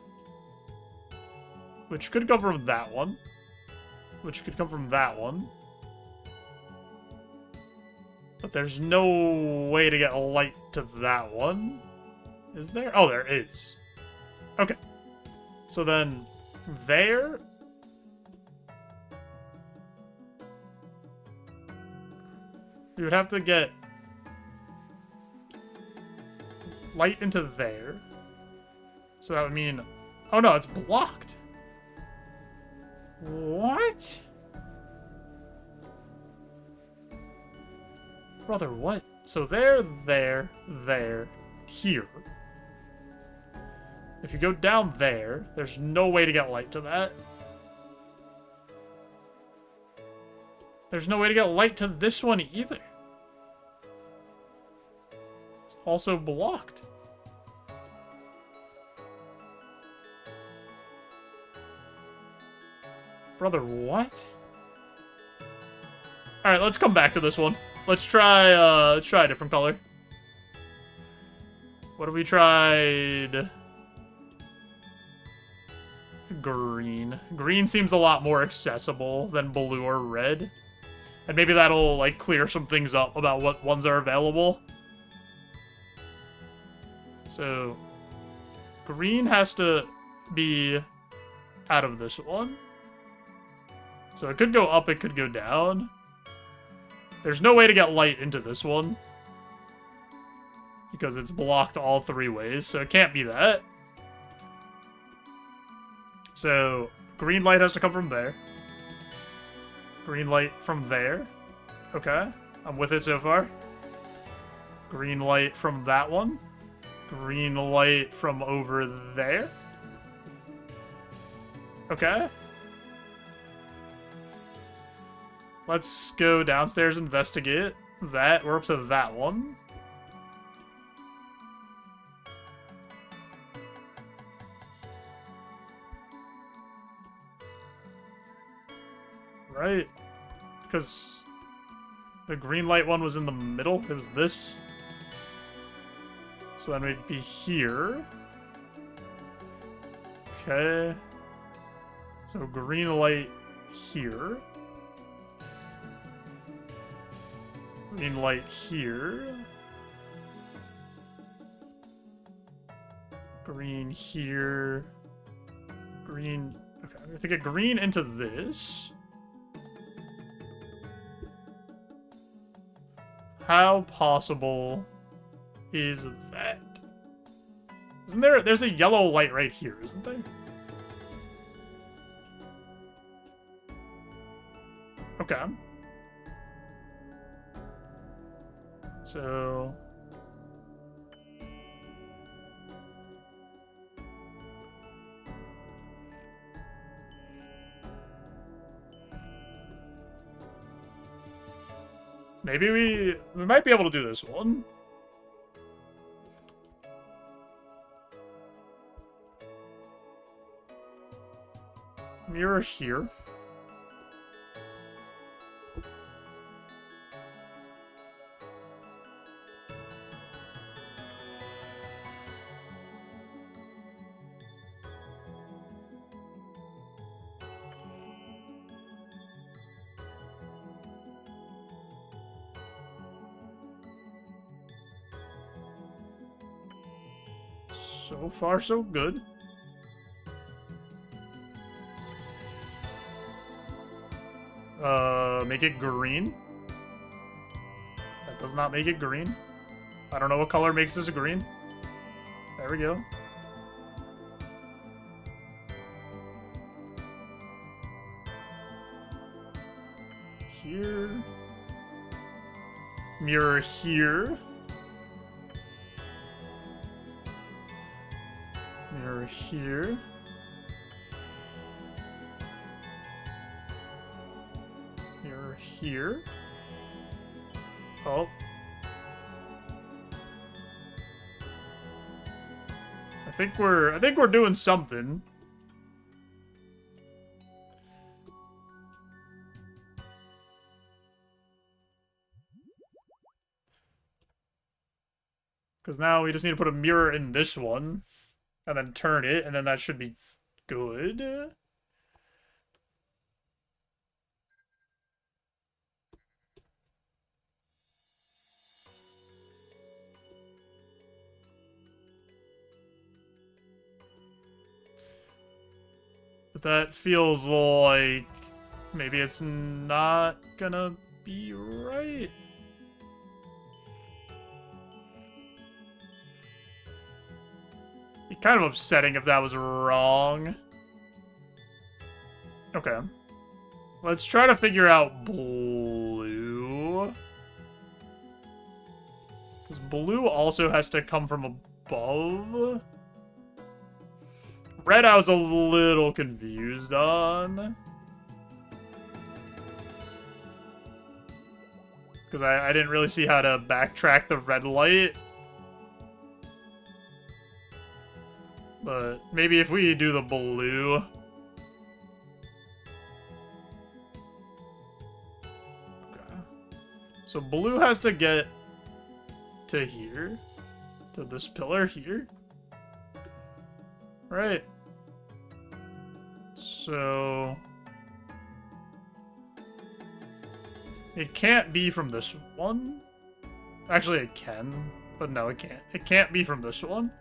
[SPEAKER 2] Which could come from that one. Which could come from that one. But there's no way to get light to that one. Is there? Oh, there is. Okay. So then, there... we would have to get light into there. So that would mean... oh no, it's blocked. What? Brother, what? So there, here. If you go down there, there's no way to get light to that. There's no way to get light to this one either. It's also blocked. Brother, what? Alright, let's come back to this one. Let's try a different color. What have we tried? Green. Green seems a lot more accessible than blue or red. And maybe that'll, like, clear some things up about what ones are available. So, green has to be out of this one. So it could go up, it could go down. There's no way to get light into this one. Because it's blocked all three ways, so it can't be that. So, green light has to come from there. Green light from there. Okay, I'm with it so far. Green light from that one. Green light from over there. Okay. Let's go downstairs, investigate that. We're up to that one. Right? Because the green light one was in the middle. It was this. So then we'd be here. Okay. So green light here. Green light here. Green here. Green... okay, I'm gonna have to get green into this. How possible is that? Isn't there... there's a yellow light right here, isn't there? Okay. So... maybe we might be able to do this one. Mirror here. So far, so good. Make it green. That does not make it green. I don't know what color makes this green. There we go. Here. Mirror here. Mirror here. Mirror here. Oh. I think we're doing something. Because now we just need to put a mirror in this one. And then turn it, and then that should be good. But that feels like maybe it's not gonna be right. Be kind of upsetting if that was wrong. Okay. Let's try to figure out blue. Because blue also has to come from above. Red I was a little confused on. Because I didn't really see how to backtrack the red light. But maybe if we do the blue. Okay. So blue has to get to here. To this pillar here. Right. So it can't be from this one. Actually, it can. But no, it can't. It can't be from this one.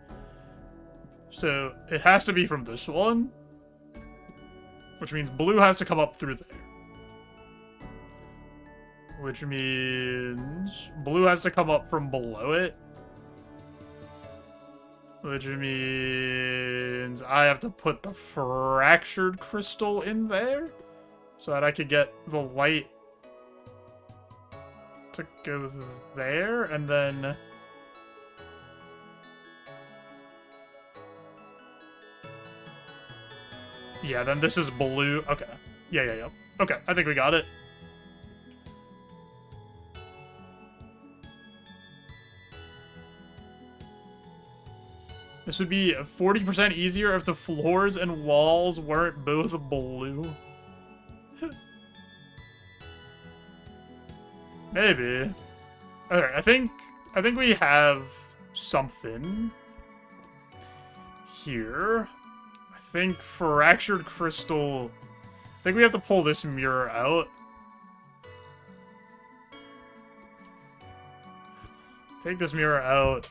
[SPEAKER 2] So, it has to be from this one. Which means blue has to come up through there. Which means blue has to come up from below it. Which means I have to put the fractured crystal in there. So that I could get the light to go there. And then... yeah, then this is blue. Okay. Yeah. Okay, I think we got it. This would be 40% easier if the floors and walls weren't both blue. Maybe. Alright, I think we have something here. I think fractured crystal. I think we have to pull this mirror out. Take this mirror out.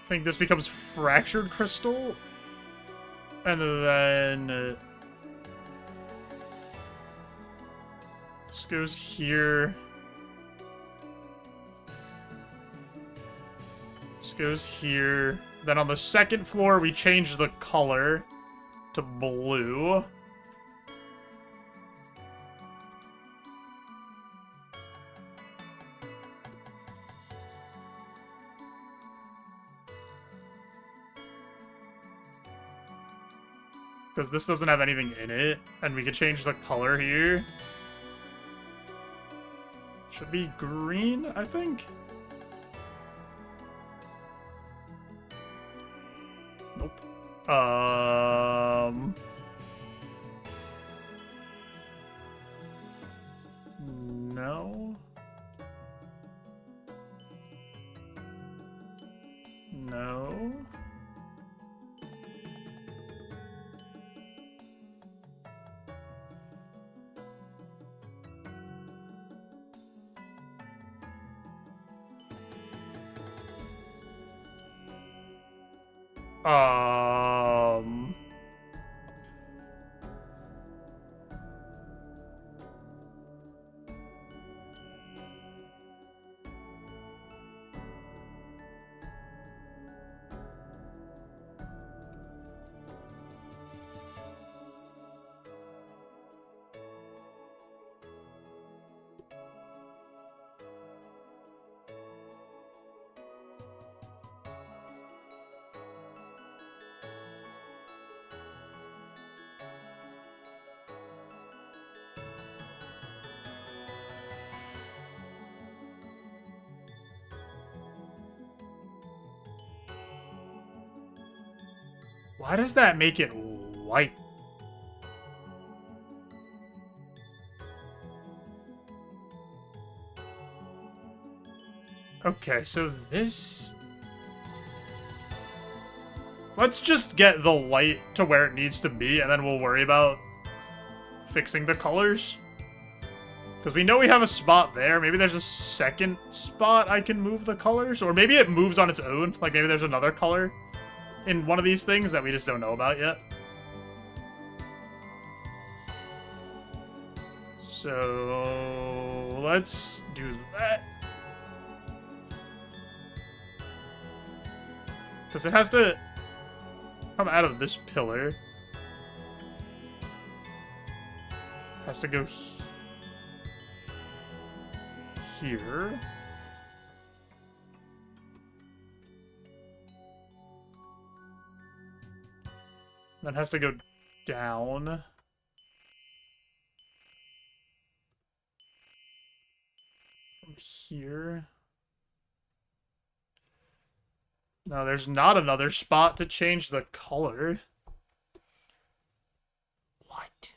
[SPEAKER 2] I think this becomes fractured crystal. And then this goes here. This goes here. Then on the second floor, we change the color to blue. Because this doesn't have anything in it, and we can change the color here. Should be green, I think. Nope. No. No. Um... Why does that make it white? Okay, so this... Let's just get the light to where it needs to be, and then we'll worry about fixing the colors. Because we know we have a spot there. Maybe there's a second spot I can move the colors. Or maybe it moves on its own. Like, maybe there's another color in one of these things that we just don't know about yet. So... let's do that. Because it has to come out of this pillar. Has to go here. Then has to go down. From here. No, there's not another spot to change the color. What?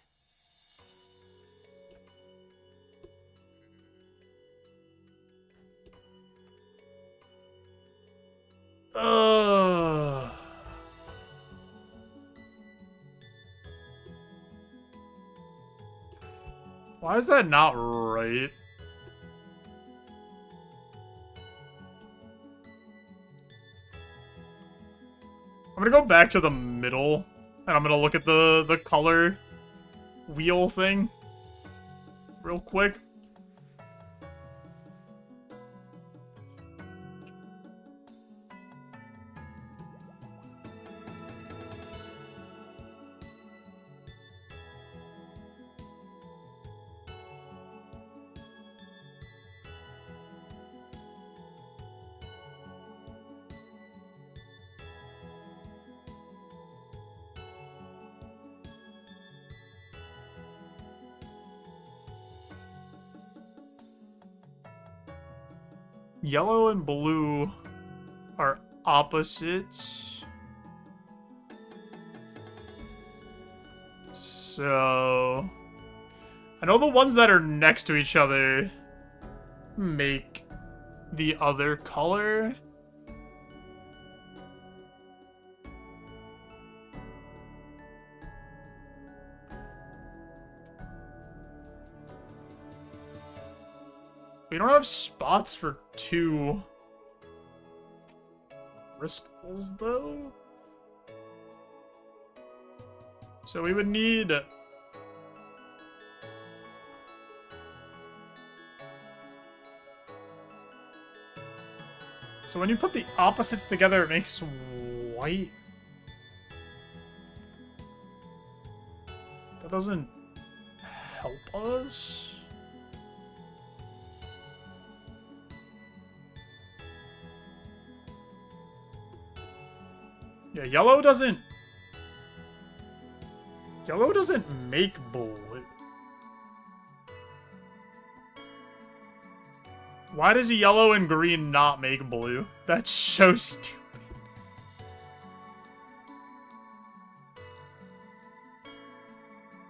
[SPEAKER 2] Ugh. Why is that not right? I'm gonna go back to the middle, and I'm gonna look at the color wheel thing real quick. Yellow and blue are opposites. So... I know the ones that are next to each other make the other color. We don't have spots for two crystals, though. So we would need... So when you put the opposites together, it makes white. That doesn't help us. Yeah, yellow doesn't make blue. Why does yellow and green not make blue? That's so stupid.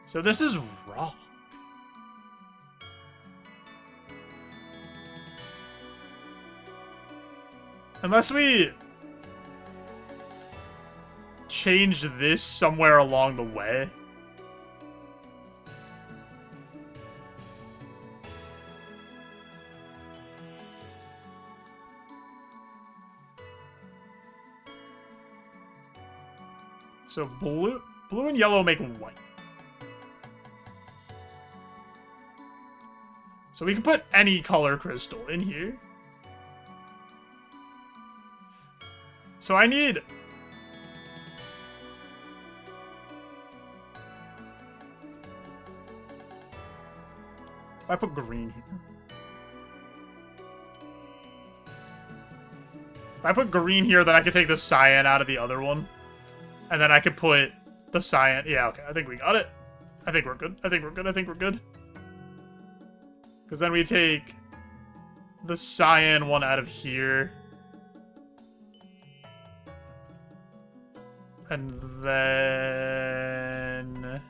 [SPEAKER 2] So this is wrong. Unless we change this somewhere along the way. So blue and yellow make white. So we can put any color crystal in here. So I need... I put green here. If I put green here, then I can take the cyan out of the other one. And then I could put the cyan... Yeah, okay, I think we got it. I think we're good. I think we're good. I think we're good. Because then we take the cyan one out of here. And then...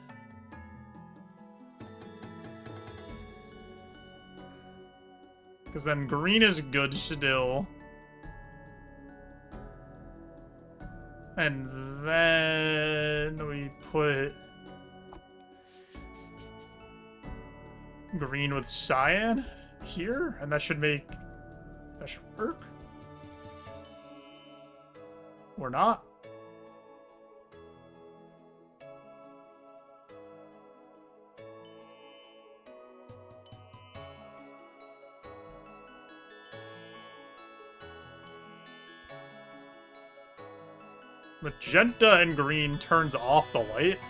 [SPEAKER 2] Because then green is good still. And then we put green with cyan here, and that should make... That should work. Or not. Magenta and green turns off the light.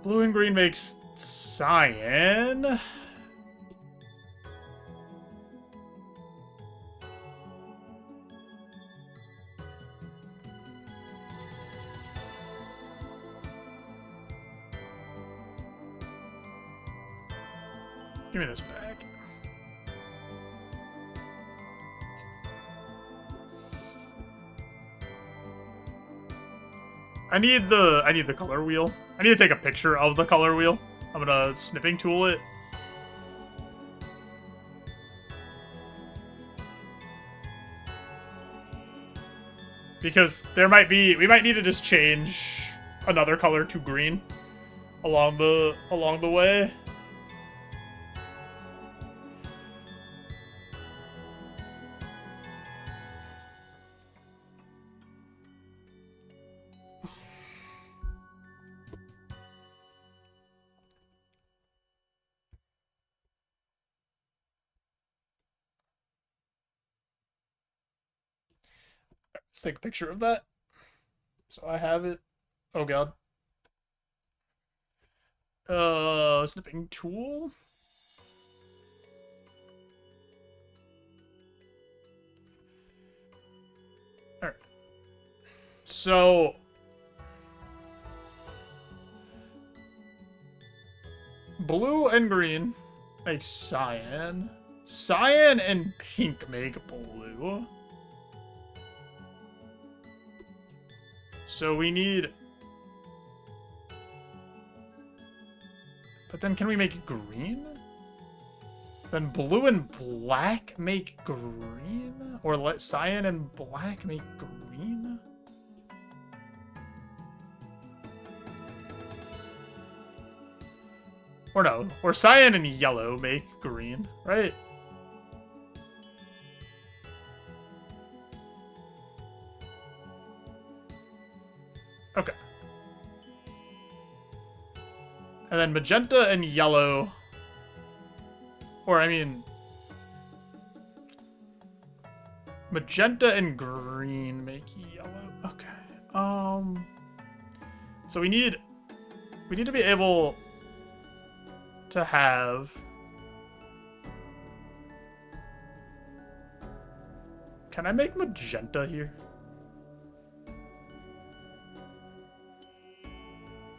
[SPEAKER 2] Blue and green makes cyan. Give me this back. I need the color wheel. I need to take a picture of the color wheel. I'm gonna snipping tool it. Because we might need to just change another color to green along the way. Let's take a picture of that. So I have it. Oh god. Snipping tool. Alright. So blue and green make cyan. Cyan and pink make blue. So we need... But then can we make green? Then blue and black make green? Or let cyan and black make green? Or no, or cyan and yellow make green, right? Okay. And then magenta and yellow. Or, I mean... Magenta and green make yellow. Okay. So we need to be able to have... Can I make magenta here?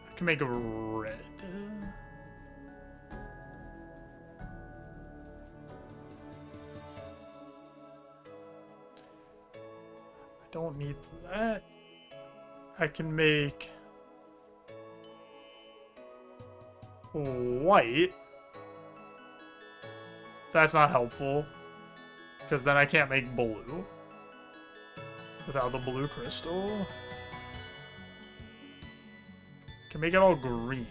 [SPEAKER 2] I can make red. I don't need that. I can make white. That's not helpful, because then I can't make blue without the blue crystal. Can make it all green.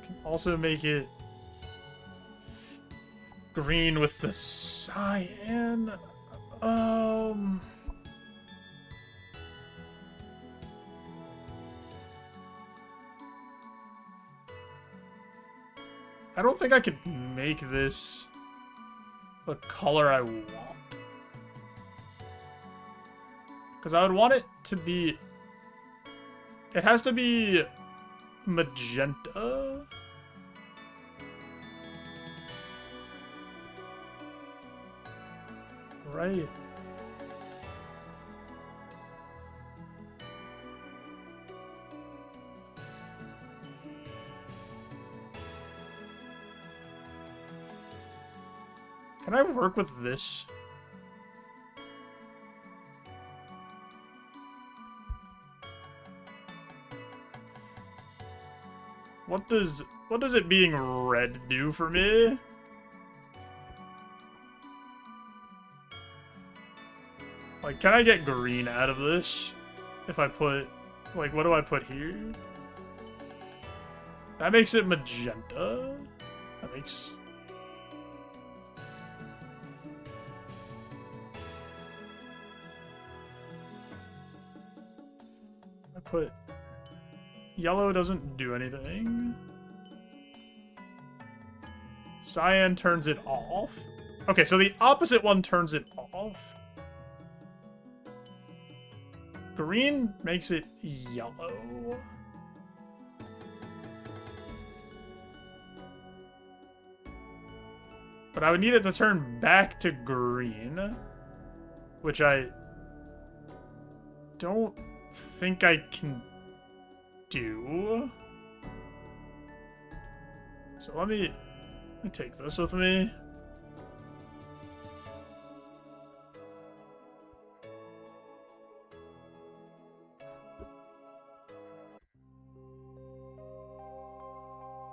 [SPEAKER 2] Can Also make it green with the cyan. I don't think I could make this the color I want. Because I would want it to be... It has to be magenta. Right. Can I work with this? What does it being red do for me? Like, can I get green out of this? If I put, like, what do I put here? That makes it magenta. That makes... I put... Yellow doesn't do anything. Cyan turns it off. Okay, so the opposite one turns it off. Green makes it yellow. But I would need it to turn back to green, which I don't think I can do. So let me take this with me.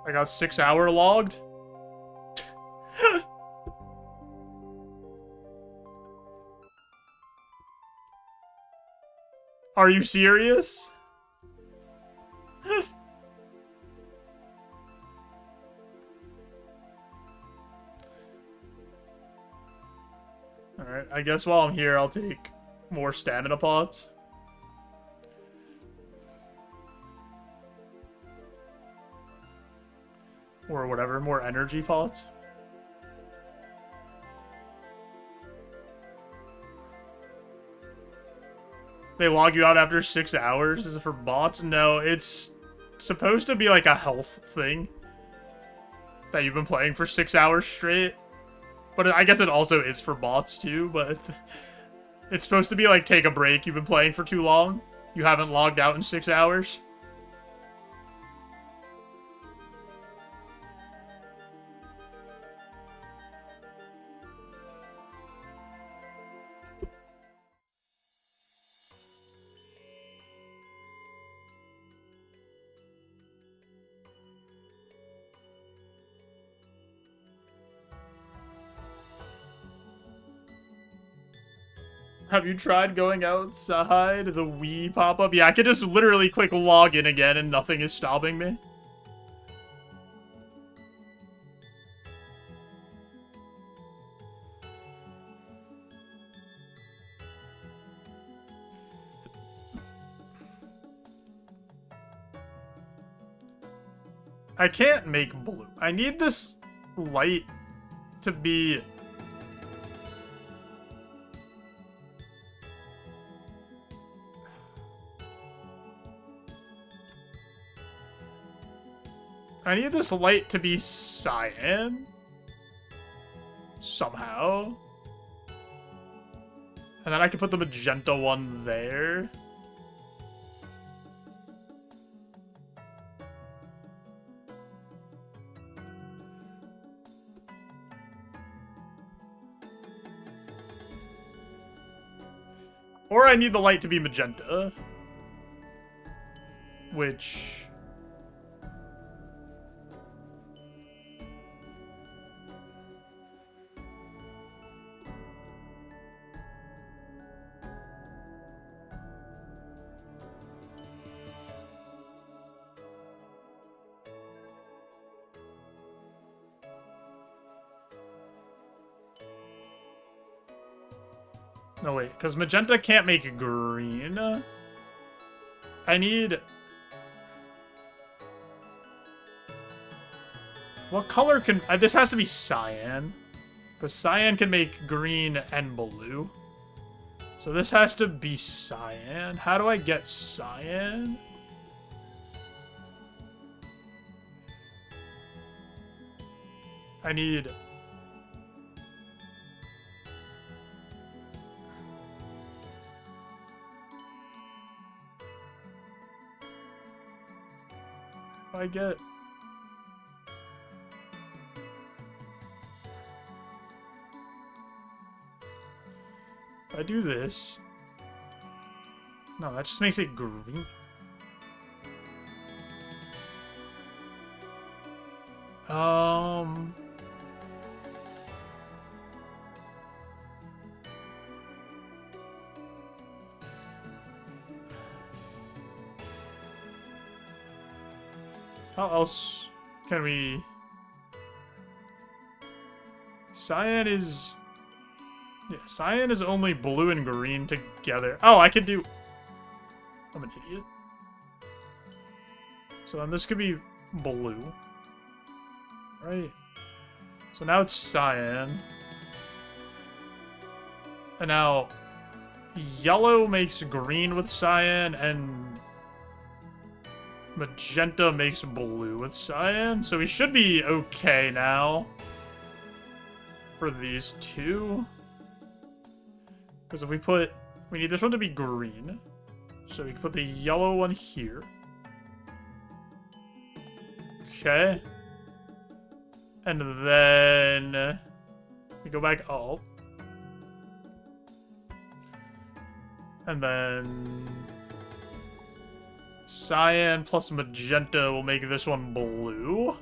[SPEAKER 2] I got 6 hour logged. Are you serious? Alright, I guess while I'm here, I'll take more stamina pots. Or whatever, more energy pots. They log you out after 6 hours? Is it for bots? No, it's supposed to be like a health thing. That you've been playing for 6 hours straight. But I guess it also is for bots too, but... It's supposed to be like, take a break, you've been playing for too long. You haven't logged out in 6 hours. Have you tried going outside? The Wii pop-up? Yeah, I could just literally click log in again and nothing is stopping me. I can't make blue. I need this light to be... I need this light to be cyan. Somehow. And then I can put the magenta one there. Or I need the light to be magenta. Which... No, wait, because magenta can't make green. I need... What color can... this has to be cyan. Because cyan can make green and blue. So this has to be cyan. How do I get cyan? I need... I get... If I do this... No, that just makes it green. How else can we... Cyan is... Yeah, cyan is only blue and green together. Oh, I could do... I'm an idiot. So then this could be blue. Right? So now it's cyan. And now... Yellow makes green with cyan, and... Magenta makes blue with cyan. So we should be okay now. For these two. Because if we put... We need this one to be green. So we can put the yellow one here. Okay. And then... We go back up. And then... Cyan plus magenta will make this one blue.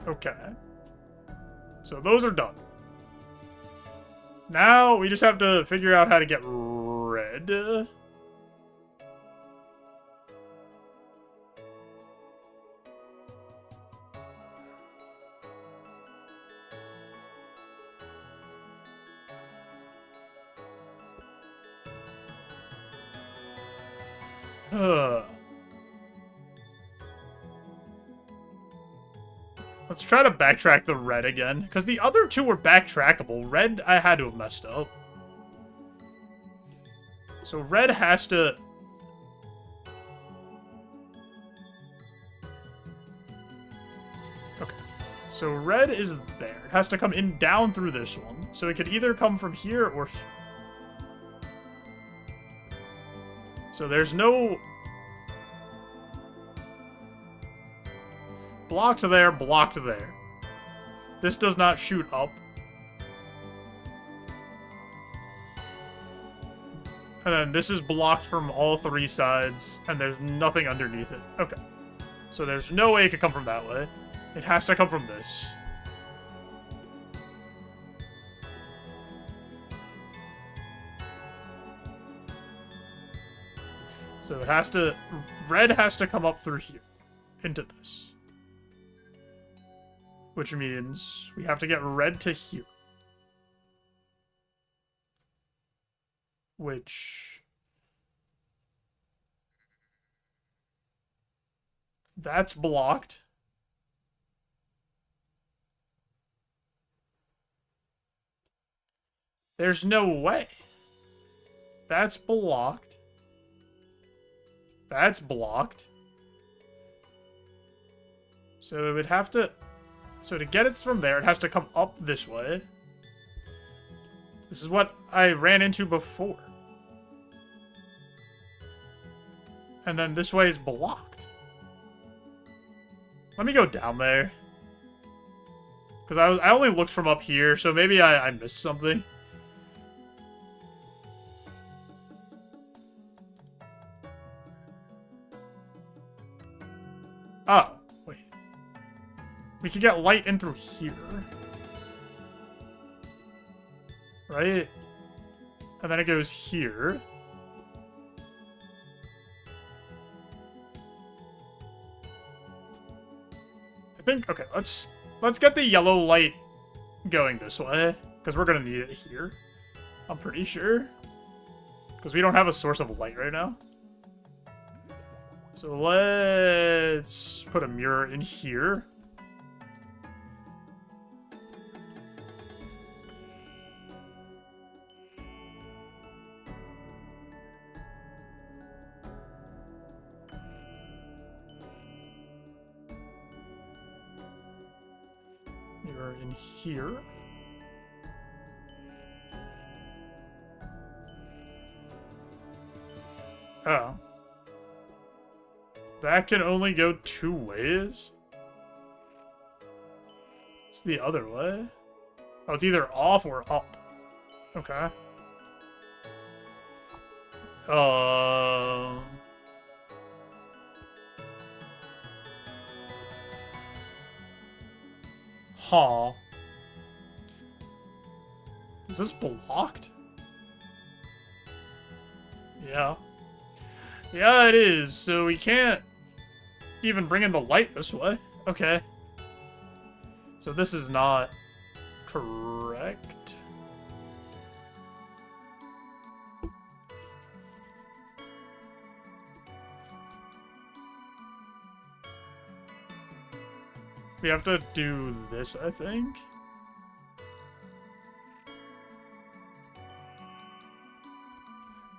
[SPEAKER 2] Okay. So those are done. Now we just have to figure out how to get red. Let's try to backtrack the red again, because the other two were backtrackable. Red, I had to have messed up. So red has to... Okay. So red is there. It has to come in down through this one. So it could either come from here or... So there's no... Blocked there, blocked there. This does not shoot up. And then this is blocked from all three sides, and there's nothing underneath it. Okay. So there's no way it could come from that way. It has to come from this. So it has to... Red has to come up through here. Into this. Which means we have to get red to here. Which... That's blocked. There's no way. That's blocked. That's blocked. So it would have to... So to get it from there, it has to come up this way. This is what I ran into before. And then this way is blocked. Let me go down there. Because I only looked from up here, so maybe I missed something. Oh. We could get light in through here. Right? And then it goes here. think, okay, let's get the yellow light going this way, because we're gonna need it here. I'm pretty sure. Because we don't have a source of light right now. So let's put a mirror in here. Mirror in here. Oh. That can only go 2 ways? It's the other way? Oh, it's either off or up. Okay. Huh. Is this blocked? Yeah. Yeah, it is. So we can't even bring in the light this way. Okay. So this is not correct. We have to do this, I think.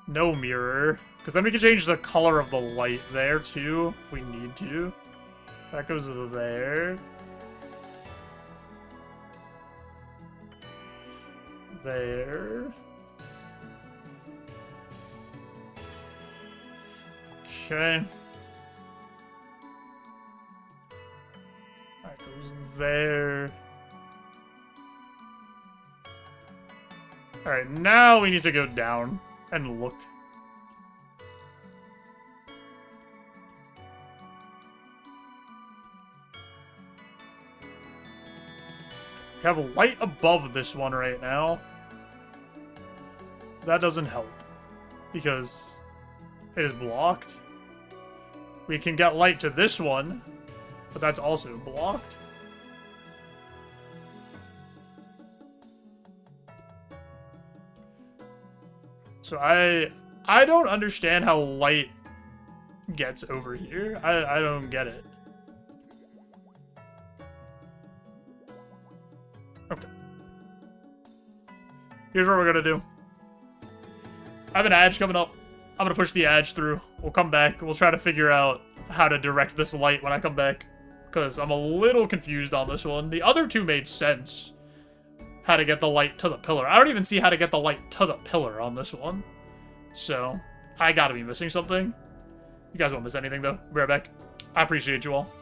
[SPEAKER 2] No mirror. Because then we can change the color of the light there, too, if we need to. That goes there. There. Okay. That goes there. Alright, now we need to go down and look. We have a light above this one right now. That doesn't help, because it is blocked. We can get light to this one, but that's also blocked. So I don't understand how light gets over here. I don't get it. Okay. Here's what we're gonna do. I have an edge coming up. I'm gonna push the edge through. We'll come back. We'll try to figure out how to direct this light when I come back, because I'm a little confused on this one. The other two made sense. How to get the light to the pillar. I don't even see how to get the light to the pillar on this one. So, I gotta be missing something. You guys won't miss anything, though. Be right back. I appreciate you all.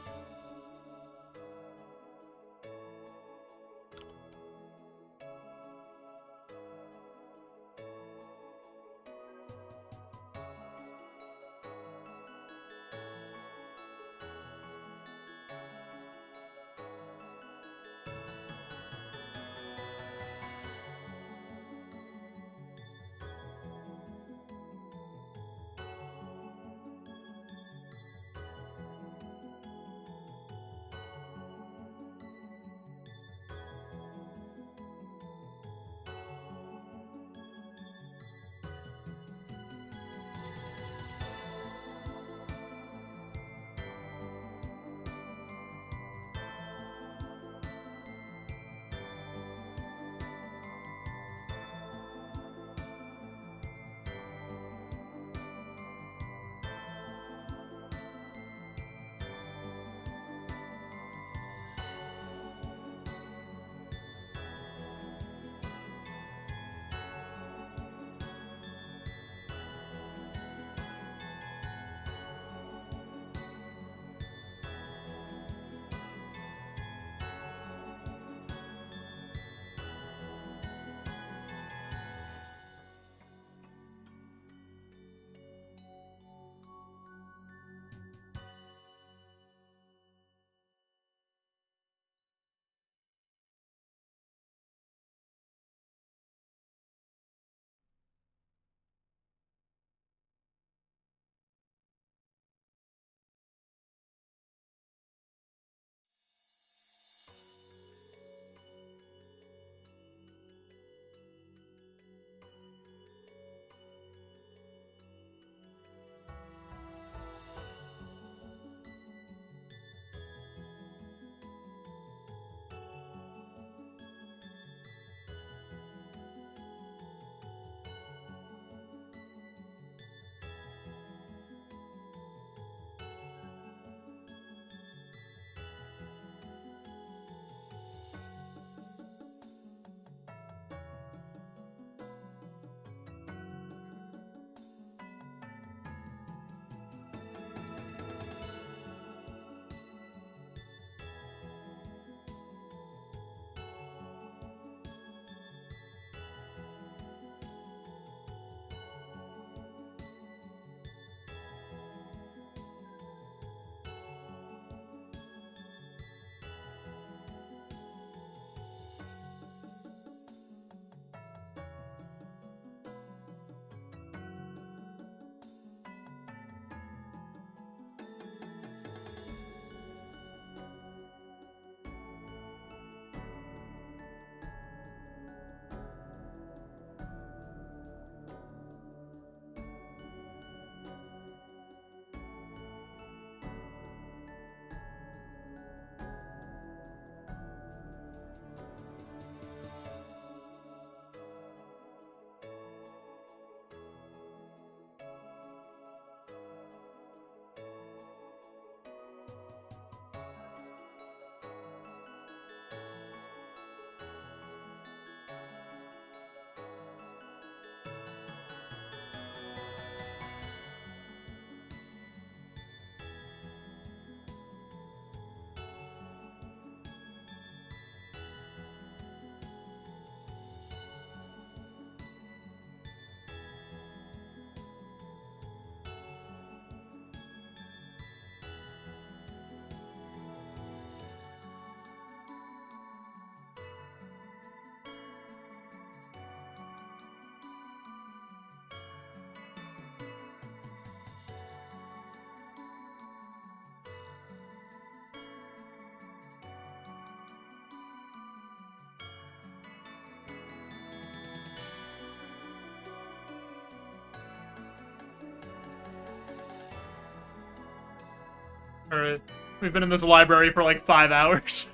[SPEAKER 2] Alright. We've been in this library for like 5 hours.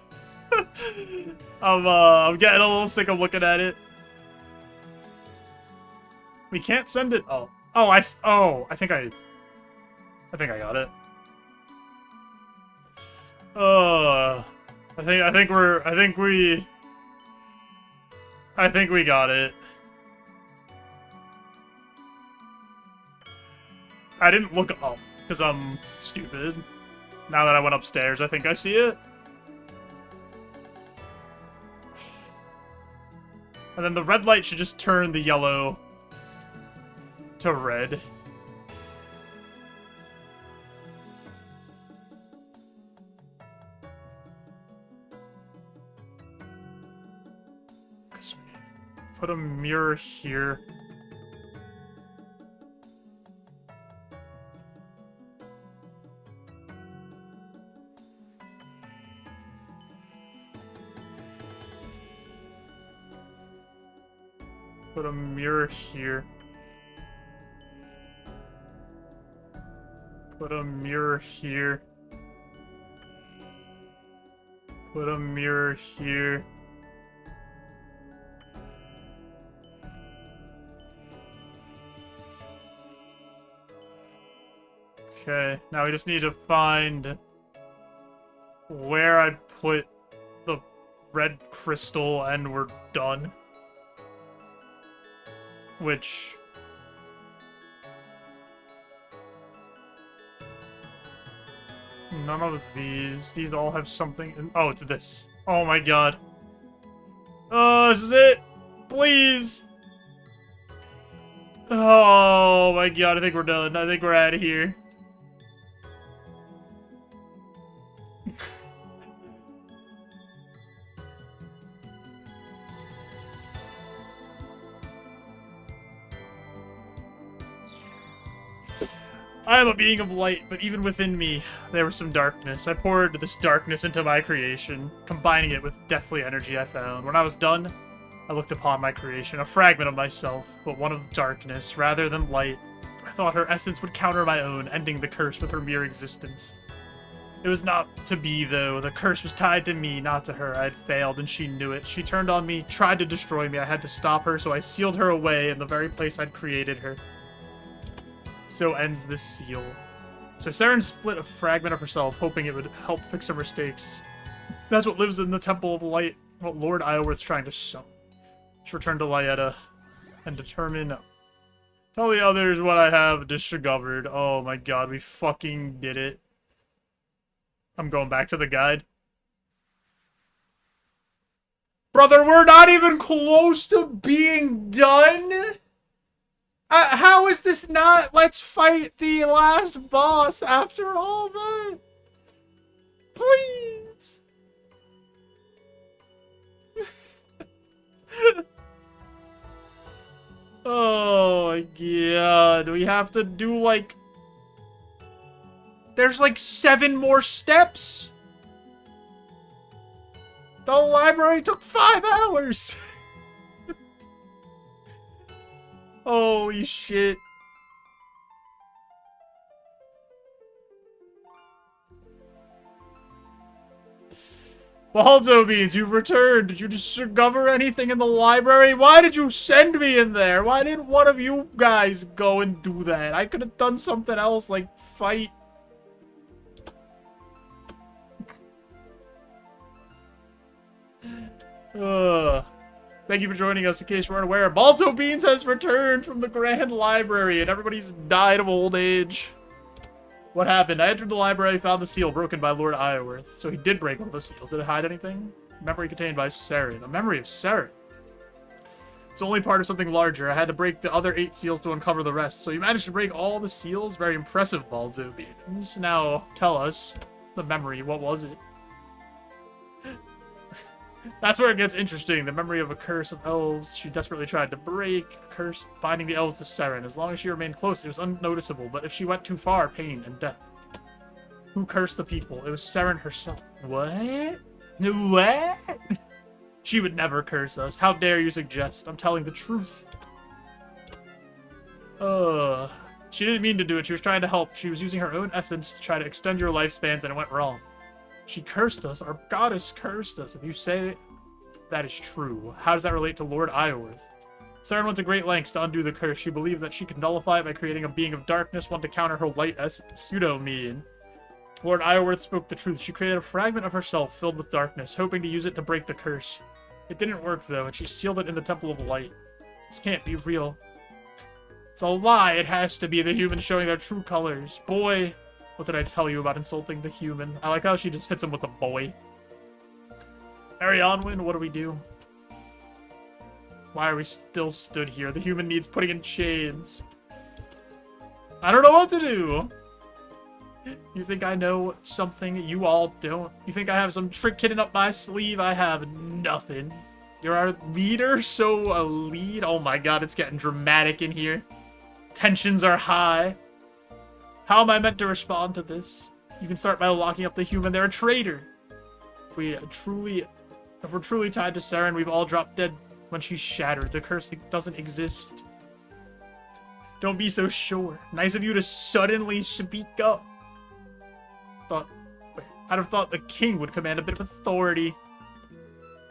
[SPEAKER 2] I'm getting a little sick of looking at it. We can't send it. Oh, I think I got it. I think we got it. I didn't look up because I'm stupid. Now that I went upstairs, I think I see it. And then the red light should just turn the yellow to red. Put a mirror here. Put a mirror here. Put a mirror here. Put a mirror here. Okay, now we just need to find where I put the red crystal and we're done. Which... none of these. These all have something in... oh, it's this. Oh my god. Oh, this is it! Please! Oh my god, I think we're done. I think we're out of here. I am a being of light, but even within me, there was some darkness. I poured this darkness into my creation, combining it with deathly energy I found. When I was done, I looked upon my creation, a fragment of myself, but one of darkness rather than light. I thought her essence would counter my own, ending the curse with her mere existence. It was not to be, though. The curse was tied to me, not to her. I had failed, and she knew it. She turned on me, tried to destroy me. I had to stop her, so I sealed her away in the very place I'd created her. So ends this seal. So Saren split a fragment of herself, hoping it would help fix her mistakes. That's what lives in the Temple of Light, what Lord Iorwerth's trying to show. She returned to Lyetta and determine... tell the others what I have discovered. Oh my god, we fucking did it. I'm going back to the guide. Brother, we're not even close to being done? How is this not? Let's fight the last boss after all that. Please. Oh my god. We have to do like... there's like 7 more steps. The library took 5 hours. Holy shit. Well, JoeJoeBeans, you've returned. Did you discover anything in the library? Why did you send me in there? Why didn't one of you guys go and do that? I could have done something else, like fight. Thank you for joining us. In case you weren't aware, JoeJoeBeans has returned from the Grand Library, and everybody's died of old age. What happened? I entered the library, found the seal broken by Lord Iorwerth. So he did break one of the seals. Did it hide anything? Memory contained by Saren. A memory of Saren. It's only part of something larger. I had to break the other 8 seals to uncover the rest. So you managed to break all the seals? Very impressive, JoeJoeBeans. Now, tell us the memory. What was it? That's where it gets interesting. The memory of a curse of elves she desperately tried to break. A curse binding the elves to Saren. As long as she remained close, it was unnoticeable. But if she went too far, pain and death. Who cursed the people? It was Saren herself. What? What? She would never curse us. How dare you suggest? I'm telling the truth. She didn't mean to do it. She was trying to help. She was using her own essence to try to extend your lifespans, and it went wrong. She cursed us. Our goddess cursed us. If you say that is true, how does that relate to Lord Iorwerth? Saren went to great lengths to undo the curse. She believed that she could nullify it by creating a being of darkness, one to counter her light essence. You don't mean. Lord Iorwerth spoke the truth. She created a fragment of herself filled with darkness, hoping to use it to break the curse. It didn't work, though, and she sealed it in the Temple of Light. This can't be real. It's a lie. It has to be the humans showing their true colors. Boy, what did I tell you about insulting the human? I like how she just hits him with a boy. Arianwin, what do we do? Why are we still stood here? The human needs putting in chains. I don't know what to do. You think I know something you all don't? You think I have some trick hidden up my sleeve? I have nothing. You're our leader? So a lead? Oh my god, it's getting dramatic in here. Tensions are high. How am I meant to respond to this? You can start by locking up the human. They're a traitor. If we're truly tied to Saren, we've all dropped dead when she's shattered. The curse doesn't exist. Don't be so sure. Nice of you to suddenly speak up. I'd have thought the king would command a bit of authority.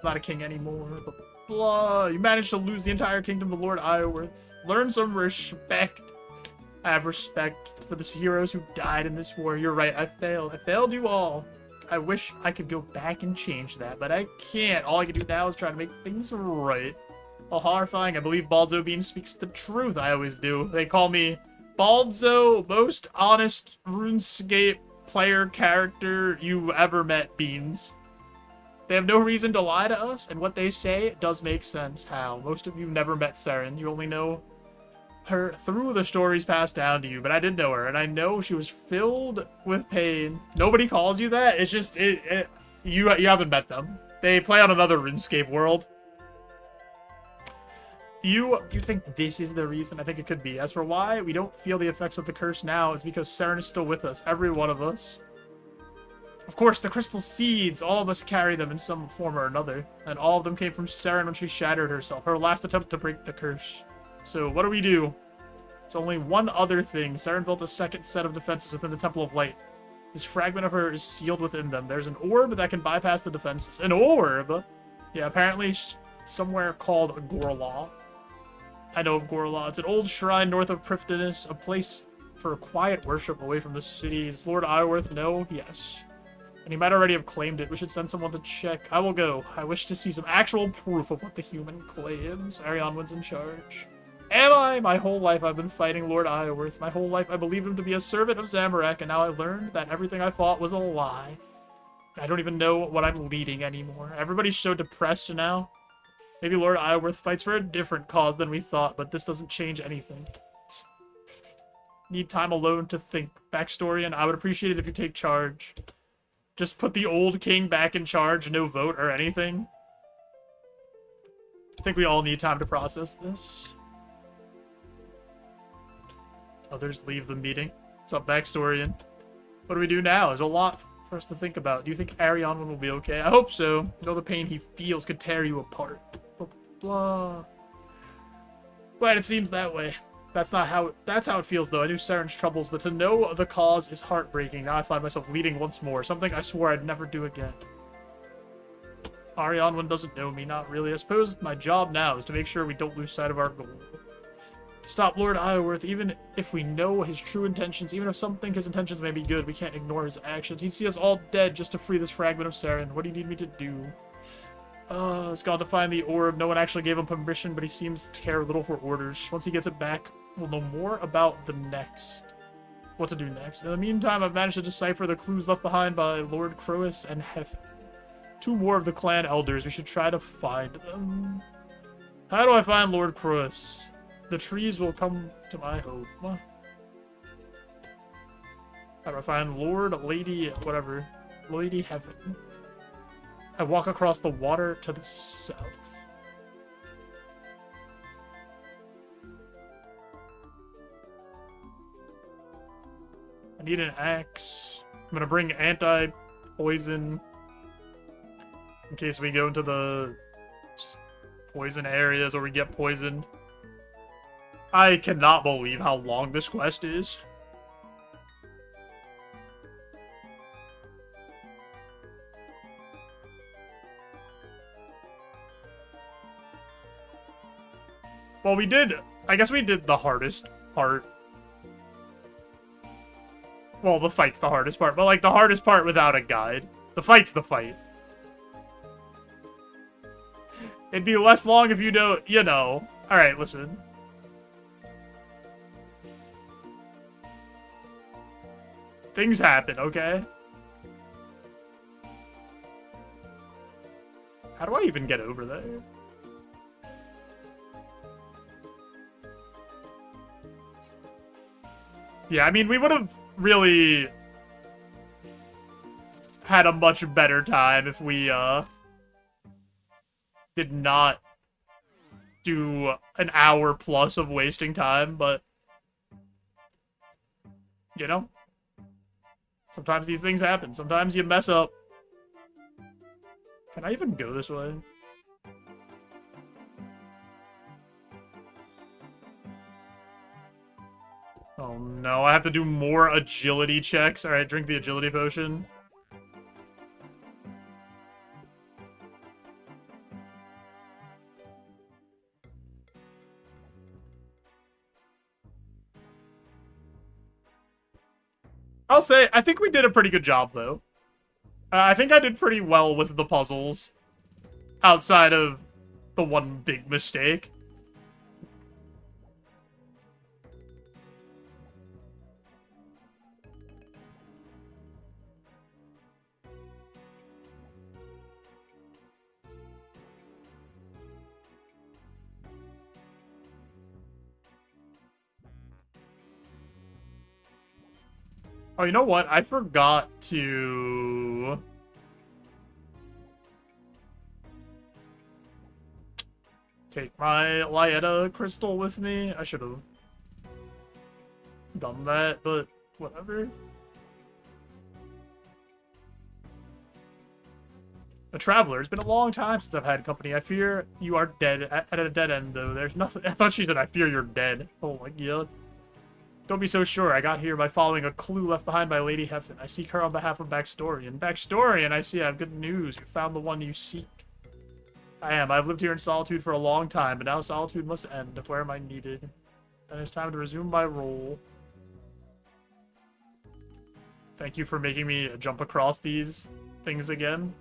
[SPEAKER 2] Not a king anymore, but blah. You managed to lose the entire kingdom to Lord Iorwerth. Learn some respect. I have respect for the heroes who died in this war. You're right, I failed. I failed you all. I wish I could go back and change that, but I can't. All I can do now is try to make things right. While horrifying, I believe JoeJoeBeans speaks the truth. I always do. They call me Baldzo, most honest RuneScape player character you ever met, Beans. They have no reason to lie to us, and what they say does make sense. How? Most of you never met Saren. You only know her through the stories passed down to you, but I did know her, and I know she was filled with pain. Nobody calls you that. It's just, you haven't met them. They play on another RuneScape world. You think this is the reason? I think it could be. As for why we don't feel the effects of the curse now is because Saren is still with us, every one of us. Of course, the crystal seeds, all of us carry them in some form or another, and all of them came from Saren when she shattered herself, her last attempt to break the curse. So, what do we do? It's only one other thing. Saren built a second set of defenses within the Temple of Light. This fragment of her is sealed within them. There's an orb that can bypass the defenses. An orb? Yeah, apparently somewhere called Gorlaw. I know of Gorlaw. It's an old shrine north of Prifddinas, a place for quiet worship away from the city. Does Lord Iorwerth know? Yes. And he might already have claimed it. We should send someone to check. I will go. I wish to see some actual proof of what the human claims. Arianwin's in charge. Am I? My whole life I've been fighting Lord Iorwerth. My whole life I believed him to be a servant of Zamorak, and now I learned that everything I fought was a lie. I don't even know what I'm leading anymore. Everybody's so depressed now. Maybe Lord Iorwerth fights for a different cause than we thought, but this doesn't change anything. Need time alone to think. Backstory, and I would appreciate it if you take charge. Just put the old king back in charge, no vote or anything. I think we all need time to process this. Others leave the meeting. What's up, backstorian? What do we do now? There's a lot for us to think about. Do you think Arianwin will be okay? I hope so. You know, the pain he feels could tear you apart. Blah, blah. Glad it seems that way. That's how it feels, though. I knew Saren's troubles, but to know the cause is heartbreaking. Now I find myself leading once more. Something I swore I'd never do again. Arianwin doesn't know me, not really. I suppose my job now is to make sure we don't lose sight of our goal. To stop Lord Iorwerth, even if we know his true intentions, even if some think his intentions may be good, we can't ignore his actions. He'd see us all dead just to free this fragment of Saren. What do you need me to do? He's gone to find the orb. No one actually gave him permission, but he seems to care little for orders. Once he gets it back, we'll know more about what to do next. In the meantime, I've managed to decipher the clues left behind by Lord Croas and Hef. 2 more of the clan elders. We should try to find them. How do I find Lord Croas? The trees will come to my home. How do I find Lady Heaven? I walk across the water to the south. I need an axe. I'm gonna bring anti-poison in case we go into the poison areas or we get poisoned. I cannot believe how long this quest is. Well, we did... I guess we did the hardest part. Well, the fight's the hardest part, but, like, the hardest part without a guide. The fight's the fight. It'd be less long if you don't... You know. Alright, listen. Things happen, okay? How do I even get over there? Yeah, I mean, we would have really had a much better time if we, did not do an hour plus of wasting time, but, you know, sometimes these things happen. Sometimes you mess up. Can I even go this way? Oh no, I have to do more agility checks. Alright, drink the agility potion. I'll say, I think we did a pretty good job, though. I think I did pretty well with the puzzles. Outside of the one big mistake. Oh, you know what? I forgot to... take my Lyetta crystal with me. I should have done that, but whatever. A traveler, it's been a long time since I've had company. I fear you are dead. At a dead end, though. There's nothing... I thought she said, I fear you're dead. Oh my god. Don't be so sure. I got here by following a clue left behind by Lady Heffen. I seek her on behalf of Backstorian. Backstorian, I see I have good news. You found the one you seek. I am. I've lived here in solitude for a long time, but now solitude must end. Where am I needed? Then it's time to resume my role. Thank you for making me jump across these things again.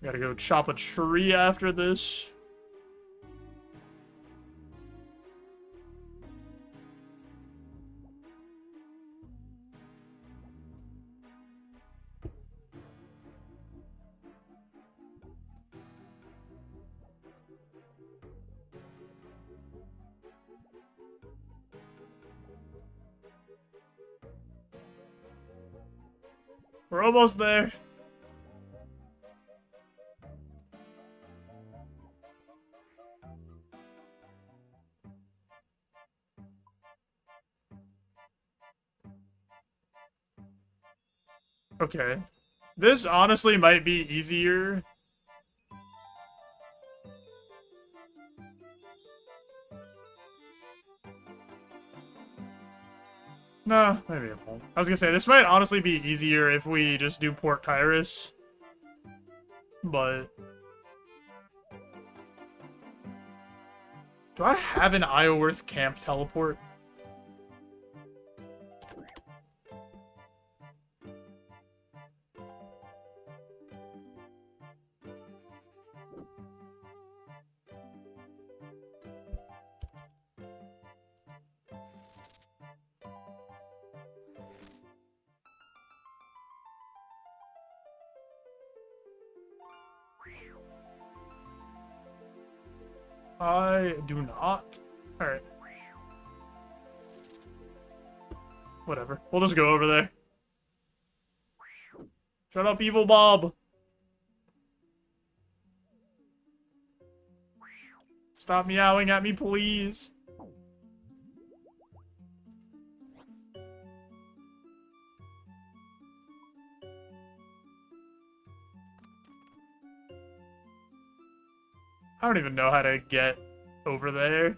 [SPEAKER 2] Gotta go chop a tree after this. We're almost there. Okay. This honestly might be easier. No, maybe it won't. I was gonna say, this might honestly be easier if we just do Port Tyrus. But... do I have an Ioworth camp teleport? I do not. Alright. Whatever. We'll just go over there. Shut up, evil Bob! Stop meowing at me, please. I don't even know how to get over there.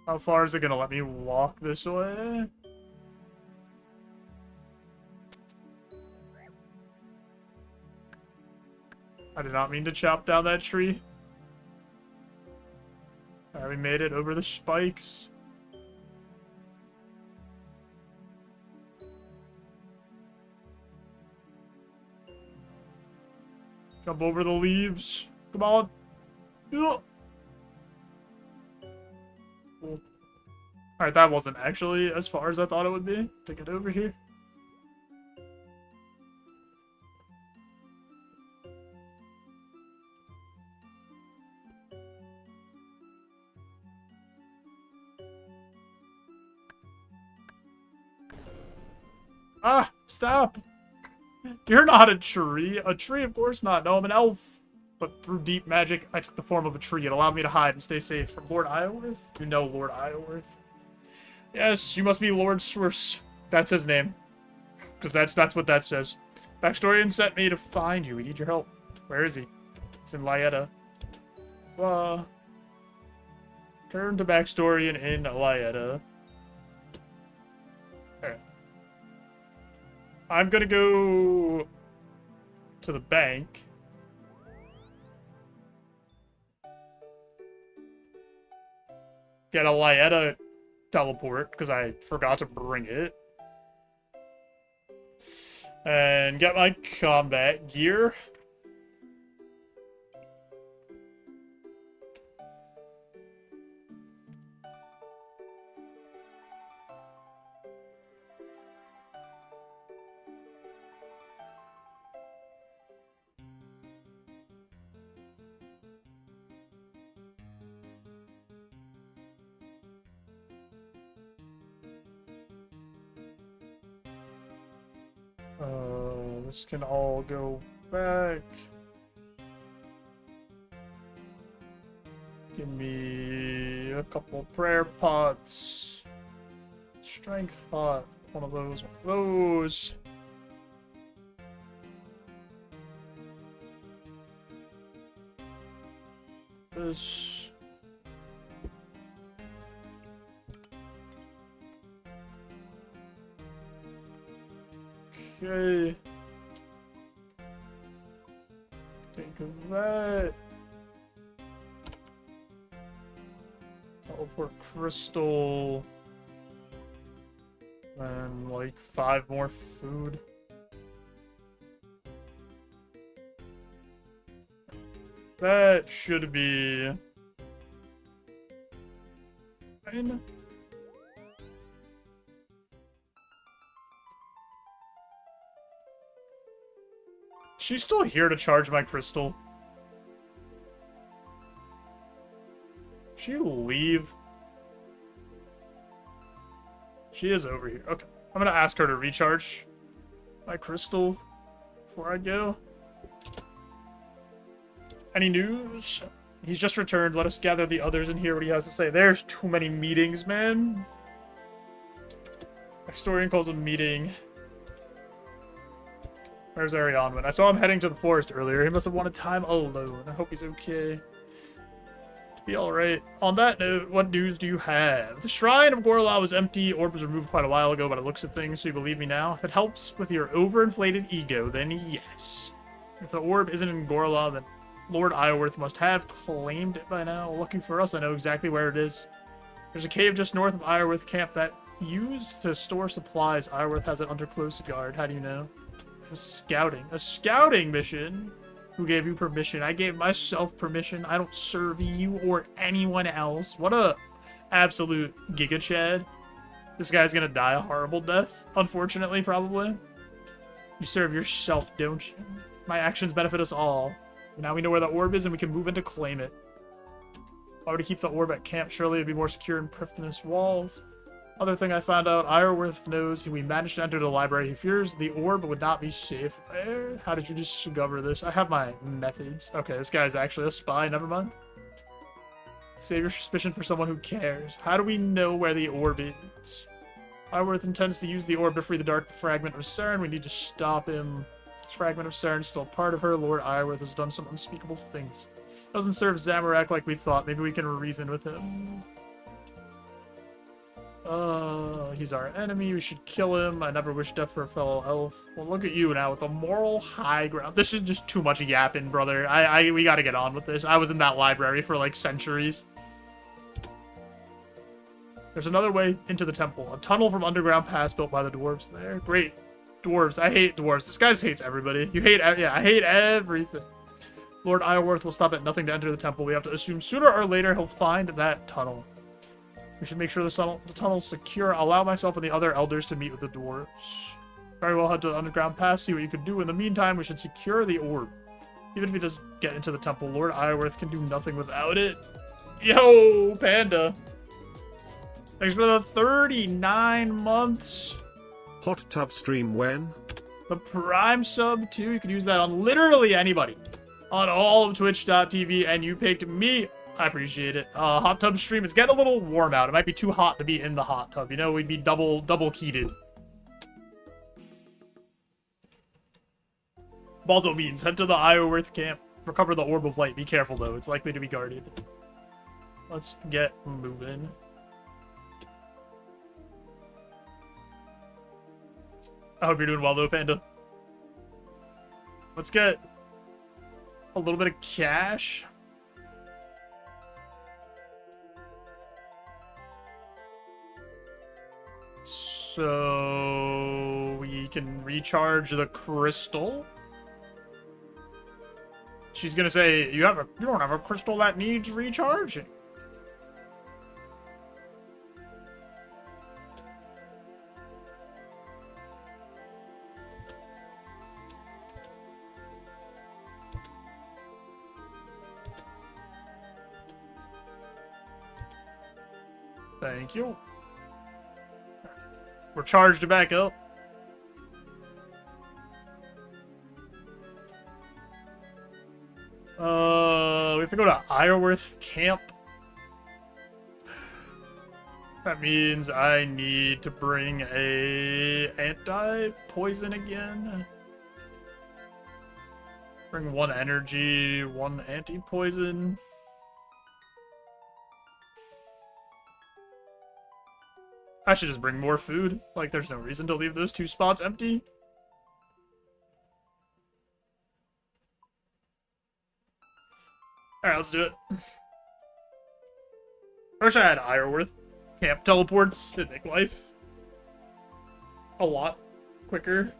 [SPEAKER 2] How far is it gonna let me walk this way? I did not mean to chop down that tree. Alright, we made it over the spikes. Jump over the leaves. Come on. Cool. Alright, that wasn't actually as far as I thought it would be to get over here. Ah, stop. You're not a tree. A tree, of course not. No, I'm an elf. But through deep magic, I took the form of a tree. It allowed me to hide and stay safe from Lord Iorwerth. You know Lord Iorwerth. Yes, you must be Lord Swers. That's his name. Because that's what that says. Backstorian sent me to find you. We need your help. Where is he? He's in Lyetta. Turn to Backstorian in Lyetta. Alright. I'm gonna go to the bank. Get a Lyetta teleport, because I forgot to bring it. And get my combat gear. This can all go back. Give me a couple prayer pots. Strength pot. One of those. One of those. This. Okay. Think of that. Teleport crystal. And like 5 more food. That should be fine. She's still here to charge my crystal. She leave? She is over here. Okay. I'm gonna ask her to recharge my crystal before I go. Any news? He's just returned. Let us gather the others and hear what he has to say. There's too many meetings, man. Historian calls a meeting. Where's Ironmon? I saw him heading to the forest earlier. He must have wanted time alone. I hope he's okay. Be alright. On that note, what news do you have? The shrine of Gorla was empty. Orb was removed quite a while ago by the looks of things, so you believe me now? If it helps with your overinflated ego, then yes. If the orb isn't in Gorla, then Lord Iorwerth must have claimed it by now. Lucky for us, I know exactly where it is. There's a cave just north of Iorwerth camp that used to store supplies. Iorwerth has it under close guard. How do you know? I was scouting. A scouting mission? Who gave you permission? I gave myself permission. I don't serve you or anyone else. What a absolute giga chad. This guy's gonna die a horrible death. Unfortunately, probably. You serve yourself, don't you? My actions benefit us all. Now we know where the orb is and we can move in to claim it. Why would he keep the orb at camp? Surely it'd be more secure in Prifddinas walls. Other thing I found out, Iorwerth knows we managed to enter the library. He fears the orb would not be safe there. How did you discover this? I have my methods. Okay, this guy's actually a spy. Never mind. Save your suspicion for someone who cares. How do we know where the orb is? Ironworth intends to use the orb to free the dark fragment of CERN. We need to stop him. This fragment of CERN is still part of her. Lord Ironworth has done some unspeakable things. Doesn't serve Zamorak like we thought. Maybe we can reason with him. He's our enemy. We should kill him. I never wish death for a fellow elf. Well, look at you now with the moral high ground. This is just too much yapping, brother. We gotta get on with this. I was in that library for, like, centuries. There's another way into the temple. A tunnel from underground pass built by the dwarves there. Great. Dwarves. I hate dwarves. This guy hates everybody. You hate... Yeah, I hate everything. Lord Ironworth will stop at nothing to enter the temple. We have to assume sooner or later he'll find that tunnel. We should make sure the tunnel's secure. Allow myself and the other elders to meet with the dwarves. Very well, head to the underground pass, see what you can do. In the meantime, we should secure the orb. Even if he doesn't get into the temple, Lord Ironworth can do nothing without it. Yo, Panda. Thanks for the 39 months.
[SPEAKER 3] Hot tub stream when?
[SPEAKER 2] The Prime sub, too. You can use that on literally anybody. On all of Twitch.tv, and you picked me. I appreciate it. Hot tub stream is getting a little warm out. It might be too hot to be in the hot tub. You know, we'd be double heated. JoeJoeBeans, head to the Ironworth camp. Recover the Orb of Light. Be careful, though. It's likely to be guarded. Let's get moving. I hope you're doing well, though, Panda. Let's get a little bit of cash. So we can recharge the crystal. She's gonna say, you don't have a crystal that needs recharging. Thank you. We're charged back up. We have to go to Ironworth camp. That means I need to bring a anti-poison again. Bring one energy, one anti-poison. I should just bring more food. Like, there's no reason to leave those two spots empty. Alright, let's do it. I wish I had Ironworth camp teleports. It'd make life a lot quicker.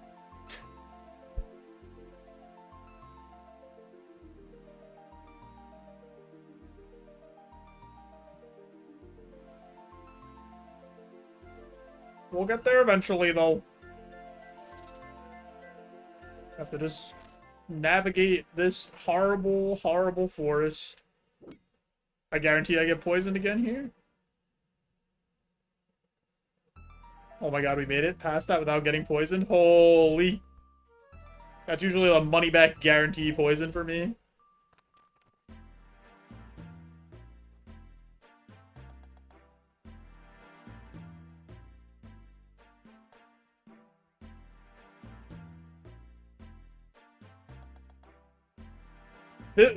[SPEAKER 2] We'll get there eventually, though. Have to just navigate this horrible, horrible forest. I guarantee I get poisoned again here. Oh my god, we made it past that without getting poisoned. Holy. That's usually a money-back guarantee poison for me.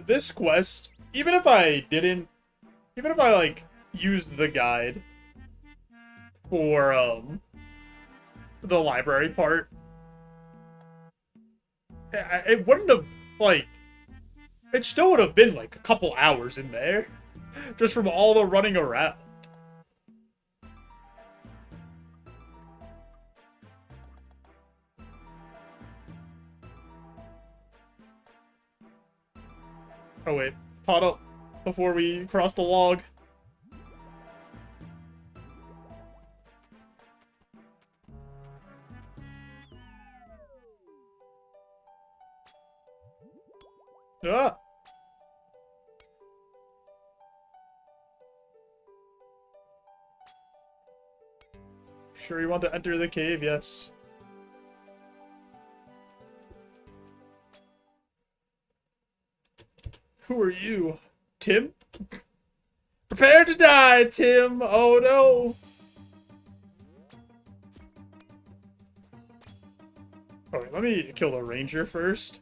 [SPEAKER 2] This quest, even if I, like, used the guide for, the library part, it wouldn't have, like, it still would have been, like, a couple hours in there, just from all the running around. Oh wait, pot up before we cross the log. Ah! Sure you want to enter the cave? Yes. Who are you? Tim? Prepare to die, Tim! Oh no! Okay, let me kill the ranger first.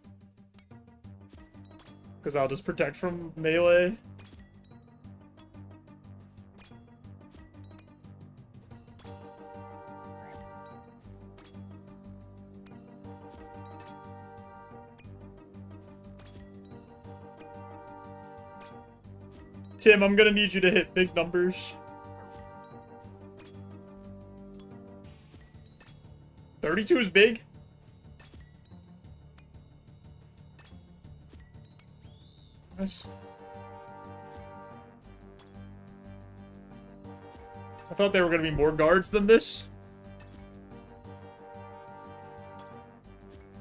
[SPEAKER 2] Because I'll just protect from melee. Tim, I'm gonna need you to hit big numbers. 32 is big. Nice. I thought there were gonna be more guards than this.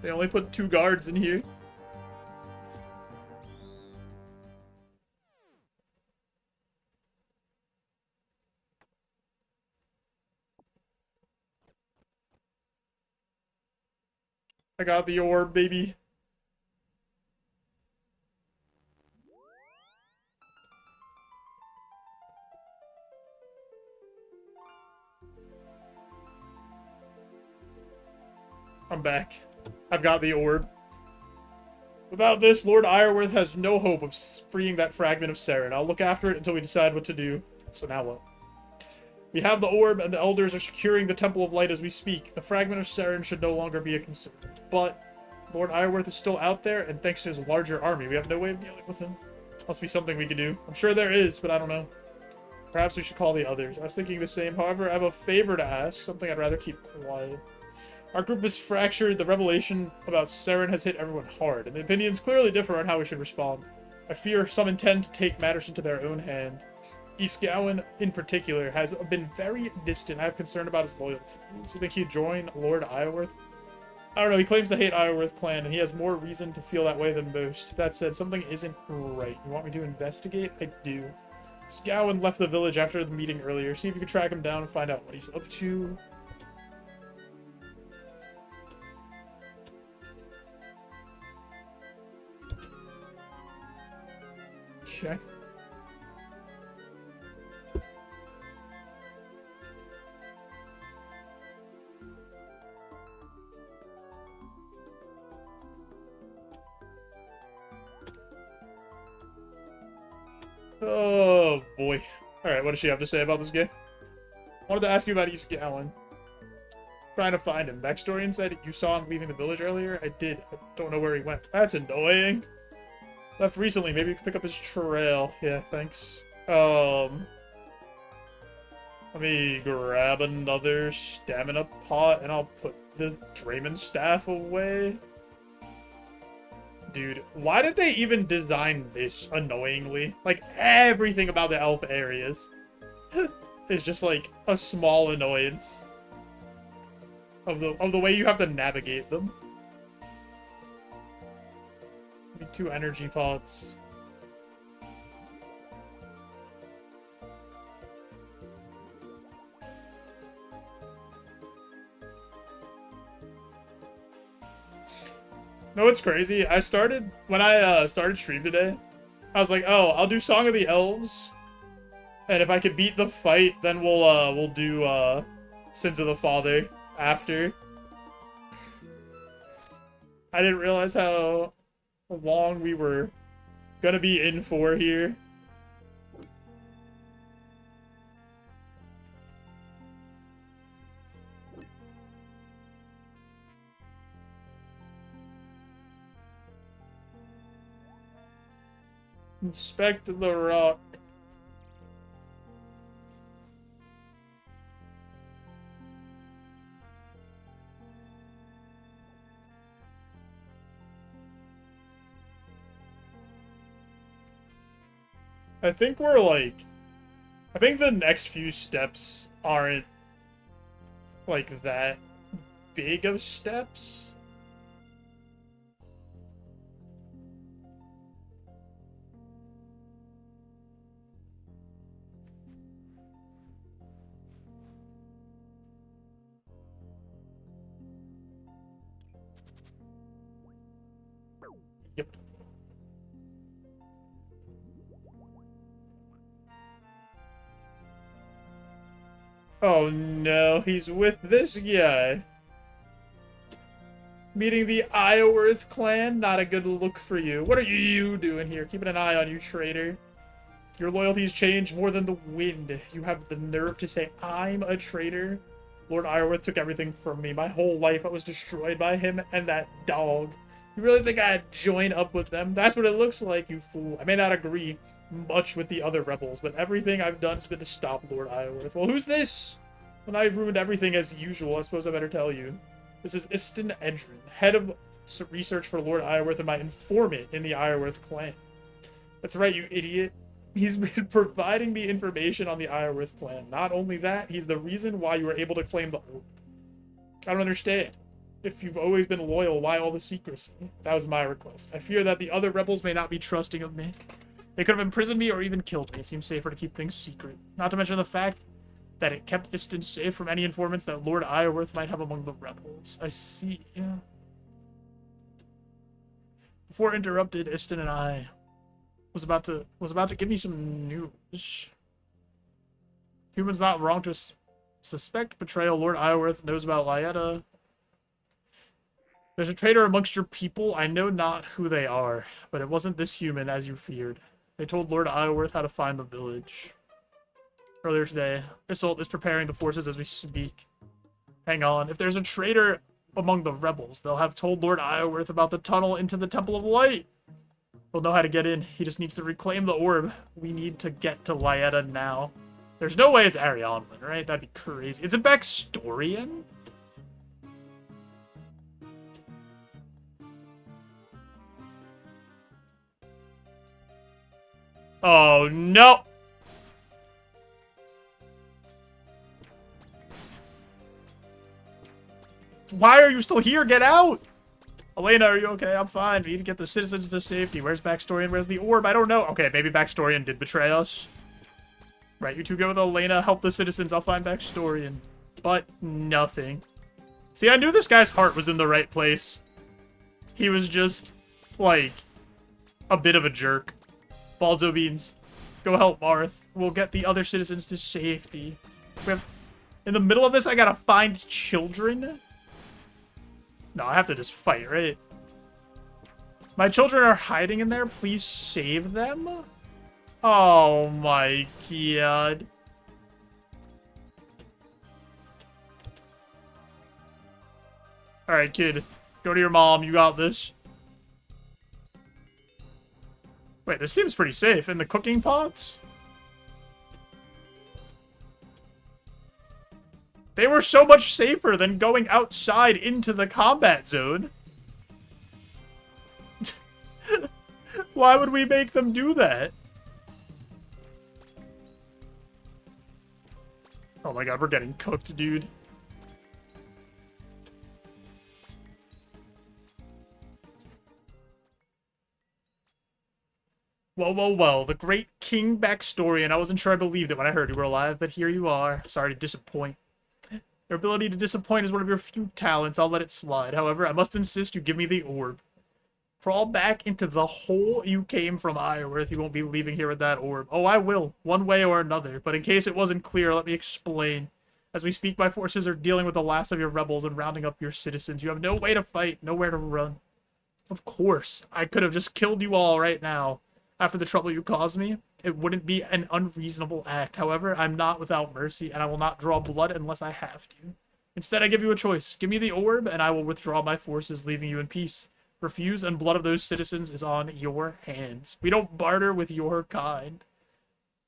[SPEAKER 2] They only put 2 guards in here. I got the orb, baby. I'm back. I've got the orb. Without this, Lord Ironworth has no hope of freeing that fragment of Saren. I'll look after it until we decide what to do. So now what? We have the orb, and the elders are securing the Temple of Light as we speak. The fragment of Saren should no longer be a concern. But Lord Ironworth is still out there, and thanks to his larger army, we have no way of dealing with him. Must be something we could do. I'm sure there is, but I don't know. Perhaps we should call the others. I was thinking the same. However, I have a favor to ask, something I'd rather keep quiet. Our group is fractured. The revelation about Saren has hit everyone hard, and the opinions clearly differ on how we should respond. I fear some intend to take matters into their own hand. East Gowan, in particular, has been very distant. I have concern about his loyalty. So you think he'd join Lord Ironworth? I don't know. He claims to hate Ironworth clan, and he has more reason to feel that way than most. That said, something isn't right. You want me to investigate? I do. East Gowan left the village after the meeting earlier. See if you can track him down and find out what he's up to. Okay. Oh, boy. Alright, what does she have to say about this game? Wanted to ask you about East Gowan. Trying to find him. Backstory inside, you saw him leaving the village earlier? I did. I don't know where he went. That's annoying. Left recently. Maybe you can pick up his trail. Yeah, thanks. Let me grab another stamina pot, and I'll put the Draymond staff away. Dude, why did they even design this annoyingly? Like, everything about the elf areas is just, like, a small annoyance of the way you have to navigate them. Need 2 energy pots. No, it's crazy. I started when I started stream today. I was like, oh, I'll do Song of the Elves, and if I could beat the fight, then we'll do Sins of the Father after. I didn't realize how long we were gonna be in for here. Inspect the rock. I think we're like... I think the next few steps aren't like that big of steps. Yep. Oh no, he's with this guy. Meeting the Ioworth clan, not a good look for you. What are you doing here? Keeping an eye on you, traitor. Your loyalties change more than the wind. You have the nerve to say I'm a traitor? Lord Ironworth took everything from me. My whole life I was destroyed by him and that dog. You really think I'd join up with them? That's what it looks like, you fool. I may not agree much with the other rebels, but everything I've done has been to stop Lord Ironworth. Well, who's this? Well, now you've ruined everything as usual. I suppose I better tell you. This is Iston Edrin, head of research for Lord Ironworth and my informant in the Ironworth clan. That's right, you idiot. He's been providing me information on the Ironworth clan. Not only that, he's the reason why you were able to claim the orb. I don't understand. If you've always been loyal, why all the secrecy? That was my request. I fear that the other rebels may not be trusting of me. They could have imprisoned me or even killed me. It seems safer to keep things secret. Not to mention the fact that it kept Iston safe from any informants that Lord Ironworth might have among the rebels. I see, yeah. Before interrupted, Iston and I was about to give me some news. Human's not wrong to suspect betrayal. Lord Ironworth knows about Lyetta. There's a traitor amongst your people. I know not who they are, but it wasn't this human as you feared. They told Lord Ironworth how to find the village. Earlier today, Isolt is preparing the forces as we speak. Hang on. If there's a traitor among the rebels, they'll have told Lord Ironworth about the tunnel into the Temple of Light. He'll know how to get in. He just needs to reclaim the orb. We need to get to Lyetta now. There's no way it's Ironman, right? That'd be crazy. Is it Backstorian? Oh, no! Why are you still here? Get out! Elena, are you okay? I'm fine. We need to get the citizens to safety. Where's Backstorian? Where's the orb? I don't know. Okay, maybe Backstorian did betray us. Right, you two go with Elena. Help the citizens. I'll find Backstorian. But nothing. See, I knew this guy's heart was in the right place. He was just, like, a bit of a jerk. JoeJoeBeans, go help Marth. We'll get the other citizens to safety. We have... In the middle of this, I gotta find children? No, I have to just fight, right? My children are hiding in there. Please save them? Oh my god. Alright, kid. Go to your mom. You got this. Wait, this seems pretty safe. In the cooking pots? They were so much safer than going outside into the combat zone. Why would we make them do that? Oh my god, we're getting cooked, dude. Well, the great King Backstorian. I wasn't sure I believed it when I heard you were alive, but here you are. Sorry to disappoint. Your ability to disappoint is one of your few talents. I'll let it slide. However, I must insist you give me the orb. Crawl back into the hole you came from, Ironworth. You won't be leaving here with that orb. Oh, I will, one way or another. But in case it wasn't clear, let me explain. As we speak, my forces are dealing with the last of your rebels and rounding up your citizens. You have no way to fight, nowhere to run. Of course, I could have just killed you all right now. After the trouble you caused me, it wouldn't be an unreasonable act. However, I'm not without mercy, and I will not draw blood unless I have to. Instead, I give you a choice. Give me the orb, and I will withdraw my forces, leaving you in peace. Refuse, and blood of those citizens is on your hands. We don't barter with your kind.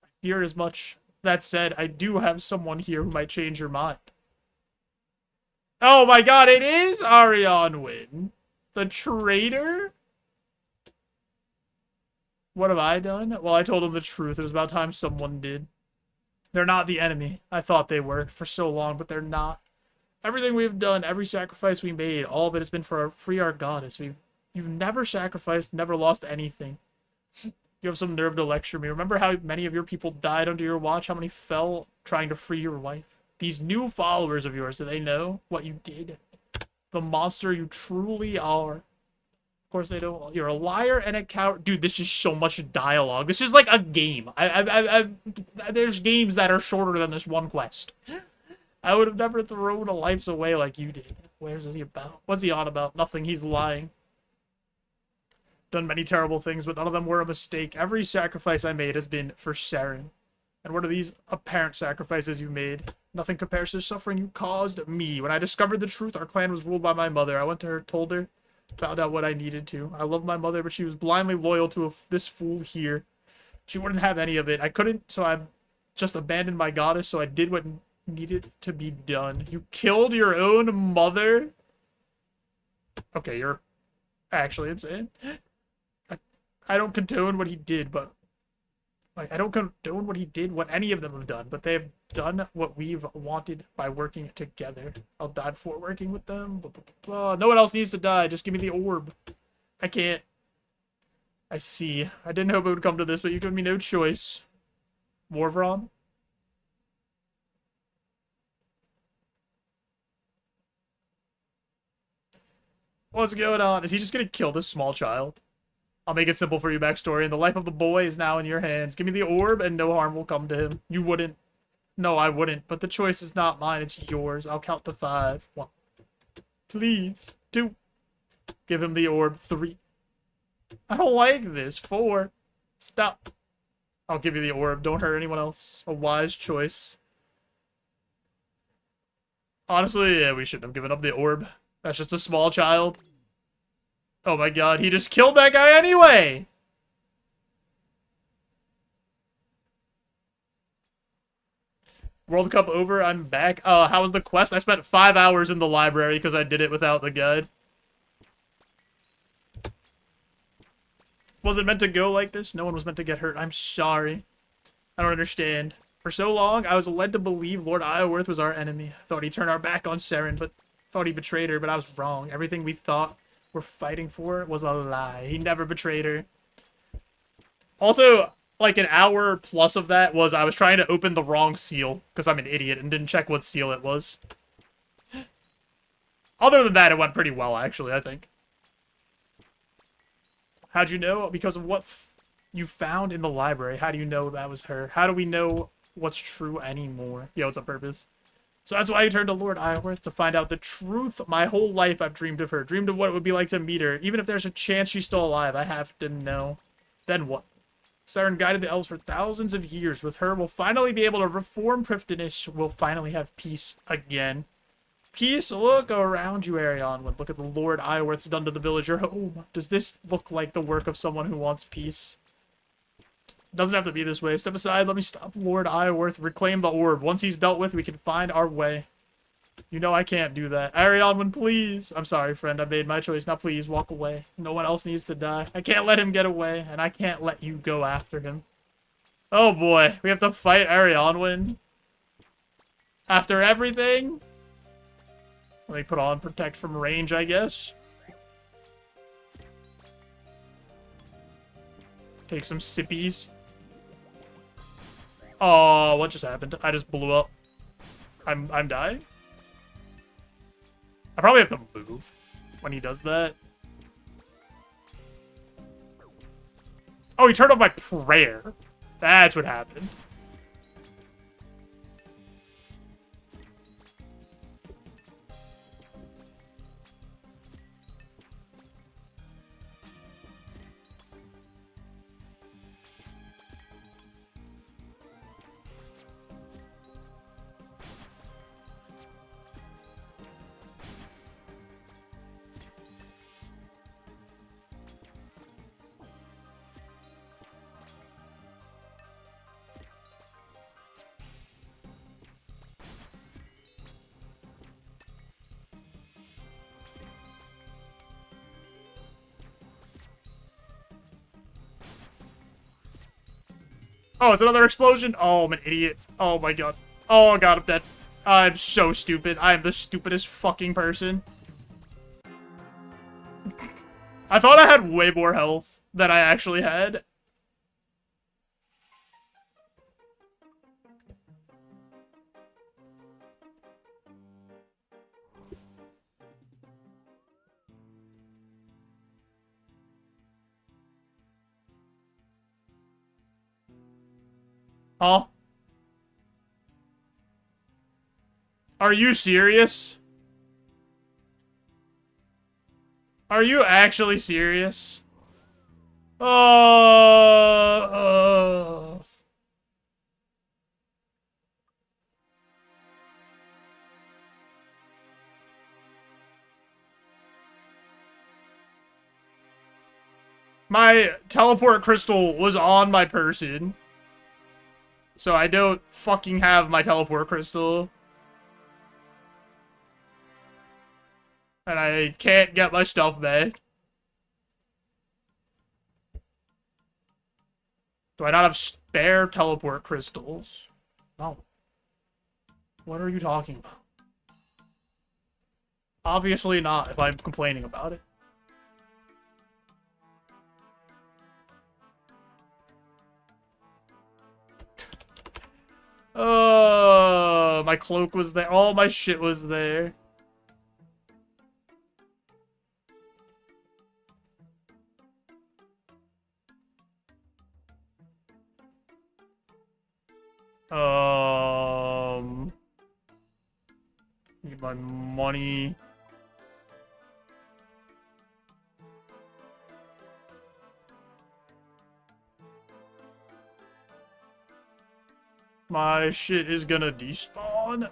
[SPEAKER 2] I fear as much. That said, I do have someone here who might change your mind. Oh my god, it is Ironman! The traitor? What have I done? Well, I told him the truth. It was about time someone did. They're not the enemy. I thought they were for so long, but they're not. Everything we've done, every sacrifice we made, all of it has been for free our goddess. You've never sacrificed, never lost anything. You have some nerve to lecture me. Remember how many of your people died under your watch? How many fell trying to free your wife? These new followers of yours, do they know what you did? The monster you truly are. Of course they don't. You're a liar and a coward. Dude, this is so much dialogue. This is like a game. There's games that are shorter than this one quest. I would have never thrown a lives away like you did. Where's he about? What's he on about? Nothing. He's lying. Done many terrible things, but none of them were a mistake. Every sacrifice I made has been for Saren. And what are these apparent sacrifices you made? Nothing compares to the suffering you caused me. When I discovered the truth, our clan was ruled by my mother. I went to her, told her, found out what I needed to. I love my mother, but she was blindly loyal to this fool here. She wouldn't have any of it. I couldn't, so I just abandoned my goddess, so I did what needed to be done. You killed your own mother? Okay, you're actually insane. I don't condone what he did, but... Like, I don't condone what he did, what any of them have done, but they have done what we've wanted by working together. I'll die before working with them. Blah, blah, blah, blah. No one else needs to die. Just give me the orb. I can't. I see. I didn't hope it would come to this, but you give me no choice. Morvron? What's going on? Is he just gonna kill this small child? I'll make it simple for you, backstory. And the life of the boy is now in your hands. Give me the orb and no harm will come to him. You wouldn't. No, I wouldn't. But the choice is not mine. It's yours. I'll count to 5. 1. Please. 2. Give him the orb. 3. I don't like this. 4. Stop. I'll give you the orb. Don't hurt anyone else. A wise choice. Honestly, yeah, we shouldn't have given up the orb. That's just a small child. Oh my god, he just killed that guy anyway! World Cup over, I'm back. How was the quest? I spent 5 hours in the library because I did it without the guide. Was it meant to go like this? No one was meant to get hurt. I'm sorry. I don't understand. For so long, I was led to believe Lord Iorwerth was our enemy. I thought he turned our back on Saren, but thought he betrayed her, but I was wrong. Everything we thought we're fighting for was a lie. He never betrayed her. Also, like an hour plus of that was I was trying to open the wrong seal because I'm an idiot and didn't check what seal it was. Other than that, it went pretty well, actually, I think. How'd you know? Because of what you found in the library. How do you know that was her? How do we know what's true anymore? Yo, it's on purpose. So that's why you turned to Lord Iorwerth, to find out the truth. My whole life I've dreamed of her. Dreamed of what it would be like to meet her. Even if there's a chance she's still alive, I have to know. Then what? Saren guided the elves for thousands of years. With her, we'll finally be able to reform Priftinish. We'll finally have peace again. Peace? Look around you, Ironmon. Look at the Lord Iorwerth's done to the villager home. Does this look like the work of someone who wants peace? Doesn't have to be this way. Step aside. Let me stop Lord Iorwerth. Reclaim the orb. Once he's dealt with, we can find our way. You know I can't do that. Ironmon, please. I'm sorry, friend. I made my choice. Now please, walk away. No one else needs to die. I can't let him get away, and I can't let you go after him. Oh boy. We have to fight Ironmon. After everything? Let me put on Protect from range, I guess. Take some sippies. Oh, what just happened? I just blew up. I'm dying? I probably have to move when he does that. Oh, he turned off my prayer. That's what happened. Oh, it's another explosion. Oh, I'm an idiot. Oh my god. Oh god, I'm dead. I'm so stupid. I am the stupidest fucking person. I thought I had way more health than I actually had. Oh. Are you serious? Are you actually serious? Oh. My teleport crystal was on my person. So I don't fucking have my teleport crystal. And I can't get my stuff back. Do I not have spare teleport crystals? No. What are you talking about? Obviously not, if I'm complaining about it. Oh, my cloak was there. All my shit was there. Need my money. My shit is gonna despawn.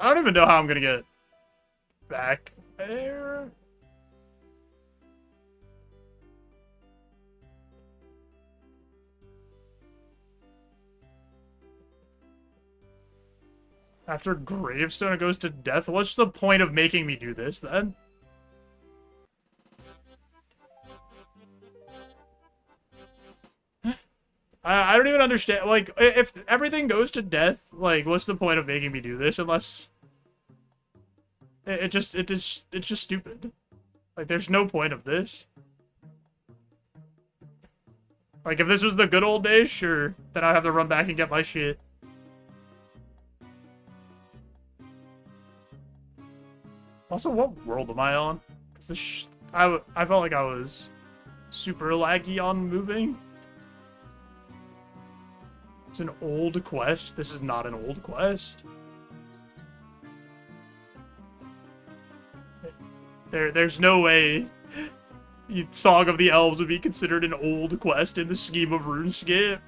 [SPEAKER 2] I don't even know how I'm gonna get back there. After Gravestone, it goes to death. What's the point of making me do this, then? I don't even understand. Like, if everything goes to death, like, what's the point of making me do this? Unless... It's just stupid. Like, there's no point of this. Like, if this was the good old days, sure. Then I'd have to run back and get my shit. Also, what world am I on? Because this I felt like I was super laggy on moving. It's an old quest. This is not an old quest. There's no way Song of the Elves would be considered an old quest in the scheme of RuneScape.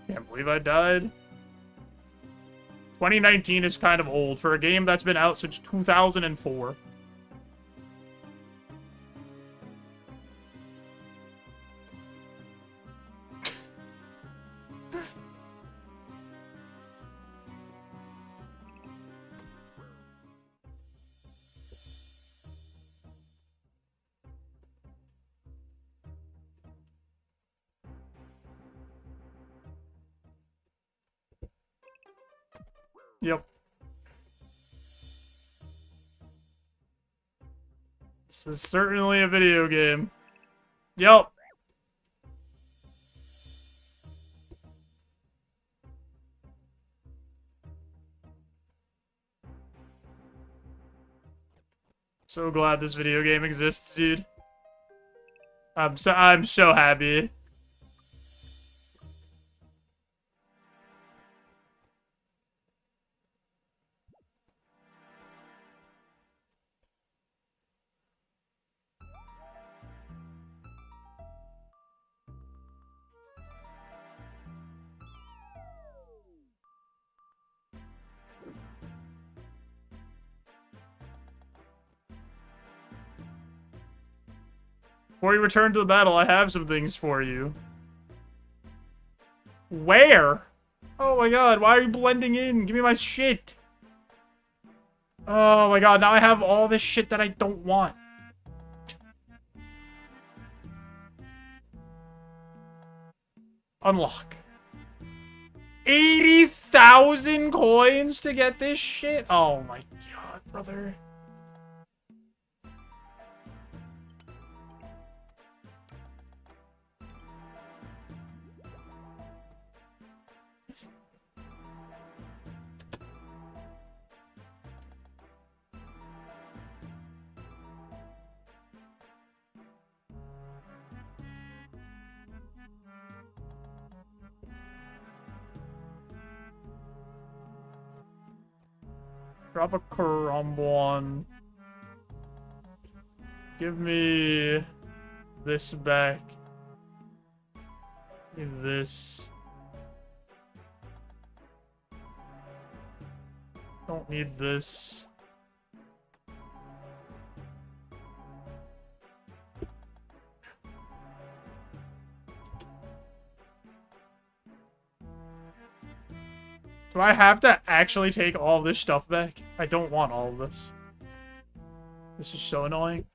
[SPEAKER 2] Can't believe I died. 2019 is kind of old for a game that's been out since 2004. Yep. This is certainly a video game. Yep. So glad this video game exists, dude. I'm so happy. Before you return to the battle, I have some things for you. Where? Oh my god, why are you blending in? Give me my shit. Oh my god, now I have all this shit that I don't want. Unlock. 80,000 coins to get this shit? Oh my god, brother. Drop a crumble on. Give me this back. Give this. Don't need this. Do I have to actually take all this stuff back? I don't want all of this. This is so annoying.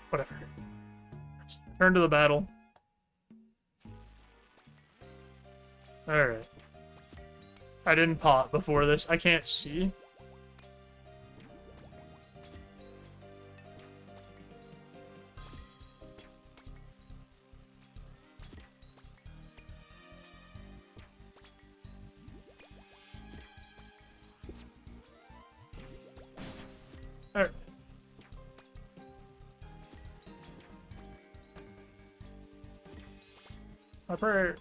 [SPEAKER 2] Whatever. Let's turn to the battle. Alright. I didn't pot before this. I can't see. Alright. My prayer.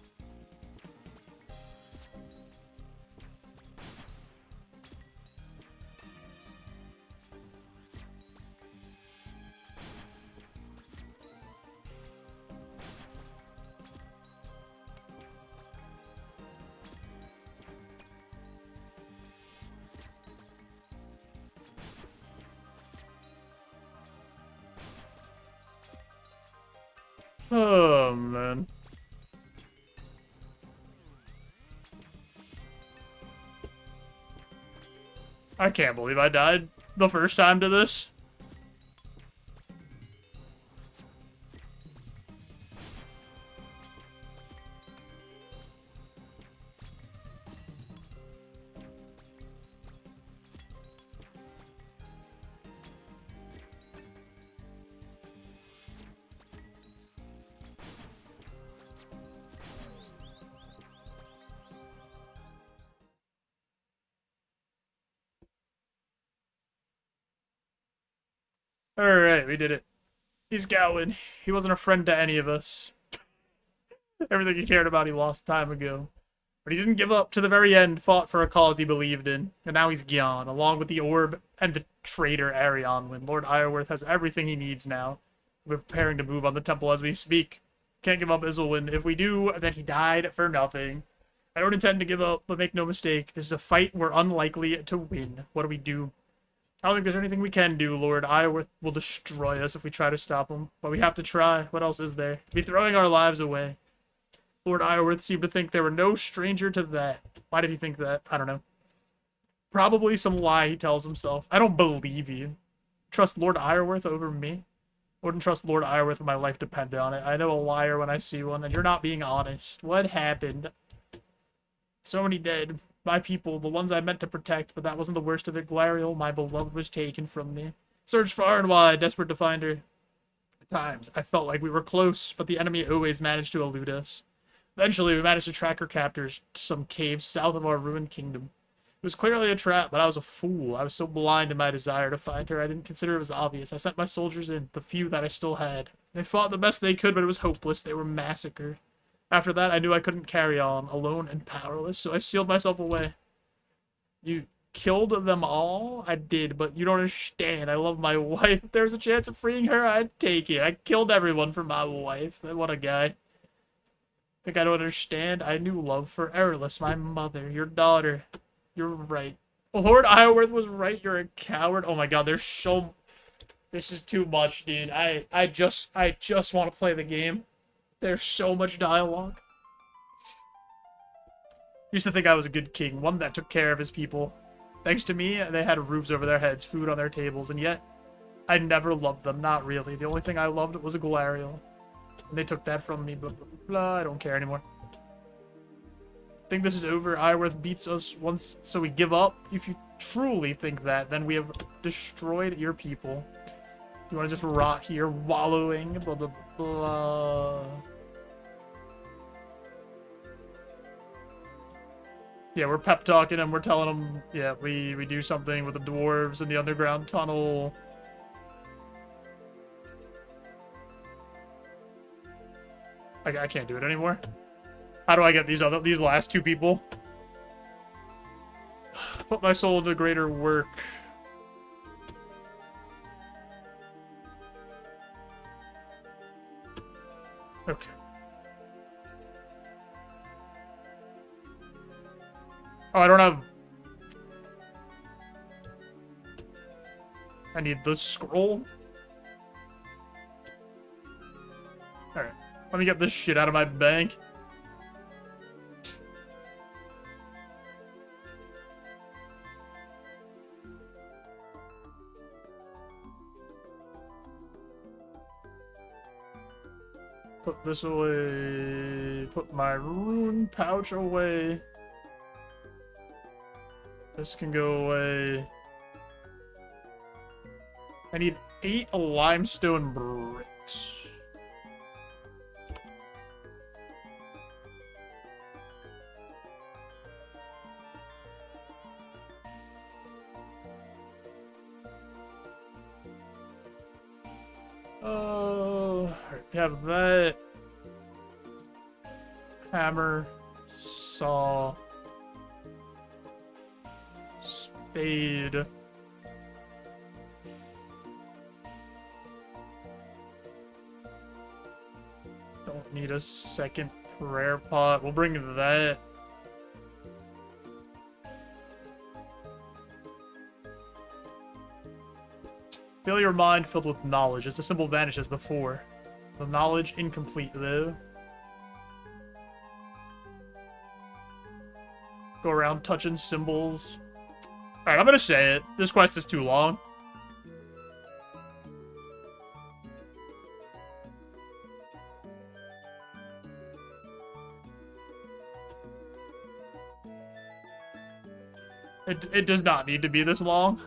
[SPEAKER 2] Oh, man. I can't believe I died the first time to this. Alright, we did it. He's Gowan. He wasn't a friend to any of us. Everything he cared about he lost time ago. But he didn't give up to the very end, fought for a cause he believed in. And now he's gone, along with the orb and the traitor Arion, when Lord Ironworth has everything he needs now. We're preparing to move on the temple as we speak. Can't give up Isilwin. If we do, then he died for nothing. I don't intend to give up, but make no mistake, this is a fight we're unlikely to win. What do we do? I don't think there's anything we can do, Lord. Ironworth will destroy us if we try to stop him. But we have to try. What else is there? Be throwing our lives away. Lord Ironworth seemed to think they were no stranger to that. Why did he think that? I don't know. Probably some lie he tells himself. I don't believe you. Trust Lord Ironworth over me? Wouldn't trust Lord Ironworth if my life depended on it. I know a liar when I see one, and you're not being honest. What happened? So many dead. My people, the ones I meant to protect, but that wasn't the worst of it. Glariel, my beloved, was taken from me. Searched far and wide, desperate to find her. At times, I felt like we were close, but the enemy always managed to elude us. Eventually, we managed to track her captors to some caves south of our ruined kingdom. It was clearly a trap, but I was a fool. I was so blind in my desire to find her, I didn't consider it was obvious. I sent my soldiers in, the few that I still had. They fought the best they could, but it was hopeless. They were massacred. After that, I knew I couldn't carry on, alone and powerless, so I sealed myself away. You killed them all? I did, but you don't understand. I love my wife. If there was a chance of freeing her, I'd take it. I killed everyone for my wife. What a guy. Think I don't understand? I knew love for Erlis, my mother, your daughter. You're right. Lord Ironworth was right. You're a coward. Oh my god, there's so... This is too much, dude. I just want to play the game. There's so much dialogue. Used to think I was a good king, one that took care of his people. Thanks to me, they had roofs over their heads, food on their tables, and yet I never loved them. Not really. The only thing I loved was a Galarial. And they took that from me, blah, blah, blah, blah. I don't care anymore. Think this is over. Iworth beats us once, so we give up. If you truly think that, then we have destroyed your people. You want to just rot here, wallowing, blah, blah, blah. Yeah, we're pep talking and we're telling them, yeah, we do something with the dwarves in the underground tunnel. I can't do it anymore. How do I get these last two people? Put my soul into greater work. Okay. Oh, I don't have... I need the scroll. Alright. Let me get this shit out of my bank. Put this away. Put my rune pouch away. This can go away. I need 8 limestone bricks. We have that. Hammer, saw, spade. Don't need a second prayer pot. We'll bring that. Fill your mind filled with knowledge as the symbol vanishes before. The knowledge incomplete, though. Go around touching symbols. Alright, I'm gonna say it. This quest is too long. It does not need to be this long.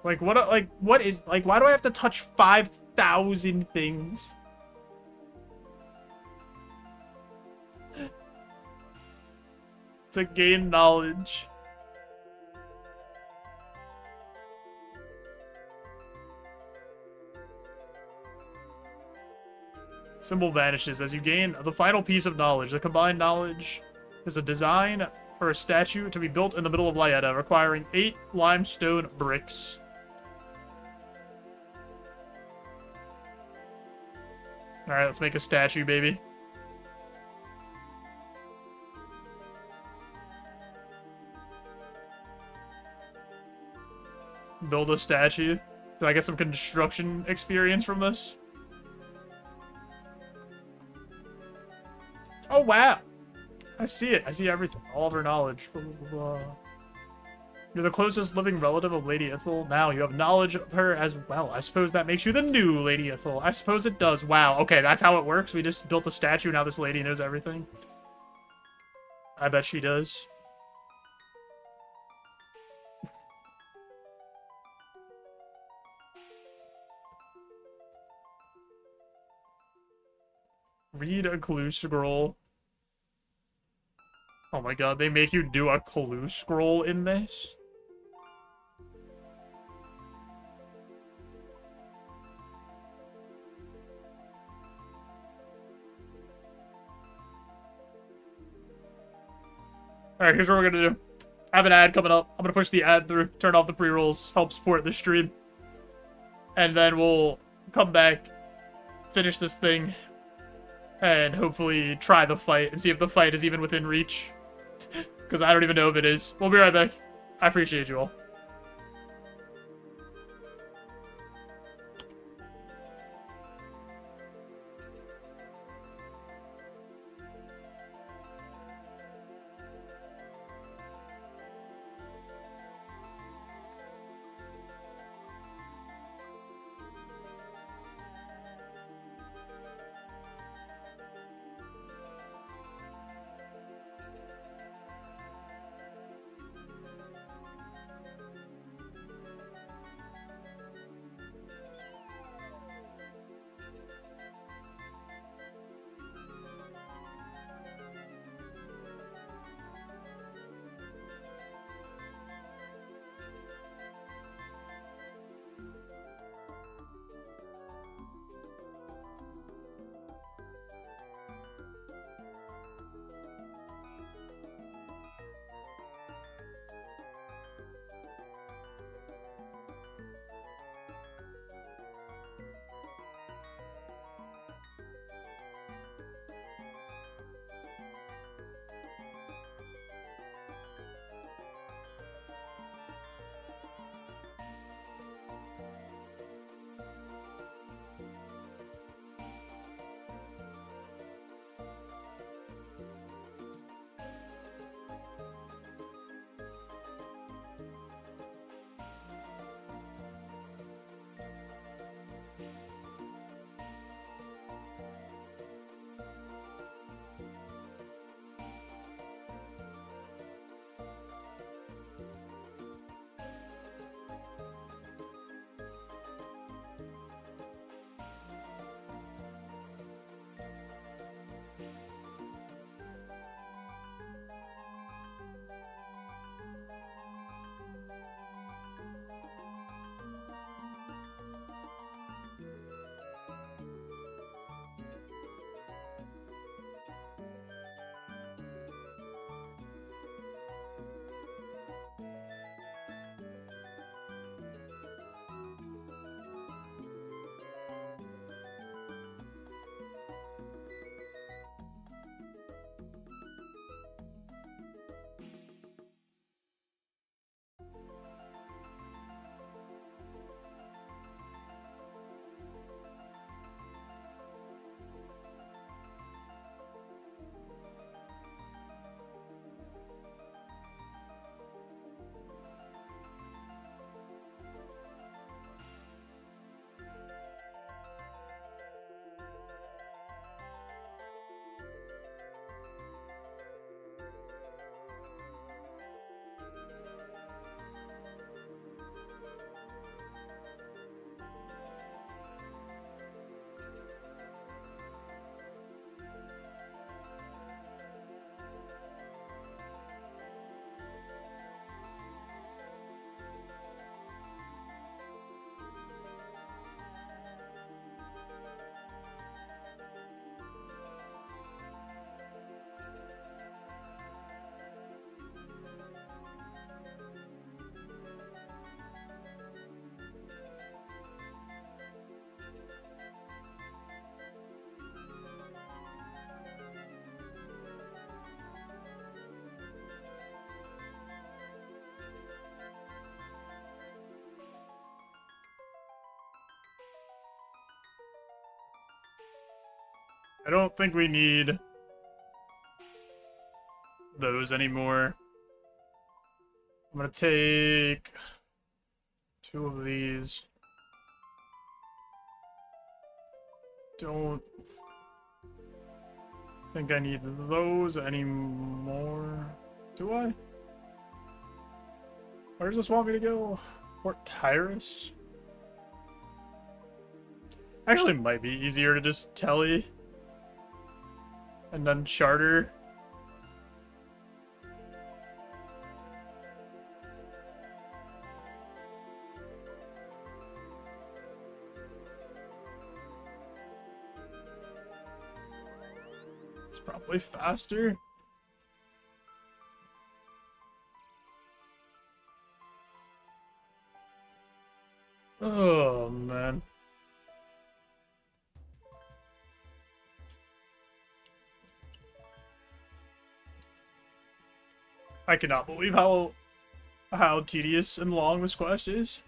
[SPEAKER 2] Like, what is, like, why do I have to touch 5,000 things? To gain knowledge. Symbol vanishes as you gain the final piece of knowledge. The combined knowledge is a design for a statue to be built in the middle of Lyetta, requiring 8 limestone bricks. Alright, let's make a statue, baby. Build a statue. Do I get some construction experience from this? Oh, wow. I see it. I see everything. All of her knowledge. Blah, blah, blah. You're the closest living relative of Lady Ithel. Now you have knowledge of her as well. I suppose that makes you the new Lady Ithel. I suppose it does. Wow. Okay, that's how it works. We just built a statue. Now this lady knows everything. I bet she does. Read a clue scroll. Oh my god, they make you do a clue scroll in this? Alright, here's what we're gonna do. I have an ad coming up. I'm gonna push the ad through, turn off the pre-rolls, help support the stream. And then we'll come back, finish this thing, and hopefully try the fight and see if the fight is even within reach. Because I don't even know if it is. We'll be right back. I appreciate you all. I don't think we need those anymore. I'm gonna take 2 of these. Don't think I need those anymore. Do I? Where does this want me to go? Port Tyrus? Actually, it might be easier to just telly and then charter. It's probably faster. Oh, man. I cannot believe how tedious and long this quest is.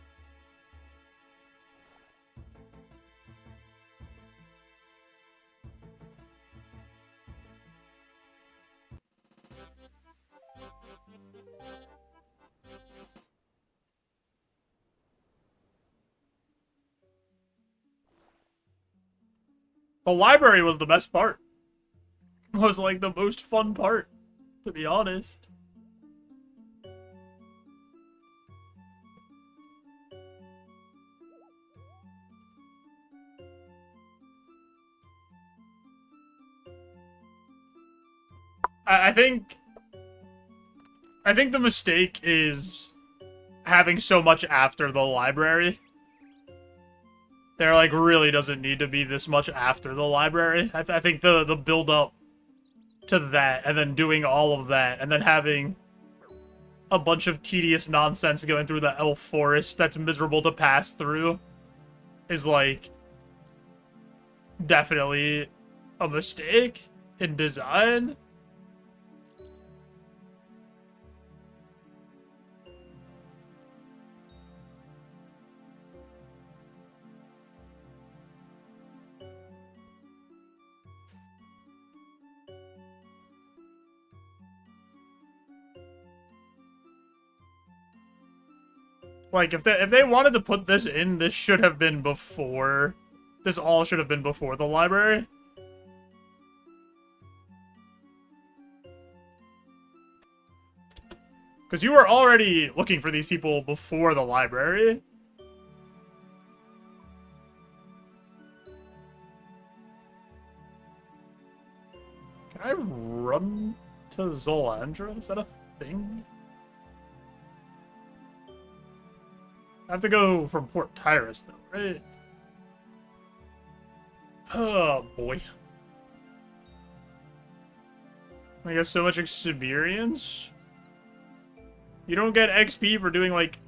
[SPEAKER 2] The library was the best part. It was like the most fun part, to be honest. I think the mistake is having so much after the library. There, like, really doesn't need to be this much after the library. I think the build-up to that, and then doing all of that, and then having a bunch of tedious nonsense going through the elf forest that's miserable to pass through is, like, definitely a mistake in design. Like, if they wanted to put this in, this should have been before. This all should have been before the library. Because you were already looking for these people before the library. Can I run to Zolandra? Is that a thing? I have to go from Port Tyrus, though, right? Oh, boy. I guess so much experience. You don't get XP for doing, like,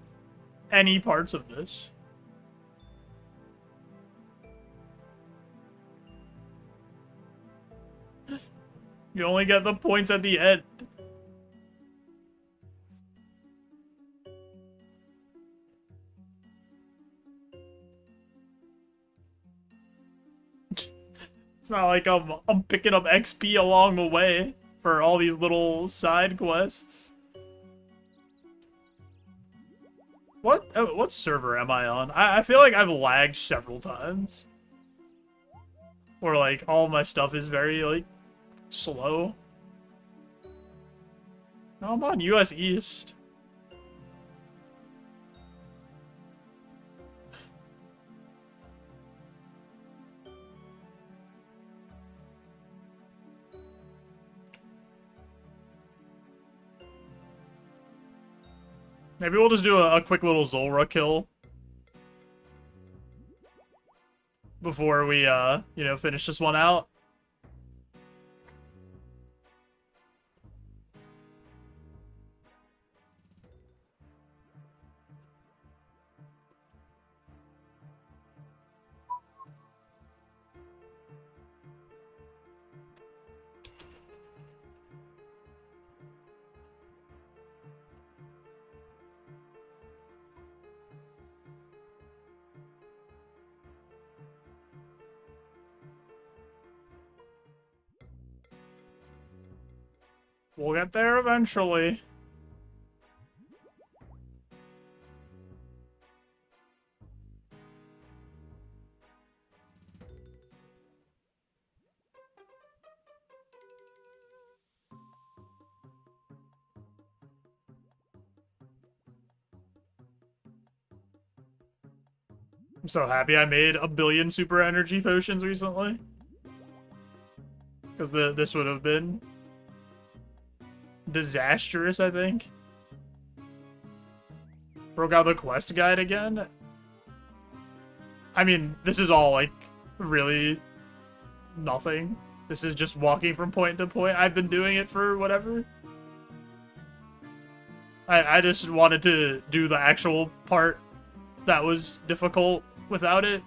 [SPEAKER 2] any parts of this. You only get the points at the end. It's not like I'm picking up XP along the way for all these little side quests. What server am I on? I feel like I've lagged several times. Or like all my stuff is very like slow. No, I'm on US East. Maybe we'll just do a quick little Zulrah kill before we, you know, finish this one out. We'll get there eventually. I'm so happy I made 1 billion super energy potions recently. Because this would have been disastrous, I think. Broke out the quest guide again. I mean, this is all, like, really nothing. This is just walking from point to point. I've been doing it for whatever. I just wanted to do the actual part that was difficult without it.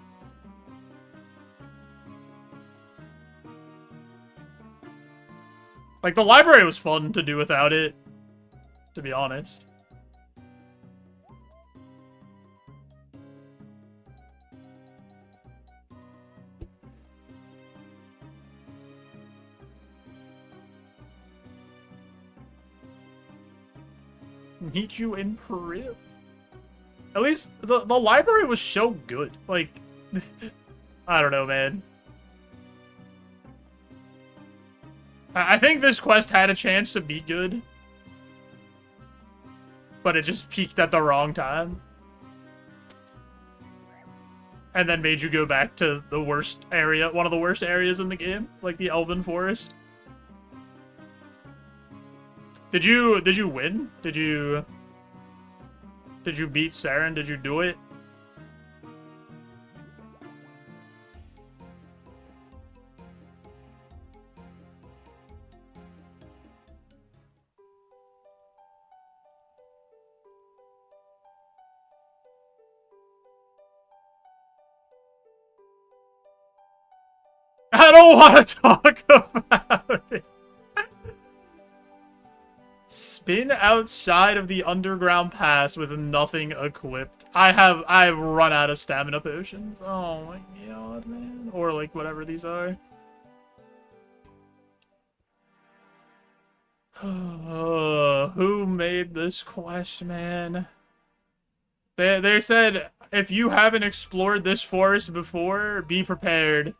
[SPEAKER 2] Like, the library was fun to do without it. to be honest. Meet you in Priv. At least the library was so good. Like, I don't know, man. I think this quest had a chance to be good, but it just peaked at the wrong time. And then made you go back to the worst area, one of the worst areas in the game, like the Elven Forest. Did you win? Did you beat Saren? Did you do it? I don't want to talk about it. Spin outside of the underground pass with nothing equipped. I've run out of stamina potions. Oh my god, man. Or like whatever these are. Who made this quest, man? They said if you haven't explored this forest before, be prepared.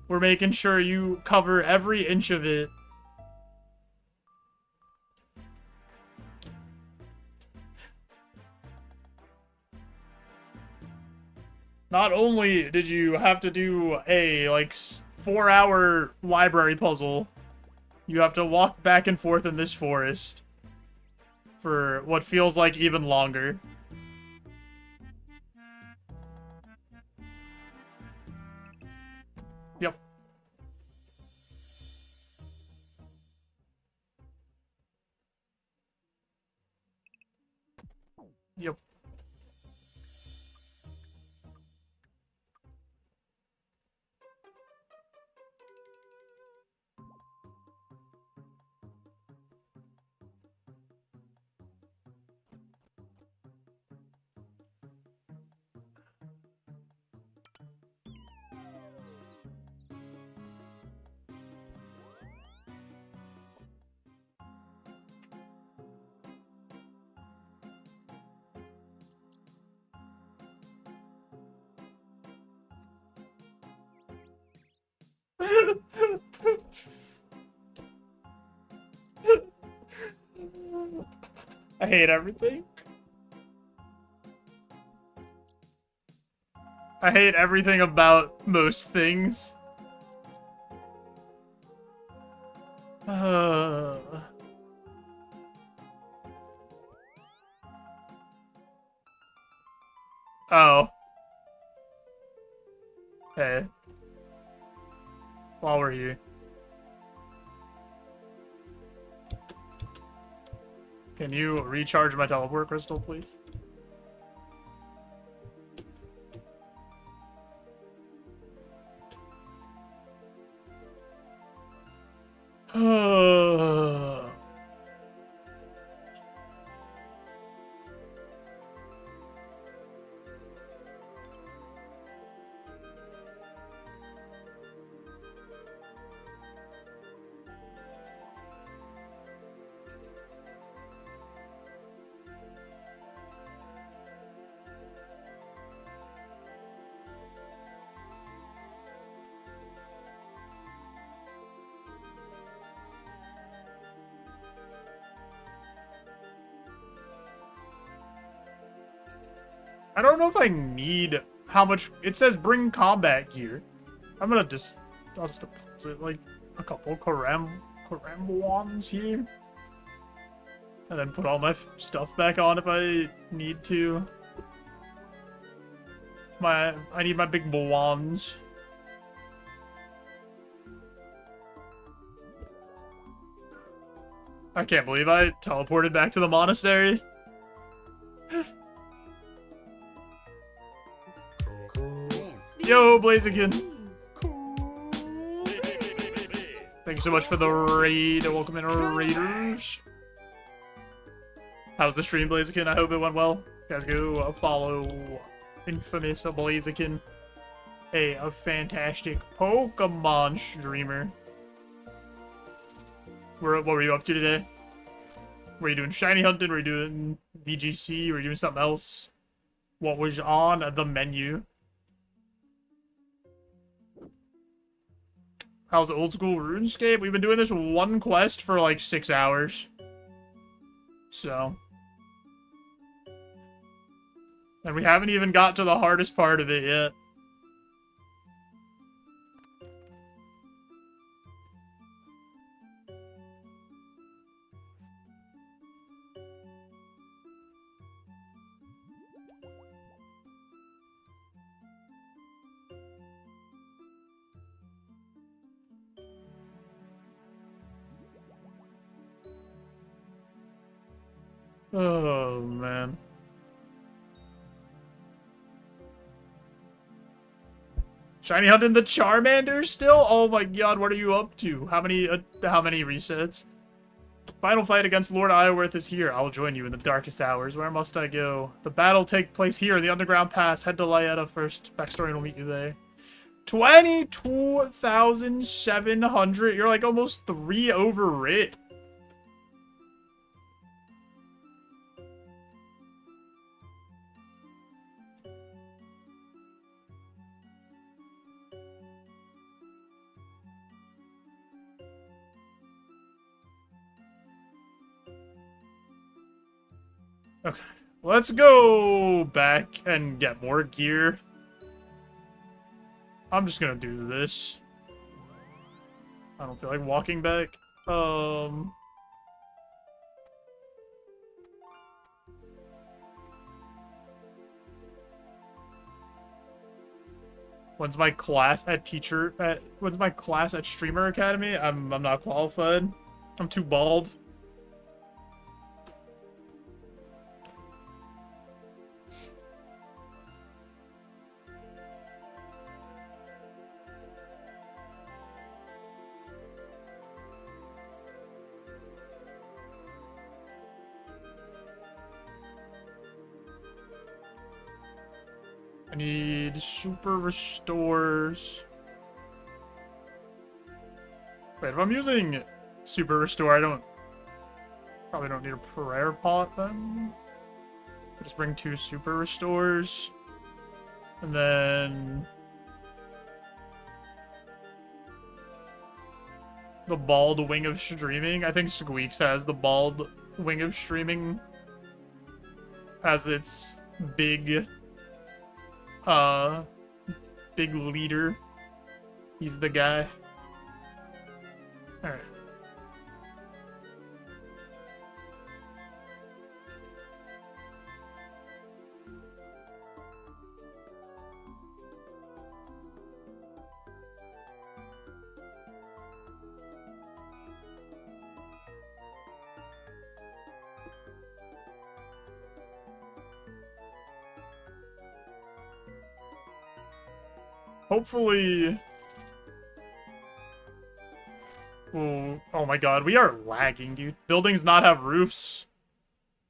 [SPEAKER 2] We're making sure you cover every inch of it. Not only did you have to do a, like, 4-hour library puzzle, you have to walk back and forth in this forest for what feels like even longer. Yep. Yep. I hate everything. I hate everything about most things. Oh. Hey. While we're here. Can you recharge my teleport crystal, please? I don't know if I need how much. It says bring combat gear. I'm gonna just, I'll just deposit like a couple Karambwans here, and then put all my stuff back on if I need to. I need my big wands. I can't believe I teleported back to the monastery. Yo, Blaziken! Thank you so much for the raid. Welcome in, Raiders. How's the stream, Blaziken? I hope it went well. You guys go follow infamous Blaziken, a fantastic Pokemon streamer. What were you up to today? Were you doing shiny hunting? Were you doing VGC? Were you doing something else? What was on the menu? How's old school RuneScape? We've been doing this one quest for like 6 hours. So. And we haven't even got to the hardest part of it yet. Oh, man. Shiny hunting the Charmander still? Oh my god, what are you up to? How many resets? Final fight against Lord Iorwerth is here. I will join you in the darkest hours. Where must I go? The battle take place here in the underground pass. Head to Lyetta first. Backstory will meet you there. 22,700. You're like almost 3 over it. Okay, let's go back and get more gear. I'm just gonna do this. I don't feel like walking back. When's my class at when's my class at Streamer Academy? I'm not qualified. I'm too bald. I need super restores. Wait, if I'm using super restore, probably don't need a prayer pot then. I'll just bring 2 super restores. And then the bald wing of streaming. I think Squeaks has the bald wing of streaming as its big leader. He's the guy. Alright. Hopefully... Oh my god, we are lagging, dude. Buildings not have roofs.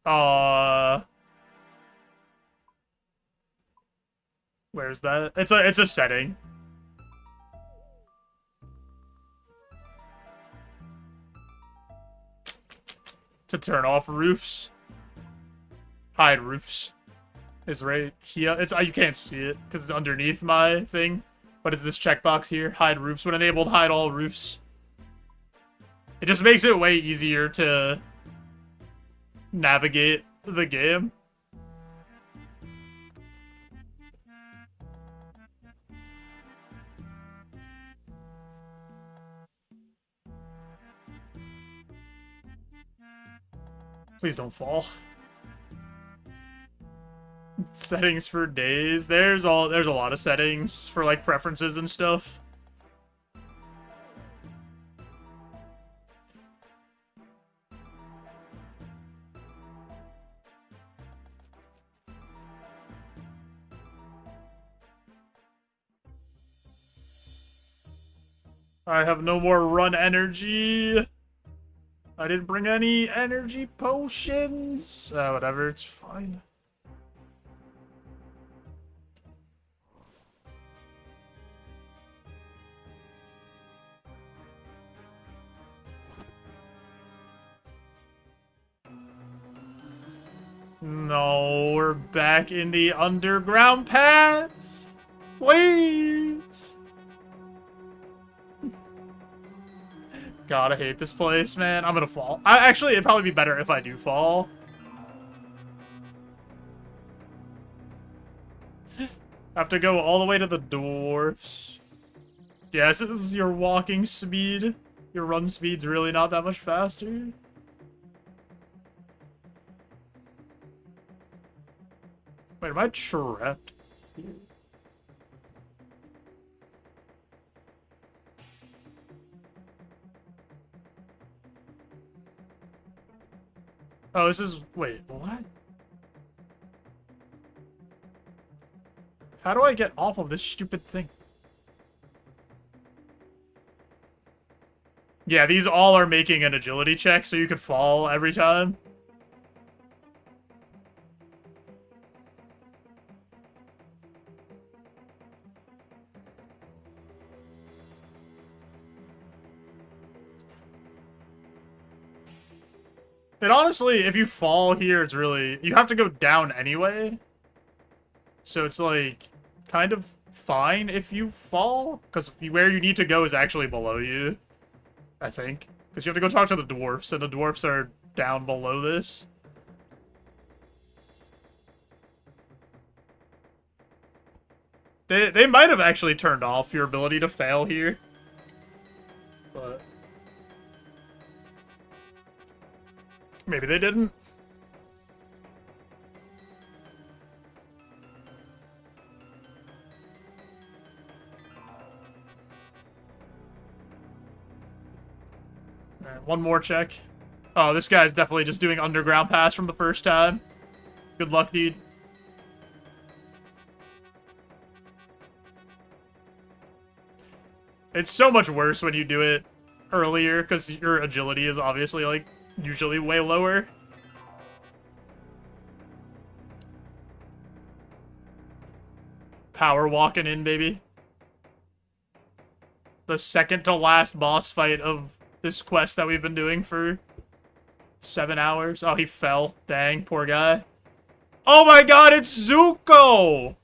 [SPEAKER 2] Where's that? It's a setting. To turn off roofs. Hide roofs. Is right here. You can't see it because it's underneath my thing. But it's this checkbox here. Hide roofs. When enabled, hide all roofs. It just makes it way easier to navigate the game. Please don't fall. Settings for days. There's a lot of settings for like preferences and stuff. I have no more run energy. I didn't bring any energy potions. Whatever, it's fine. No, we're back in the underground pass. Please. God, I hate this place, man. I'm gonna fall. Actually, it'd probably be better if I do fall. Have to go all the way to the dwarfs. Yes, this is your walking speed. Your run speed's really not that much faster. Wait, am I trapped? Oh, this is... Wait, what? How do I get off of this stupid thing? Yeah, these all are making an agility check, so you could fall every time. And honestly, if you fall here, it's really... You have to go down anyway. So it's like, kind of fine if you fall. Because where you need to go is actually below you. I think. Because you have to go talk to the dwarfs, and the dwarfs are down below this. They might have actually turned off your ability to fail here. But... maybe they didn't. Alright, one more check. Oh, this guy's definitely just doing underground pass from the first time. Good luck, dude. It's so much worse when you do it earlier, because your agility is obviously, like, usually way lower. Power walking in, baby. The second to last boss fight of this quest that we've been doing for 7 hours. Oh, he fell. Dang, poor guy. Oh my god, it's Zuko!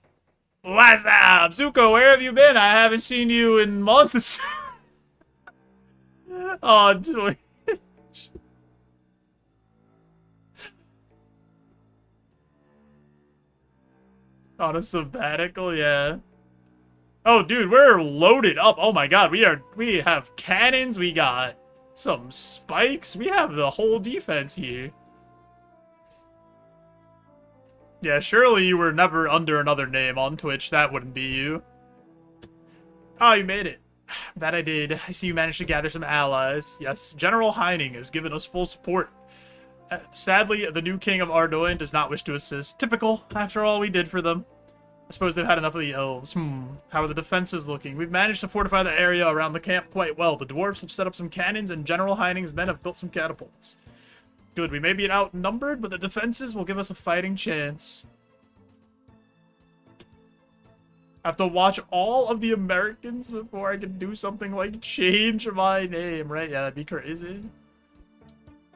[SPEAKER 2] What's up? Zuko, where have you been? I haven't seen you in months. Oh, Twitch. On a sabbatical, yeah. Oh, dude, we're loaded up. Oh my god, we have cannons, we got some spikes, we have the whole defense here. Yeah, surely you were never under another name on Twitch. That wouldn't be you. Oh, you made it. That I did. I see you managed to gather some allies. Yes, General Heining has given us full support. Sadly, the new king of Ardoin does not wish to assist. Typical, after all we did for them. I suppose they've had enough of the elves. How are the defenses looking? We've managed to fortify the area around the camp quite well. The dwarves have set up some cannons, and General Heining's men have built some catapults. Good, we may be outnumbered, but the defenses will give us a fighting chance. I have to watch all of the Americans before I can do something like change my name, right? Yeah, that'd be crazy.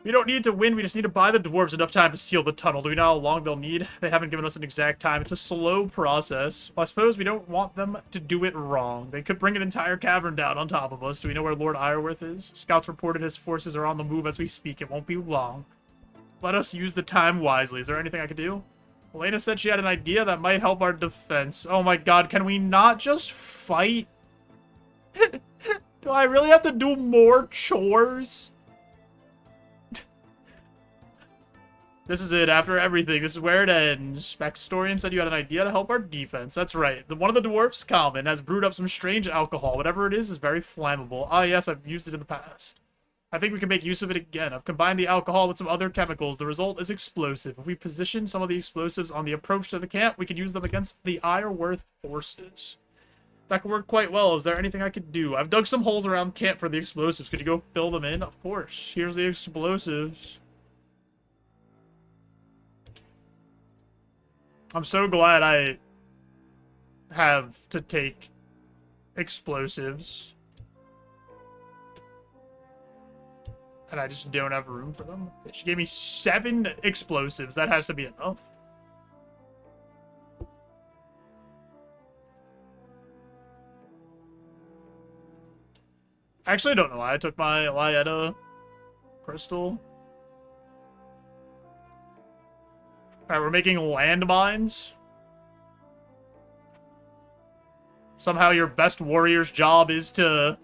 [SPEAKER 2] We don't need to win, we just need to buy the dwarves enough time to seal the tunnel. Do we know how long they'll need? They haven't given us an exact time. It's a slow process. Well, I suppose we don't want them to do it wrong. They could bring an entire cavern down on top of us. Do we know where Lord Ironworth is? Scouts reported his forces are on the move as we speak. It won't be long. Let us use the time wisely. Is there anything I could do? Elena said she had an idea that might help our defense. Oh my god, can we not just fight? Do I really have to do more chores? This is it, after everything. This is where it ends. Backhistorian said you had an idea to help our defense. That's right. One of the dwarfs, Common, has brewed up some strange alcohol. Whatever it is very flammable. Ah, yes, I've used it in the past. I think we can make use of it again. I've combined the alcohol with some other chemicals. The result is explosive. If we position some of the explosives on the approach to the camp, we can use them against the Ironworth forces. That could work quite well. Is there anything I could do? I've dug some holes around camp for the explosives. Could you go fill them in? Of course. Here's the explosives. I'm so glad I have to take explosives. And I just don't have room for them. She gave me 7 explosives. That has to be enough. I actually don't know why I took my Lyetta crystal. Alright, we're making landmines. Somehow your best warrior's job is to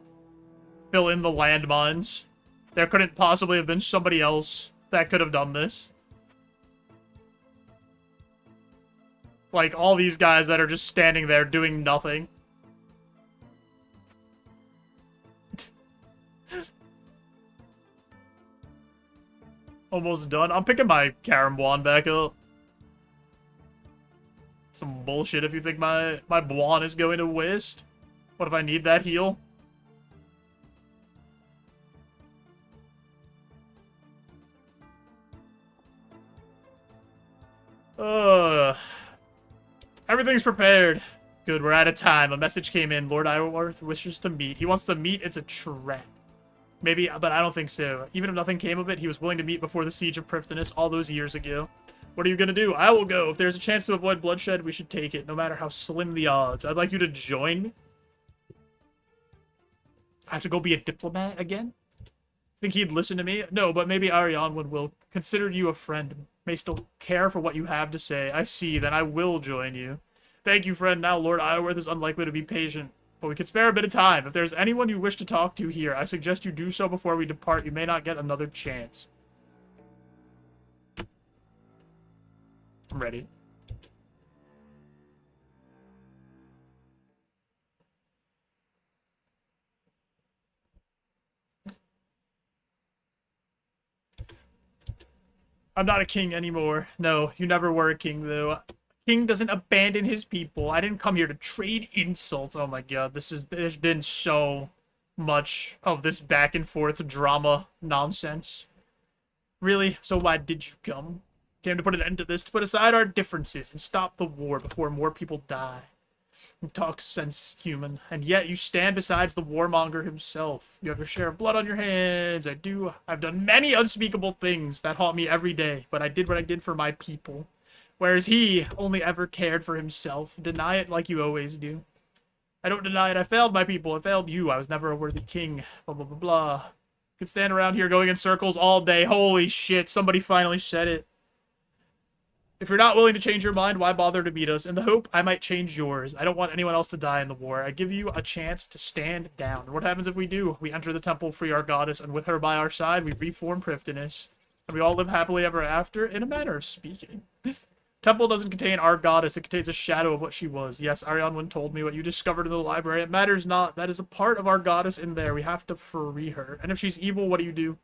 [SPEAKER 2] fill in the landmines. There couldn't possibly have been somebody else that could have done this. Like, all these guys that are just standing there doing nothing. Almost done. I'm picking my Karam Buon back up. Some bullshit if you think my Buon is going to waste. What if I need that heal? Everything's prepared. Good, we're out of time. A message came in. Lord Ironworth wishes to meet. He wants to meet. It's a trap. Maybe, but I don't think so. Even if nothing came of it, he was willing to meet before the siege of Prifddinas all those years ago. What are you gonna do? I will go. If there's a chance to avoid bloodshed, we should take it, no matter how slim the odds. I'd like you to join. I have to go be a diplomat again? Think he'd listen to me? No, but maybe Ironmon will consider you a friend. May still care for what you have to say. I see, then I will join you. Thank you, friend. Now, Lord Ironworth is unlikely to be patient. But we could spare a bit of time. If there's anyone you wish to talk to here, I suggest you do so before we depart. You may not get another chance. I'm ready. I'm not a king anymore. No, you never were a king, though. King doesn't abandon his people. I didn't come here to trade insults. Oh my god, there's been so much of this back and forth drama nonsense. Really? So why did you come? Came to put an end to this, to put aside our differences and stop the war before more people die. You talk sense, human, and yet you stand beside the warmonger himself. You have your share of blood on your hands. I do. I've done many unspeakable things that haunt me every day, but I did what I did for my people. Whereas he only ever cared for himself. Deny it like you always do. I don't deny it. I failed my people. I failed you. I was never a worthy king. Blah, blah, blah, blah. Could stand around here going in circles all day. Holy shit. Somebody finally said it. If you're not willing to change your mind, why bother to meet us? In the hope I might change yours. I don't want anyone else to die in the war. I give you a chance to stand down. And what happens if we do? We enter the temple, free our goddess, and with her by our side, we reform Prifddinas. And we all live happily ever after, in a manner of speaking. Temple doesn't contain our goddess, it contains a shadow of what she was. Yes, Ironmon told me what you discovered in the library. It matters not. That is a part of our goddess in there. We have to free her. And if she's evil, what do?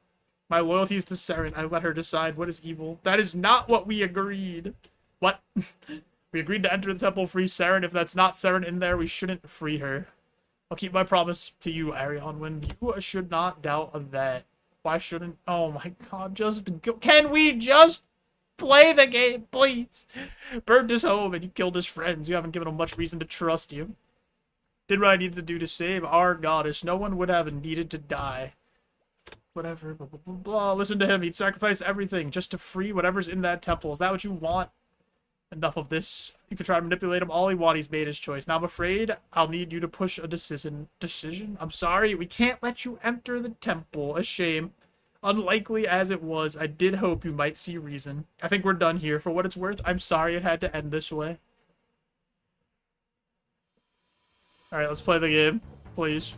[SPEAKER 2] My loyalty is to Seren. I let her decide what is evil. That is not what we agreed. What? We agreed to enter the temple, free Seren. If that's not Seren in there, we shouldn't free her. I'll keep my promise to you, Ironmon. You should not doubt of that. Why shouldn't... Oh my god, just go... Can we just... play the game, please? Burned his home and you killed his friends. You haven't given him much reason to trust you. Did what I needed to do to save our goddess. No one would have needed to die. Whatever, blah, blah, blah, blah. Listen to him. He'd sacrifice everything just to free whatever's in that temple. Is that what you want? Enough of this. You could try to manipulate him all he wants. He's made his choice. Now I'm afraid I'll need you to push a decision. Decision? I'm sorry. We can't let you enter the temple. A shame. Unlikely as it was, I did hope you might see reason. I think we're done here. For what it's worth, I'm sorry it had to end this way. Alright, let's play the game. Please.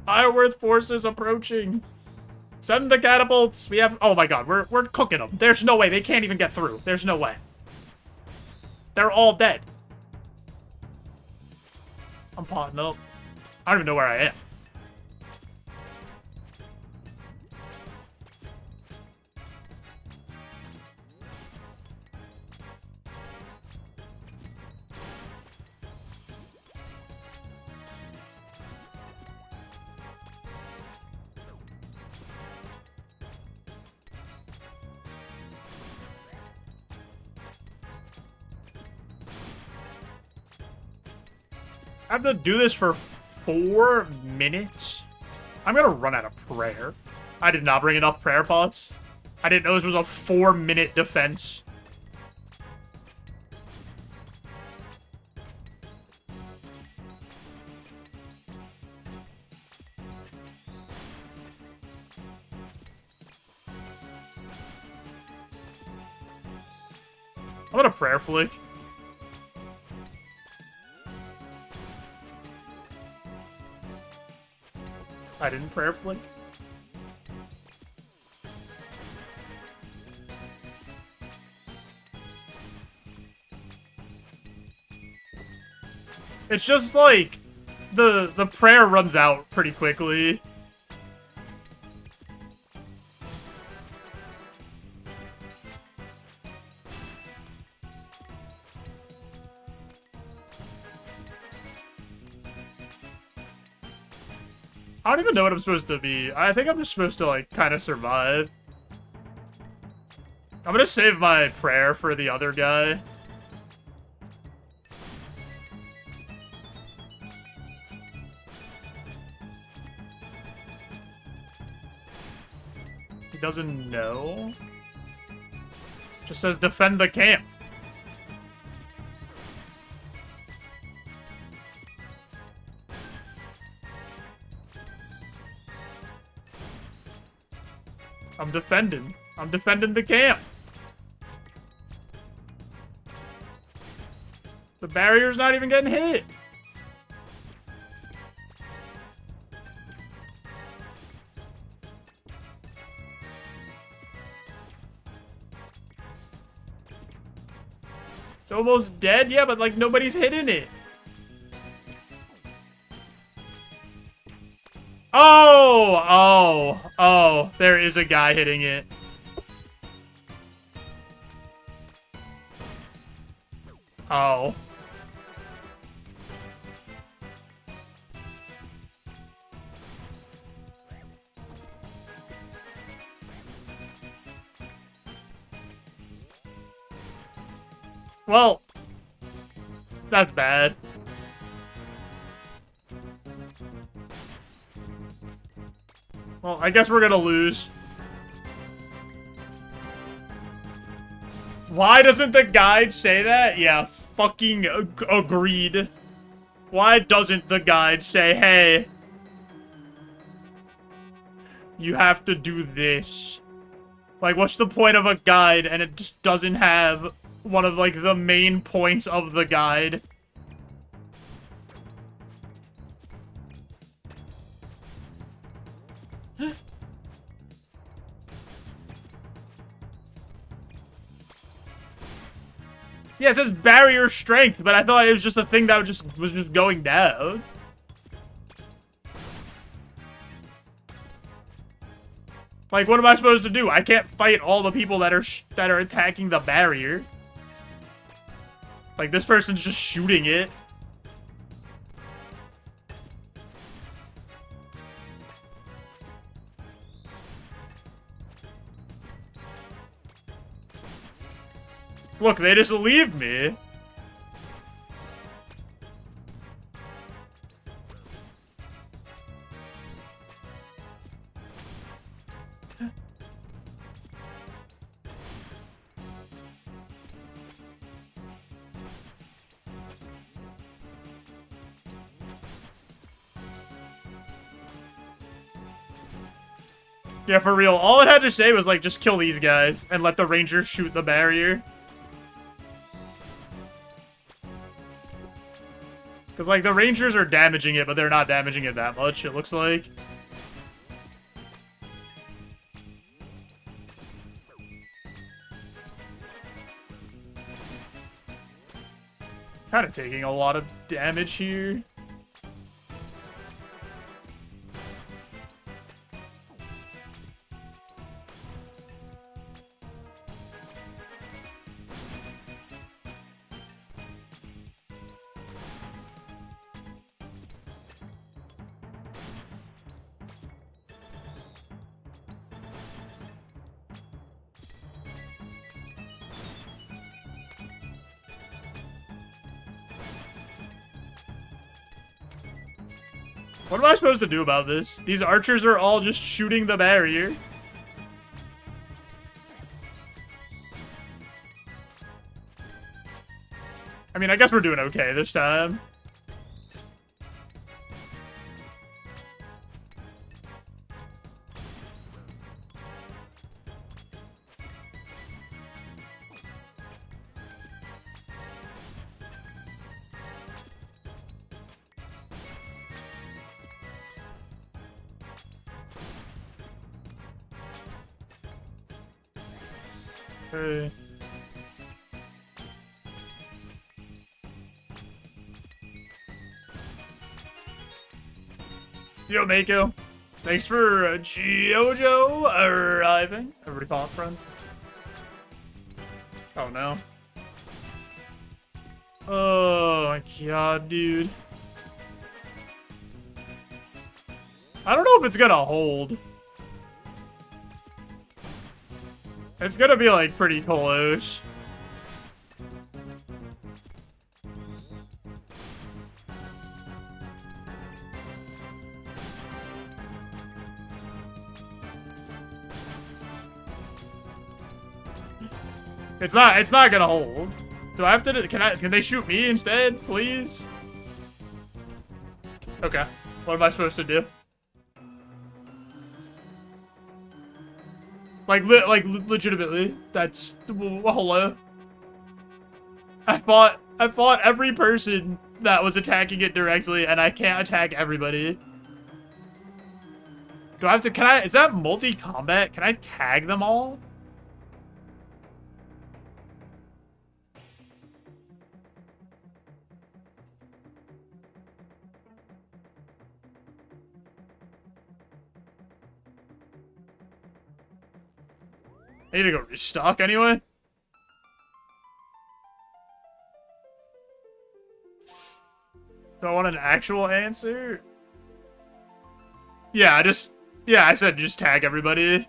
[SPEAKER 2] Ironworth forces approaching. Send the catapults. We have... Oh my god, we're cooking them. There's no way. They can't even get through. There's no way. They're all dead. I'm potting up. I don't even know where I am. I have to do this for 4 minutes? I'm gonna run out of prayer. I did not bring enough prayer pots. I didn't know this was a 4-minute defense. I'm gonna prayer flick. I didn't prayer flick. It's just like the prayer runs out pretty quickly. I don't even know what I'm supposed to be. I think I'm just supposed to, like, kind of survive. I'm gonna save my prayer for the other guy. He doesn't know. Just says defend the camp. I'm defending. I'm defending the camp. The barrier's not even getting hit. It's almost dead, yeah, but like nobody's hitting it. Oh, there is a guy hitting it. Oh. Well, that's bad. Well, I guess we're gonna lose. Why doesn't the guide say that? Yeah, fucking agreed. Why doesn't the guide say, hey, you have to do this? Like, what's the point of a guide and it just doesn't have one of, like, the main points of the guide? Yeah, it says barrier strength, but I thought it was just a thing that was just going down. Like, what am I supposed to do? I can't fight all the people that are attacking the barrier. Like, this person's just shooting it. Look, they just leave me. Yeah, for real. All it had to say was, like, just kill these guys and let the rangers shoot the barrier. Because, like, the rangers are damaging it, but they're not damaging it that much, it looks like. Kind of taking a lot of damage here. What am I supposed to do about this? These archers are all just shooting the barrier. I mean, I guess we're doing okay this time. Hey. Yo, Mako. Thanks for JoeJo arriving. Everybody call it friend. Oh, no. Oh, my God, dude. I don't know if it's gonna hold. It's gonna be, like, pretty close. It's not gonna hold. Do I have to, can they shoot me instead, please? Okay. What am I supposed to do? Like legitimately, that's, hello? I fought every person that was attacking it directly, and I can't attack everybody. Do I have to, is that multi-combat? Can I tag them all? I need to go restock anyway. Do I want an actual answer? Yeah, I said just tag everybody.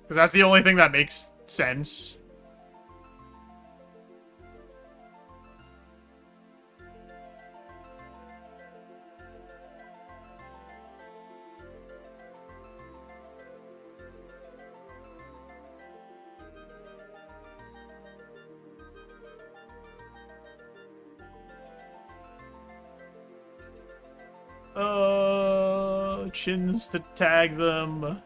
[SPEAKER 2] Because that's the only thing that makes sense. Chins to tag them. I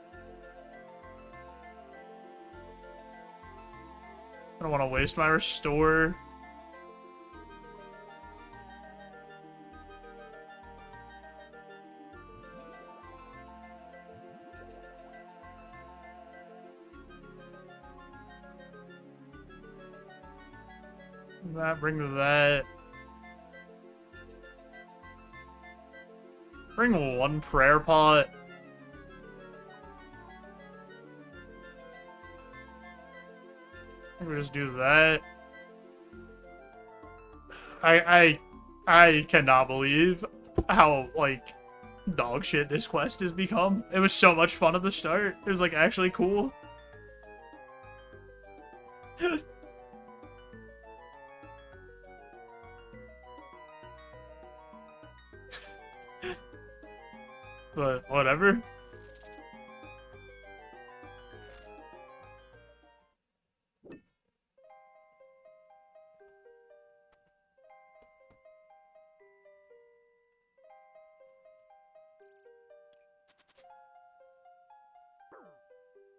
[SPEAKER 2] don't want to waste my restore. Bring that. Bring one prayer pot. We just do that. I cannot believe how, like, dog shit this quest has become. It was so much fun at the start. It was, like, actually cool. But whatever.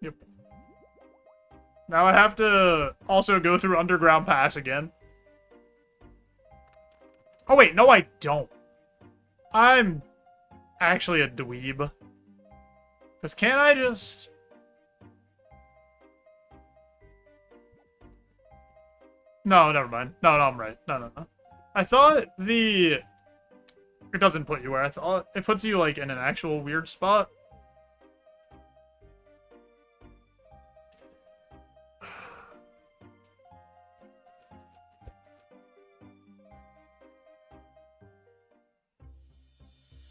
[SPEAKER 2] Yep. Now I have to also go through Underground Pass again. Oh wait, no I don't. I'm actually a dweeb. Because can't I just... No, never mind. No, I'm right. No. I thought the... It doesn't put you where I thought. It puts you, like, in an actual weird spot.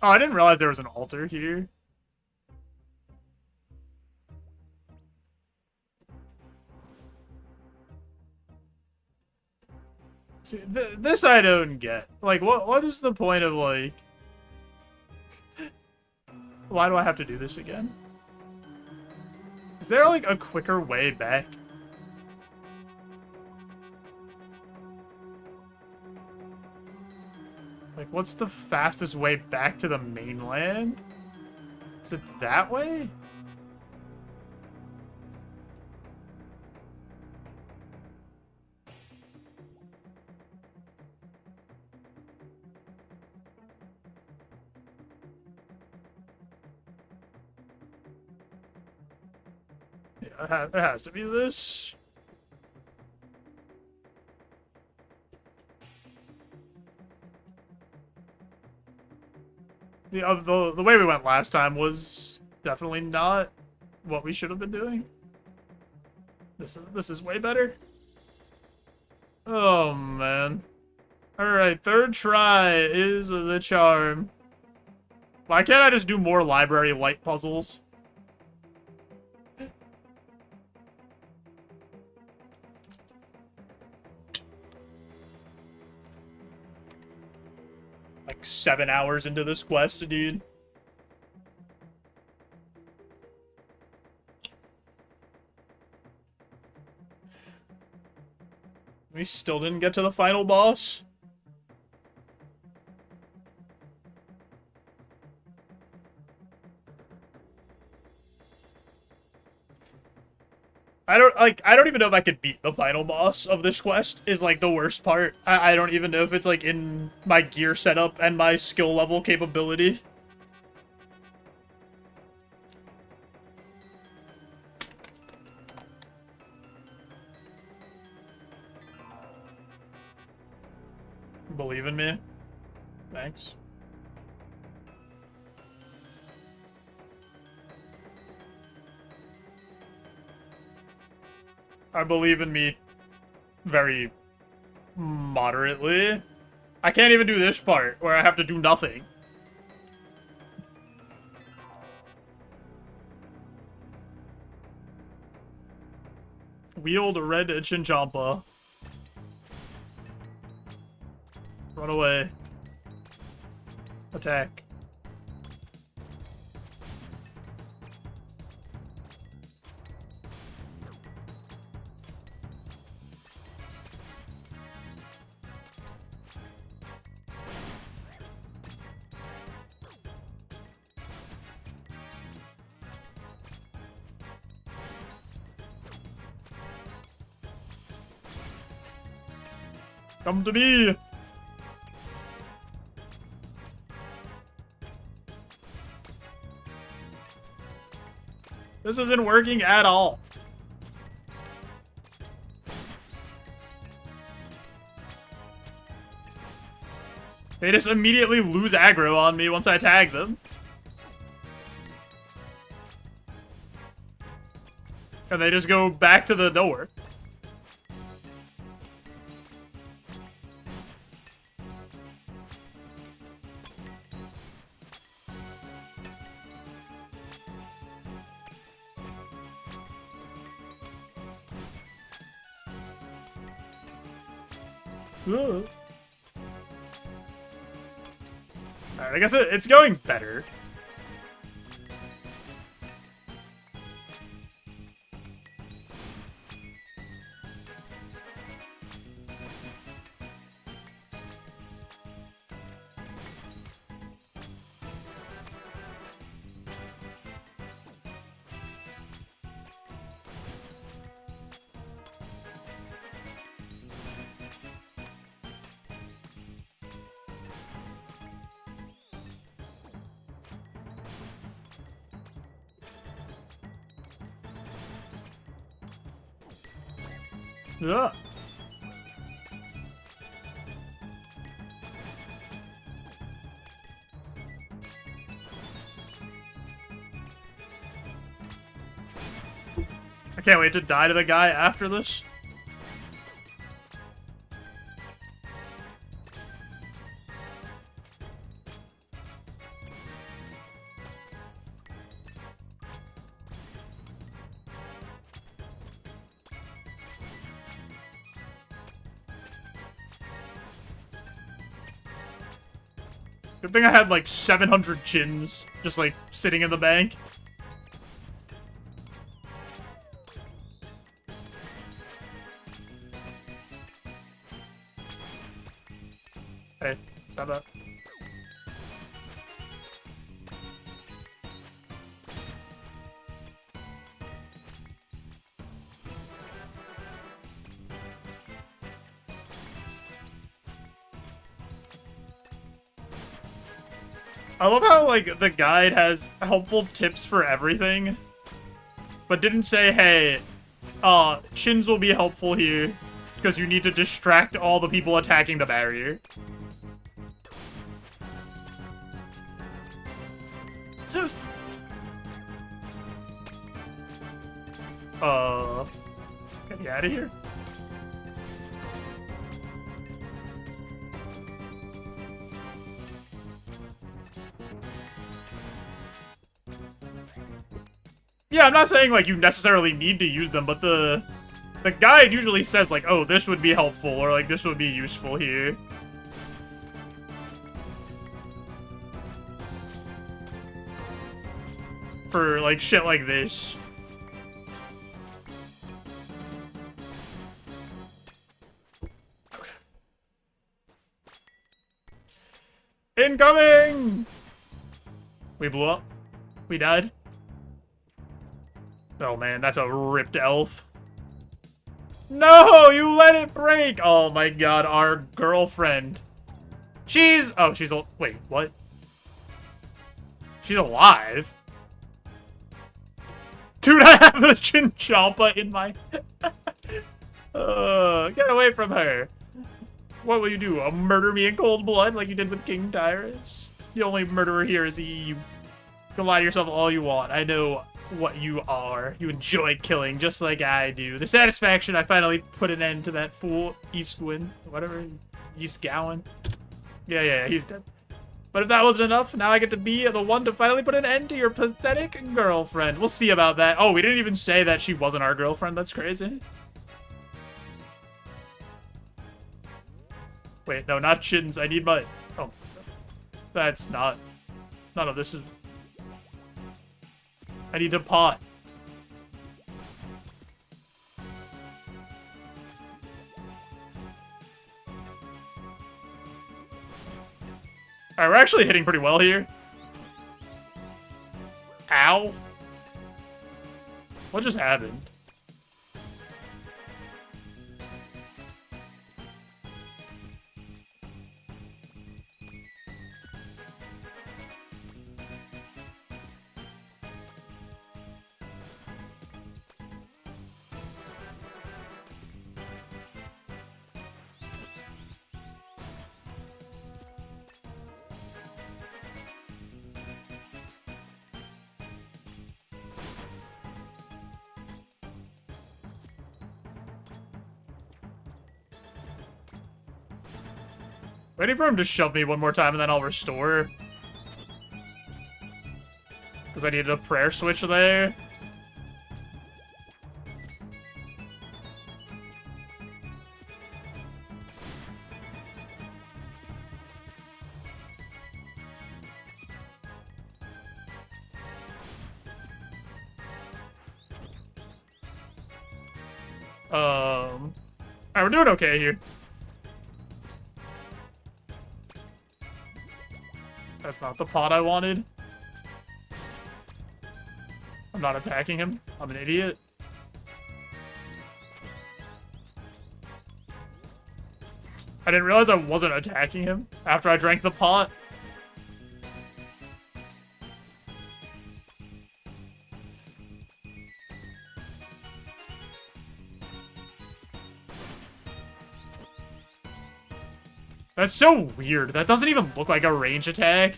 [SPEAKER 2] Oh, I didn't realize there was an altar here. See, this I don't get. Like, what is the point of, like... Why do I have to do this again? Is there, like, a quicker way back? Like, what's the fastest way back to the mainland? Is it that way? Yeah, it has to be this. The way we went last time was definitely not what we should have been doing. This is way better. Oh man. Alright, third try is the charm. Why can't I just do more library light puzzles? Like 7 hours into this quest, dude. We still didn't get to the final boss. I don't even know if I could beat the final boss of this quest is like the worst part. I don't even know if it's like in my gear setup and my skill level capability. Believe in me? Thanks. I believe in me very moderately. I can't even do this part where I have to do nothing. Wield a red Chinchompa. Run away. Attack. Come to me! This isn't working at all. They just immediately lose aggro on me once I tag them. And they just go back to the door. Alright, I guess it's going better. Yeah. I can't wait to die to the guy after this. Good thing I had like 700 chins just like sitting in the bank. Hey, stop that. I love how, like, the guide has helpful tips for everything, but didn't say, hey, chins will be helpful here, because you need to distract all the people attacking the barrier. Get me out of here. Yeah, I'm not saying, like, you necessarily need to use them, but the guide usually says, like, oh, this would be helpful, or, like, this would be useful here. For, like, shit like this. Okay. Incoming! We blew up. We died. Oh man, that's a ripped elf. No, you let it break! Oh my god, our girlfriend. She's... Oh, she's... Wait, what? She's alive? Dude, I have the Chinchompa in my... Get away from her. What will you do? Murder me in cold blood like you did with King Tyrus? The only murderer here is he. You can lie to yourself all you want. I know what you are. You enjoy killing just like I do. The satisfaction I finally put an end to that fool Eastwin. Whatever. East Gowan. Yeah, he's dead. But if that wasn't enough, now I get to be the one to finally put an end to your pathetic girlfriend. We'll see about that. Oh, we didn't even say that she wasn't our girlfriend. That's crazy. Wait, no, not chins. I need my... Oh. That's not... None of this is... I need to pot. Alright, we're actually hitting pretty well here. Ow. What just happened? Waiting for him to shove me one more time and then I'll restore. Because I needed a prayer switch there. Alright, we're doing okay here. That's not the pot I wanted. I'm not attacking him. I'm an idiot. I didn't realize I wasn't attacking him after I drank the pot. That's so weird. That doesn't even look like a range attack.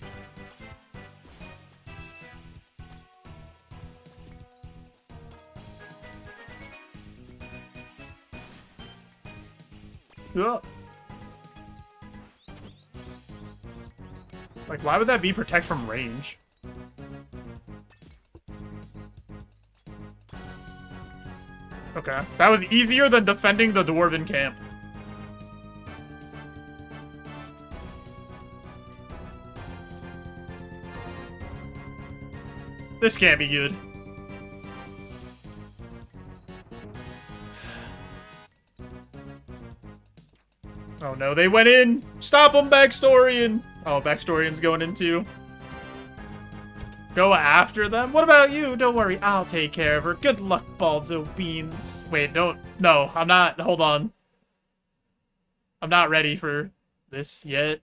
[SPEAKER 2] Ugh. Like, why would that be protect from range? Okay. That was easier than defending the Dwarven camp. This can't be good. Oh no, they went in! Stop them, Backstorian! Oh, Backstorian's going in too. Go after them? What about you? Don't worry, I'll take care of her. Good luck, JoeJoeBeans. Wait, don't... No, I'm not... Hold on. I'm not ready for this yet.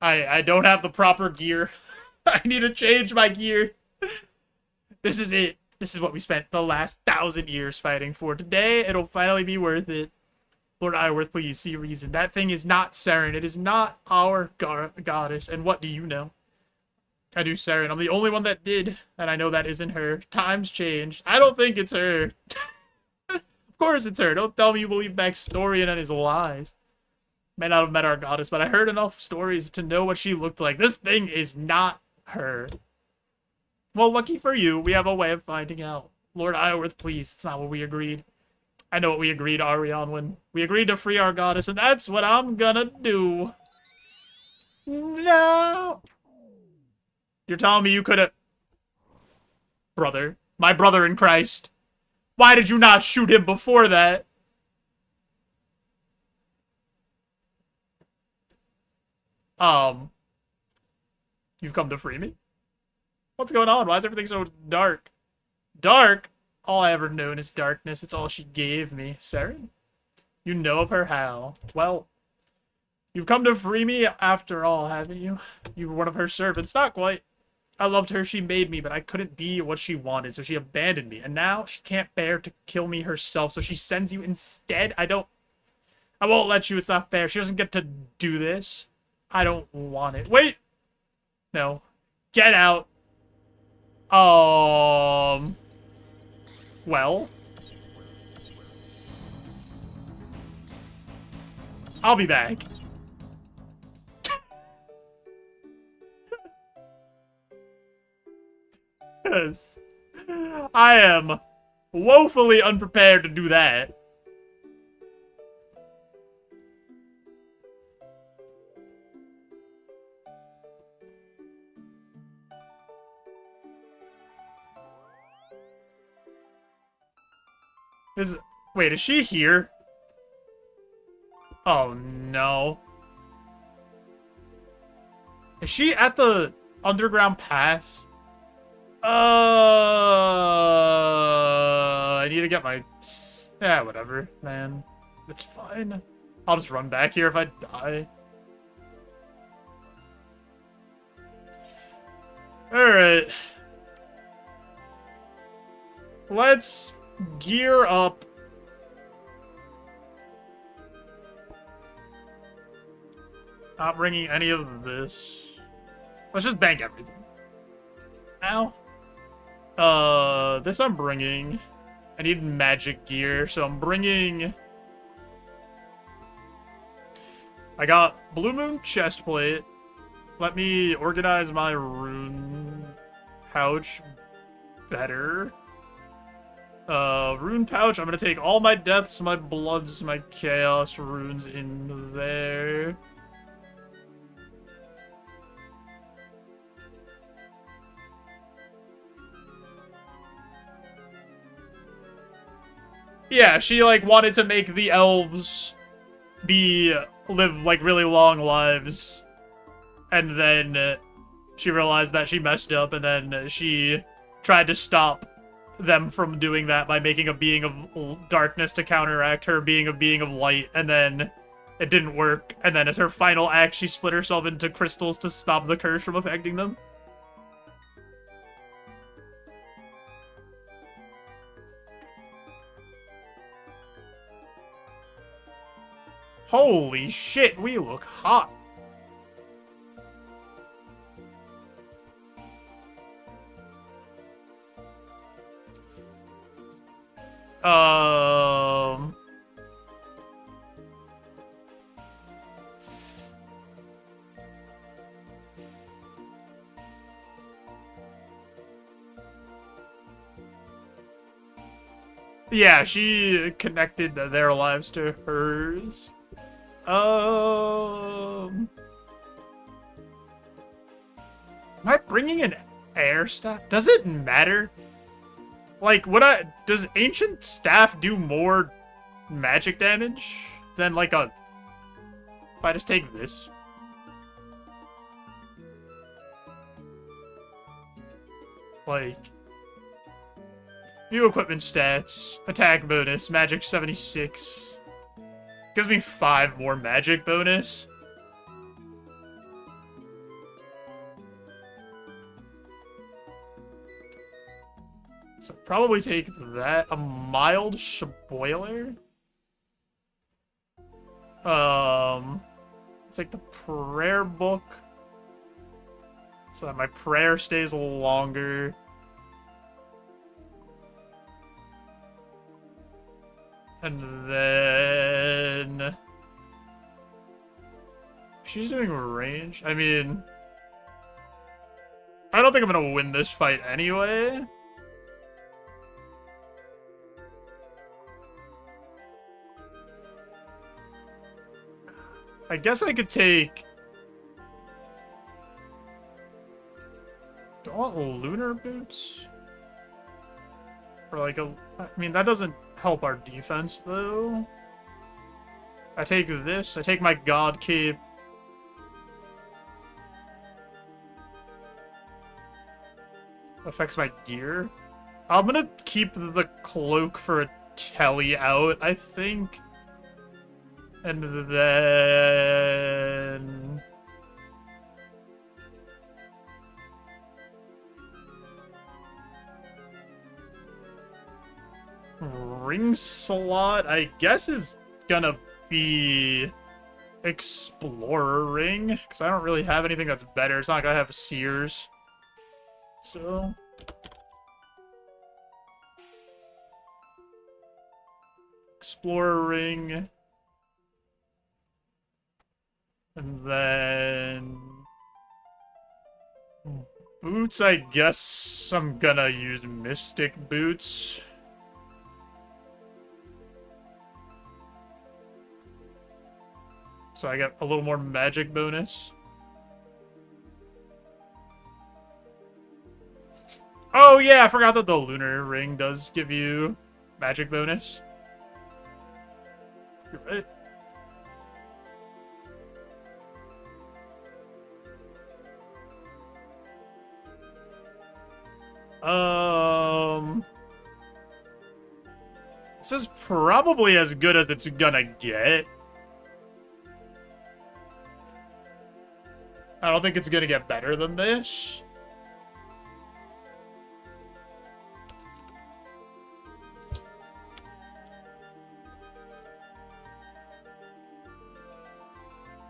[SPEAKER 2] I don't have the proper gear. I need to change my gear. This is it. This is what we spent the last 1,000 years fighting for. Today, it'll finally be worth it. Lord Iworth, please, see reason. That thing is not Saren. It is not our goddess. And what do you know? I do, Saren. I'm the only one that did. And I know that isn't her. Times changed. I don't think it's her. Of course it's her. Don't tell me you believe Backstorian and his lies. May not have met our goddess, but I heard enough stories to know what she looked like. This thing is not her. Well, lucky for you, we have a way of finding out. Lord Iworth, please, it's not what we agreed. I know what we agreed, Arianwen. We agreed to free our goddess, and that's what I'm gonna do. No! You're telling me you could've... Brother. My brother in Christ. Why did you not shoot him before that? You've come to free me? What's going on? Why is everything so dark? Dark? All I ever known is darkness. It's all she gave me. Saren? You know of her how? Well, you've come to free me after all, haven't you? You were one of her servants. Not quite. I loved her. She made me, but I couldn't be what she wanted, so she abandoned me. And now she can't bear to kill me herself, so she sends you instead. I won't let you. It's not fair. She doesn't get to do this. I don't want it. Wait! No. Get out. Well. I'll be back. Yes. I am woefully unprepared to do that. Wait, is she here? Oh, no. Is she at the underground pass? I need to get my... Yeah, whatever, man. It's fine. I'll just run back here if I die. Alright. Let's gear up. Not bringing any of this. Let's just bank everything. Ow. This I'm bringing. I need magic gear, so I'm bringing... I got Blue Moon chestplate. Let me organize my rune pouch better. Rune pouch, I'm gonna take all my deaths, my bloods, my chaos runes in there. Yeah, she, like, wanted to make the elves live, like, really long lives. And then she realized that she messed up, and then she tried to stop them from doing that by making a being of darkness to counteract her being a being of light, and then it didn't work. And then as her final act, she split herself into crystals to stop the curse from affecting them. Holy shit, we look hot. Yeah, she connected their lives to hers. Am I bringing an air staff? Does it matter? Like, does ancient staff do more magic damage than like if I just take this? Like, view equipment stats, attack bonus, magic 76. Gives me 5 more magic bonus. So probably take that. A mild spoiler. It's like the prayer book. So that my prayer stays longer. And then... she's doing range. I mean... I don't think I'm gonna win this fight anyway. I guess I could take... do I want lunar boots? For like a... I mean, that doesn't help our defense, though. I take this. I take my god cape. Affects my gear. I'm gonna keep the cloak for a telly out, I think. And then... ring slot, I guess, is gonna be Explorer ring, because I don't really have anything that's better. It's not like I have Sears. So... Explorer ring. And then... boots, I guess I'm gonna use Mystic boots. So I get a little more magic bonus. Oh yeah, I forgot that the lunar ring does give you magic bonus. You're right. This is probably as good as it's gonna get. I don't think it's gonna get better than this.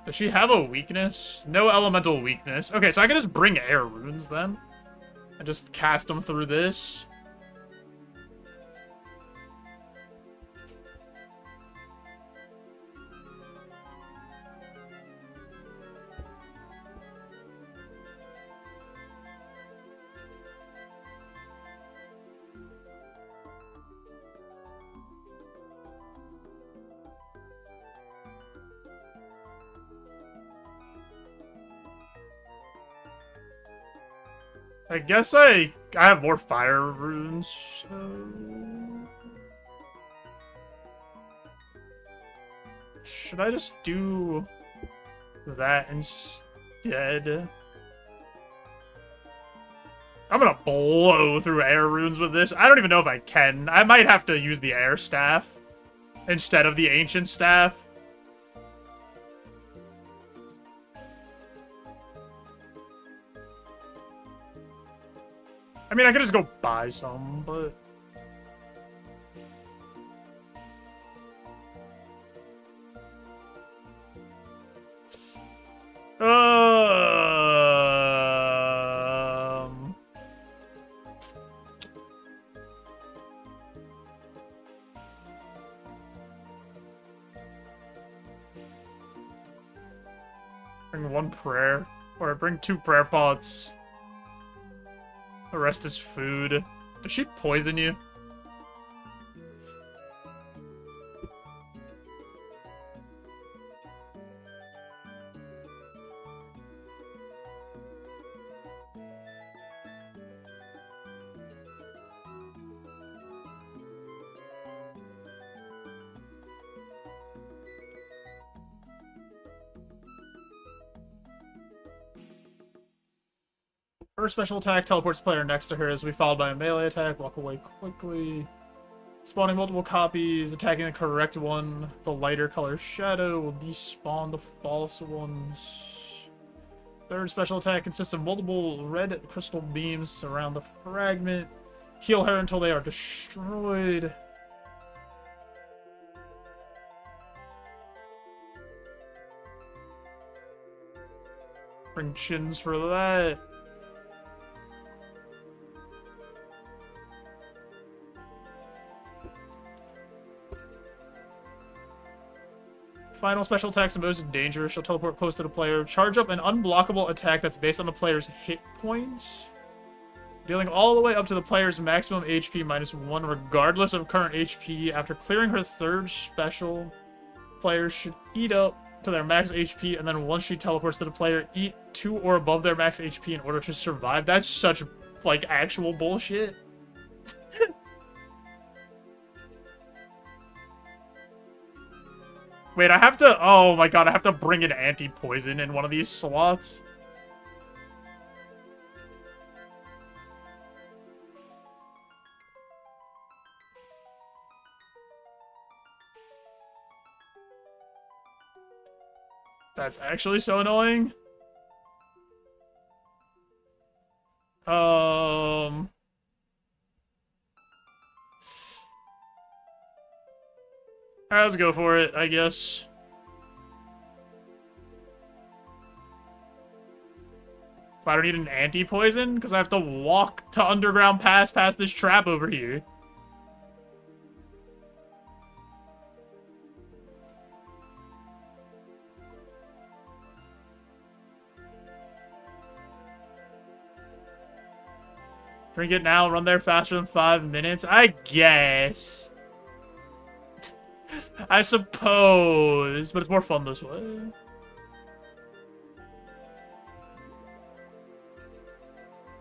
[SPEAKER 2] Does she have a weakness? No elemental weakness. Okay, so I can just bring air runes then. And just cast them through this. I guess I have more fire runes, so... should I just do that instead? I'm gonna blow through air runes with this. I don't even know if I can. I might have to use the air staff instead of the ancient staff. I mean, I could just go buy some, but... Bring one prayer. Or bring 2 prayer pots. The rest is food. Does she poison you? Her special attack teleports the player next to her as we followed by a melee attack. Walk away quickly. Spawning multiple copies, attacking the correct one. The lighter color shadow will despawn the false ones. Third special attack consists of multiple red crystal beams surround the fragment. Heal her until they are destroyed. Bring chins for that. Final special attack's the most dangerous. She'll teleport close to the player. Charge up an unblockable attack that's based on the player's hit points. Dealing all the way up to the player's maximum HP -1, regardless of current HP. After clearing her third special, players should eat up to their max HP, and then once she teleports to the player, eat 2 or above their max HP in order to survive. That's such, like, actual bullshit. Wait, I have to... Oh my god, I have to bring an anti-poison in one of these slots. That's actually so annoying. Alright, let's go for it, I guess. I don't need an anti-poison? Because I have to walk to Underground Pass past this trap over here. Drink it now, run there faster than 5 minutes? I guess. I suppose, but it's more fun this way.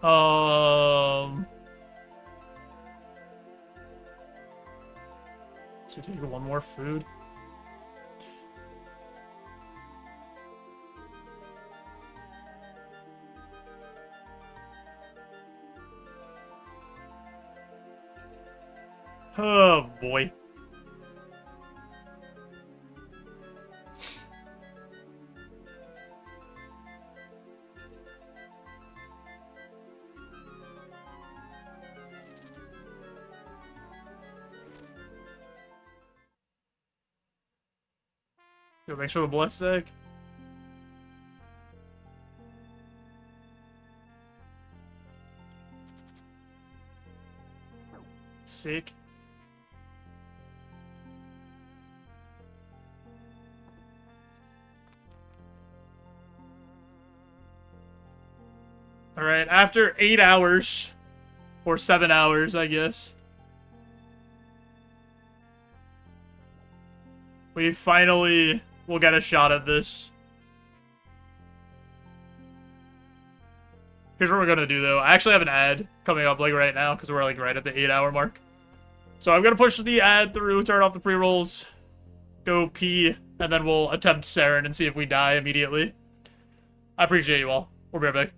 [SPEAKER 2] So we take one more food. Oh boy. Yo, thanks for the blessed egg. Sick. Alright, after 8 hours, or 7 hours, I guess, we finally will get a shot at this. Here's what we're gonna do, though. I actually have an ad coming up, like, right now, because we're, like, right at the 8-hour mark. So I'm gonna push the ad through, turn off the pre-rolls, go pee, and then we'll attempt Saren and see if we die immediately. I appreciate you all. We'll be right back.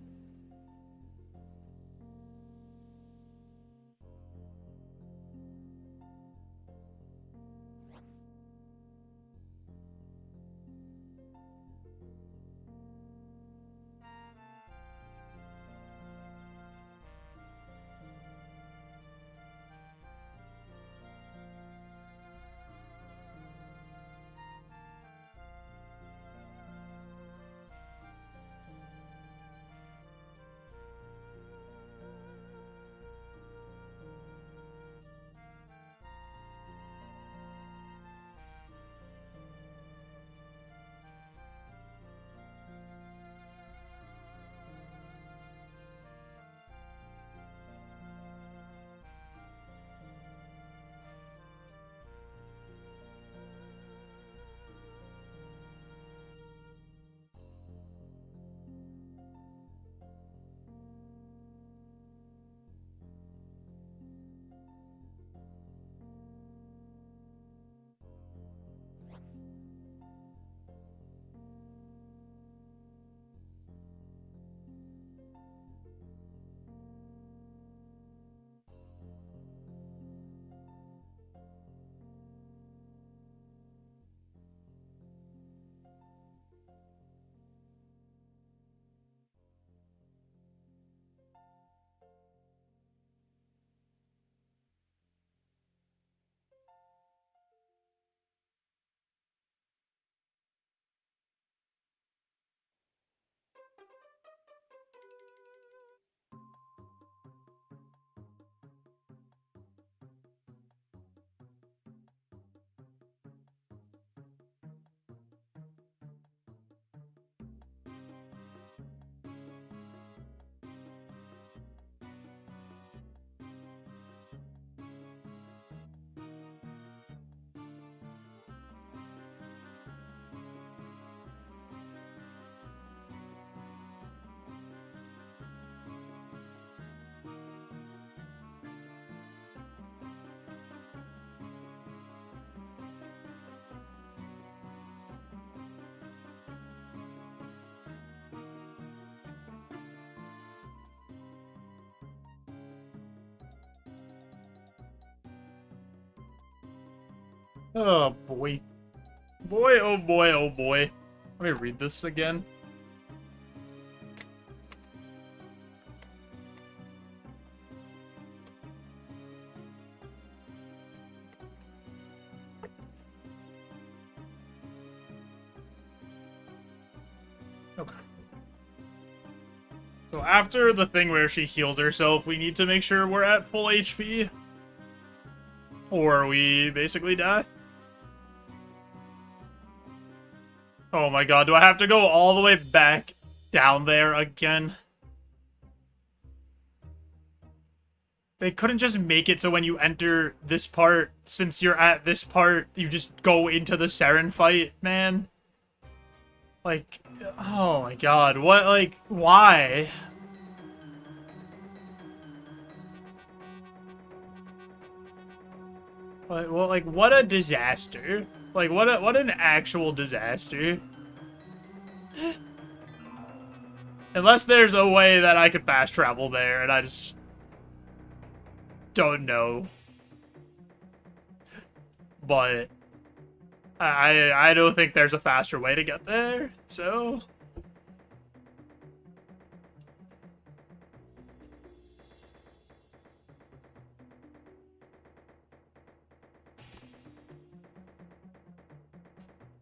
[SPEAKER 2] Oh, boy. Boy, oh boy, oh boy. Let me read this again. Okay. So after the thing where she heals herself, we need to make sure we're at full HP. Or we basically die. Oh my god, do I have to go all the way back down there again? They couldn't just make it so when you enter this part, since you're at this part, you just go into the Saren fight, man? Like, oh my god, what, like, why? Well, like, what a disaster. Like, what an actual disaster. Unless there's a way that I could fast travel there, and I just don't know. But I don't think there's a faster way to get there, so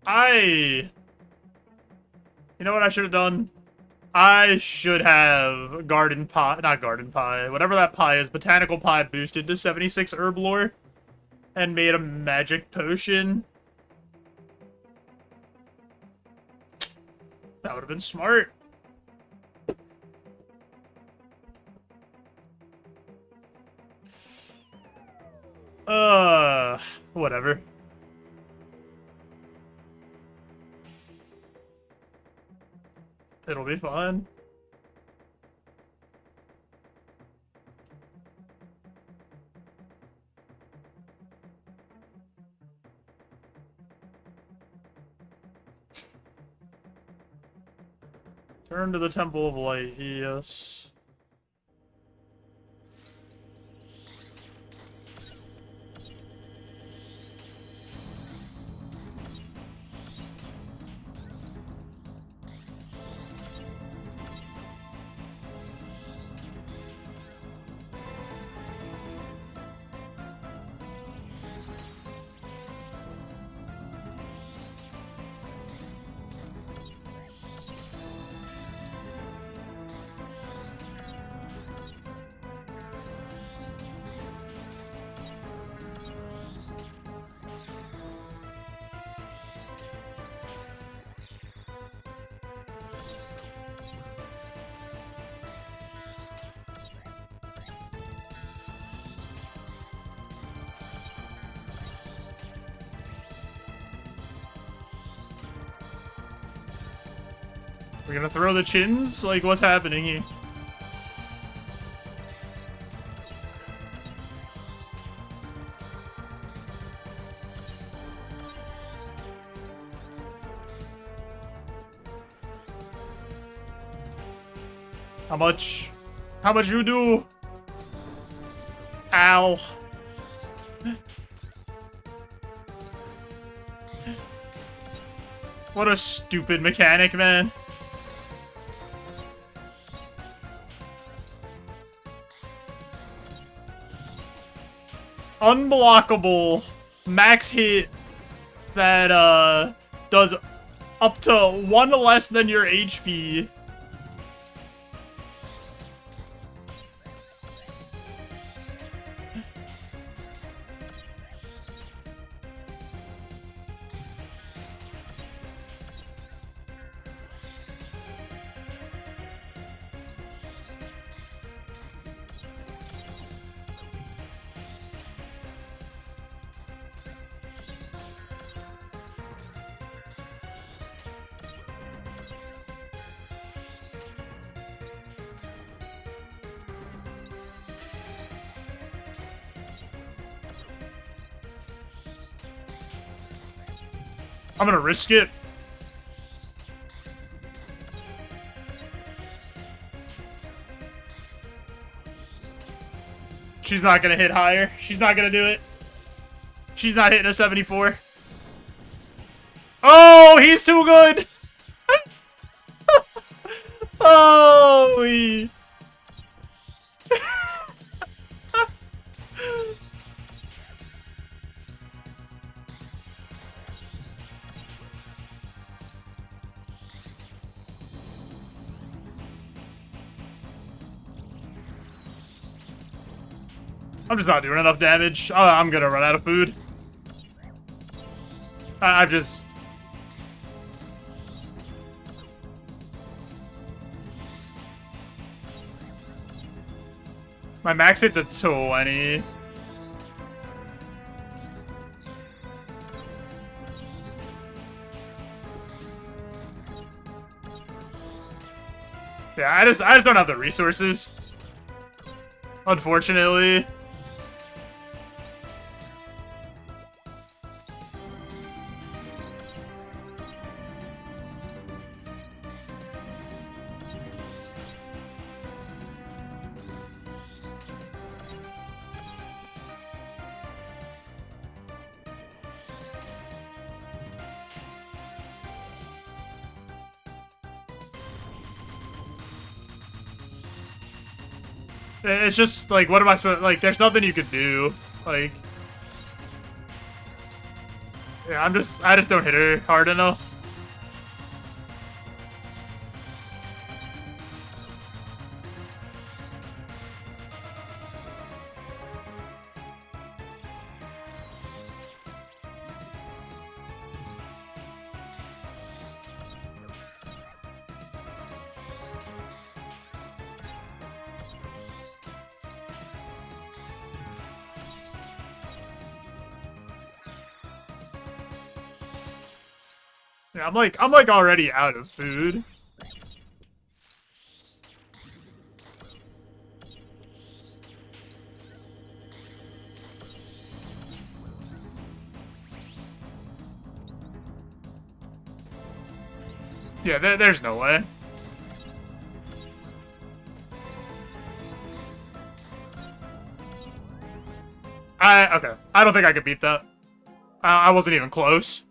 [SPEAKER 2] you know what I should have done? I should have garden pie, not garden pie, whatever that pie is, botanical pie boosted to 76 herb lore and made a magic potion. That would have been smart. Whatever. It'll be fun. Turn to the Temple of Light, yes. We're gonna throw the chins? Like, what's happening here? How much? How much you do? Ow. What a stupid mechanic, man. Unblockable max hit that does up to 1 less than your HP. I'm gonna risk it. She's not gonna hit higher. She's not gonna do it. She's not hitting a 74. Oh, he's too good! Oh, I'm just not doing enough damage. I'm gonna run out of food. I've just... My max hit's a 20. Yeah, I just don't have the resources. Unfortunately. It's just, like, what am I supposed... Like, there's nothing you could do. Like... Yeah, I just don't hit her hard enough. Yeah, I'm like already out of food. Yeah, there's no way. Okay. I don't think I could beat that. I wasn't even close.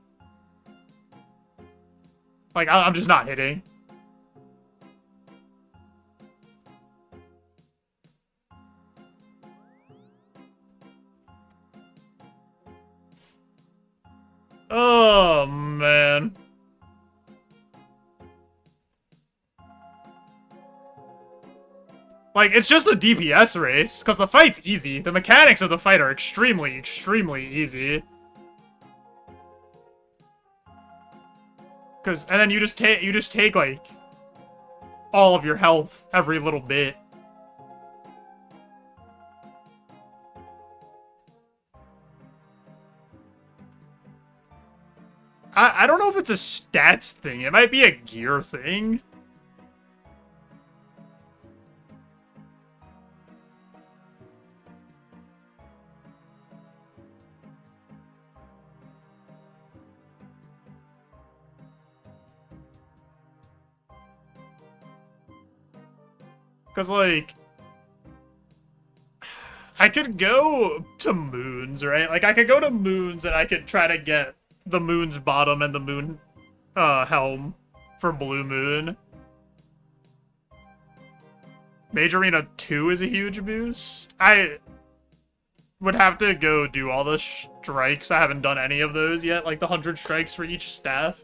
[SPEAKER 2] Like, I'm just not hitting. Oh, man. Like, it's just a DPS race, because the fight's easy. The mechanics of the fight are extremely, extremely easy. And then you just take, like, all of your health every little bit. I don't know if it's a stats thing. It might be a gear thing. Because, like, I could go to moons, right? Like, I could go to moons and I could try to get the moon's bottom and the moon helm for Blue Moon. Mage Arena 2 is a huge boost. I would have to go do all the strikes. I haven't done any of those yet, like the 100 strikes for each staff.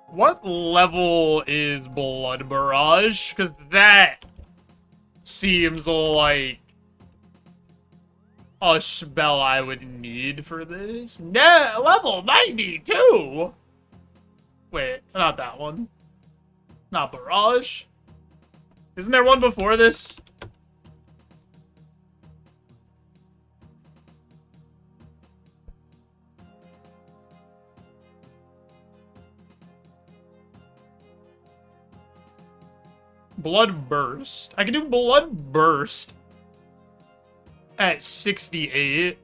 [SPEAKER 2] What level is Blood Barrage? Because that seems like a spell I would need for this. No, level 92? Wait, not that one. Not Barrage. Isn't there one before this? Blood Burst. I can do Blood Burst at 68.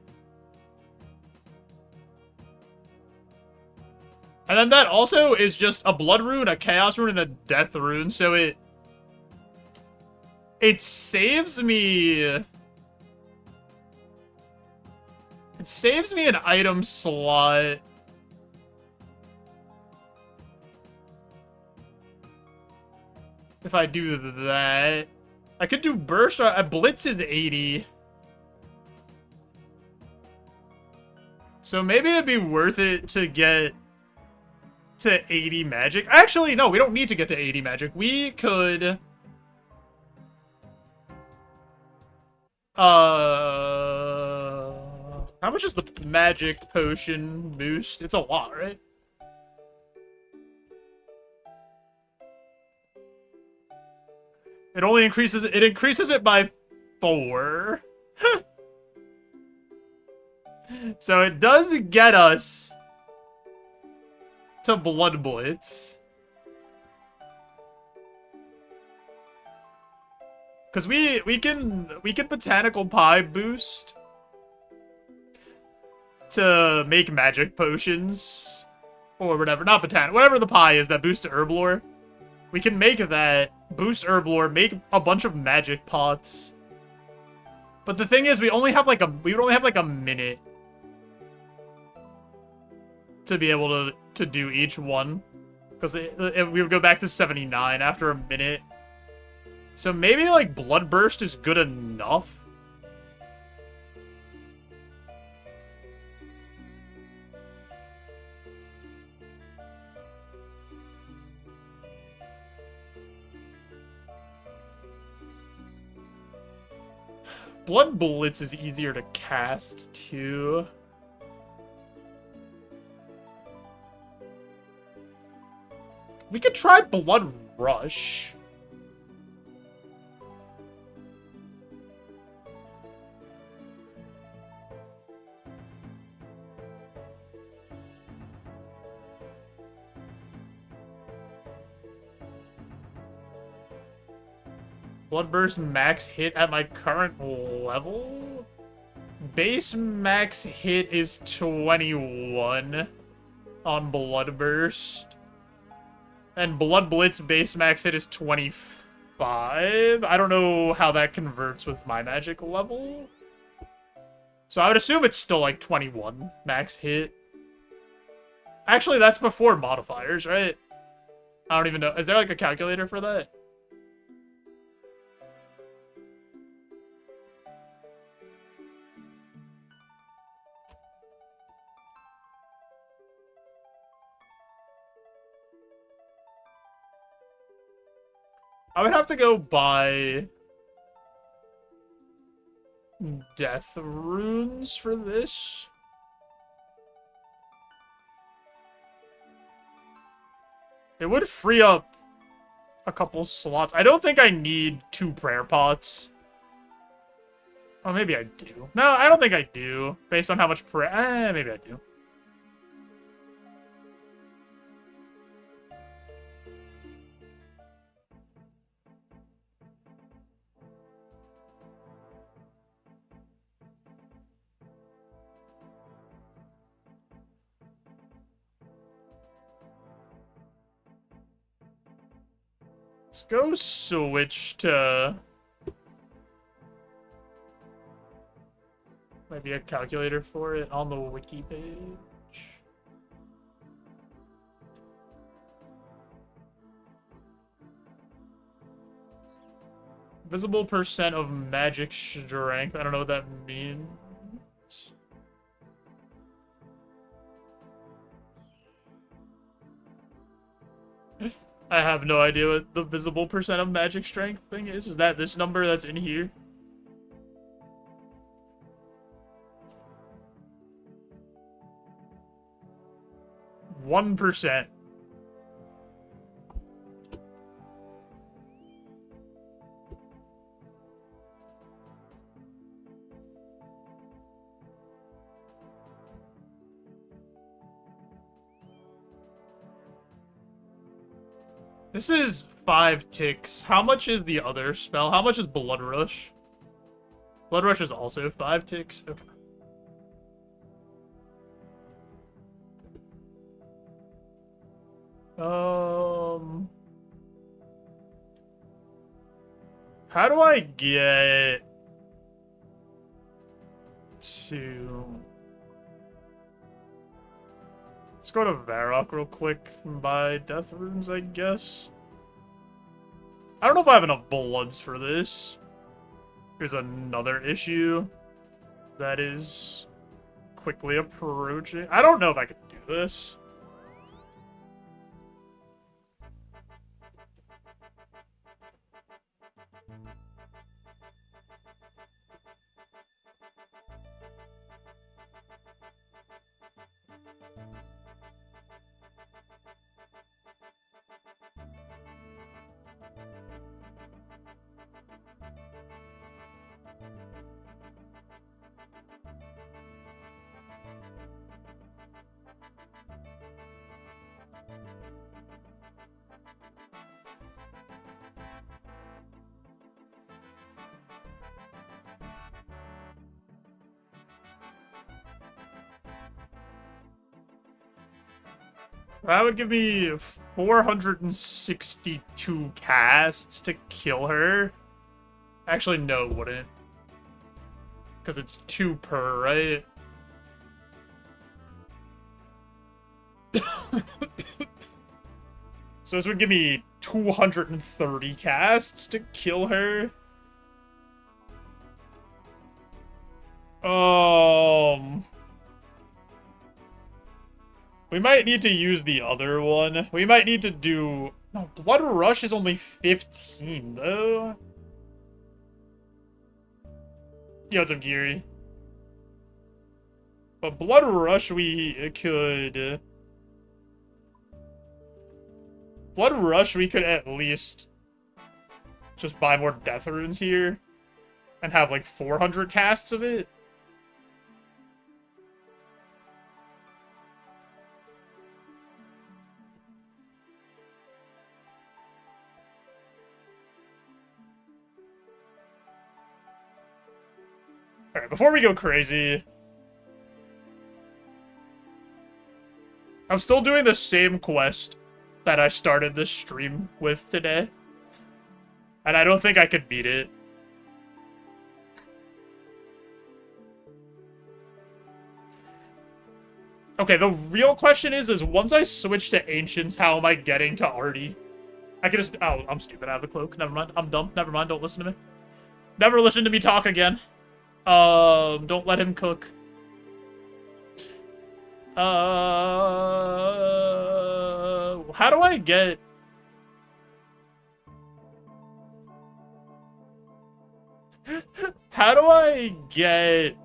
[SPEAKER 2] And then that also is just a blood rune, a chaos rune, and a death rune, so it saves me... It saves me an item slot. If I do that. I could do burst. Blitz is 80. So maybe it'd be worth it to get to 80 magic. Actually, no, we don't need to get to 80 magic. We could... How much is the magic potion boost? It's a lot, right? It only increases it by 4. So it does get us to Blood Blitz. Cause we can Botanical Pie boost to make magic potions or whatever, not botanical, whatever the pie is that boosts Herblore. We can make that, boost Herblore, make a bunch of magic pots. But the thing is, we would only have like a minute to be able to do each one, because we would go back to 79 after a minute. So maybe like Bloodburst is good enough. Blood Blitz is easier to cast, too. We could try Blood Rush. Bloodburst max hit at my current level? Base max hit is 21 on Bloodburst. And Blood Blitz base max hit is 25. I don't know how that converts with my magic level. So I would assume it's still like 21 max hit. Actually, that's before modifiers, right? I don't even know. Is there like a calculator for that? I would have to go buy death runes for this. It would free up a couple slots. I don't think I need 2 prayer pots. Oh, maybe I do. No, I don't think I do. Based on how much prayer... maybe I do. Let's go switch to... maybe a calculator for it on the wiki page. Visible percent of magic strength. I don't know what that means. I have no idea what the visible percent of magic strength thing is. Is that this number that's in here? %. This is 5 ticks. How much is the other spell? How much is Blood Rush? Blood Rush is also 5 ticks. Okay. How do I get to... Let's go to Varrock real quick and buy death runes, I guess. I don't know if I have enough bloods for this. Here's another issue that is quickly approaching. I don't know if I could do this. That would give me 462 casts to kill her. Actually, no, it wouldn't. Because it's 2 per, right? So this would give me 230 casts to kill her. We might need to use the other one. We might need to do... No, Blood Rush is only 15, though. Yo, what's up, Geary? But Blood Rush, we could... Blood Rush, we could at least just buy more death runes here. And have, like, 400 casts of it. Alright, before we go crazy... I'm still doing the same quest that I started this stream with today. And I don't think I could beat it. Okay, the real question is once I switch to Ancients, how am I getting to Artie? I could just... Oh, I'm stupid. I have a cloak. Never mind. I'm dumb. Never mind. Don't listen to me. Never listen to me talk again. Don't let him cook. How do I get... How do I get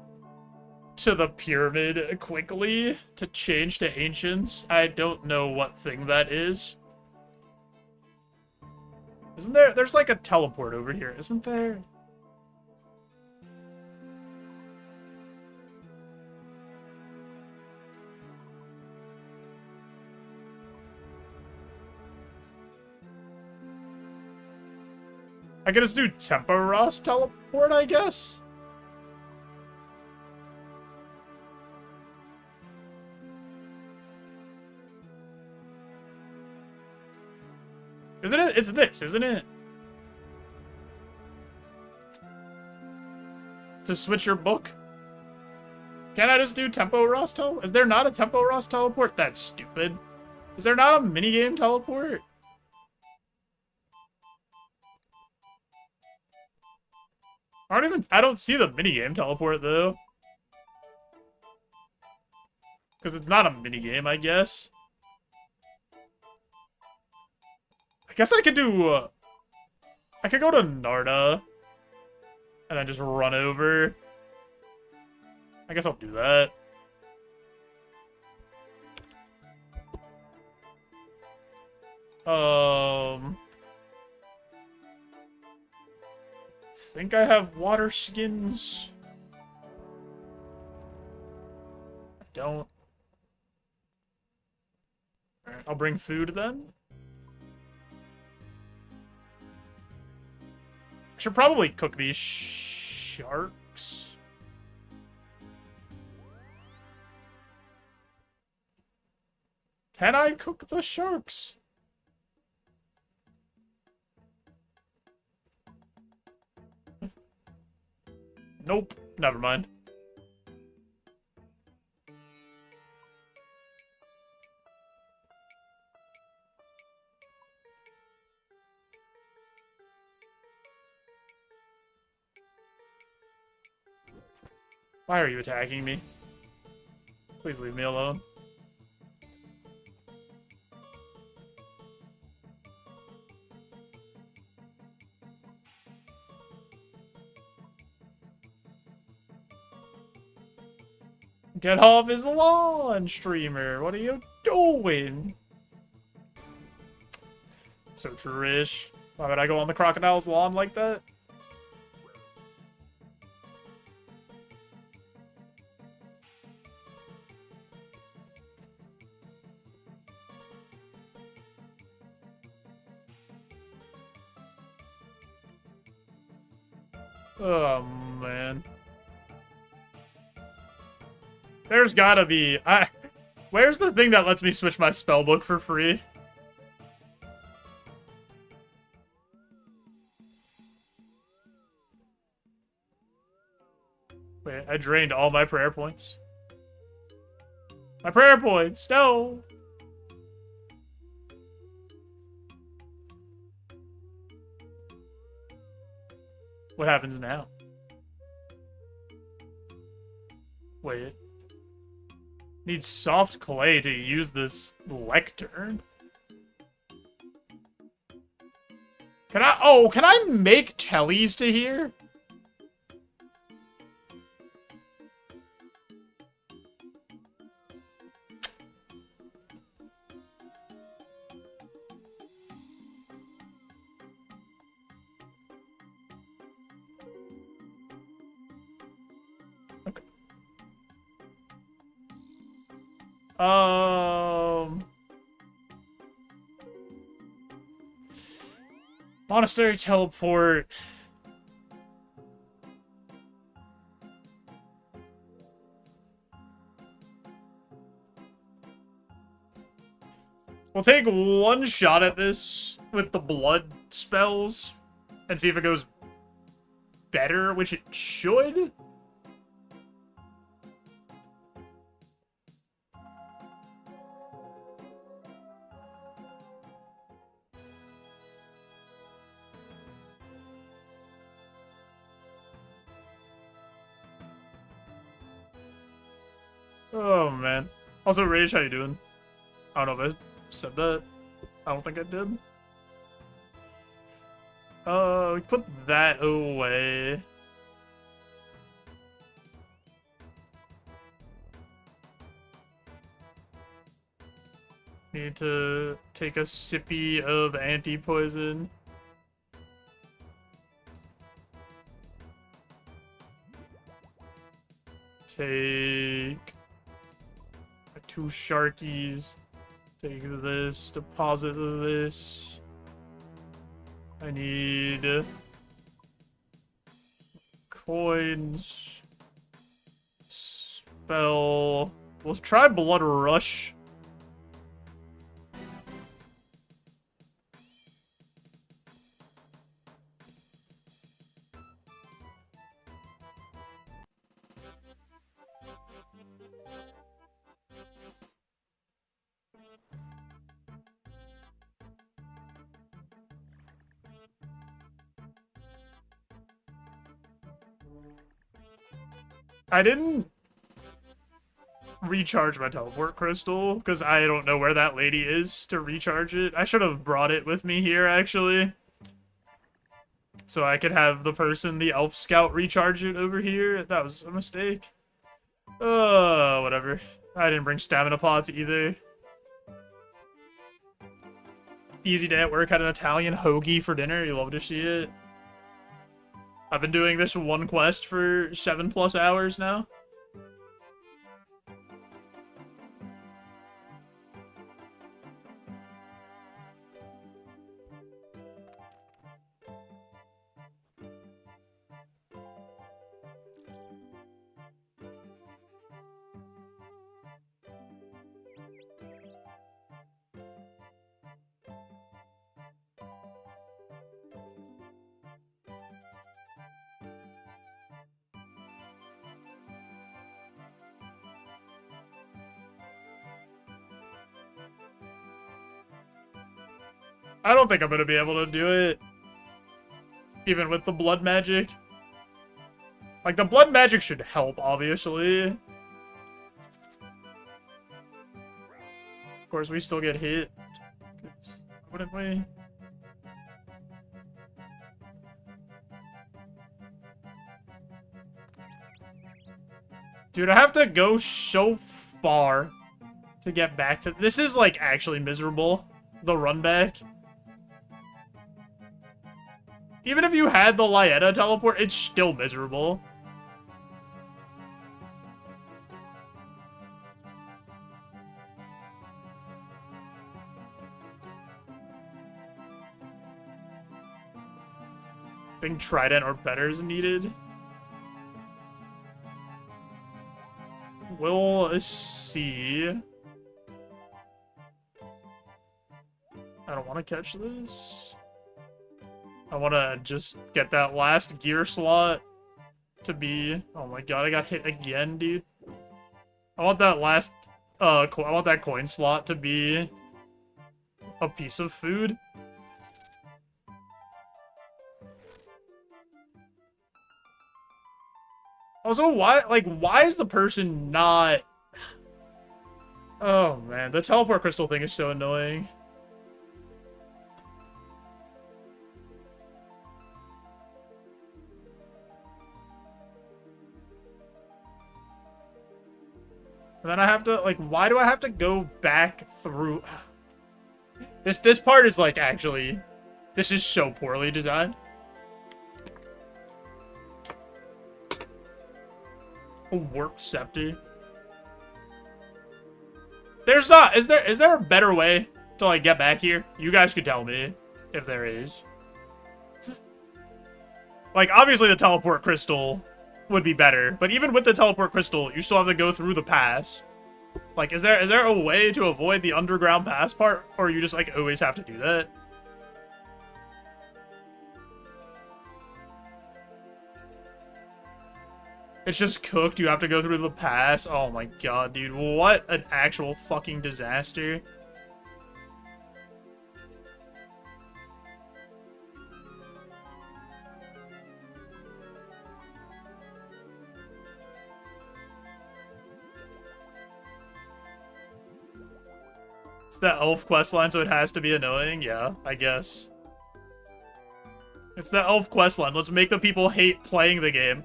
[SPEAKER 2] to the pyramid quickly to change to Ancients? I don't know what thing that is. Isn't there... There's like a teleport over here, isn't there? I could just do Tempo Ross teleport, I guess? Isn't it? It's this, isn't it? To switch your book? Can't I just do Tempo Ross teleport? Is there not a Tempo Ross teleport? That's stupid. Is there not a minigame teleport? I don't see the minigame teleport, though. Because it's not a minigame, I guess. I guess I could do... I could go to Narda. And then just run over. I guess I'll do that. I think I have water skins. I don't. Alright, I'll bring food then. I should probably cook these sharks. Can I cook the sharks? Nope. Never mind. Why are you attacking me? Please leave me alone. Get off his lawn, streamer. What are you doing? So Trish. Why would I go on the crocodile's lawn like that? Oh, man. There's gotta be... Where's the thing that lets me switch my spellbook for free? Wait, I drained all my prayer points. My prayer points! No! What happens now? Wait. Need soft clay to use this lectern. Can I make tellies to here? Monastery teleport. We'll take one shot at this with the blood spells and see if it goes better, which it should. Oh, man. Also, Rage, how you doing? I don't know if I said that. I don't think I did. We put that away. Need to take a sippy of anti-poison. Take... 2 Sharkies. Take this. Deposit this. I need... coins. Spell... Let's try Blood Rush. I didn't recharge my teleport crystal because I don't know where that lady is to recharge it. I should have brought it with me here, actually. So I could have the person, the elf scout, recharge it over here. That was a mistake. Whatever. I didn't bring stamina pots either. Easy day at work, had an Italian hoagie for dinner. You love to see it. I've been doing this one quest for 7+ hours now. I don't think I'm gonna be able to do it. Even with the blood magic. Like, the blood magic should help, obviously. Of course, we still get hit. Wouldn't we? Dude, I have to go so far to get back to... This is, like, actually miserable. The run back. Even if you had the Lyetta teleport, it's still miserable. I think Trident or better is needed. We'll see. I don't want to catch this. I want to just get that last gear slot to be... Oh my god, I got hit again, dude. I want that last... I want that coin slot to be a piece of food. Also, why is the person not... Oh, man. The teleport crystal thing is so annoying. And then I have to, like, why do I have to go back through... This part is, like, actually... This is so poorly designed. A warped scepter. There's not. Is there a better way to, like, get back here? You guys could tell me if there is. Like, obviously the teleport crystal would be better, but even with the teleport crystal, you still have to go through the pass. Like, is there a way to avoid the underground pass part, or you just, like, always have to do that? It's just cooked. You have to go through the pass. Oh my god, dude. What an actual fucking disaster. It's the elf questline, so it has to be annoying. Yeah, I guess. It's the elf questline. Let's make the people hate playing the game.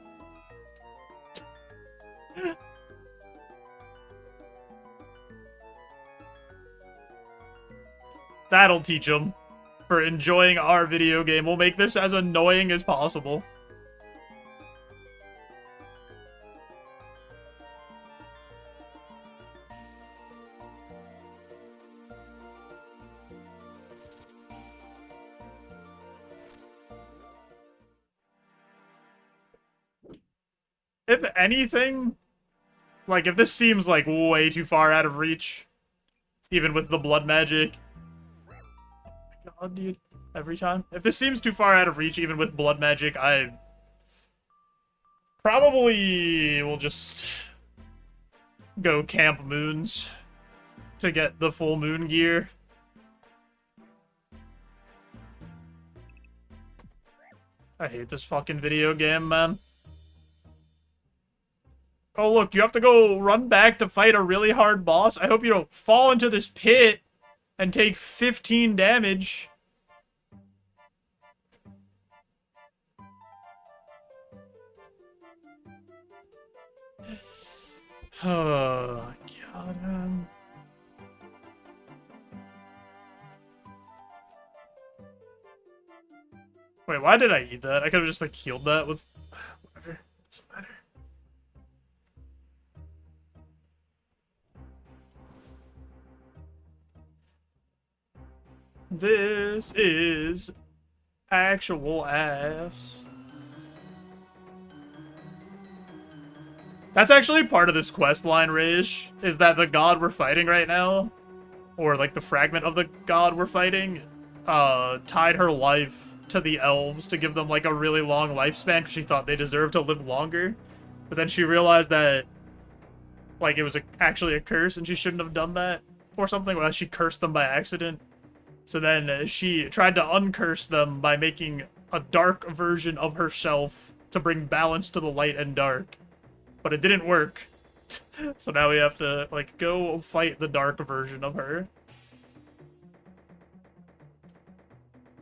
[SPEAKER 2] That'll teach them. For enjoying our video game, we'll make this as annoying as possible. If anything, like, if this seems, like, way too far out of reach, even with the blood magic... Oh, dude, every time. If this seems too far out of reach, even with blood magic, I probably will just go camp moons to get the full moon gear. I hate this fucking video game, man. Oh, look, you have to go run back to fight a really hard boss. I hope you don't fall into this pit and take 15 damage. Oh, God, man. Wait, why did I eat that? I could have just, like, healed that with... Whatever. Doesn't matter. This is actual ass. That's actually part of this quest line, Raish, is that the god we're fighting right now, or like the fragment of the god we're fighting, tied her life to the elves to give them like a really long lifespan because she thought they deserved to live longer. But then she realized that like it was actually a curse and she shouldn't have done that or something. Well, she cursed them by accident. So then she tried to uncurse them by making a dark version of herself to bring balance to the light and dark. But it didn't work. So now we have to, like, go fight the dark version of her.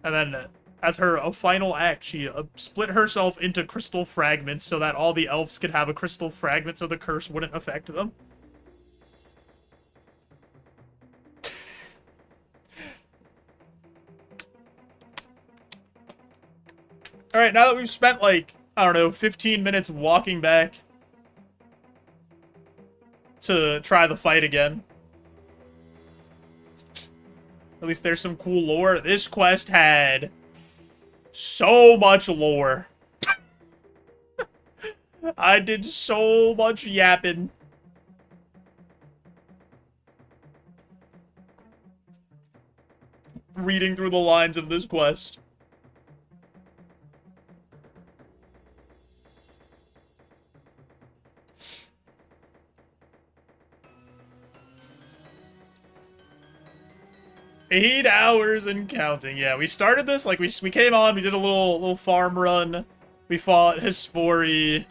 [SPEAKER 2] And then, as her final act, she split herself into crystal fragments so that all the elves could have a crystal fragment so the curse wouldn't affect them. Alright, now that we've spent, like, I don't know, 15 minutes walking back to try the fight again. At least there's some cool lore. This quest had so much lore. I did so much yapping. Reading through the lines of this quest. Eight hours and counting. Yeah, we started this, like, we came on, we did a little farm run. We fought Hispori.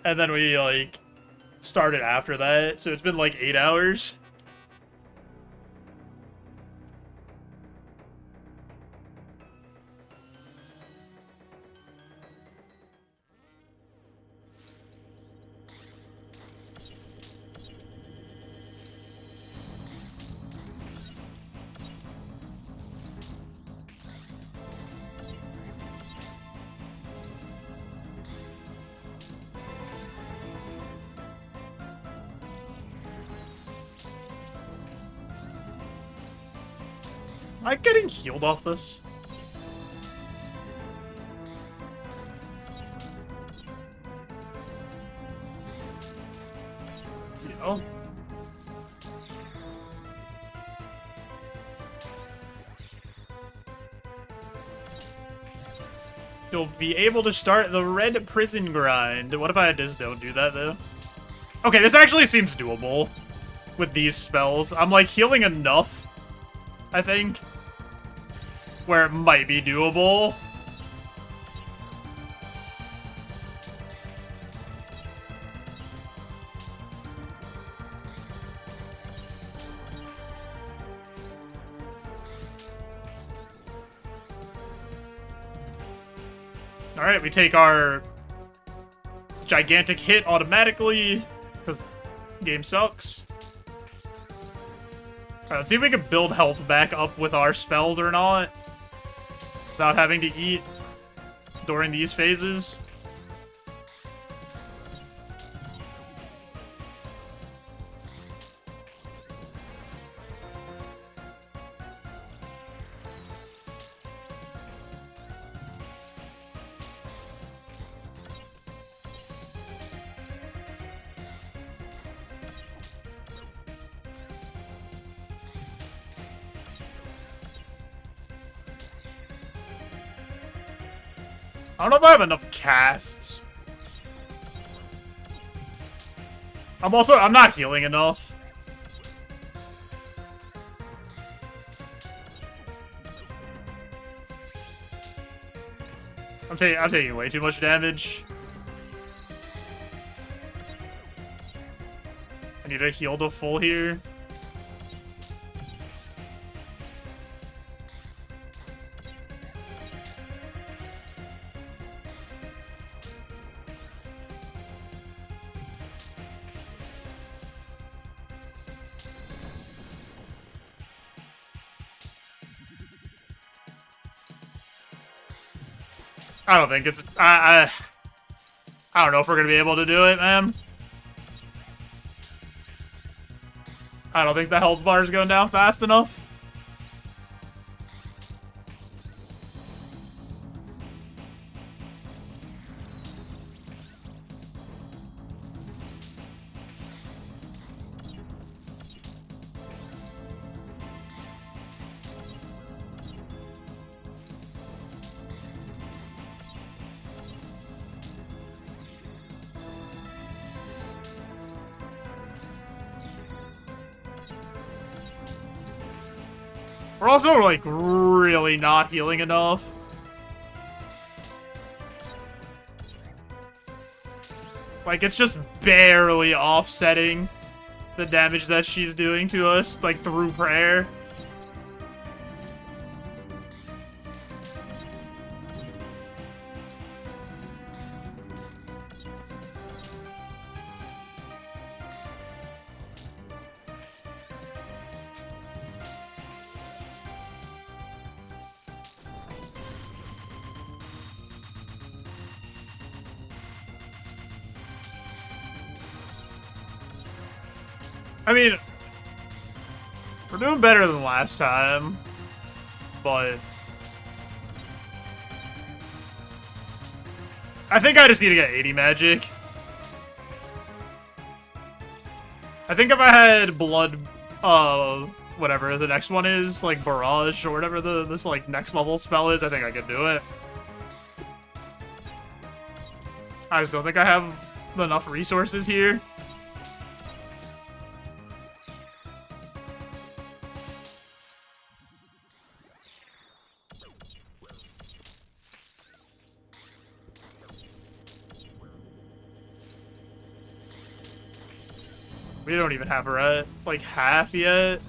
[SPEAKER 2] And then we, like, started after that. So it's been, like, 8 hours. Am I getting healed off this? Yeah. You'll be able to start the red prison grind. What if I just don't do that, though? Okay, this actually seems doable with these spells. I'm, like, healing enough, I think, where it might be doable. Alright, we take our gigantic hit automatically, because the game sucks. Alright, let's see if we can build health back up with our spells or not, without having to eat during these phases. I don't know if I have enough casts. I'm not healing enough. I'm taking way too much damage. I need to heal to full here. I don't think it's... I don't know if we're gonna be able to do it, man. I don't think the health bar is going down fast enough. We're also, like, really not healing enough. Like, it's just barely offsetting the damage that she's doing to us, like, through prayer. I mean, we're doing better than last time, but I think I just need to get 80 magic. I think if I had blood, whatever the next one is, like barrage or whatever this like next level spell is, I think I could do it. I just don't think I have enough resources here. We don't even have her at, like, half yet.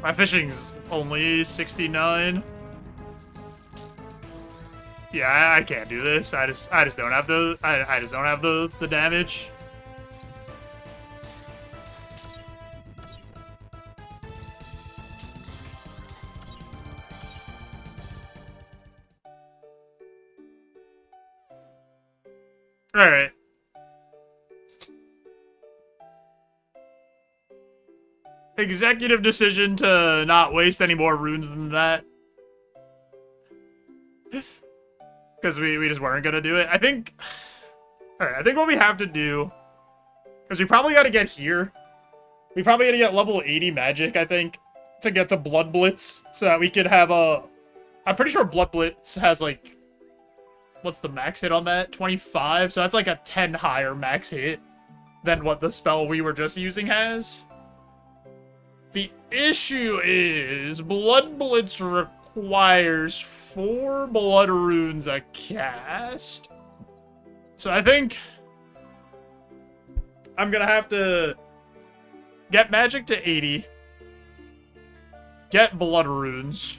[SPEAKER 2] My fishing's only 69. Yeah, I can't do this. I just don't have the I just don't have the damage. All right. Executive decision to not waste any more runes than that. Because we just weren't gonna do it. I think... Alright, I think what we have to do... Because we probably gotta get here. We probably gotta get level 80 magic, I think. To get to Blood Blitz. So that we could have a... I'm pretty sure Blood Blitz has, like... What's the max hit on that? 25? So that's like a 10 higher max hit than what the spell we were just using has. The issue is... Blood Blitz requires 4 blood runes a cast. So I think I'm gonna have to get magic to 80, get blood runes,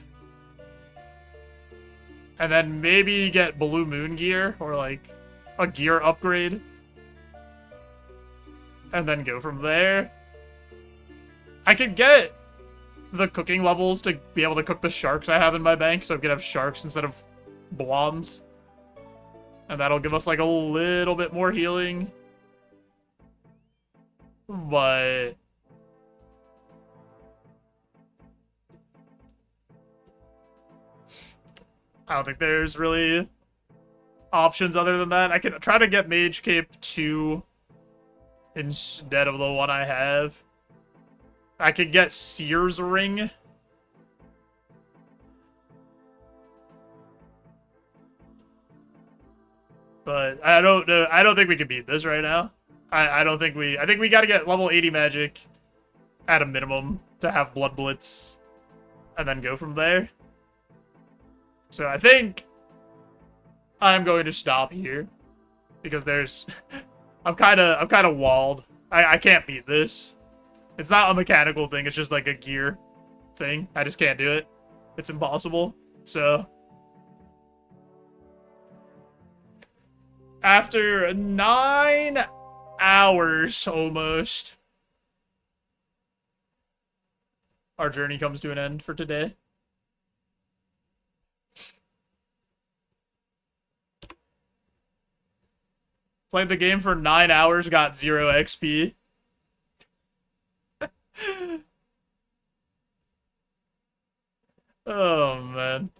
[SPEAKER 2] and then maybe get blue moon gear or like a gear upgrade, and then go from there. I could get the cooking levels to be able to cook the sharks I have in my bank, so I could have sharks instead of blondes. And that'll give us, like, a little bit more healing. But... I don't think there's really options other than that. I can try to get Mage Cape 2 instead of the one I have. I could get Seer's Ring. But I don't know. I don't think we can beat this right now. I don't think we... I think we gotta get level 80 magic at a minimum to have Blood Blitz. And then go from there. So I think I'm going to stop here. Because there's... I'm kind of walled. I can't beat this. It's not a mechanical thing, it's just like a gear thing. I just can't do it. It's impossible. So... After 9 hours, almost, our journey comes to an end for today. Played the game for 9 hours, got 0 XP. Oh, man.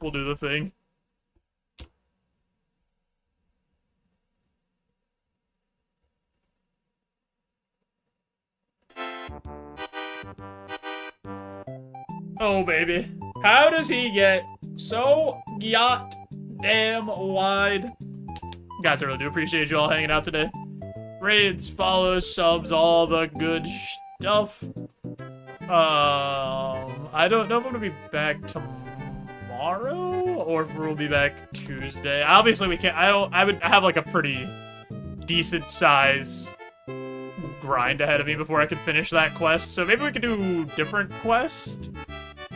[SPEAKER 2] we'll do the thing. Oh, baby. How does he get so damn wide? Guys, I really do appreciate you all hanging out today. Raids, follows, subs, all the good stuff. I don't know if I'm gonna be back tomorrow or if we'll be back Tuesday. Obviously, we can't. I would have like a pretty decent size grind ahead of me before I could finish that quest. So maybe we could do different quest.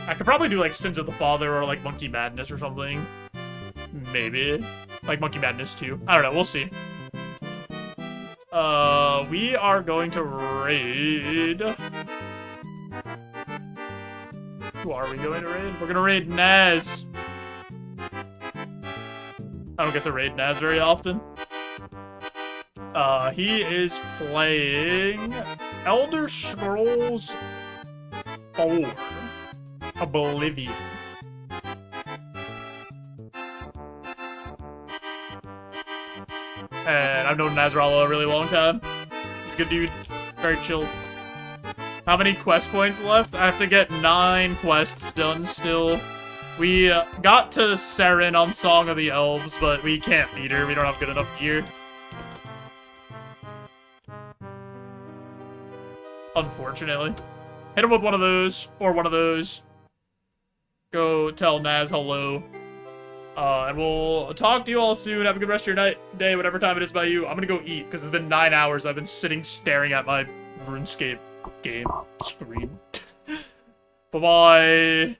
[SPEAKER 2] I could probably do like Sins of the Father or like Monkey Madness or something. Maybe. Like Monkey Madness 2. I don't know, we'll see. We are going to raid. Who are we going to raid? We're gonna raid Naz. I don't get to raid Naz very often. He is playing Elder Scrolls 4. Oblivion. And I've known Nazrallah a really long time. He's a good dude. Very chill. How many quest points left? I have to get 9 quests done still. We got to Seren on Song of the Elves, but we can't beat her. We don't have good enough gear. Unfortunately. Hit him with one of those, or one of those. Go tell Naz hello. And we'll talk to you all soon. Have a good rest of your night, day, whatever time it is by you. I'm gonna go eat, because it's been 9 hours. I've been sitting staring at my RuneScape game screen. Bye-bye.